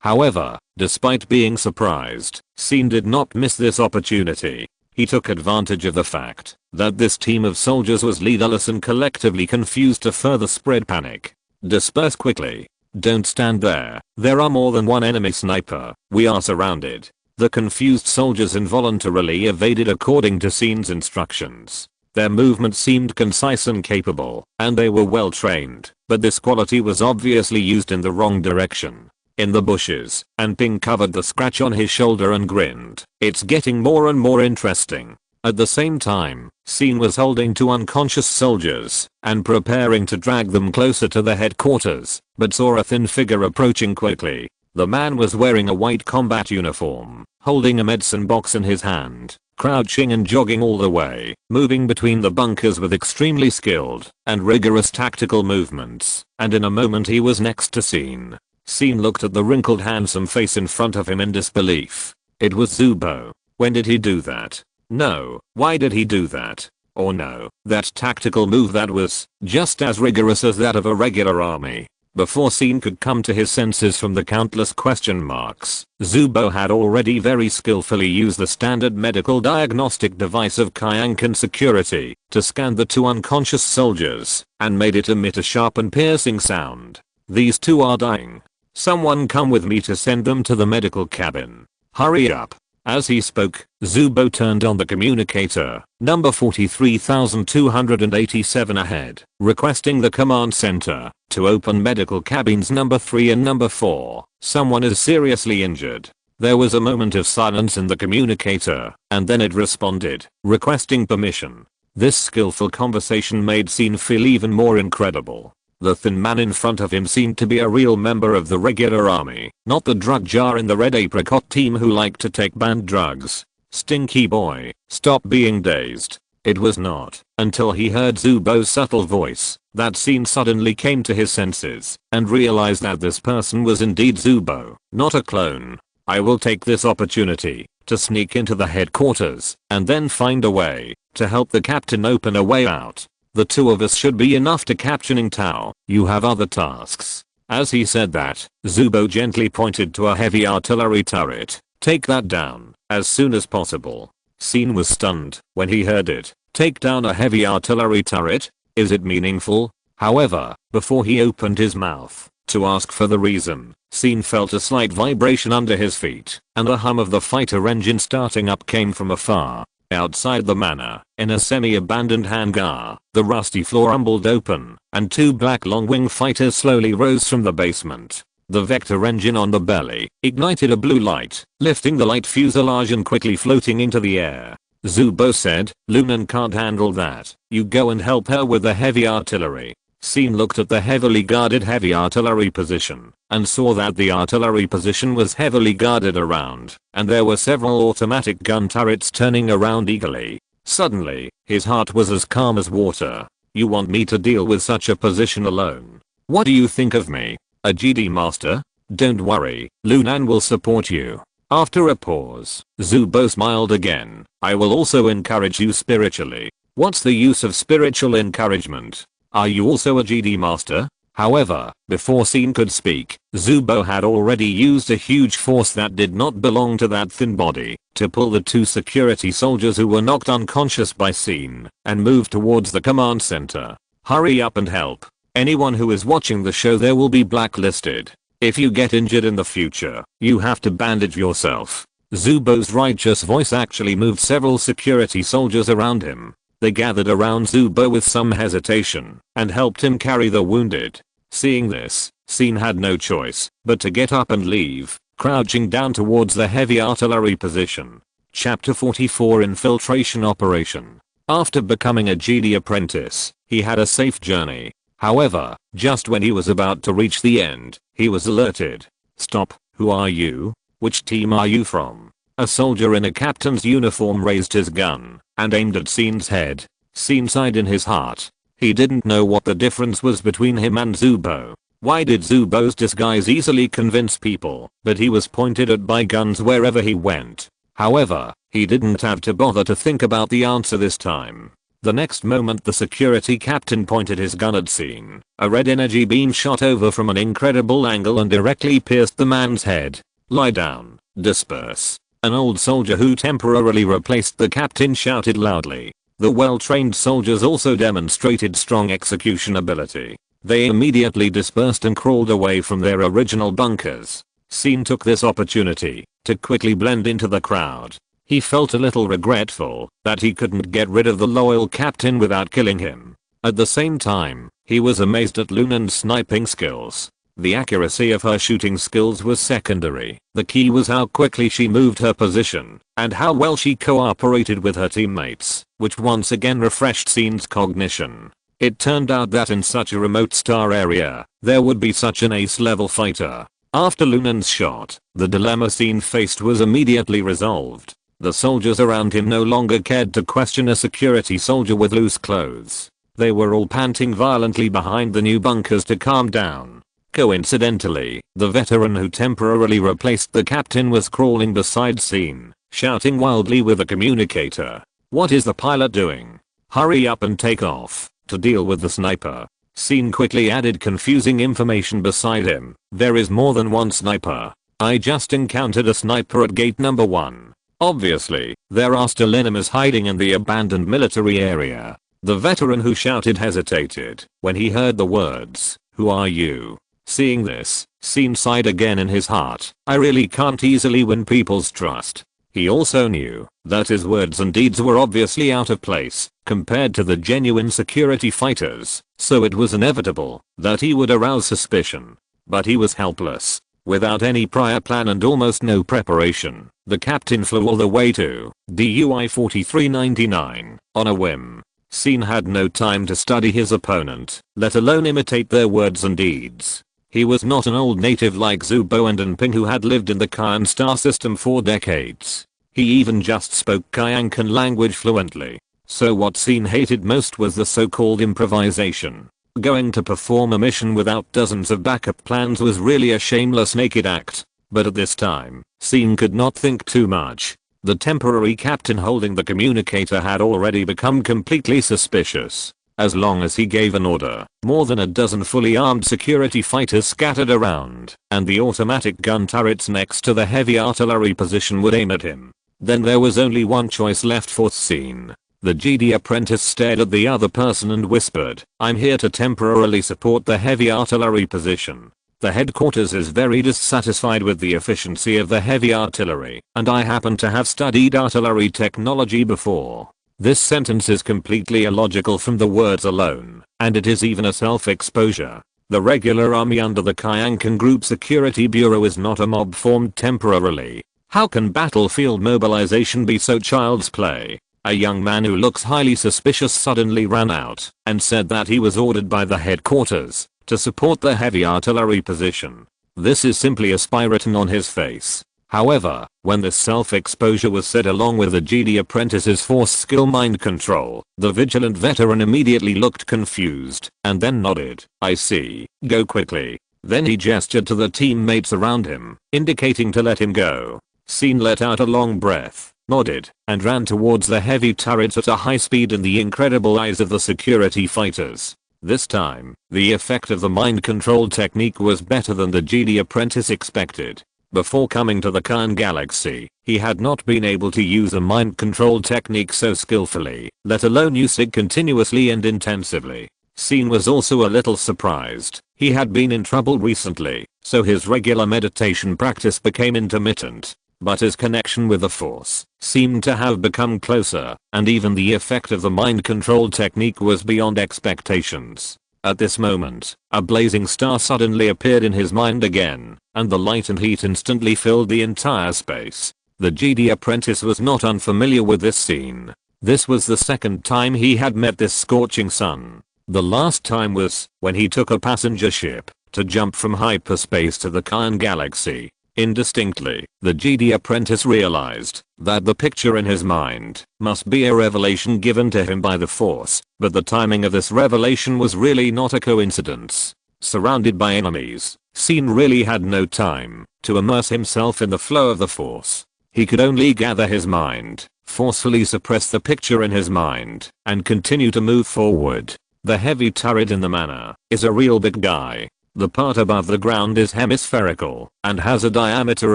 However, despite being surprised, SYN did not miss this opportunity. He took advantage of the fact that this team of soldiers was leaderless and collectively confused to further spread panic. Disperse quickly. Don't stand there. There are more than one enemy sniper. We are surrounded. The confused soldiers involuntarily evaded according to SYN's instructions. Their movement seemed concise and capable, and they were well trained, but this quality was obviously used in the wrong direction. In the bushes, and Ping covered the scratch on his shoulder and grinned. It's getting more and more interesting. At the same time, SYN was holding two unconscious soldiers and preparing to drag them closer to the headquarters, but saw a thin figure approaching quickly. The man was wearing a white combat uniform, holding a medicine box in his hand, crouching and jogging all the way, moving between the bunkers with extremely skilled and rigorous tactical movements, and in a moment he was next to SYN. SYN looked at the wrinkled handsome face in front of him in disbelief. It was Zubo. When did he do that? No, why did he do that? Or no, that tactical move that was just as rigorous as that of a regular army. Before SYN could come to his senses from the countless question marks, Zubo had already very skillfully used the standard medical diagnostic device of Kyankan security to scan the two unconscious soldiers and made it emit a sharp and piercing sound. These two are dying. Someone come with me to send them to the medical cabin. Hurry up. As he spoke, Zubo turned on the communicator, number 43,287 ahead, requesting the command center to open medical cabins number 3 and number 4. Someone is seriously injured. There was a moment of silence in the communicator, and then it responded, requesting permission. This skillful conversation made SYN feel even more incredible. The thin man in front of him seemed to be a real member of the regular army, not the drug jar in the red apricot team who liked to take banned drugs. Stinky boy, stop being dazed. It was not until he heard Zubo's subtle voice that SYN suddenly came to his senses and realized that this person was indeed Zubo, not a clone. I will take this opportunity to sneak into the headquarters and then find a way to help the captain open a way out. The two of us should be enough to capturing Tao. You have other tasks. As he said that, Zubo gently pointed to a heavy artillery turret. Take that down as soon as possible. SYN was stunned when he heard it. Take down a heavy artillery turret? Is it meaningful? However, before he opened his mouth to ask for the reason, SYN felt a slight vibration under his feet, and the hum of the fighter engine starting up came from afar. Outside the manor, in a semi-abandoned hangar, the rusty floor rumbled open, and two black long-wing fighters slowly rose from the basement. The vector engine on the belly ignited a blue light, lifting the light fuselage and quickly floating into the air. Zubo said, Lunan can't handle that. You go and help her with the heavy artillery. SYN looked at the heavily guarded heavy artillery position and saw that the artillery position was heavily guarded around, and there were several automatic gun turrets turning around eagerly. Suddenly, his heart was as calm as water. You want me to deal with such a position alone? What do you think of me? A GD master? Don't worry, Lunan will support you. After a pause, Zubo smiled again. I will also encourage you spiritually. What's the use of spiritual encouragement? Are you also a GD master? However, before SYN could speak, Zubo had already used a huge force that did not belong to that thin body to pull the two security soldiers who were knocked unconscious by SYN and move towards the command center. Hurry up and help. Anyone who is watching the show there will be blacklisted. If you get injured in the future, you have to bandage yourself. Zubo's righteous voice actually moved several security soldiers around him. They gathered around Zubo with some hesitation and helped him carry the wounded. Seeing this, SYN had no choice but to get up and leave, crouching down towards the heavy artillery position. Chapter 44 Infiltration Operation. After becoming a GD apprentice, he had a safe journey. However, just when he was about to reach the end, he was alerted. Stop, who are you? Which team are you from? A soldier in a captain's uniform raised his gun and aimed at SYN's head. SYN sighed in his heart. He didn't know what the difference was between him and Zubo. Why did Zubo's disguise easily convince people that he was pointed at by guns wherever he went? However, he didn't have to bother to think about the answer this time. The next moment the security captain pointed his gun at SYN. A red energy beam shot over from an incredible angle and directly pierced the man's head. "Lie down. Disperse." An old soldier who temporarily replaced the captain shouted loudly. The well-trained soldiers also demonstrated strong execution ability. They immediately dispersed and crawled away from their original bunkers. SYN took this opportunity to quickly blend into the crowd. He felt a little regretful that he couldn't get rid of the loyal captain without killing him. At the same time, he was amazed at Lunan's sniping skills. The accuracy of her shooting skills was secondary. The key was how quickly she moved her position and how well she cooperated with her teammates, which once again refreshed SYN's cognition. It turned out that in such a remote star area, there would be such an ace-level fighter. After Lunan's shot, the dilemma SYN faced was immediately resolved. The soldiers around him no longer cared to question a security soldier with loose clothes. They were all panting violently behind the new bunkers to calm down. Coincidentally, the veteran who temporarily replaced the captain was crawling beside SYN, shouting wildly with a communicator. "What is the pilot doing? Hurry up and take off to deal with the sniper." SYN quickly added confusing information beside him. "There is more than one sniper. I just encountered a sniper at gate number 1. Obviously, there are still enemies hiding in the abandoned military area." The veteran who shouted hesitated when he heard the words, "Who are you?" Seeing this, SYN sighed again in his heart. I really can't easily win people's trust. He also knew that his words and deeds were obviously out of place compared to the genuine security fighters, so it was inevitable that he would arouse suspicion. But he was helpless. Without any prior plan and almost no preparation, the captain flew all the way to DUI 4399 on a whim. SYN had no time to study his opponent, let alone imitate their words and deeds. He was not an old native like Zubo and Anping who had lived in the Kyan star system for decades. He even just spoke Kyankan language fluently. So what SYN hated most was the so-called improvisation. Going to perform a mission without dozens of backup plans was really a shameless naked act. But at this time, SYN could not think too much. The temporary captain holding the communicator had already become completely suspicious. As long as he gave an order, more than a dozen fully armed security fighters scattered around, and the automatic gun turrets next to the heavy artillery position would aim at him. Then there was only one choice left for SYN. The Jedi apprentice stared at the other person and whispered, "I'm here to temporarily support the heavy artillery position. The headquarters is very dissatisfied with the efficiency of the heavy artillery, and I happen to have studied artillery technology before." This sentence is completely illogical from the words alone, and it is even a self-exposure. The regular army under the Kyankan Group Security Bureau is not a mob formed temporarily. How can battlefield mobilization be so child's play? A young man who looks highly suspicious suddenly ran out and said that he was ordered by the headquarters to support the heavy artillery position. This is simply a spy written on his face. However, when this self-exposure was said along with the Jedi apprentice's force skill mind control, the vigilant veteran immediately looked confused and then nodded. "I see, go quickly." Then he gestured to the teammates around him, indicating to let him go. SYN let out a long breath, nodded, and ran towards the heavy turrets at a high speed in the incredible eyes of the security fighters. This time, the effect of the mind control technique was better than the Jedi apprentice expected. Before coming to the Kyan galaxy, he had not been able to use a mind control technique so skillfully, let alone use it continuously and intensively. SYN was also a little surprised. He had been in trouble recently, so his regular meditation practice became intermittent. But his connection with the Force seemed to have become closer, and even the effect of the mind control technique was beyond expectations. At this moment, a blazing star suddenly appeared in his mind again, and the light and heat instantly filled the entire space. The Jedi apprentice was not unfamiliar with this scene. This was the second time he had met this scorching sun. The last time was when he took a passenger ship to jump from hyperspace to the Kyan galaxy. Indistinctly, the Jedi apprentice realized that the picture in his mind must be a revelation given to him by the Force, but the timing of this revelation was really not a coincidence. Surrounded by enemies, SYN really had no time to immerse himself in the flow of the Force. He could only gather his mind, forcefully suppress the picture in his mind and continue to move forward. The heavy turret in the manor is a real big guy. The part above the ground is hemispherical and has a diameter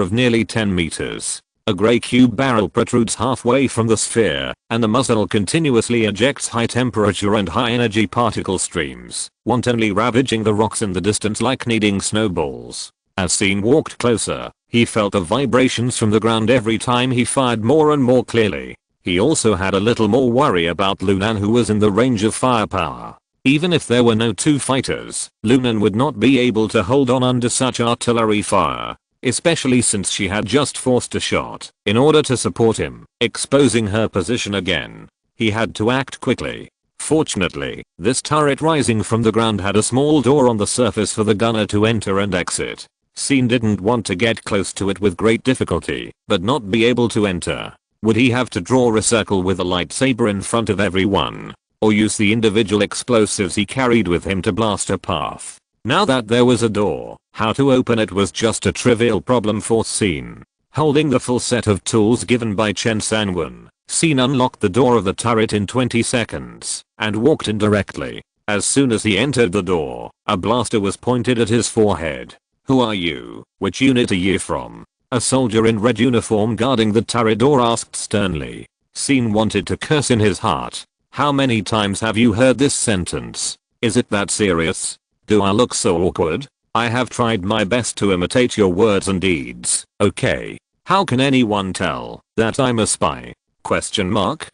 of nearly 10 meters. A grey cube barrel protrudes halfway from the sphere, and the muzzle continuously ejects high temperature and high energy particle streams, wantonly ravaging the rocks in the distance like kneading snowballs. As Scene walked closer, he felt the vibrations from the ground every time he fired more and more clearly. He also had a little more worry about Lunan, who was in the range of firepower. Even if there were no two fighters, Lunan would not be able to hold on under such artillery fire, especially since she had just forced a shot in order to support him, exposing her position again. He had to act quickly. Fortunately, this turret rising from the ground had a small door on the surface for the gunner to enter and exit. Scene didn't want to get close to it with great difficulty, but not be able to enter. Would he have to draw a circle with a lightsaber in front of everyone? Or use the individual explosives he carried with him to blast a path? Now that there was a door, how to open it was just a trivial problem for Scene. Holding the full set of tools given by Chen Sanwen, Scene unlocked the door of the turret in 20 seconds and walked in directly. As soon as he entered the door, a blaster was pointed at his forehead. "Who are you? Which unit are you from?" A soldier in red uniform guarding the turret door asked sternly. Scene wanted to curse in his heart. How many times have you heard this sentence? Is it that serious? Do I look so awkward? I have tried my best to imitate your words and deeds, okay? How can anyone tell that I'm a spy? Question mark?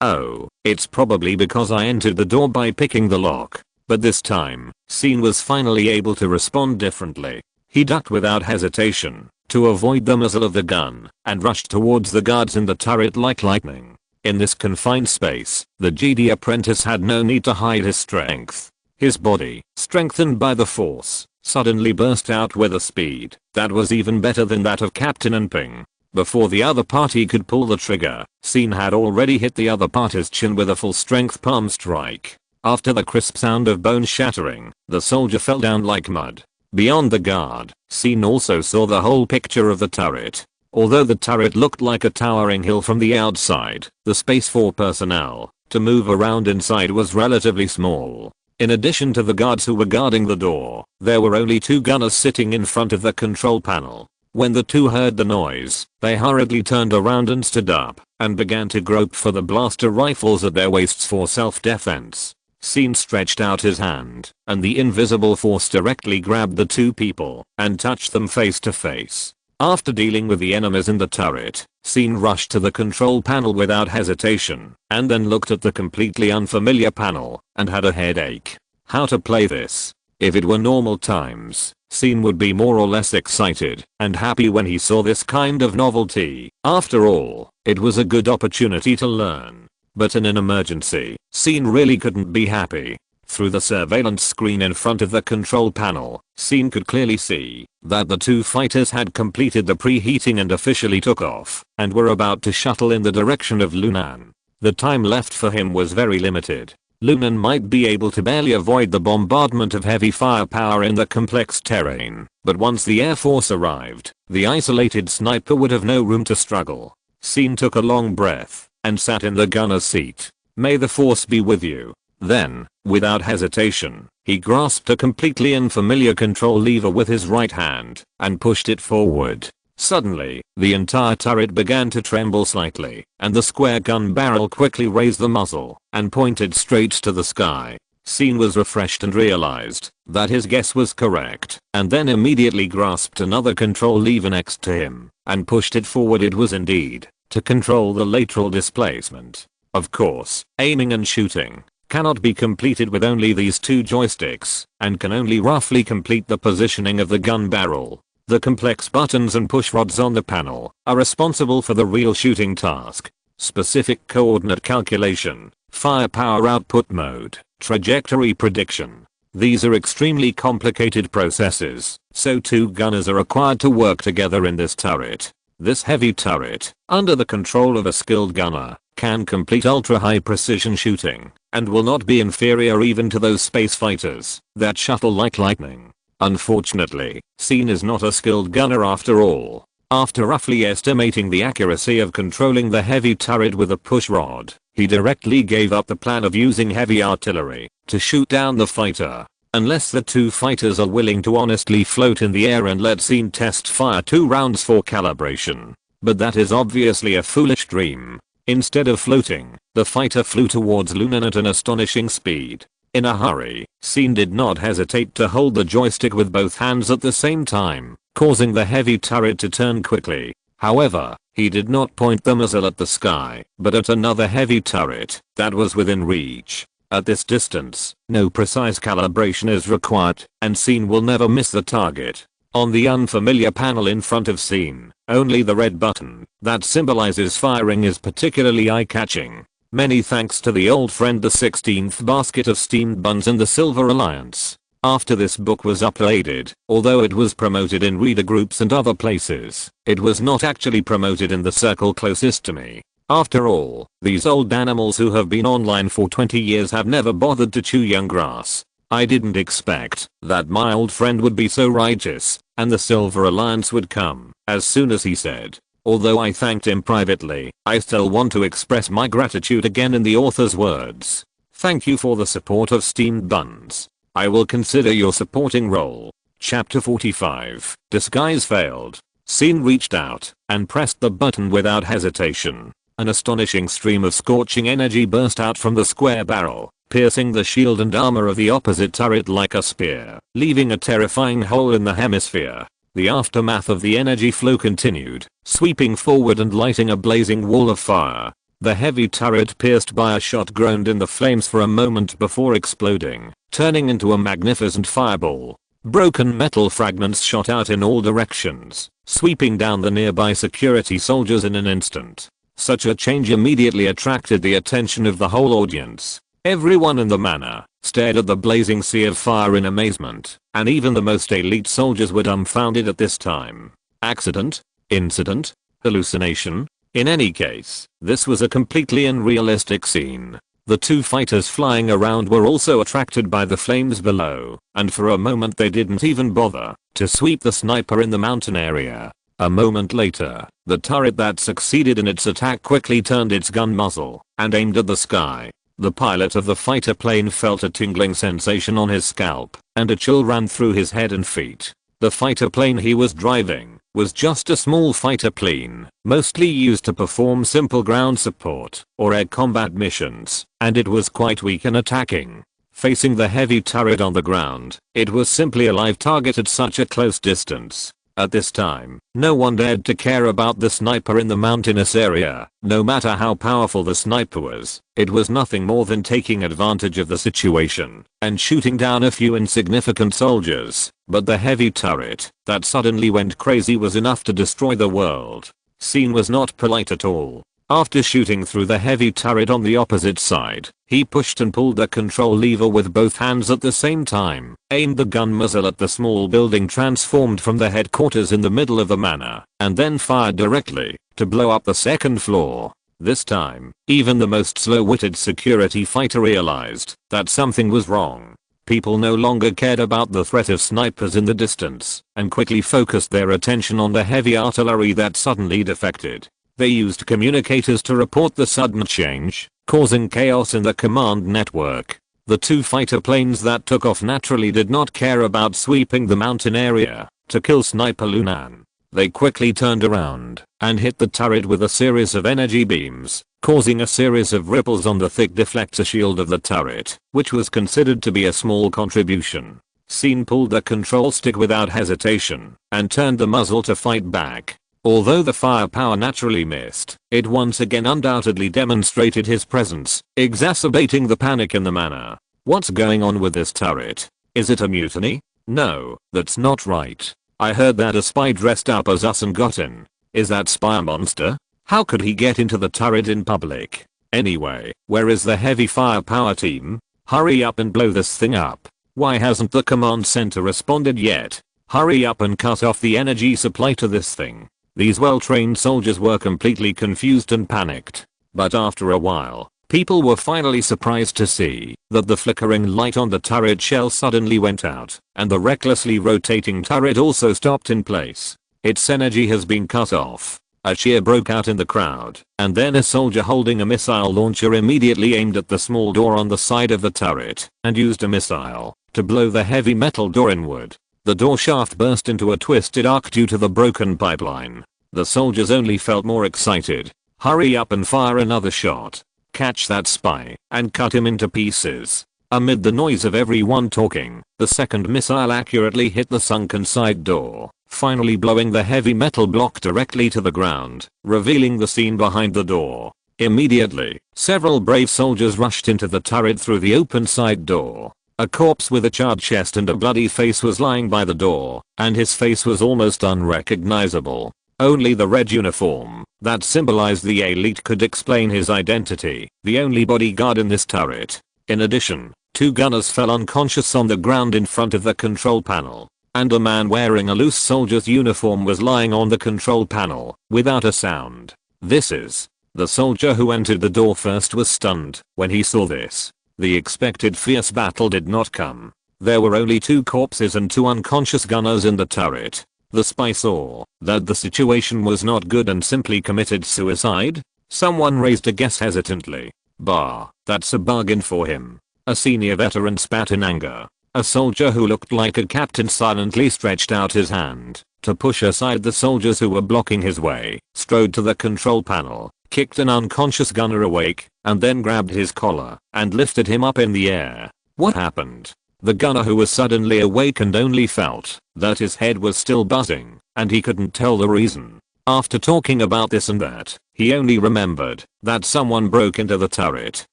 Oh, it's probably because I entered the door by picking the lock. But this time, Scene was finally able to respond differently. He ducked without hesitation to avoid the muzzle of the gun and rushed towards the guards in the turret like lightning. In this confined space, the Jedi apprentice had no need to hide his strength. His body, strengthened by the Force, suddenly burst out with a speed that was even better than that of Captain Enping. Before the other party could pull the trigger, Scene had already hit the other party's chin with a full strength palm strike. After the crisp sound of bone shattering, the soldier fell down like mud. Beyond the guard, Scene also saw the whole picture of the turret. Although the turret looked like a towering hill from the outside, the space for personnel to move around inside was relatively small. In addition to the guards who were guarding the door, there were only 2 gunners sitting in front of the control panel. When the 2 heard the noise, they hurriedly turned around and stood up and began to grope for the blaster rifles at their waists for self-defense. Scene stretched out his hand, and the invisible force directly grabbed the 2 people and touched them face to face. After dealing with the enemies in the turret, Scene rushed to the control panel without hesitation, and then looked at the completely unfamiliar panel, and had a headache. How to play this? If it were normal times, Scene would be more or less excited and happy when he saw this kind of novelty. After all, it was a good opportunity to learn. But in an emergency, Scene really couldn't be happy. Through the surveillance screen in front of the control panel, Scene could clearly see that the 2 fighters had completed the preheating and officially took off and were about to shuttle in the direction of Lunan. The time left for him was very limited. Lunan might be able to barely avoid the bombardment of heavy firepower in the complex terrain, but once the Air Force arrived, the isolated sniper would have no room to struggle. Scene took a long breath and sat in the gunner's seat. "May the Force be with you." Then, without hesitation, he grasped a completely unfamiliar control lever with his right hand and pushed it forward. Suddenly, the entire turret began to tremble slightly, and the square gun barrel quickly raised the muzzle and pointed straight to the sky. Scene was refreshed and realized that his guess was correct, and then immediately grasped another control lever next to him and pushed it forward. It was indeed to control the lateral displacement. Of course, aiming and shooting cannot be completed with only these 2 joysticks, and can only roughly complete the positioning of the gun barrel. The complex buttons and push rods on the panel are responsible for the real shooting task. Specific coordinate calculation, firepower output mode, trajectory prediction. These are extremely complicated processes, so 2 gunners are required to work together in this turret. This heavy turret, under the control of a skilled gunner, can complete ultra-high precision shooting, and will not be inferior even to those space fighters that shuttle like lightning. Unfortunately, Scene is not a skilled gunner after all. After roughly estimating the accuracy of controlling the heavy turret with a push rod, he directly gave up the plan of using heavy artillery to shoot down the fighter. Unless the two fighters are willing to honestly float in the air and let SYN test fire 2 rounds for calibration. But that is obviously a foolish dream. Instead of floating, the fighter flew towards Lunan at an astonishing speed. In a hurry, SYN did not hesitate to hold the joystick with both hands at the same time, causing the heavy turret to turn quickly. However, he did not point the muzzle at the sky, but at another heavy turret that was within reach. At this distance, no precise calibration is required, and SYN will never miss the target. On the unfamiliar panel in front of SYN, only the red button that symbolizes firing is particularly eye-catching. Many thanks to the old friend the 16th basket of steamed buns and the Silver Alliance. After this book was uploaded, although it was promoted in reader groups and other places, it was not actually promoted in the circle closest to me. After all, these old animals who have been online for 20 years have never bothered to chew young grass. I didn't expect that my old friend would be so righteous, and the Silver Alliance would come as soon as he said. Although I thanked him privately, I still want to express my gratitude again in the author's words. Thank you for the support of steamed buns. I will consider your supporting role. Chapter 45. Disguise failed. SYN reached out and pressed the button without hesitation. An astonishing stream of scorching energy burst out from the square barrel, piercing the shield and armor of the opposite turret like a spear, leaving a terrifying hole in the hemisphere. The aftermath of the energy flow continued, sweeping forward and lighting a blazing wall of fire. The heavy turret pierced by a shot groaned in the flames for a moment before exploding, turning into a magnificent fireball. Broken metal fragments shot out in all directions, sweeping down the nearby security soldiers in an instant. Such a change immediately attracted the attention of the whole audience. Everyone in the manor stared at the blazing sea of fire in amazement, and even the most elite soldiers were dumbfounded at this time. Accident? Incident? Hallucination? In any case, this was a completely unrealistic scene. The two fighters flying around were also attracted by the flames below, and for a moment they didn't even bother to sweep the sniper in the mountain area. A moment later, the turret that succeeded in its attack quickly turned its gun muzzle and aimed at the sky. The pilot of the fighter plane felt a tingling sensation on his scalp, and a chill ran through his head and feet. The fighter plane he was driving was just a small fighter plane, mostly used to perform simple ground support or air combat missions, and it was quite weak in attacking. Facing the heavy turret on the ground, it was simply a live target at such a close distance. At this time, no one dared to care about the sniper in the mountainous area. No matter how powerful the sniper was, it was nothing more than taking advantage of the situation and shooting down a few insignificant soldiers. But the heavy turret that suddenly went crazy was enough to destroy the world. SYN was not polite at all. After shooting through the heavy turret on the opposite side, he pushed and pulled the control lever with both hands at the same time, aimed the gun muzzle at the small building transformed from the headquarters in the middle of the manor, and then fired directly to blow up the second floor. This time, even the most slow-witted security fighter realized that something was wrong. People no longer cared about the threat of snipers in the distance, and quickly focused their attention on the heavy artillery that suddenly defected. They used communicators to report the sudden change, causing chaos in the command network. The two fighter planes that took off naturally did not care about sweeping the mountain area to kill Sniper Lunan. They quickly turned around and hit the turret with a series of energy beams, causing a series of ripples on the thick deflector shield of the turret, which was considered to be a small contribution. SYN pulled the control stick without hesitation and turned the muzzle to fight back. Although the firepower naturally missed, it once again undoubtedly demonstrated his presence, exacerbating the panic in the manor. What's going on with this turret? Is it a mutiny? No, that's not right. I heard that a spy dressed up as us and got in. Is that spy a monster? How could he get into the turret in public? Anyway, where is the heavy firepower team? Hurry up and blow this thing up. Why hasn't the command center responded yet? Hurry up and cut off the energy supply to this thing. These well-trained soldiers were completely confused and panicked. But after a while, people were finally surprised to see that the flickering light on the turret shell suddenly went out, and the recklessly rotating turret also stopped in place. Its energy has been cut off. A cheer broke out in the crowd, and then a soldier holding a missile launcher immediately aimed at the small door on the side of the turret and used a missile to blow the heavy metal door inward. The door shaft burst into a twisted arc due to the broken pipeline. The soldiers only felt more excited. Hurry up and fire another shot. Catch that spy and cut him into pieces. Amid the noise of everyone talking, the second missile accurately hit the sunken side door, finally blowing the heavy metal block directly to the ground, revealing the scene behind the door. Immediately, several brave soldiers rushed into the turret through the open side door. A corpse with a charred chest and a bloody face was lying by the door, and his face was almost unrecognizable. Only the red uniform that symbolized the elite could explain his identity, the only bodyguard in this turret. In addition, 2 gunners fell unconscious on the ground in front of the control panel, and a man wearing a loose soldier's uniform was lying on the control panel, without a sound. This is. The soldier who entered the door first was stunned when he saw this. The expected fierce battle did not come. There were only 2 corpses and 2 unconscious gunners in the turret. The spy saw that the situation was not good and simply committed suicide. Someone raised a guess hesitantly. Bah, that's a bargain for him. A senior veteran spat in anger. A soldier who looked like a captain silently stretched out his hand to push aside the soldiers who were blocking his way, strode to the control panel, kicked an unconscious gunner awake, and then grabbed his collar and lifted him up in the air. What happened? The gunner who was suddenly awakened only felt that his head was still buzzing, and he couldn't tell the reason. After talking about this and that, he only remembered that someone broke into the turret,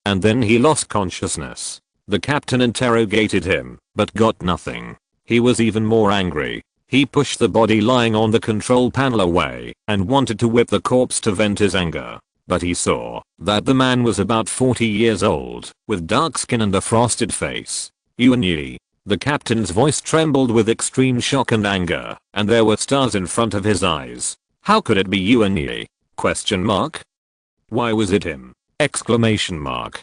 and then he lost consciousness. The captain interrogated him, but got nothing. He was even more angry. He pushed the body lying on the control panel away and wanted to whip the corpse to vent his anger. But he saw that the man was about 40 years old, with dark skin and a frosted face. Yuan Yi. The captain's voice trembled with extreme shock and anger, and there were stars in front of his eyes. How could it be Yuan Yi? Question mark? Why was it him? Exclamation mark.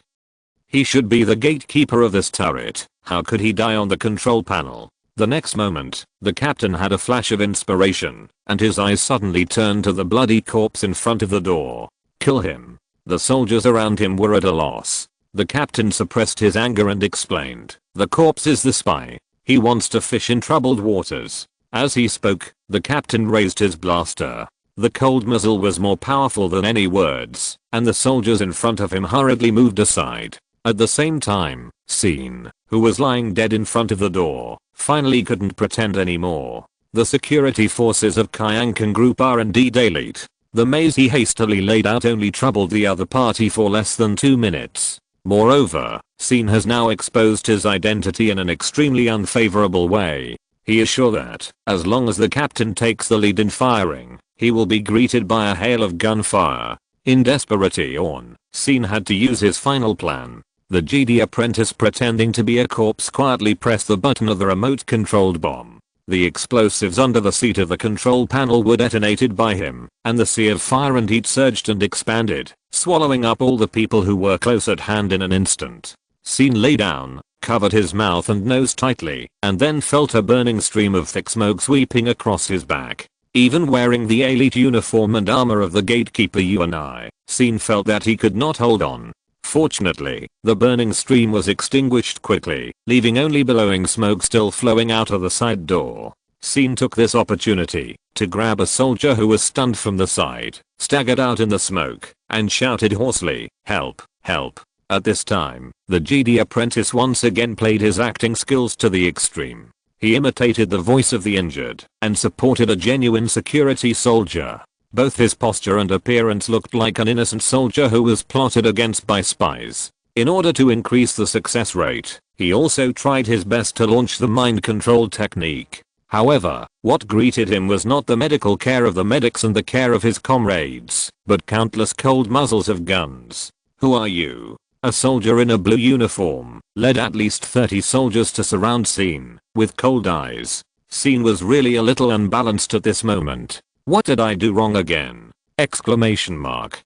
He should be the gatekeeper of this turret. How could he die on the control panel? The next moment, the captain had a flash of inspiration, and his eyes suddenly turned to the bloody corpse in front of the door. Kill him. The soldiers around him were at a loss. The captain suppressed his anger and explained, the corpse is the spy. He wants to fish in troubled waters. As he spoke, the captain raised his blaster. The cold muzzle was more powerful than any words, and the soldiers in front of him hurriedly moved aside. At the same time, Scene, who was lying dead in front of the door, finally couldn't pretend anymore. The security forces of Kyankan Group R&D Elite. The maze he hastily laid out only troubled the other party for less than 2 minutes. Moreover, Scene has now exposed his identity in an extremely unfavorable way. He is sure that, as long as the captain takes the lead in firing, he will be greeted by a hail of gunfire. In desperation, Scene had to use his final plan. The Jedi apprentice pretending to be a corpse quietly pressed the button of the remote-controlled bomb. The explosives under the seat of the control panel were detonated by him, and the sea of fire and heat surged and expanded, swallowing up all the people who were close at hand in an instant. Scene lay down, covered his mouth and nose tightly, and then felt a burning stream of thick smoke sweeping across his back. Even wearing the elite uniform and armor of the gatekeeper UNI, Scene felt that he could not hold on. Fortunately, the burning stream was extinguished quickly, leaving only billowing smoke still flowing out of the side door. Scene took this opportunity to grab a soldier who was stunned from the side, staggered out in the smoke, and shouted hoarsely, "Help, help." At this time, the Jedi apprentice once again played his acting skills to the extreme. He imitated the voice of the injured and supported a genuine security soldier. Both his posture and appearance looked like an innocent soldier who was plotted against by spies. In order to increase the success rate, he also tried his best to launch the mind control technique. However, what greeted him was not the medical care of the medics and the care of his comrades, but countless cold muzzles of guns. Who are you? A soldier in a blue uniform led at least 30 soldiers to surround Scene with cold eyes. Scene was really a little unbalanced at this moment. What did I do wrong again? Exclamation mark.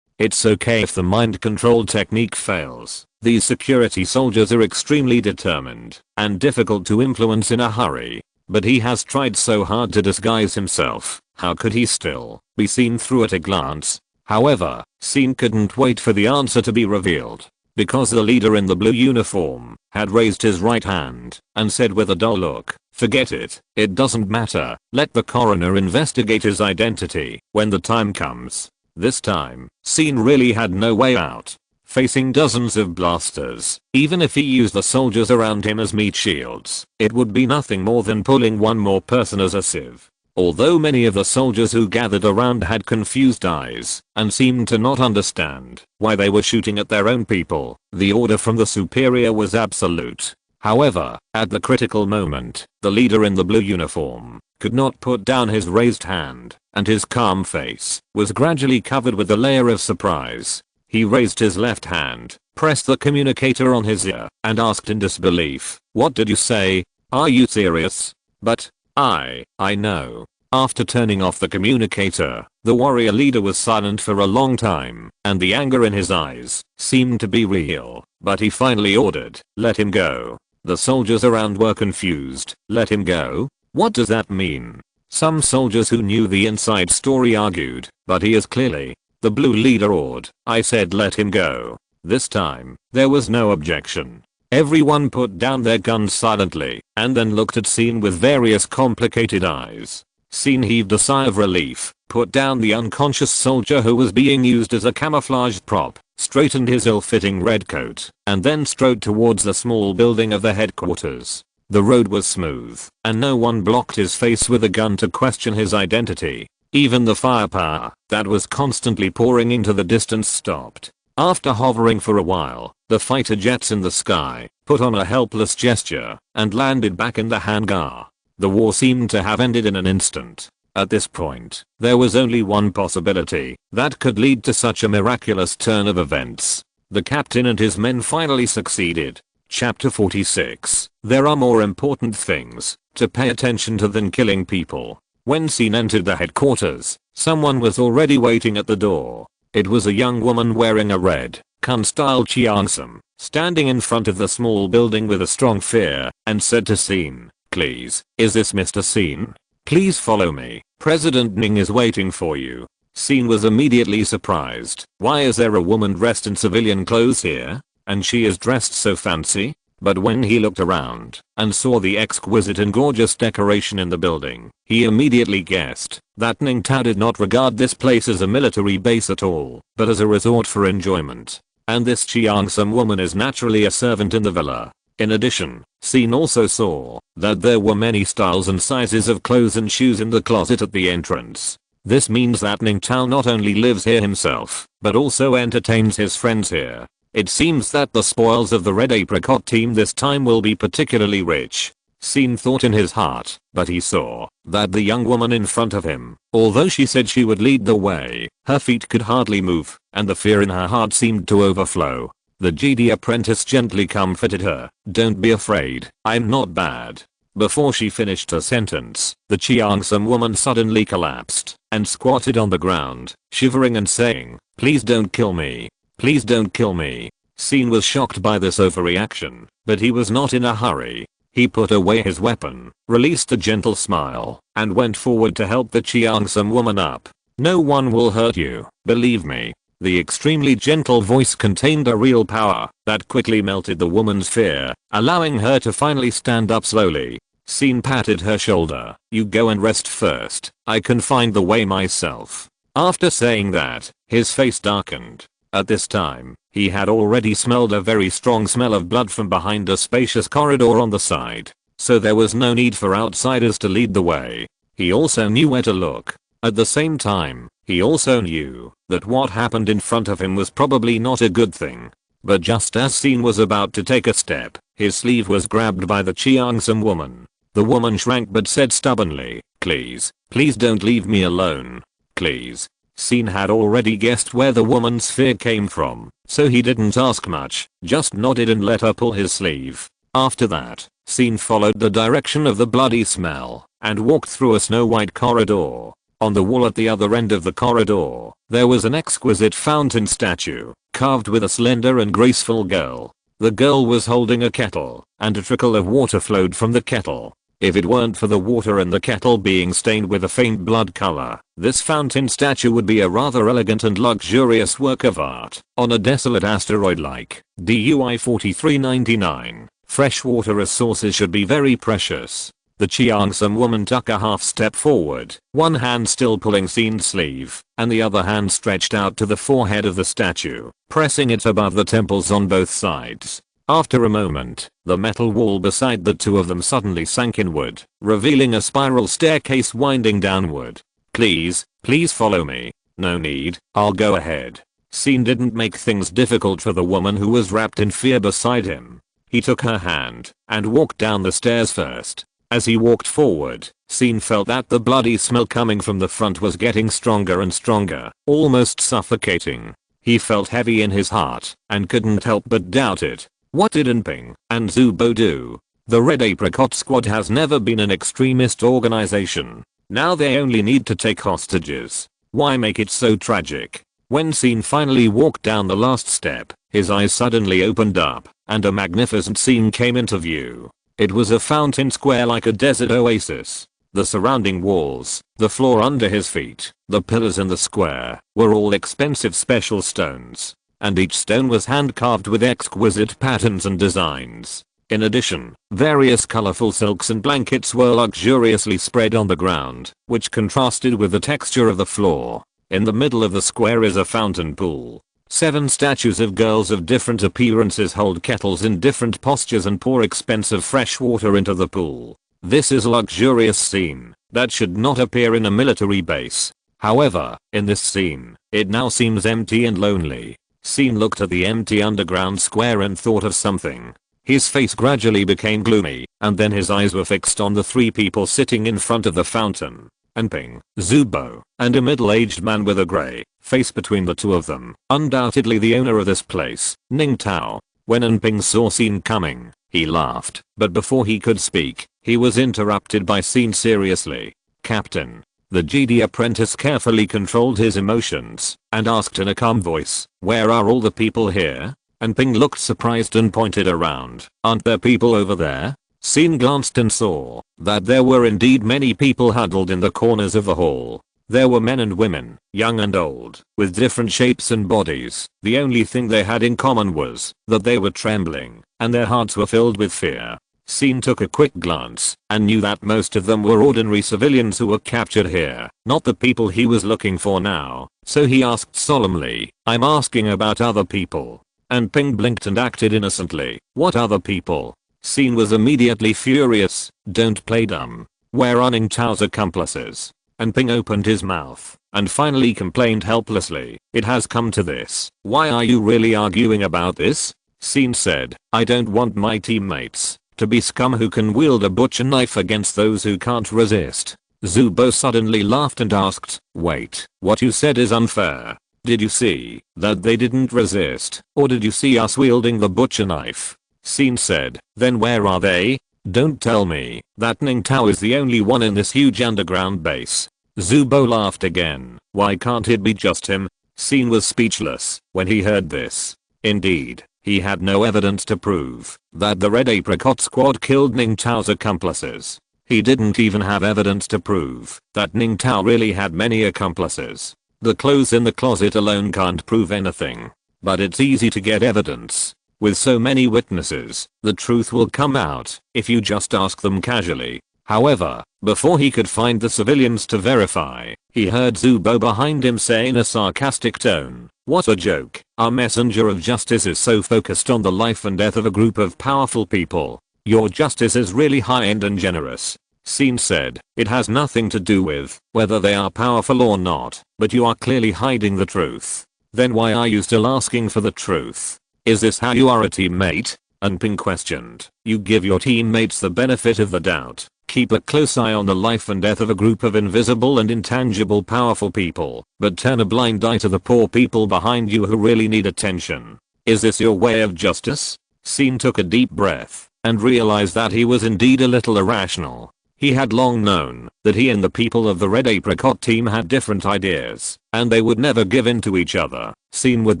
It's okay if the mind control technique fails. These security soldiers are extremely determined and difficult to influence in a hurry. but he has tried so hard to disguise himself, how could he still be seen through at a glance? However, Scene couldn't wait for the answer to be revealed, because the leader in the blue uniform had raised his right hand and said with a dull look, "Forget it, it doesn't matter, let the coroner investigate his identity when the time comes." This time, Scene really had no way out. Facing dozens of blasters, even if he used the soldiers around him as meat shields, it would be nothing more than pulling one more person as a sieve. Although many of the soldiers who gathered around had confused eyes and seemed to not understand why they were shooting at their own people, the order from the superior was absolute. However, at the critical moment, the leader in the blue uniform could not put down his raised hand, and his calm face was gradually covered with a layer of surprise. He raised his left hand, pressed the communicator on his ear, and asked in disbelief, "What did you say? Are you serious?" "But, I know." After turning off the communicator, the warrior leader was silent for a long time, and the anger in his eyes seemed to be real, but he finally ordered, "Let him go." The soldiers around were confused. "Let him go? What does that mean?" Some soldiers who knew the inside story argued, "But he is clearly..." The blue leader ordered, "I said let him go." This time, there was no objection. Everyone put down their guns silently and then looked at Scene with various complicated eyes. Scene heaved a sigh of relief, put down the unconscious soldier who was being used as a camouflage prop, straightened his ill-fitting red coat, and then strode towards the small building of the headquarters. The road was smooth, and no one blocked his face with a gun to question his identity. Even the firepower that was constantly pouring into the distance stopped. After hovering for a while, the fighter jets in the sky put on a helpless gesture and landed back in the hangar. The war seemed to have ended in an instant. At this point, there was only one possibility that could lead to such a miraculous turn of events. The captain and his men finally succeeded. Chapter 46. There are more important things to pay attention to than killing people. When Scene entered the headquarters, someone was already waiting at the door. It was a young woman wearing a red, Kun-style cheongsam, standing in front of the small building with a strong fear, and said to Scene, "Please, is this Mr. Scene? Please follow me. President Ning is waiting for you." Scene was immediately surprised. Why is there a woman dressed in civilian clothes here? And she is dressed so fancy? But when he looked around and saw the exquisite and gorgeous decoration in the building, he immediately guessed that Ning Tao did not regard this place as a military base at all, but as a resort for enjoyment. And this Cheongsam woman is naturally a servant in the villa. In addition, Scene also saw that there were many styles and sizes of clothes and shoes in the closet at the entrance. This means that Ning Tao not only lives here himself, but also entertains his friends here. It seems that the spoils of the Red Apricot team this time will be particularly rich. Scene thought in his heart, but he saw that the young woman in front of him, although she said she would lead the way, her feet could hardly move, and the fear in her heart seemed to overflow. The Jedi apprentice gently comforted her, "Don't be afraid, I'm not bad." Before she finished her sentence, the Cheongsam woman suddenly collapsed and squatted on the ground, shivering and saying, "Please don't kill me. Please don't kill me." Scene was shocked by this overreaction, but he was not in a hurry. He put away his weapon, released a gentle smile, and went forward to help the Cheongsam woman up. "No one will hurt you, believe me." The extremely gentle voice contained a real power that quickly melted the woman's fear, allowing her to finally stand up slowly. Scene patted her shoulder. "You go and rest first, I can find the way myself." After saying that, his face darkened. At this time, he had already smelled a very strong smell of blood from behind a spacious corridor on the side, so there was no need for outsiders to lead the way. He also knew where to look. At the same time, he also knew that what happened in front of him was probably not a good thing. But just as Scene was about to take a step, his sleeve was grabbed by the Cheongsam woman. The woman shrank but said stubbornly, "Please, please don't leave me alone. Please." Scene had already guessed where the woman's fear came from, so he didn't ask much, just nodded and let her pull his sleeve. After that, Scene followed the direction of the bloody smell and walked through a snow-white corridor. On the wall at the other end of the corridor, there was an exquisite fountain statue, carved with a slender and graceful girl. The girl was holding a kettle, and a trickle of water flowed from the kettle. If it weren't for the water in the kettle being stained with a faint blood color, this fountain statue would be a rather elegant and luxurious work of art on a desolate asteroid like DUI 4399. Freshwater resources should be very precious. The Cheongsam woman took a half step forward, one hand still pulling Seen's sleeve, and the other hand stretched out to the forehead of the statue, pressing it above the temples on both sides. After a moment, the metal wall beside the two of them suddenly sank inward, revealing a spiral staircase winding downward. Please follow me. No need, I'll go ahead. Seen didn't make things difficult for the woman who was wrapped in fear beside him. He took her hand and walked down the stairs first. As he walked forward, Seen felt that the bloody smell coming from the front was getting stronger and stronger, almost suffocating. He felt heavy in his heart and couldn't help but doubt it. What did Enping and Zubo do? The Red Apricot Squad has never been an extremist organization. Now they only need to take hostages. Why make it so tragic? When Seen finally walked down the last step, his eyes suddenly opened up, and a magnificent scene came into view. It was a fountain square like a desert oasis. The surrounding walls, the floor under his feet, the pillars in the square, were all expensive special stones. And each stone was hand-carved with exquisite patterns and designs. In addition, various colorful silks and blankets were luxuriously spread on the ground, which contrasted with the texture of the floor. In the middle of the square is a fountain pool. 7 statues of girls of different appearances hold kettles in different postures and pour expensive fresh water into the pool. This is a luxurious scene that should not appear in a military base. However, in this scene, it now seems empty and lonely. Seen looked at the empty underground square and thought of something. His face gradually became gloomy, and then his eyes were fixed on the 3 people sitting in front of the fountain. Enping, Zubo, and a middle-aged man with a grey face between the two of them. Undoubtedly the owner of this place, Ning Tao. When Enping saw Seen coming, he laughed, but before he could speak, he was interrupted by Seen seriously. Captain. The Jedi apprentice carefully controlled his emotions and asked in a calm voice, where are all the people here? Enping looked surprised and pointed around. Aren't there people over there? Seen glanced and saw that there were indeed many people huddled in the corners of the hall. There were men and women, young and old, with different shapes and bodies. The only thing they had in common was that they were trembling, and their hearts were filled with fear. Seen took a quick glance and knew that most of them were ordinary civilians who were captured here, not the people he was looking for now. So he asked solemnly, I'm asking about other people. And Ping blinked and acted innocently. What other people? Seen was immediately furious. Don't play dumb. Where are Ning Tao's accomplices? And Ping opened his mouth and finally complained helplessly. It has come to this. Why are you really arguing about this? Seen said, I don't want my teammates to be scum who can wield a butcher knife against those who can't resist. Zubo suddenly laughed and asked, wait, what you said is unfair. Did you see that they didn't resist, or did you see us wielding the butcher knife? Seen said, then where are they? Don't tell me that Ning Tao is the only one in this huge underground base. Zubo laughed again. Why can't it be just him? Seen was speechless when he heard this. Indeed, he had no evidence to prove that the Red Apricot Squad killed Ning Tao's accomplices. He didn't even have evidence to prove that Ning Tao really had many accomplices. The clothes in the closet alone can't prove anything. But it's easy to get evidence. With so many witnesses, the truth will come out if you just ask them casually. However, before he could find the civilians to verify, he heard Zubo behind him say in a sarcastic tone, what a joke. Our messenger of justice is so focused on the life and death of a group of powerful people. Your justice is really high-end and generous. Seen said, it has nothing to do with whether they are powerful or not, but you are clearly hiding the truth. Then why are you still asking for the truth? Is this how you are a teammate? Enping questioned. You give your teammates the benefit of the doubt. Keep a close eye on the life and death of a group of invisible and intangible powerful people, but turn a blind eye to the poor people behind you who really need attention. Is this your way of justice? Seen took a deep breath and realized that he was indeed a little irrational. He had long known that he and the people of the Red Apricot team had different ideas, and they would never give in to each other. Scene would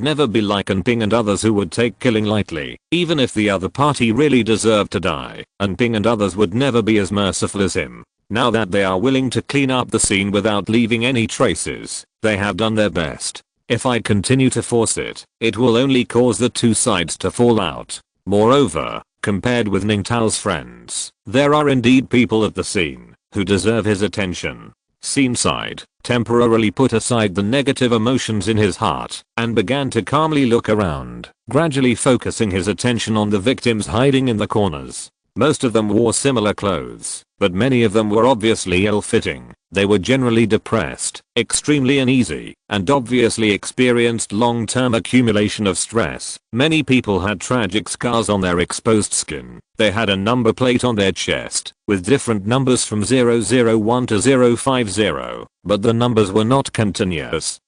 never be like Ping and others who would take killing lightly, even if the other party really deserved to die, and Ping and others would never be as merciful as him. Now that they are willing to clean up the scene without leaving any traces, they have done their best. If I continue to force it, it will only cause the two sides to fall out. Moreover, compared with Ning Tao's friends, there are indeed people at the scene who deserve his attention. Scene sighed, temporarily put aside the negative emotions in his heart, and began to calmly look around, gradually focusing his attention on the victims hiding in the corners. Most of them wore similar clothes, but many of them were obviously ill-fitting. They were generally depressed, extremely uneasy, and obviously experienced long-term accumulation of stress. Many people had tragic scars on their exposed skin. They had a number plate on their chest, with different numbers from 001 to 050, but the numbers were not continuous.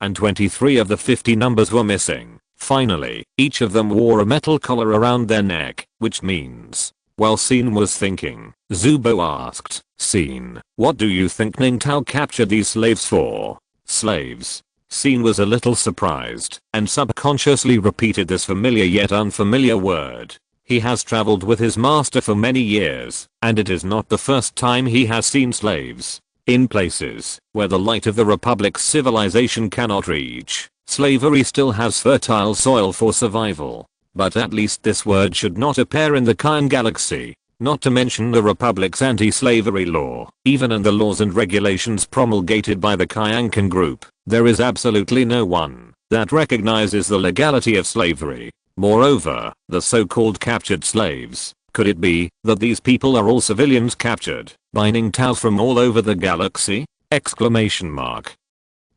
And 23 of the 50 numbers were missing. Finally, each of them wore a metal collar around their neck, which means... While Scene was thinking, Zubo asked, Scene, what do you think Ning Tao captured these slaves for? Slaves. Scene was a little surprised, and subconsciously repeated this familiar yet unfamiliar word. He has traveled with his master for many years, and it is not the first time he has seen slaves. In places where the light of the Republic's civilization cannot reach, slavery still has fertile soil for survival. But at least this word should not appear in the Kyan Galaxy, not to mention the Republic's anti-slavery law. Even in the laws and regulations promulgated by the Kyankan group, there is absolutely no one that recognizes the legality of slavery. Moreover, the so-called captured slaves, could it be that these people are all civilians captured by Ning Tao from all over the galaxy? Exclamation mark.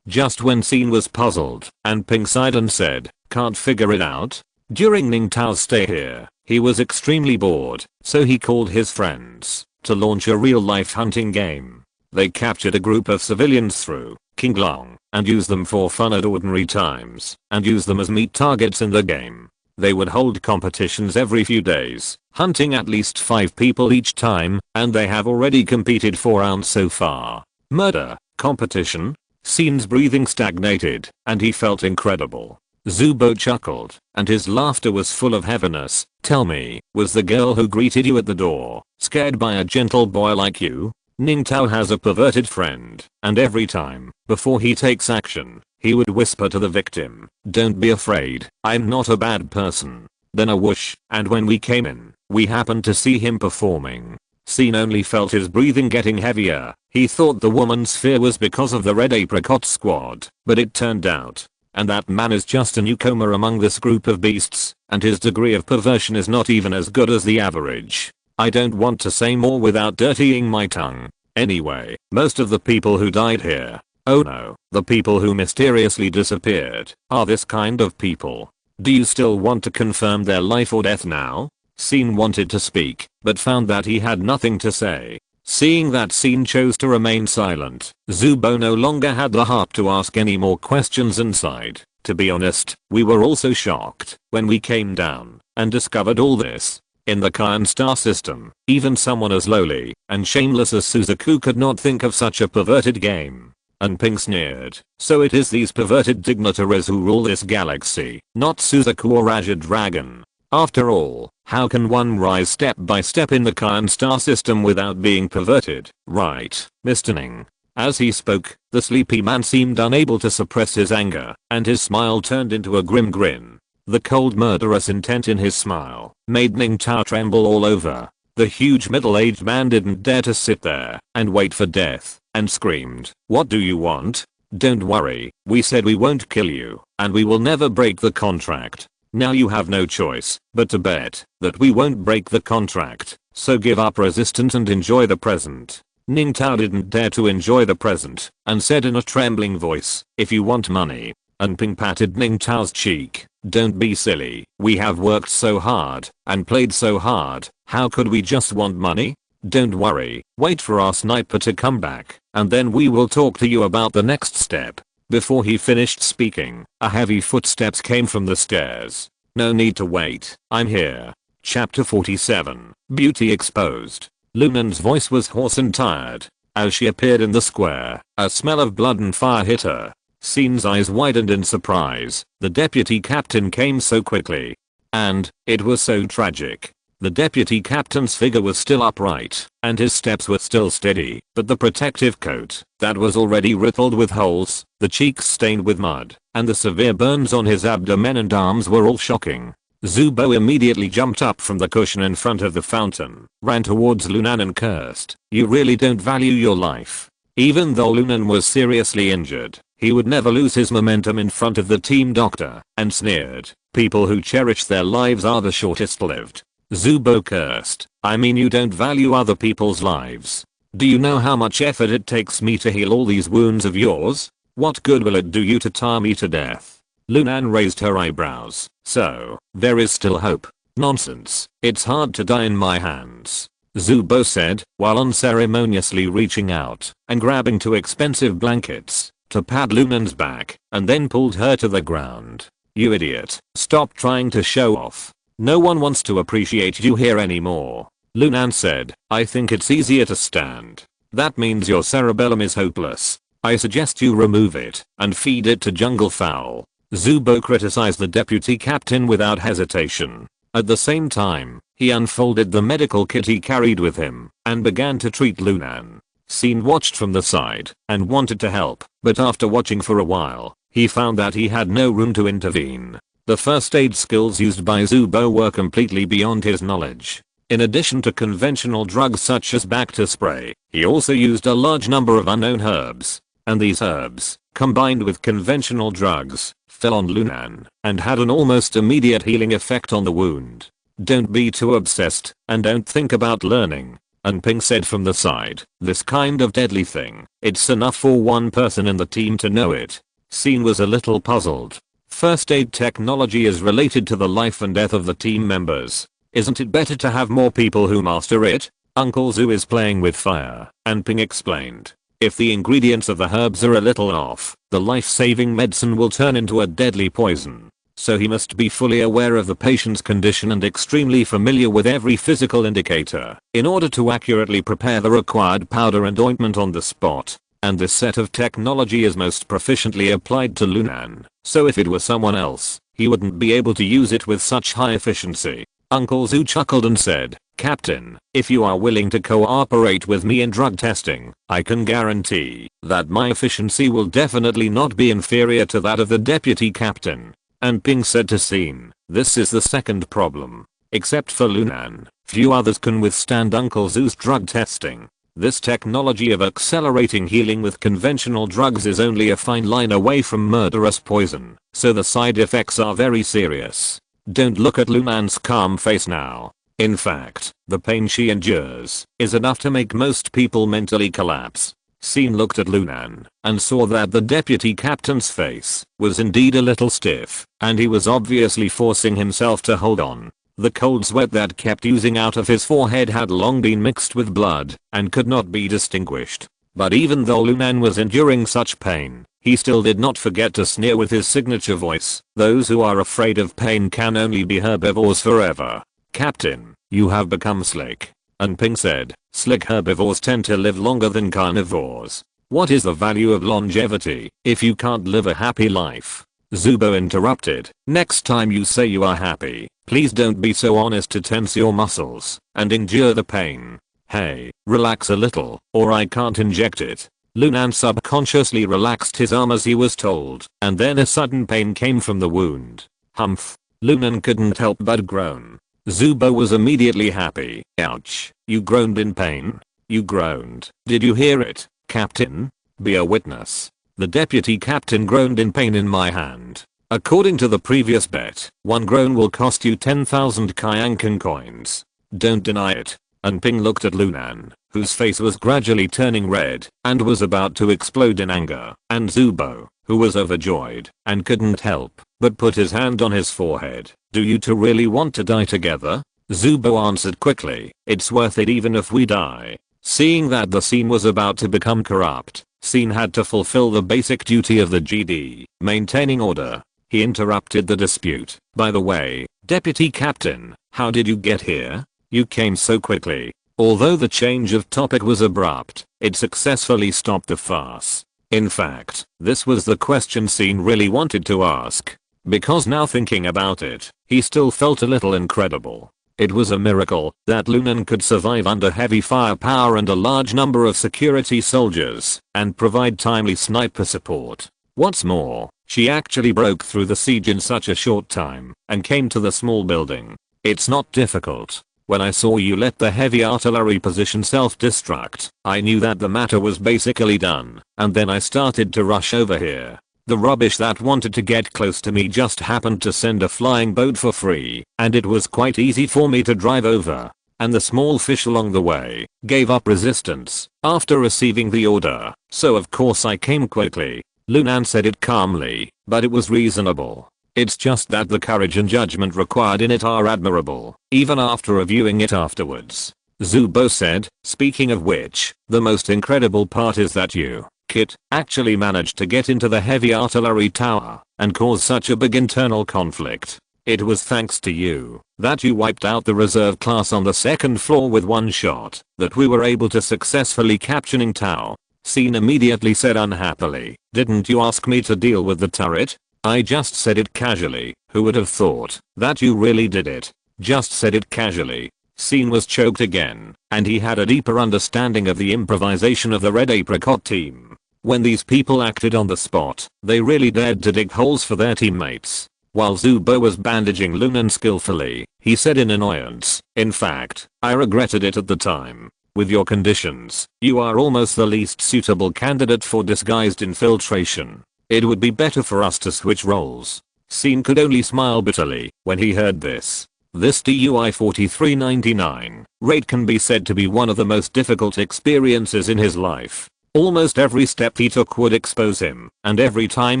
Just when Scene was puzzled, and Ping sighed and said, can't figure it out? During Ning Tao's stay here, he was extremely bored, so he called his friends to launch a real-life hunting game. They captured a group of civilians through King Long and used them for fun at ordinary times, and used them as meat targets in the game. They would hold competitions every few days, hunting at least 5 people each time, and they have already competed 4 rounds so far. Murder, competition? Scene's breathing stagnated, and he felt incredible. Zubo chuckled, and his laughter was full of heaviness. Tell me, was the girl who greeted you at the door scared by a gentle boy like you? Ning Tao has a perverted friend, and every time, before he takes action, he would whisper to the victim, don't be afraid, I'm not a bad person. Then a whoosh, and when we came in, we happened to see him performing. Scene only felt his breathing getting heavier. He thought the woman's fear was because of the Red Apricot squad, but it turned out and that man is just a newcomer among this group of beasts, and his degree of perversion is not even as good as the average. I don't want to say more without dirtying my tongue. Anyway, most of the people who died here, oh no, the people who mysteriously disappeared, are this kind of people. Do you still want to confirm their life or death now? Scene wanted to speak, but found that he had nothing to say. Seeing that Scene chose to remain silent, Zubo no longer had the heart to ask any more questions and sighed. To be honest, we were also shocked when we came down and discovered all this. In the Kyan star system, even someone as lowly and shameless as Suzaku could not think of such a perverted game. And Ping sneered, so it is these perverted dignitaries who rule this galaxy, not Suzaku or Azure Dragon. After all, how can one rise step by step in the Kyan star system without being perverted, right, Mr. Ning? As he spoke, the sleepy man seemed unable to suppress his anger, and his smile turned into a grim grin. The cold murderous intent in his smile made Ning Tao tremble all over. The huge middle-aged man didn't dare to sit there and wait for death, and screamed, what do you want? Don't worry, we said we won't kill you, and we will never break the contract. Now you have no choice but to bet that we won't break the contract, so give up resistance and enjoy the present. Ning Tao didn't dare to enjoy the present, and said in a trembling voice, if you want money. And Ping patted Ning Tao's cheek, don't be silly, we have worked so hard, and played so hard, how could we just want money? Don't worry, wait for our sniper to come back, and then we will talk to you about the next step. Before he finished speaking, a heavy footsteps came from the stairs. No need to wait, I'm here. Chapter 47, Beauty Exposed. Lunan's voice was hoarse and tired. As she appeared in the square, a smell of blood and fire hit her. Syn's eyes widened in surprise. The deputy captain came so quickly. And it was so tragic. The deputy captain's figure was still upright, and his steps were still steady, but the protective coat, that was already riddled with holes, the cheeks stained with mud, and the severe burns on his abdomen and arms were all shocking. Zubo immediately jumped up from the cushion in front of the fountain, ran towards Lunan and cursed, "You really don't value your life." Even though Lunan was seriously injured, he would never lose his momentum in front of the team doctor, and sneered, "People who cherish their lives are the shortest lived." Zubo cursed, "I mean you don't value other people's lives. Do you know how much effort it takes me to heal all these wounds of yours? What good will it do you to tar me to death?" Lunan raised her eyebrows. "So, there is still hope." "Nonsense, it's hard to die in my hands," Zubo said, while unceremoniously reaching out and grabbing 2 expensive blankets to pat Lunan's back, and then pulled her to the ground. "You idiot, stop trying to show off. No one wants to appreciate you here anymore." Lunan said, "I think it's easier to stand. That means your cerebellum is hopeless. I suggest you remove it and feed it to jungle fowl." Zubo criticized the deputy captain without hesitation. At the same time, he unfolded the medical kit he carried with him and began to treat Lunan. Syn watched from the side and wanted to help, but after watching for a while, he found that he had no room to intervene. The first aid skills used by Zubo were completely beyond his knowledge. In addition to conventional drugs such as Bacta spray, he also used a large number of unknown herbs. And these herbs, combined with conventional drugs, fell on Lunan and had an almost immediate healing effect on the wound. "Don't be too obsessed and don't think about learning," Unping said from the side. "This kind of deadly thing, it's enough for one person in the team to know it." Syn was a little puzzled. First aid technology is related to the life and death of the team members. Isn't it better to have more people who master it? Uncle Zu is playing with fire, Unping explained. If the ingredients of the herbs are a little off, the life-saving medicine will turn into a deadly poison. So he must be fully aware of the patient's condition and extremely familiar with every physical indicator in order to accurately prepare the required powder and ointment on the spot. And this set of technology is most proficiently applied to Lunan, so if it were someone else, he wouldn't be able to use it with such high efficiency. Uncle Zu chuckled and said, "Captain, if you are willing to cooperate with me in drug testing, I can guarantee that my efficiency will definitely not be inferior to that of the deputy captain." And Ping said to Syn, "This is the second problem. Except for Lunan, few others can withstand Uncle Zu's drug testing. This technology of accelerating healing with conventional drugs is only a fine line away from murderous poison, so the side effects are very serious." Don't look at Lunan's calm face now. In fact, the pain she endures is enough to make most people mentally collapse. Syn looked at Lunan and saw that the deputy captain's face was indeed a little stiff, and he was obviously forcing himself to hold on. The cold sweat that kept oozing out of his forehead had long been mixed with blood and could not be distinguished. But even though Lunan was enduring such pain, he still did not forget to sneer with his signature voice. "Those who are afraid of pain can only be herbivores forever." "Captain, you have become slick," Unping said. "Slick herbivores tend to live longer than carnivores. What is the value of longevity if you can't live a happy life?" Zubo interrupted. "Next time you say you are happy, please don't be so honest to tense your muscles and endure the pain. Hey, relax a little, or I can't inject it." Lunan subconsciously relaxed his arm as he was told, and then a sudden pain came from the wound. "Humph." Lunan couldn't help but groan. Zubo was immediately happy. "Ouch, you groaned in pain?" "You groaned. Did you hear it, Captain? Be a witness." "The deputy captain groaned in pain in my hand. According to the previous bet, one groan will cost you 10,000 Kyankan coins. Don't deny it." Unping looked at Lunan, whose face was gradually turning red and was about to explode in anger, and Zubo, who was overjoyed and couldn't help but put his hand on his forehead. "Do you two really want to die together?" Zubo answered quickly, "It's worth it even if we die." Seeing that the scene was about to become corrupt, Syn had to fulfill the basic duty of the GD, maintaining order. He interrupted the dispute. "By the way, Deputy Captain, how did you get here? You came so quickly." Although the change of topic was abrupt, it successfully stopped the farce. In fact, this was the question Scene really wanted to ask. Because now thinking about it, he still felt a little incredible. It was a miracle that Lunan could survive under heavy firepower and a large number of security soldiers, and provide timely sniper support. What's more, she actually broke through the siege in such a short time, and came to the small building. It's not difficult. When I saw you let the heavy artillery position self-destruct, I knew that the matter was basically done, and then I started to rush over here. The rubbish that wanted to get close to me just happened to send a flying boat for free, and it was quite easy for me to drive over. And the small fish along the way gave up resistance after receiving the order, so of course I came quickly. Lunan said it calmly, but it was reasonable. It's just that the courage and judgment required in it are admirable, even after reviewing it afterwards. Zubo said, speaking of which, the most incredible part is that you, Kit, actually managed to get into the heavy artillery tower and cause such a big internal conflict. It was thanks to you that you wiped out the reserve class on the second floor with one shot that we were able to successfully capture Ning Tao. Scene immediately said unhappily, didn't you ask me to deal with the turret? I just said it casually. Who would have thought that you really did it? Just said it casually. Scene was choked again, and he had a deeper understanding of the improvisation of the Red Apricot team. When these people acted on the spot, they really dared to dig holes for their teammates. While Zubo was bandaging Lunan skillfully, he said in annoyance, in fact, I regretted it at the time. With your conditions, you are almost the least suitable candidate for disguised infiltration. It would be better for us to switch roles. Scene could only smile bitterly when he heard this. This DUI 4399 raid can be said to be one of the most difficult experiences in his life. Almost every step he took would expose him, and every time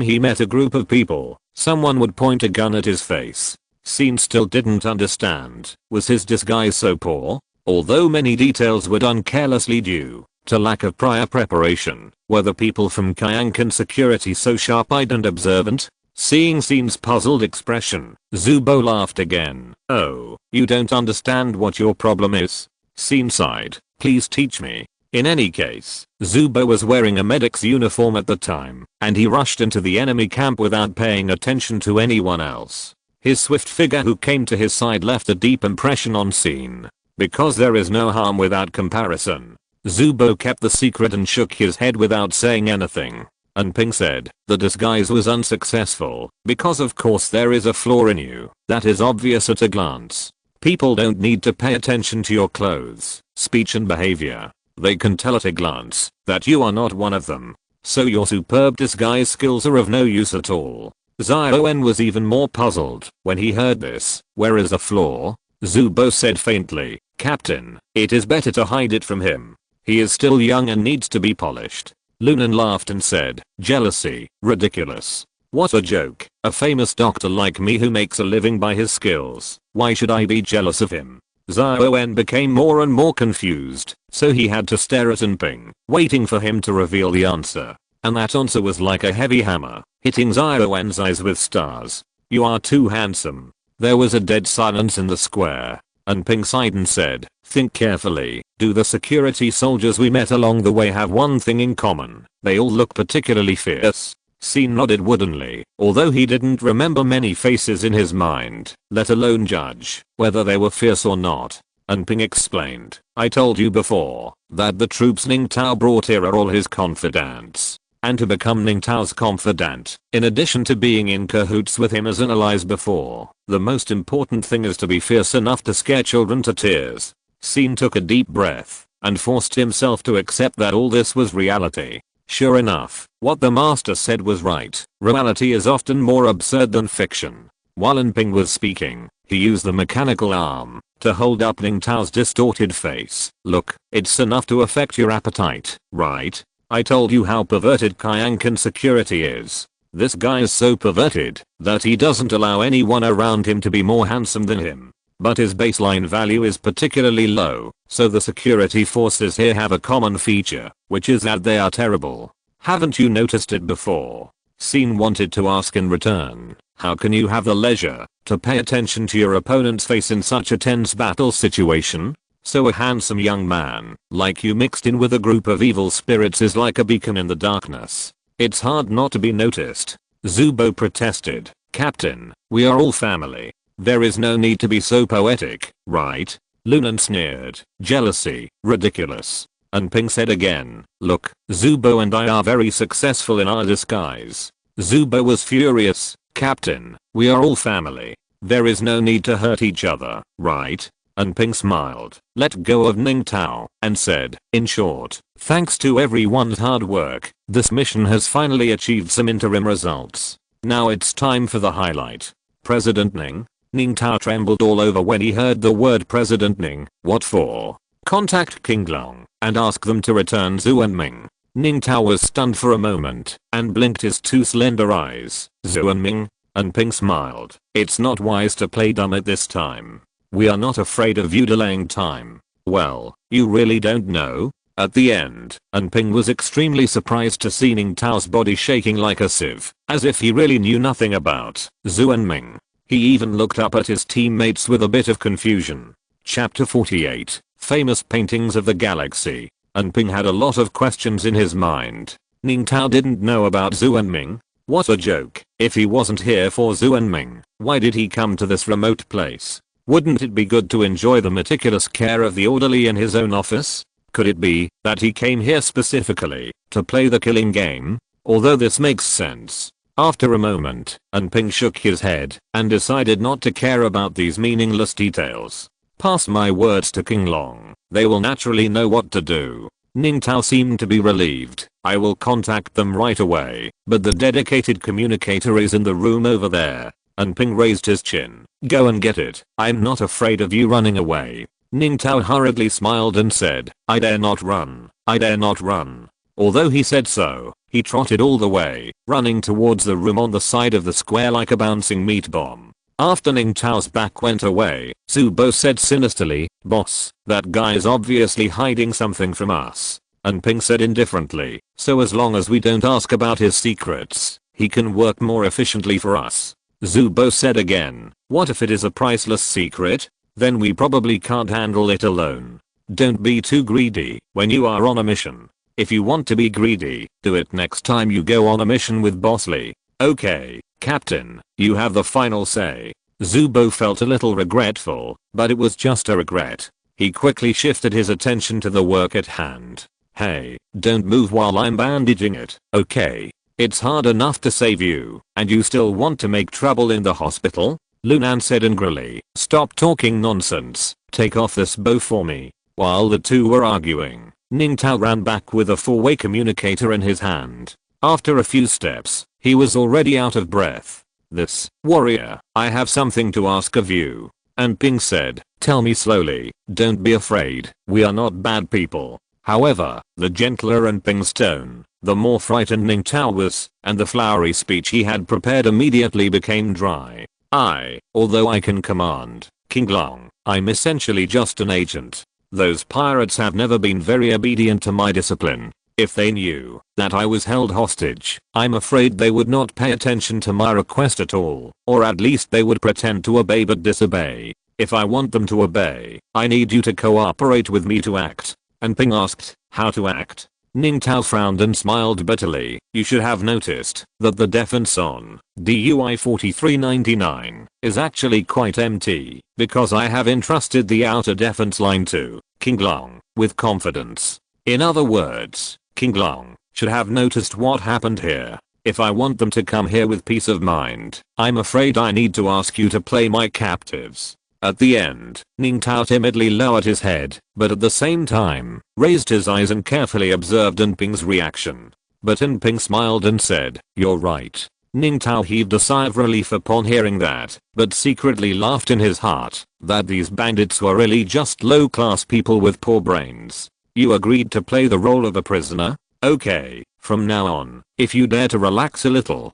he met a group of people, someone would point a gun at his face. Scene still didn't understand, was his disguise so poor? Although many details were done carelessly due to lack of prior preparation, were the people from Kyankan security so sharp-eyed and observant? Seeing Scene's puzzled expression, Zubo laughed again. Oh, you don't understand what your problem is? Scene sighed, please teach me. In any case, Zubo was wearing a medic's uniform at the time, and he rushed into the enemy camp without paying attention to anyone else. His swift figure who came to his side left a deep impression on Scene. Because there is no harm without comparison. Zubo kept the secret and shook his head without saying anything. And Ping said, the disguise was unsuccessful, because of course there is a flaw in you, that is obvious at a glance. People don't need to pay attention to your clothes, speech and behavior. They can tell at a glance that you are not one of them. So your superb disguise skills are of no use at all. Zion was even more puzzled when he heard this. Where is the flaw? Zubo said faintly, Captain, it is better to hide it from him. He is still young and needs to be polished. Lunan laughed and said, jealousy, ridiculous. What a joke, a famous doctor like me who makes a living by his skills, why should I be jealous of him? Zion became more and more confused, so he had to stare at Ping, waiting for him to reveal the answer. And that answer was like a heavy hammer, hitting Zion's eyes with stars. You are too handsome. There was a dead silence in the square. And Ping sighed and said, think carefully, do the security soldiers we met along the way have one thing in common? They all look particularly fierce. Scene nodded woodenly, although he didn't remember many faces in his mind, let alone judge whether they were fierce or not. And Ping explained, I told you before that the troops Ning Tao brought here are all his confidants. And to become Ning Tao's confidant, in addition to being in cahoots with him as an ally before, the most important thing is to be fierce enough to scare children to tears. Scene took a deep breath and forced himself to accept that all this was reality. Sure enough, what the master said was right. Reality is often more absurd than fiction. While Ping was speaking, he used the mechanical arm to hold up Ning Tao's distorted face. Look, it's enough to affect your appetite, right? I told you how perverted Kyankan security is. This guy is so perverted that he doesn't allow anyone around him to be more handsome than him. But his baseline value is particularly low, so the security forces here have a common feature, which is that they are terrible. Haven't you noticed it before? Scene wanted to ask in return, how can you have the leisure to pay attention to your opponent's face in such a tense battle situation? So a handsome young man, like you mixed in with a group of evil spirits is like a beacon in the darkness. It's hard not to be noticed. Zubo protested. Captain, we are all family. There is no need to be so poetic, right? Lunan sneered. Jealousy, ridiculous. And Ping said again, look, Zubo and I are very successful in our disguise. Zubo was furious. Captain, we are all family. There is no need to hurt each other, right? And Ping smiled, let go of Ning Tao, and said, in short, thanks to everyone's hard work, this mission has finally achieved some interim results. Now it's time for the highlight. President Ning? Ning Tao trembled all over when he heard the word President Ning. What for? Contact King Long, and ask them to return Zhu and Ming. Ning Tao was stunned for a moment, and blinked his two slender eyes. Zhu and Ming? And Ping smiled. It's not wise to play dumb at this time. We are not afraid of you delaying time. Well, you really don't know? At the end, and Ping was extremely surprised to see Ning Tao's body shaking like a sieve, as if he really knew nothing about Zhu and Ming. He even looked up at his teammates with a bit of confusion. Chapter 48, Famous Paintings of the Galaxy. And Ping had a lot of questions in his mind. Ning Tao didn't know about Zhu and Ming? What a joke. If he wasn't here for Zhu and Ming, why did he come to this remote place? Wouldn't it be good to enjoy the meticulous care of the orderly in his own office? Could it be that he came here specifically to play the killing game? Although this makes sense. After a moment, and Ping shook his head and decided not to care about these meaningless details. Pass my words to King Long. They will naturally know what to do. Ning Tao seemed to be relieved. I will contact them right away, but the dedicated communicator is in the room over there. And Ping raised his chin. Go and get it. I'm not afraid of you running away. Ning Tao hurriedly smiled and said, I dare not run. I dare not run. Although he said so, he trotted all the way, running towards the room on the side of the square like a bouncing meat bomb. After Ning Tao's back went away, Zubo said sinisterly, boss, that guy is obviously hiding something from us. And Ping said indifferently, so as long as we don't ask about his secrets, he can work more efficiently for us. Zubo said again, what if it is a priceless secret? Then we probably can't handle it alone. Don't be too greedy when you are on a mission. If you want to be greedy, do it next time you go on a mission with Boss Lee. Okay, Captain, you have the final say. Zubo felt a little regretful, but it was just a regret. He quickly shifted his attention to the work at hand. Hey, don't move while I'm bandaging it, okay? It's hard enough to save you, and you still want to make trouble in the hospital? Lunan said angrily. Stop talking nonsense, take off this bow for me. While the two were arguing, Ning Tao ran back with a four-way communicator in his hand. After a few steps, he was already out of breath. This, warrior, I have something to ask of you. And Ping said, tell me slowly, don't be afraid, we are not bad people. However, the gentler and Ping's tone, the more frightened Ning Tao was, and the flowery speech he had prepared immediately became dry. Although I can command, King Long, I'm essentially just an agent. Those pirates have never been very obedient to my discipline. If they knew that I was held hostage, I'm afraid they would not pay attention to my request at all, or at least they would pretend to obey but disobey. If I want them to obey, I need you to cooperate with me to act. And Ping asked, how to act? Ning Tao frowned and smiled bitterly. You should have noticed that the defense on DUI 4399 is actually quite empty, because I have entrusted the outer defense line to King Long with confidence. In other words, King Long should have noticed what happened here. If I want them to come here with peace of mind, I'm afraid I need to ask you to play my captives. At the end, Ning Tao timidly lowered his head, but at the same time, raised his eyes and carefully observed Ping's reaction. But Ping smiled and said, you're right. Ning Tao heaved a sigh of relief upon hearing that, but secretly laughed in his heart, that these bandits were really just low-class people with poor brains. You agreed to play the role of a prisoner? Okay, from now on, if you dare to relax a little,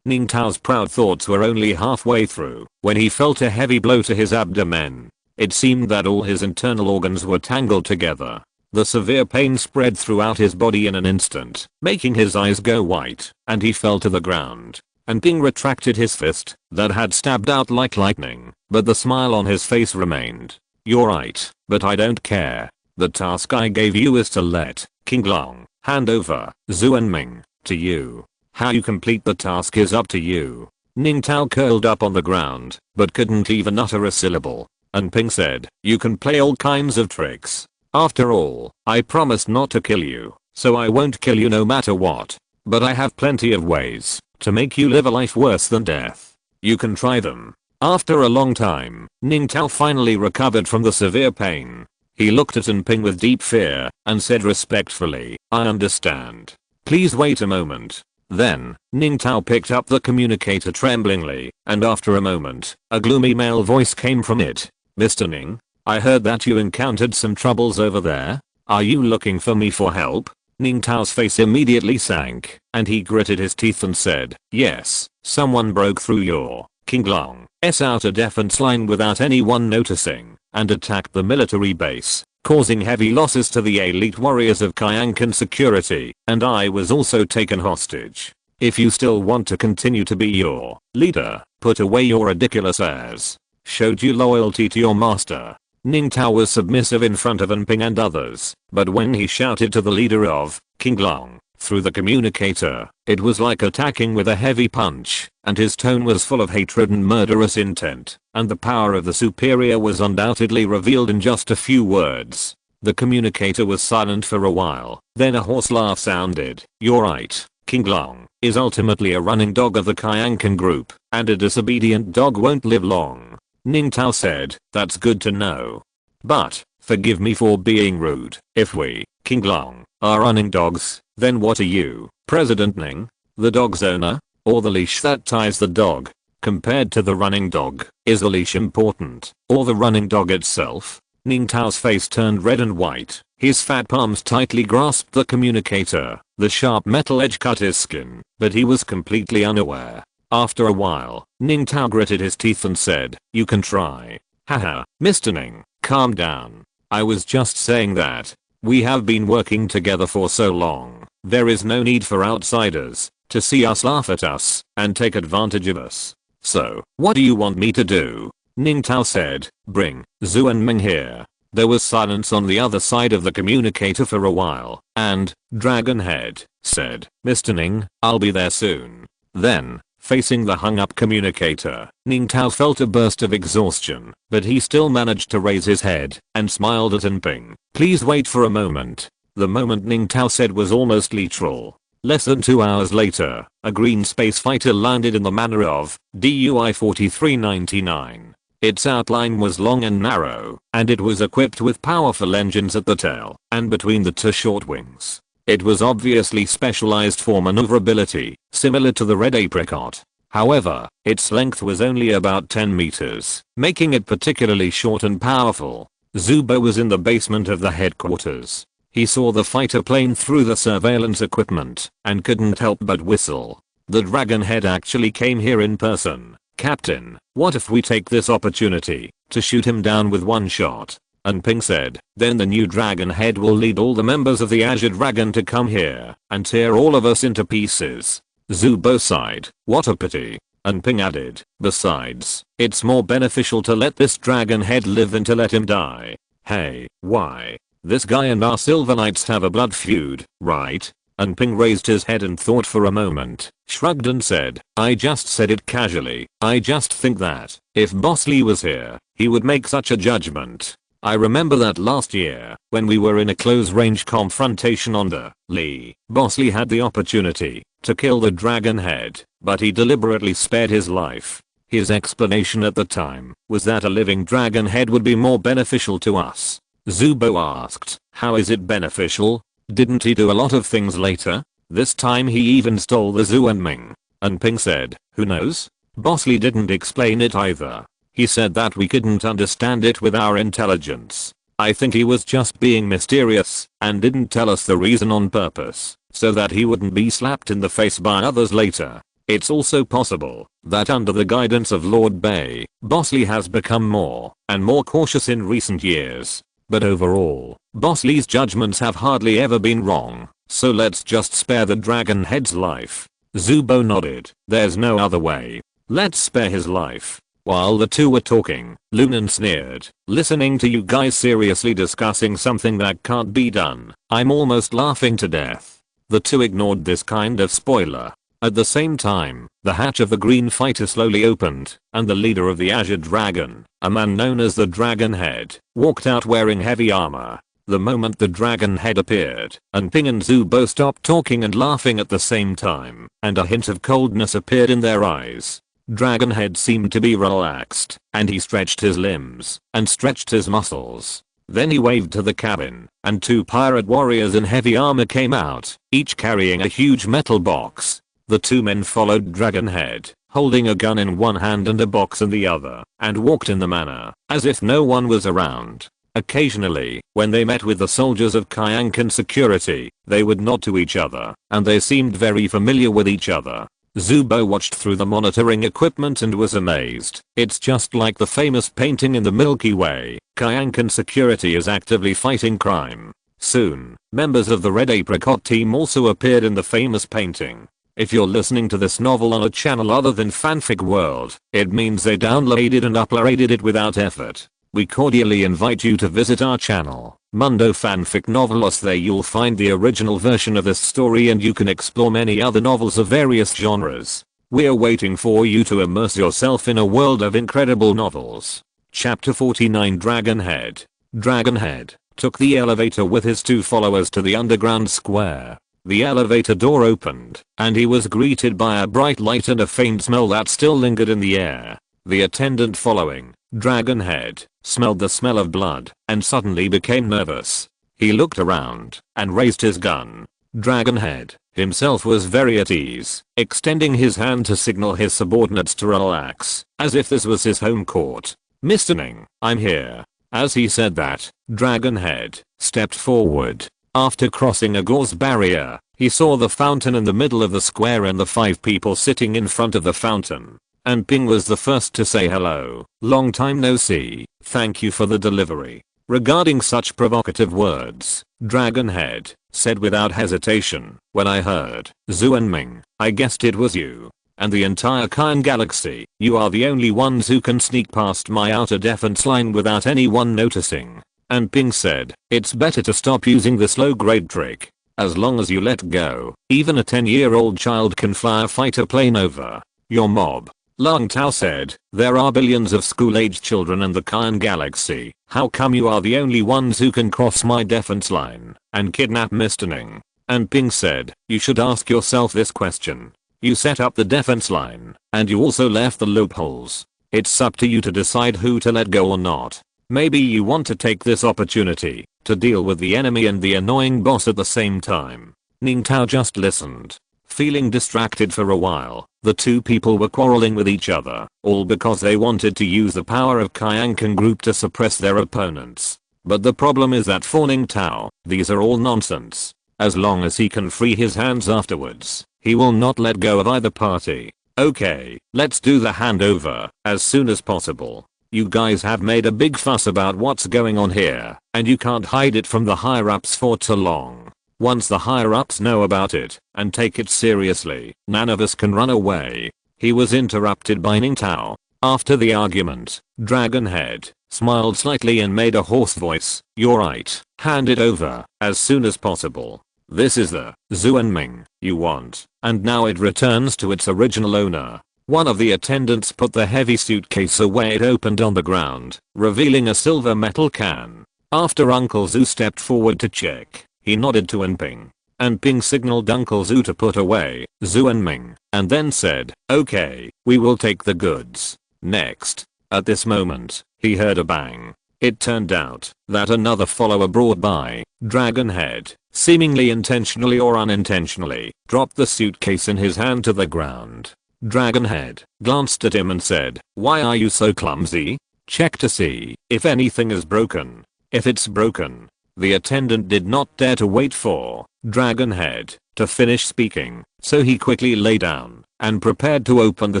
Ning Tao's proud thoughts were only halfway through when he felt a heavy blow to his abdomen. It seemed that all his internal organs were tangled together. The severe pain spread throughout his body in an instant, making his eyes go white, and he fell to the ground. And Ping retracted his fist that had stabbed out like lightning, but the smile on his face remained. You're right, but I don't care. The task I gave you is to let King Long hand over Zhu and Ming to you. How you complete the task is up to you. Ning Tao curled up on the ground, but couldn't even utter a syllable. And Ping said, you can play all kinds of tricks. After all, I promised not to kill you, so I won't kill you no matter what. But I have plenty of ways to make you live a life worse than death. You can try them. After a long time, Ning Tao finally recovered from the severe pain. He looked at Ping with deep fear and said respectfully, I understand. Please wait a moment. Then, Ning Tao picked up the communicator tremblingly, and after a moment, a gloomy male voice came from it. Mr. Ning, I heard that you encountered some troubles over there. Are you looking for me for help? Ning Tao's face immediately sank, and he gritted his teeth and said, yes, someone broke through your King Long's outer defense line without anyone noticing, and attacked the military base, causing heavy losses to the elite warriors of Kyankan security, and I was also taken hostage. If you still want to continue to be your leader, put away your ridiculous airs. Showed you loyalty to your master. Ning Tao was submissive in front of Ping and others, but when he shouted to the leader of King Long through the communicator, it was like attacking with a heavy punch, and his tone was full of hatred and murderous intent, and the power of the superior was undoubtedly revealed in just a few words. The communicator was silent for a while, then a hoarse laugh sounded. You're right, King Long is ultimately a running dog of the Kyankan group, and a disobedient dog won't live long. Ning Tao said, that's good to know. But, forgive me for being rude, if we, King Long, are running dogs, then what are you, President Ning? The dog's owner? Or the leash that ties the dog? Compared to the running dog, is the leash important? Or the running dog itself? Ning Tao's face turned red and white. His fat palms tightly grasped the communicator. The sharp metal edge cut his skin, but he was completely unaware. After a while, Ning Tao gritted his teeth and said, you can try. Haha, Mr. Ning, calm down. I was just saying that. We have been working together for so long. There is no need for outsiders to see us laugh at us and take advantage of us. So, what do you want me to do? Ning Tao said, bring Zhu and Ming here. There was silence on the other side of the communicator for a while, and Dragonhead said, Mr. Ning, I'll be there soon. Then, facing the hung-up communicator, Ning Tao felt a burst of exhaustion, but he still managed to raise his head and smiled at Ping. Please wait for a moment. The moment Ning Tao said was almost literal. Less than 2 hours later, a green space fighter landed in the manner of DUI 4399. Its outline was long and narrow, and it was equipped with powerful engines at the tail and between the two short wings. It was obviously specialized for maneuverability, similar to the red apricot. However, its length was only about 10 meters, making it particularly short and powerful. Zubo was in the basement of the headquarters. He saw the fighter plane through the surveillance equipment and couldn't help but whistle. The Dragonhead actually came here in person. Captain, what if we take this opportunity to shoot him down with one shot? And Ping said, then the new Dragonhead will lead all the members of the Azure Dragon to come here and tear all of us into pieces. Zubo sighed, what a pity. And Ping added, besides, it's more beneficial to let this Dragonhead live than to let him die. Hey, why? This guy and our Silver Knights have a blood feud, right? And Ping raised his head and thought for a moment, shrugged and said, I just said it casually. I just think that, if Boss Lee was here, he would make such a judgment. I remember that last year, when we were in a close-range confrontation under Lee. Boss Lee had the opportunity to kill the Dragonhead, but he deliberately spared his life. His explanation at the time was that a living Dragonhead would be more beneficial to us. Zubo asked, how is it beneficial? Didn't he do a lot of things later? This time he even stole the Zhu and Ming. And Ping said, who knows? Boss Lee didn't explain it either. He said that we couldn't understand it with our intelligence. I think he was just being mysterious and didn't tell us the reason on purpose, so that he wouldn't be slapped in the face by others later. It's also possible that under the guidance of Lord Bay, Boss Lee has become more and more cautious in recent years. But overall, Boss Lee's judgments have hardly ever been wrong, so let's just spare the Dragonhead's life. Zubo nodded. There's no other way. Let's spare his life. While the two were talking, Lunan sneered, "Listening to you guys seriously discussing something that can't be done, I'm almost laughing to death." The two ignored this kind of spoiler. At the same time, the hatch of the green fighter slowly opened, and the leader of the Azure Dragon, a man known as the Dragon Head, walked out wearing heavy armor. The moment the Dragon Head appeared, Ping and Zhu both stopped talking and laughing at the same time, and a hint of coldness appeared in their eyes. Dragon Head seemed to be relaxed, and he stretched his limbs, and stretched his muscles. Then he waved to the cabin, and two pirate warriors in heavy armor came out, each carrying a huge metal box. The two men followed Dragon Head, holding a gun in one hand and a box in the other, and walked in the manner as if no one was around. Occasionally, when they met with the soldiers of Kyankan security, they would nod to each other, and they seemed very familiar with each other. Zubo watched through the monitoring equipment and was amazed. It's just like the famous painting in the Milky Way. Kyankan security is actively fighting crime. Soon, members of the Red Apricot team also appeared in the famous painting. If you're listening to this novel on a channel other than Fanfic World, it means they downloaded and uploaded it without effort. We cordially invite you to visit our channel, Mundo Fanfic Novelos. There you'll find the original version of this story and you can explore many other novels of various genres. We're waiting for you to immerse yourself in a world of incredible novels. Chapter 49 Dragon Head. Dragon Head took the elevator with his two followers to the underground square. The elevator door opened, and he was greeted by a bright light and a faint smell that still lingered in the air. The attendant following, Dragon Head, smelled the smell of blood, and suddenly became nervous. He looked around, and raised his gun. Dragon Head, himself was very at ease, extending his hand to signal his subordinates to relax, as if this was his home court. "Mr. Ning, I'm here." As he said that, Dragon Head stepped forward. After crossing a gauze barrier, he saw the fountain in the middle of the square and the 5 people sitting in front of the fountain. And Ping was the first to say hello. "Long time no see, thank you for the delivery." Regarding such provocative words, Dragon Head said without hesitation, "When I heard Zhu and Ming, I guessed it was you. And the entire Kyan galaxy, you are the only ones who can sneak past my outer defense line without anyone noticing." And Ping said, "It's better to stop using this low-grade trick. As long as you let go, even a 10-year-old child can fly a fighter plane over your mob." Lang Tao said, "There are billions of school-aged children in the Kyan galaxy. How come you are the only ones who can cross my defense line and kidnap Mr. Ning?" And Ping said, "You should ask yourself this question. You set up the defense line, and you also left the loopholes. It's up to you to decide who to let go or not. Maybe you want to take this opportunity to deal with the enemy and the annoying boss at the same time." Ning Tao just listened, feeling distracted for a while. The two people were quarreling with each other, all because they wanted to use the power of Kyankan Group to suppress their opponents. But the problem is that for Ning Tao, these are all nonsense. As long as he can free his hands afterwards, he will not let go of either party. "Okay, let's do the handover as soon as possible. You guys have made a big fuss about what's going on here, and you can't hide it from the higher-ups for too long. Once the higher-ups know about it and take it seriously, none of us can run away." He was interrupted by Ning Tao. After the argument, Dragon Head smiled slightly and made a hoarse voice, "You're right, hand it over as soon as possible. This is the Zhu and Ming you want, and now it returns to its original owner." One of the attendants put the heavy suitcase away. It opened on the ground, revealing a silver metal can. After Uncle Zhu stepped forward to check, he nodded to Ping. And Ping signaled Uncle Zhu to put away Zhu and Ming, and then said, "Okay, we will take the goods next." At this moment, he heard a bang. It turned out that another follower brought by, Dragon Head, seemingly intentionally or unintentionally, dropped the suitcase in his hand to the ground. Dragon Head glanced at him and said, "Why are you so clumsy? Check to see if anything is broken. If it's broken." The attendant did not dare to wait for Dragon Head to finish speaking, so he quickly lay down and prepared to open the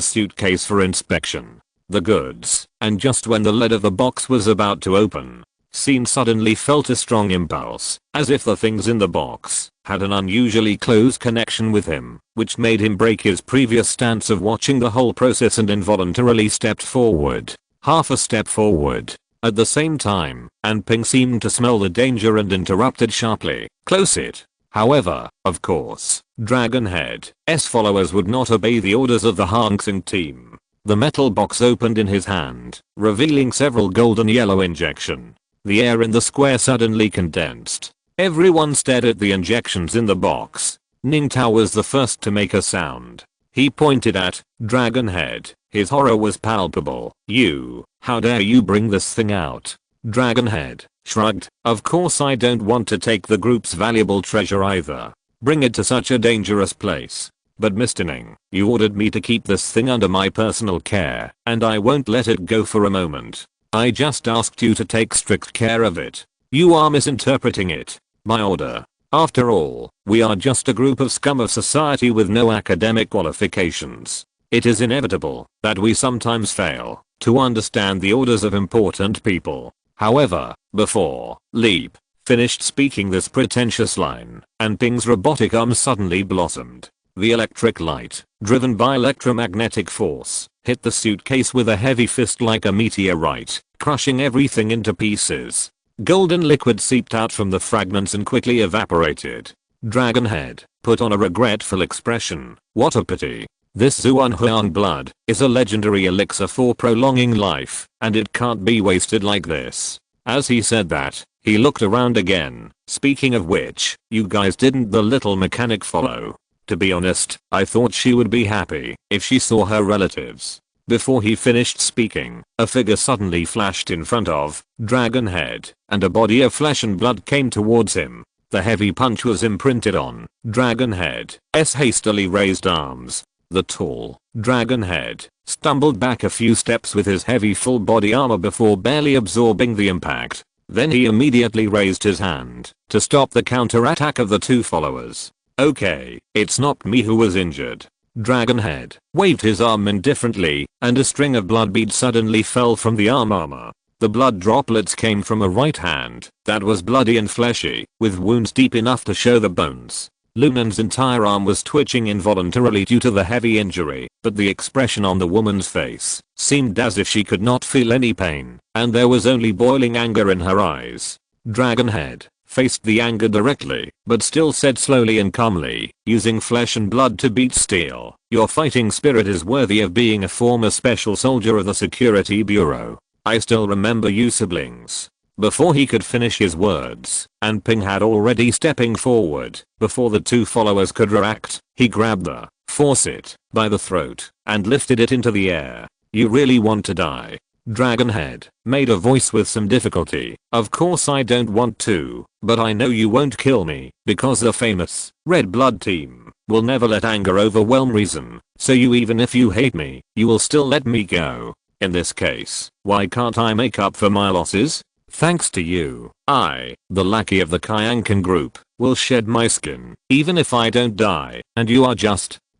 suitcase for inspection. The goods, and just when the lid of the box was about to open, Scene suddenly felt a strong impulse, as if the things in the box had an unusually close connection with him, which made him break his previous stance of watching the whole process and involuntarily stepped forward. Half a step forward. At the same time, Anping seemed to smell the danger and interrupted sharply. Close it. However, of course, Dragonhead's followers would not obey the orders of the Hang Seng team. The metal box opened in his hand, revealing several golden yellow injection. The air in the square suddenly condensed. Everyone stared at the injections in the box. Ning Tao was the first to make a sound. He pointed at Dragonhead. His horror was palpable. How dare you bring this thing out? Dragonhead shrugged. Of course I don't want to take the group's valuable treasure either. Bring it to such a dangerous place. But Mr. Ning, you ordered me to keep this thing under my personal care, and I won't let it go for a moment. I just asked you to take strict care of it. You are misinterpreting it. My order. After all, we are just a group of scum of society with no academic qualifications. It is inevitable that we sometimes fail to understand the orders of important people. However, before Leap finished speaking this pretentious line, Anping's robotic arm suddenly blossomed. The electric light, driven by electromagnetic force, hit the suitcase with a heavy fist like a meteorite, crushing everything into pieces. Golden liquid seeped out from the fragments and quickly evaporated. Dragonhead put on a regretful expression. What a pity. This Zuanhuang blood is a legendary elixir for prolonging life, and it can't be wasted like this. As he said that, he looked around again. Speaking of which, you guys didn't the little mechanic follow? To be honest, I thought she would be happy if she saw her relatives. Before he finished speaking, a figure suddenly flashed in front of Dragonhead, and a body of flesh and blood came towards him. The heavy punch was imprinted on Dragonhead's hastily raised arms. The tall Dragonhead stumbled back a few steps with his heavy full body armor before barely absorbing the impact. Then he immediately raised his hand to stop the counterattack of the two followers. Okay, it's not me who was injured. Dragonhead waved his arm indifferently, and a string of blood beads suddenly fell from the armor. The blood droplets came from a right hand that was bloody and fleshy, with wounds deep enough to show the bones. Lunan's entire arm was twitching involuntarily due to the heavy injury, but the expression on the woman's face seemed as if she could not feel any pain, and there was only boiling anger in her eyes. Dragonhead faced the anger directly, but still said slowly and calmly, using flesh and blood to beat steel, your fighting spirit is worthy of being a former special soldier of the Security Bureau. I still remember you siblings. Before he could finish his words, Anping had already stepping forward. Before the two followers could react, he grabbed the faucet by the throat and lifted it into the air. You really want to die? Dragonhead made a voice with some difficulty. Of course I don't want to, but I know you won't kill me, because the famous Red Blood team will never let anger overwhelm reason, so even if you hate me, you will still let me go. In this case, why can't I make up for my losses? Thanks to you, I, the lackey of the Kyankan group, will shed my skin, even if I don't die, and you are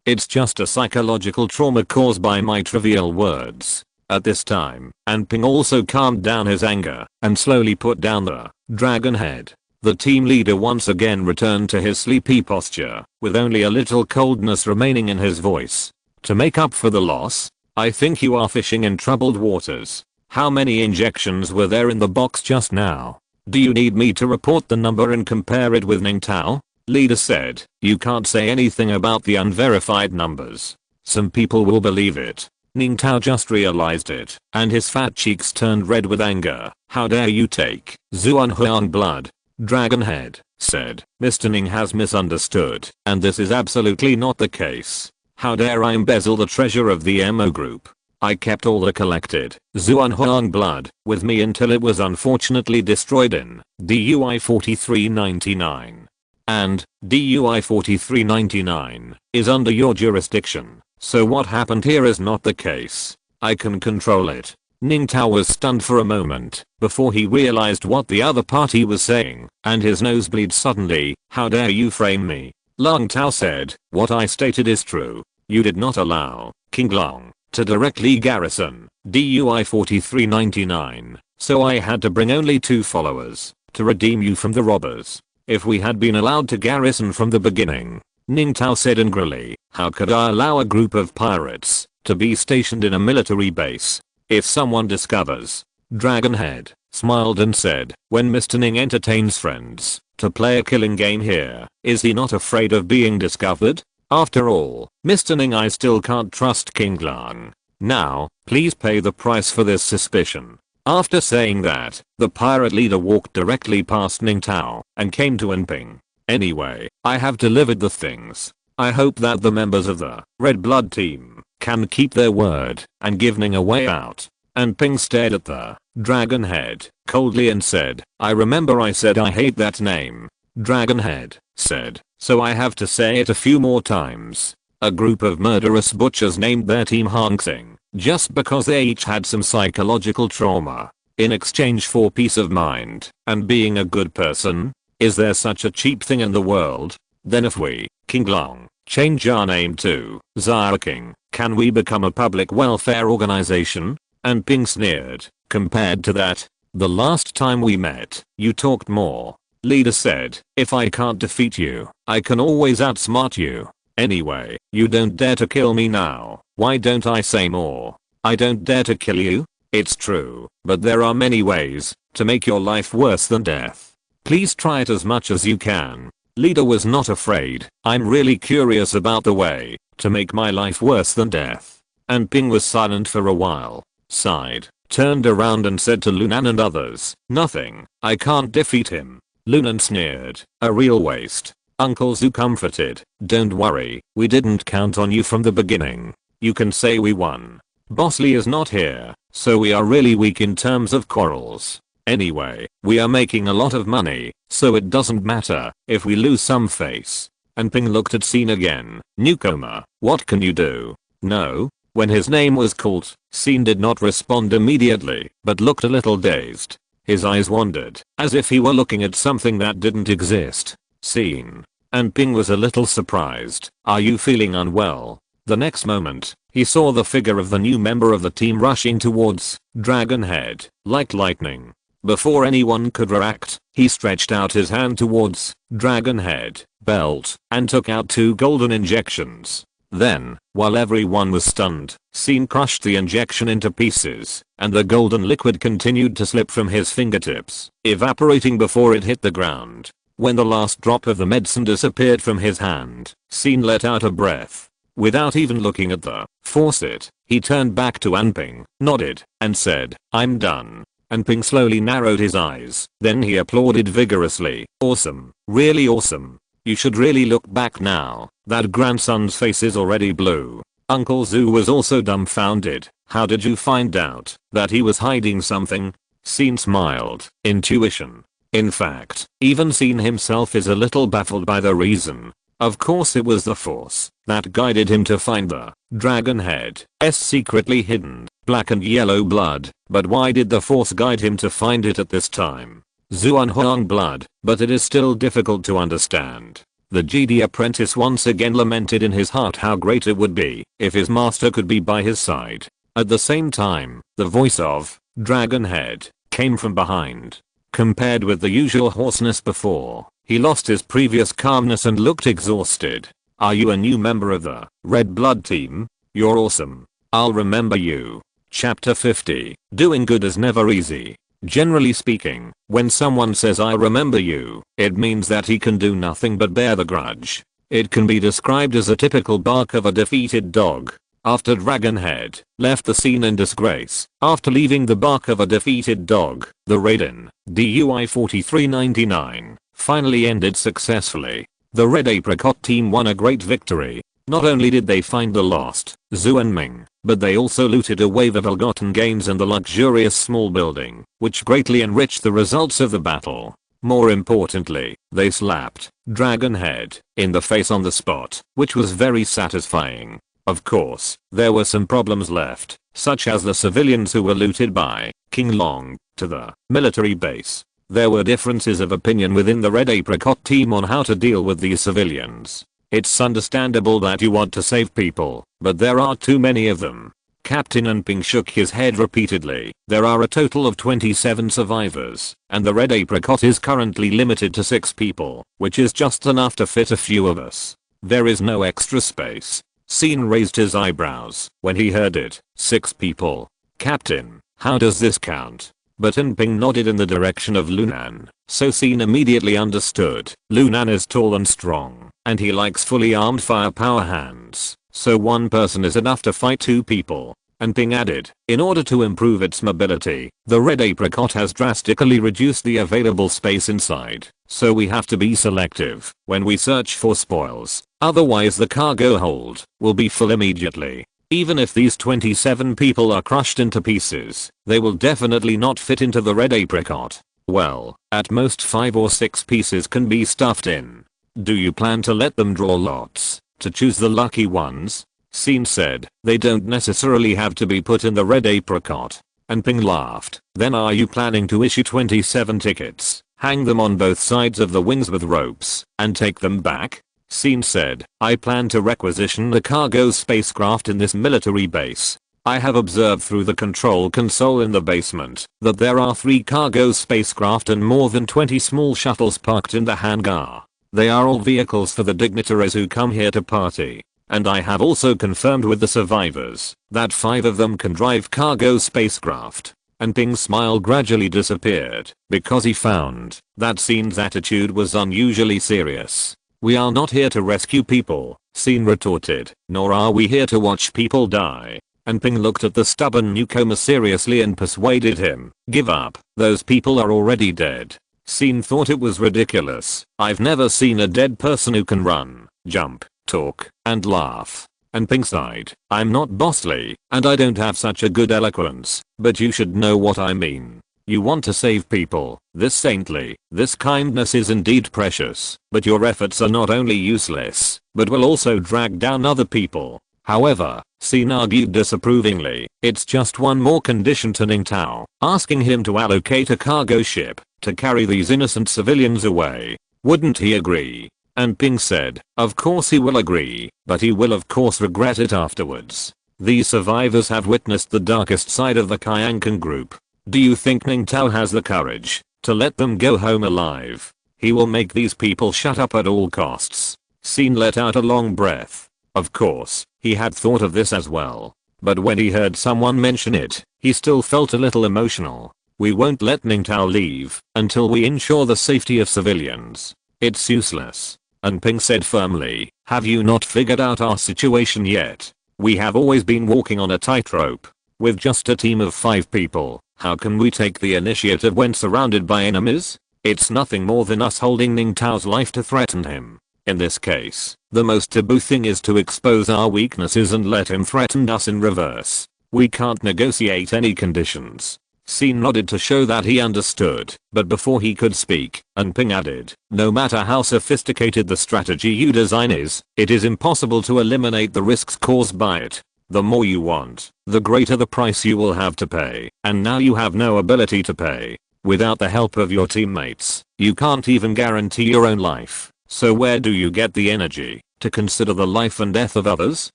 it's just a psychological trauma caused by my trivial words. At this time, Anping also calmed down his anger, and slowly put down the Dragonhead. The team leader once again returned to his sleepy posture, with only a little coldness remaining in his voice. To make up for the loss, I think you are fishing in troubled waters. How many injections were there in the box just now? Do you need me to report the number and compare it with Ning Tao? Leader said, you can't say anything about the unverified numbers. Some people will believe it. Ning Tao just realized it, and his fat cheeks turned red with anger. How dare you take Zuanhuang blood? Dragonhead said, Mr. Ning has misunderstood, and this is absolutely not the case. How dare I embezzle the treasure of the MO group? I kept all the collected Zuanhuang blood with me until it was unfortunately destroyed in DUI 4399. And DUI 4399 is under your jurisdiction, so what happened here is not the case. I can control it. Ning Tao was stunned for a moment before he realized what the other party was saying, and his nose bleed suddenly. How dare you frame me? Long Tao said, what I stated is true. You did not allow King Long to directly garrison, DUI 4399, so I had to bring only 2 followers, to redeem you from the robbers. If we had been allowed to garrison from the beginning, Ning Tao said angrily, how could I allow a group of pirates to be stationed in a military base? If someone discovers. Dragonhead smiled and said, when Mr. Ning entertains friends to play a killing game here, is he not afraid of being discovered? After all, Mr. Ning, I still can't trust King Lang. Now, please pay the price for this suspicion. After saying that, the pirate leader walked directly past Ning Tao and came to Anping. Anyway, I have delivered the things. I hope that the members of the Red Blood team can keep their word and give Ning a way out. Anping stared at the Dragonhead coldly and said, I remember I said I hate that name. Dragonhead said, so I have to say it a few more times. A group of murderous butchers named their team Hang Xing, just because they each had some psychological trauma, in exchange for peace of mind and being a good person. Is there such a cheap thing in the world? Then if we, King Long, change our name to Zia King, can we become a public welfare organization? And Ping sneered, compared to that, the last time we met, you talked more. Leader said, if I can't defeat you, I can always outsmart you. Anyway, you don't dare to kill me now. Why don't I say more? I don't dare to kill you? It's true, but there are many ways to make your life worse than death. Please try it as much as you can. Leader was not afraid. I'm really curious about the way to make my life worse than death. And Ping was silent for a while, sighed, turned around and said to Lunan and others, nothing, I can't defeat him. Lunan sneered, a real waste. Uncle Zhu comforted, don't worry, we didn't count on you from the beginning. You can say we won. Boss Lee is not here, so we are really weak in terms of quarrels. Anyway, we are making a lot of money, so it doesn't matter if we lose some face. And Ping looked at Scene again, newcomer, what can you do? No? When his name was called, Scene did not respond immediately, but looked a little dazed. His eyes wandered, as if he were looking at something that didn't exist. Scene. And Ping was a little surprised. Are you feeling unwell? The next moment, he saw the figure of the new member of the team rushing towards Dragonhead, like lightning. Before anyone could react, he stretched out his hand towards Dragonhead belt and took out 2 golden injections. Then, while everyone was stunned, Scene crushed the injection into pieces, and the golden liquid continued to slip from his fingertips, evaporating before it hit the ground. When the last drop of the medicine disappeared from his hand, Scene let out a breath. Without even looking at the faucet, he turned back to Anping, nodded, and said, I'm done. Anping slowly narrowed his eyes, then he applauded vigorously, awesome, really awesome. You should really look back now, that grandson's face is already blue. Uncle Zhu was also dumbfounded, how did you find out that he was hiding something? Scene smiled, intuition. In fact, even Scene himself is a little baffled by the reason. Of course it was the Force that guided him to find the Dragonhead's secretly hidden black and yellow blood, but why did the Force guide him to find it at this time? Zuanhuang blood, but it is still difficult to understand. The Jedi apprentice once again lamented in his heart how great it would be if his master could be by his side. At the same time, the voice of Dragonhead came from behind. Compared with the usual hoarseness before, he lost his previous calmness and looked exhausted. Are you a new member of the Red Blood team? You're awesome. I'll remember you. Chapter 50. Doing good is never easy. Generally speaking, when someone says I remember you, it means that he can do nothing but bear the grudge. It can be described as a typical bark of a defeated dog. After Dragonhead left the scene in disgrace, after leaving the bark of a defeated dog, the raid in DUI 4399 finally ended successfully. The Red Apricot team won a great victory. Not only did they find the lost Zhu and Ming, but they also looted a wave of ill-gotten gains in the luxurious small building, which greatly enriched the results of the battle. More importantly, they slapped Dragonhead in the face on the spot, which was very satisfying. Of course, there were some problems left, such as the civilians who were looted by King Long to the military base. There were differences of opinion within the Red Apricot team on how to deal with these civilians. It's understandable that you want to save people, but there are too many of them. Captain and Ping shook his head repeatedly. There are a total of 27 survivors, and the red apricot is currently limited to 6 people, which is just enough to fit a few of us. There is no extra space. Scene raised his eyebrows when he heard it. 6 people. Captain, how does this count? But Ping nodded in the direction of Lunan, so Scene immediately understood. Lunan is tall and strong, and he likes fully armed firepower hands, so 1 person is enough to fight 2 people. And Ping added, in order to improve its mobility, the red apricot has drastically reduced the available space inside, so we have to be selective when we search for spoils, otherwise the cargo hold will be full immediately. Even if these 27 people are crushed into pieces, they will definitely not fit into the red apricot. Well, at most 5 or 6 pieces can be stuffed in. Do you plan to let them draw lots to choose the lucky ones? Scene said, they don't necessarily have to be put in the red apricot. And Ping laughed. Then are you planning to issue 27 tickets, hang them on both sides of the wings with ropes, and take them back? Scene said, I plan to requisition the cargo spacecraft in this military base. I have observed through the control console in the basement that there are 3 cargo spacecraft and more than 20 small shuttles parked in the hangar. They are all vehicles for the dignitaries who come here to party. And I have also confirmed with the survivors that 5 of them can drive cargo spacecraft. And Ping's smile gradually disappeared because he found that Scene's attitude was unusually serious. We are not here to rescue people, Scene retorted, nor are we here to watch people die. And Ping looked at the stubborn newcomer seriously and persuaded him, give up, those people are already dead. Scene thought it was ridiculous. I've never seen a dead person who can run, jump, talk, and laugh. And Ping sighed, I'm not bossly, and I don't have such a good eloquence, but you should know what I mean. You want to save people, this saintly, this kindness is indeed precious, but your efforts are not only useless, but will also drag down other people. However, Scene argued disapprovingly, it's just one more condition to Ning Tao, asking him to allocate a cargo ship to carry these innocent civilians away. Wouldn't he agree? And Ping said, of course he will agree, but he will of course regret it afterwards. These survivors have witnessed the darkest side of the Kyankan group. Do you think Ning Tao has the courage to let them go home alive? He will make these people shut up at all costs. Scene let out a long breath. Of course, he had thought of this as well. But when he heard someone mention it, he still felt a little emotional. We won't let Ning Tao leave until we ensure the safety of civilians. It's useless. And Ping said firmly, have you not figured out our situation yet? We have always been walking on a tightrope. With just a team of 5 people, how can we take the initiative when surrounded by enemies? It's nothing more than us holding Ning Tao's life to threaten him. In this case, the most taboo thing is to expose our weaknesses and let him threaten us in reverse. We can't negotiate any conditions. Scene nodded to show that he understood, but before he could speak, Ping added, no matter how sophisticated the strategy you design is, it is impossible to eliminate the risks caused by it. The more you want, the greater the price you will have to pay, and now you have no ability to pay. Without the help of your teammates, you can't even guarantee your own life. So where do you get the energy to consider the life and death of others?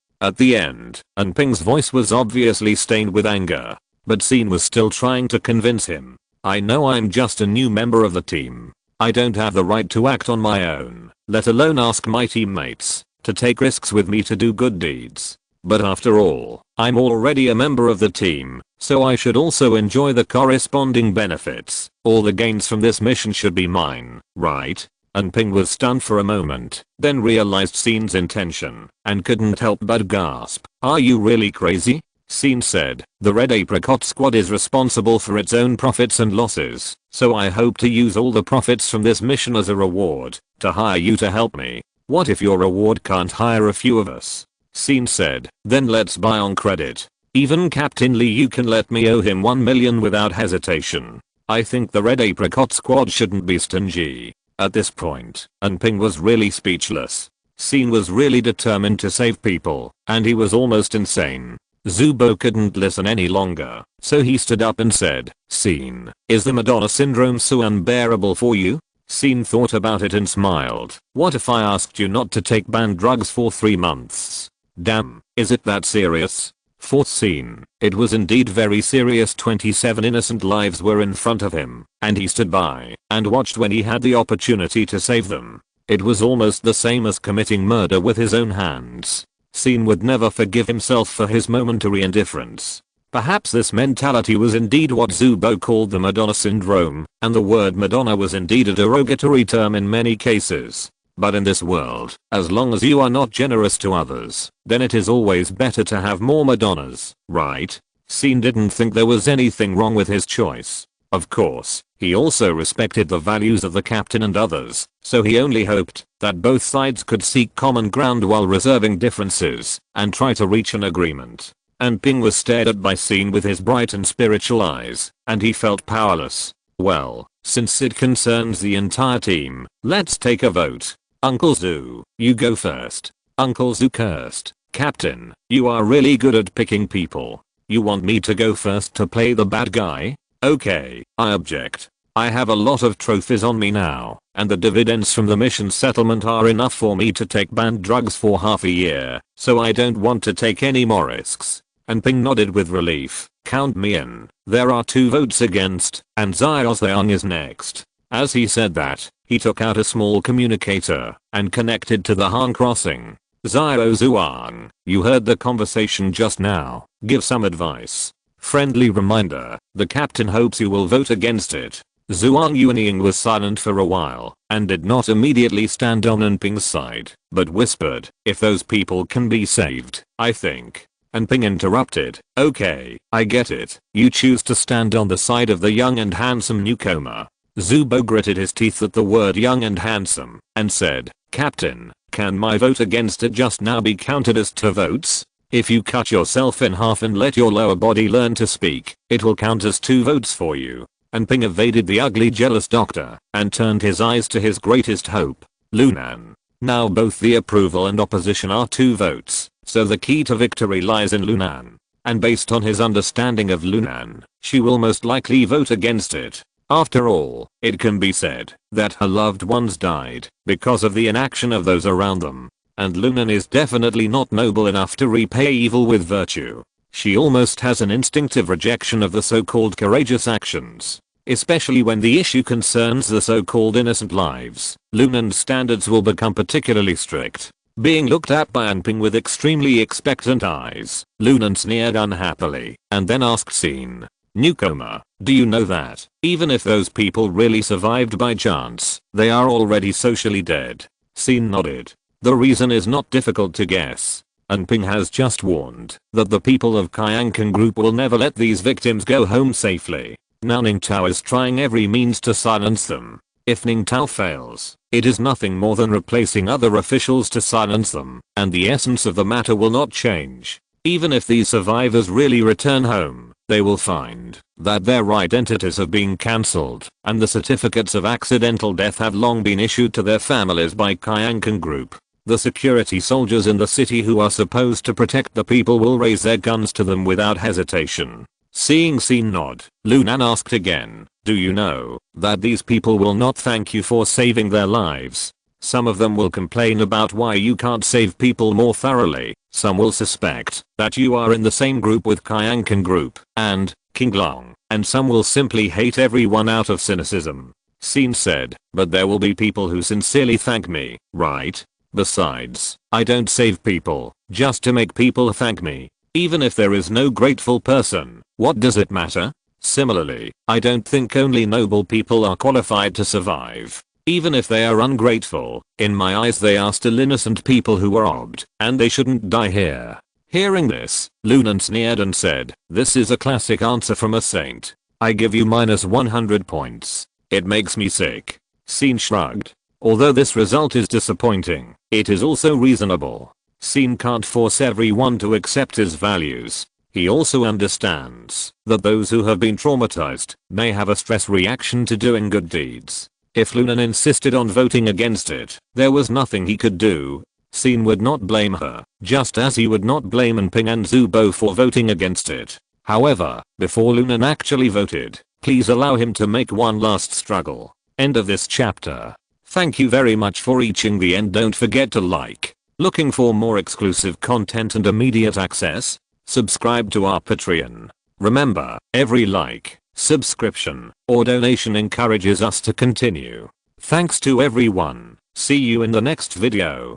At the end, Ping's voice was obviously stained with anger, but Scene was still trying to convince him. I know I'm just a new member of the team. I don't have the right to act on my own, let alone ask my teammates to take risks with me to do good deeds. But after all, I'm already a member of the team, so I should also enjoy the corresponding benefits. All the gains from this mission should be mine, right? Ping was stunned for a moment, then realized Scene's intention, and couldn't help but gasp. Are you really crazy? Scene said, the Red Apricot Squad is responsible for its own profits and losses, so I hope to use all the profits from this mission as a reward to hire you to help me. What if your reward can't hire a few of us? Scene said, then let's buy on credit. Even Captain Lee, you can let me owe him 1 million without hesitation. I think the Red Apricot Squad shouldn't be stingy. At this point, Ping was really speechless. Scene was really determined to save people, and he was almost insane. Zubo couldn't listen any longer, so he stood up and said, Scene, is the Madonna syndrome so unbearable for you? Scene thought about it and smiled. What if I asked you not to take banned drugs for 3 months? Damn, is it that serious? Fourth scene. It was indeed very serious. 27 innocent lives were in front of him, and he stood by and watched when he had the opportunity to save them. It was almost the same as committing murder with his own hands. Scene would never forgive himself for his momentary indifference. Perhaps this mentality was indeed what Zubo called the Madonna syndrome, and the word Madonna was indeed a derogatory term in many cases. But in this world, as long as you are not generous to others, then it is always better to have more Madonnas, right? Scene didn't think there was anything wrong with his choice. Of course, he also respected the values of the captain and others, so he only hoped that both sides could seek common ground while reserving differences and try to reach an agreement. And Ping was stared at by Scene with his bright and spiritual eyes, and he felt powerless. Well, since it concerns the entire team, let's take a vote. Uncle Zu, you go first. Uncle Zu cursed. Captain, you are really good at picking people. You want me to go first to play the bad guy? Okay, I object. I have a lot of trophies on me now, and the dividends from the mission settlement are enough for me to take banned drugs for half a year, so I don't want to take any more risks. And Ping nodded with relief. Count me in. There are 2 votes against, and Xiaoxiang is next. As he said that, he took out a small communicator and connected to the Han crossing. Xiaoxiang, you heard the conversation just now. Give some advice. Friendly reminder, the captain hopes you will vote against it. Zhuang Yuanying was silent for a while and did not immediately stand on Anping's side, but whispered, if those people can be saved, I think. And Ping interrupted, okay, I get it. You choose to stand on the side of the young and handsome newcomer. Zubo gritted his teeth at the word young and handsome and said, Captain, can my vote against it just now be counted as 2 votes? If you cut yourself in half and let your lower body learn to speak, it will count as 2 votes for you. And Ping evaded the ugly jealous doctor and turned his eyes to his greatest hope, Lunan. Now both the approval and opposition are 2 votes, so the key to victory lies in Lunan. And based on his understanding of Lunan, she will most likely vote against it. After all, it can be said that her loved ones died because of the inaction of those around them. And Lunan is definitely not noble enough to repay evil with virtue. She almost has an instinctive rejection of the so-called courageous actions. Especially when the issue concerns the so-called innocent lives, Lunan's standards will become particularly strict. Being looked at by Anping with extremely expectant eyes, Lunan sneered unhappily and then asked Scene, Newcomer, do you know that, even if those people really survived by chance, they are already socially dead? Scene nodded. The reason is not difficult to guess. Anping has just warned that the people of Kyankan group will never let these victims go home safely. Now Ningtao is trying every means to silence them. If Ningtao fails, it is nothing more than replacing other officials to silence them, and the essence of the matter will not change. Even if these survivors really return home, they will find that their identities have been cancelled, and the certificates of accidental death have long been issued to their families by Kyankan group. The security soldiers in the city who are supposed to protect the people will raise their guns to them without hesitation. Seeing Scene nod, Lunan asked again, do you know that these people will not thank you for saving their lives? Some of them will complain about why you can't save people more thoroughly. Some will suspect that you are in the same group with Kyankan group and King Long, and some will simply hate everyone out of cynicism. Scene said, but there will be people who sincerely thank me, right? Besides, I don't save people just to make people thank me. Even if there is no grateful person, what does it matter? Similarly, I don't think only noble people are qualified to survive. Even if they are ungrateful, in my eyes they are still innocent people who were robbed, and they shouldn't die here. Hearing this, Lunan sneered and said, this is a classic answer from a saint. I give you minus 100 points. It makes me sick. Scene shrugged. Although this result is disappointing, it is also reasonable. Scene can't force everyone to accept his values. He also understands that those who have been traumatized may have a stress reaction to doing good deeds. If Lunan insisted on voting against it, there was nothing he could do. Scene would not blame her, just as he would not blame Anping and Zubo for voting against it. However, before Lunan actually voted, please allow him to make one last struggle. End of this chapter. Thank you very much for reaching the end. Don't forget to like. Looking for more exclusive content and immediate access? Subscribe to our Patreon. Remember, every like, subscription, or donation encourages us to continue. Thanks to everyone. See you in the next video.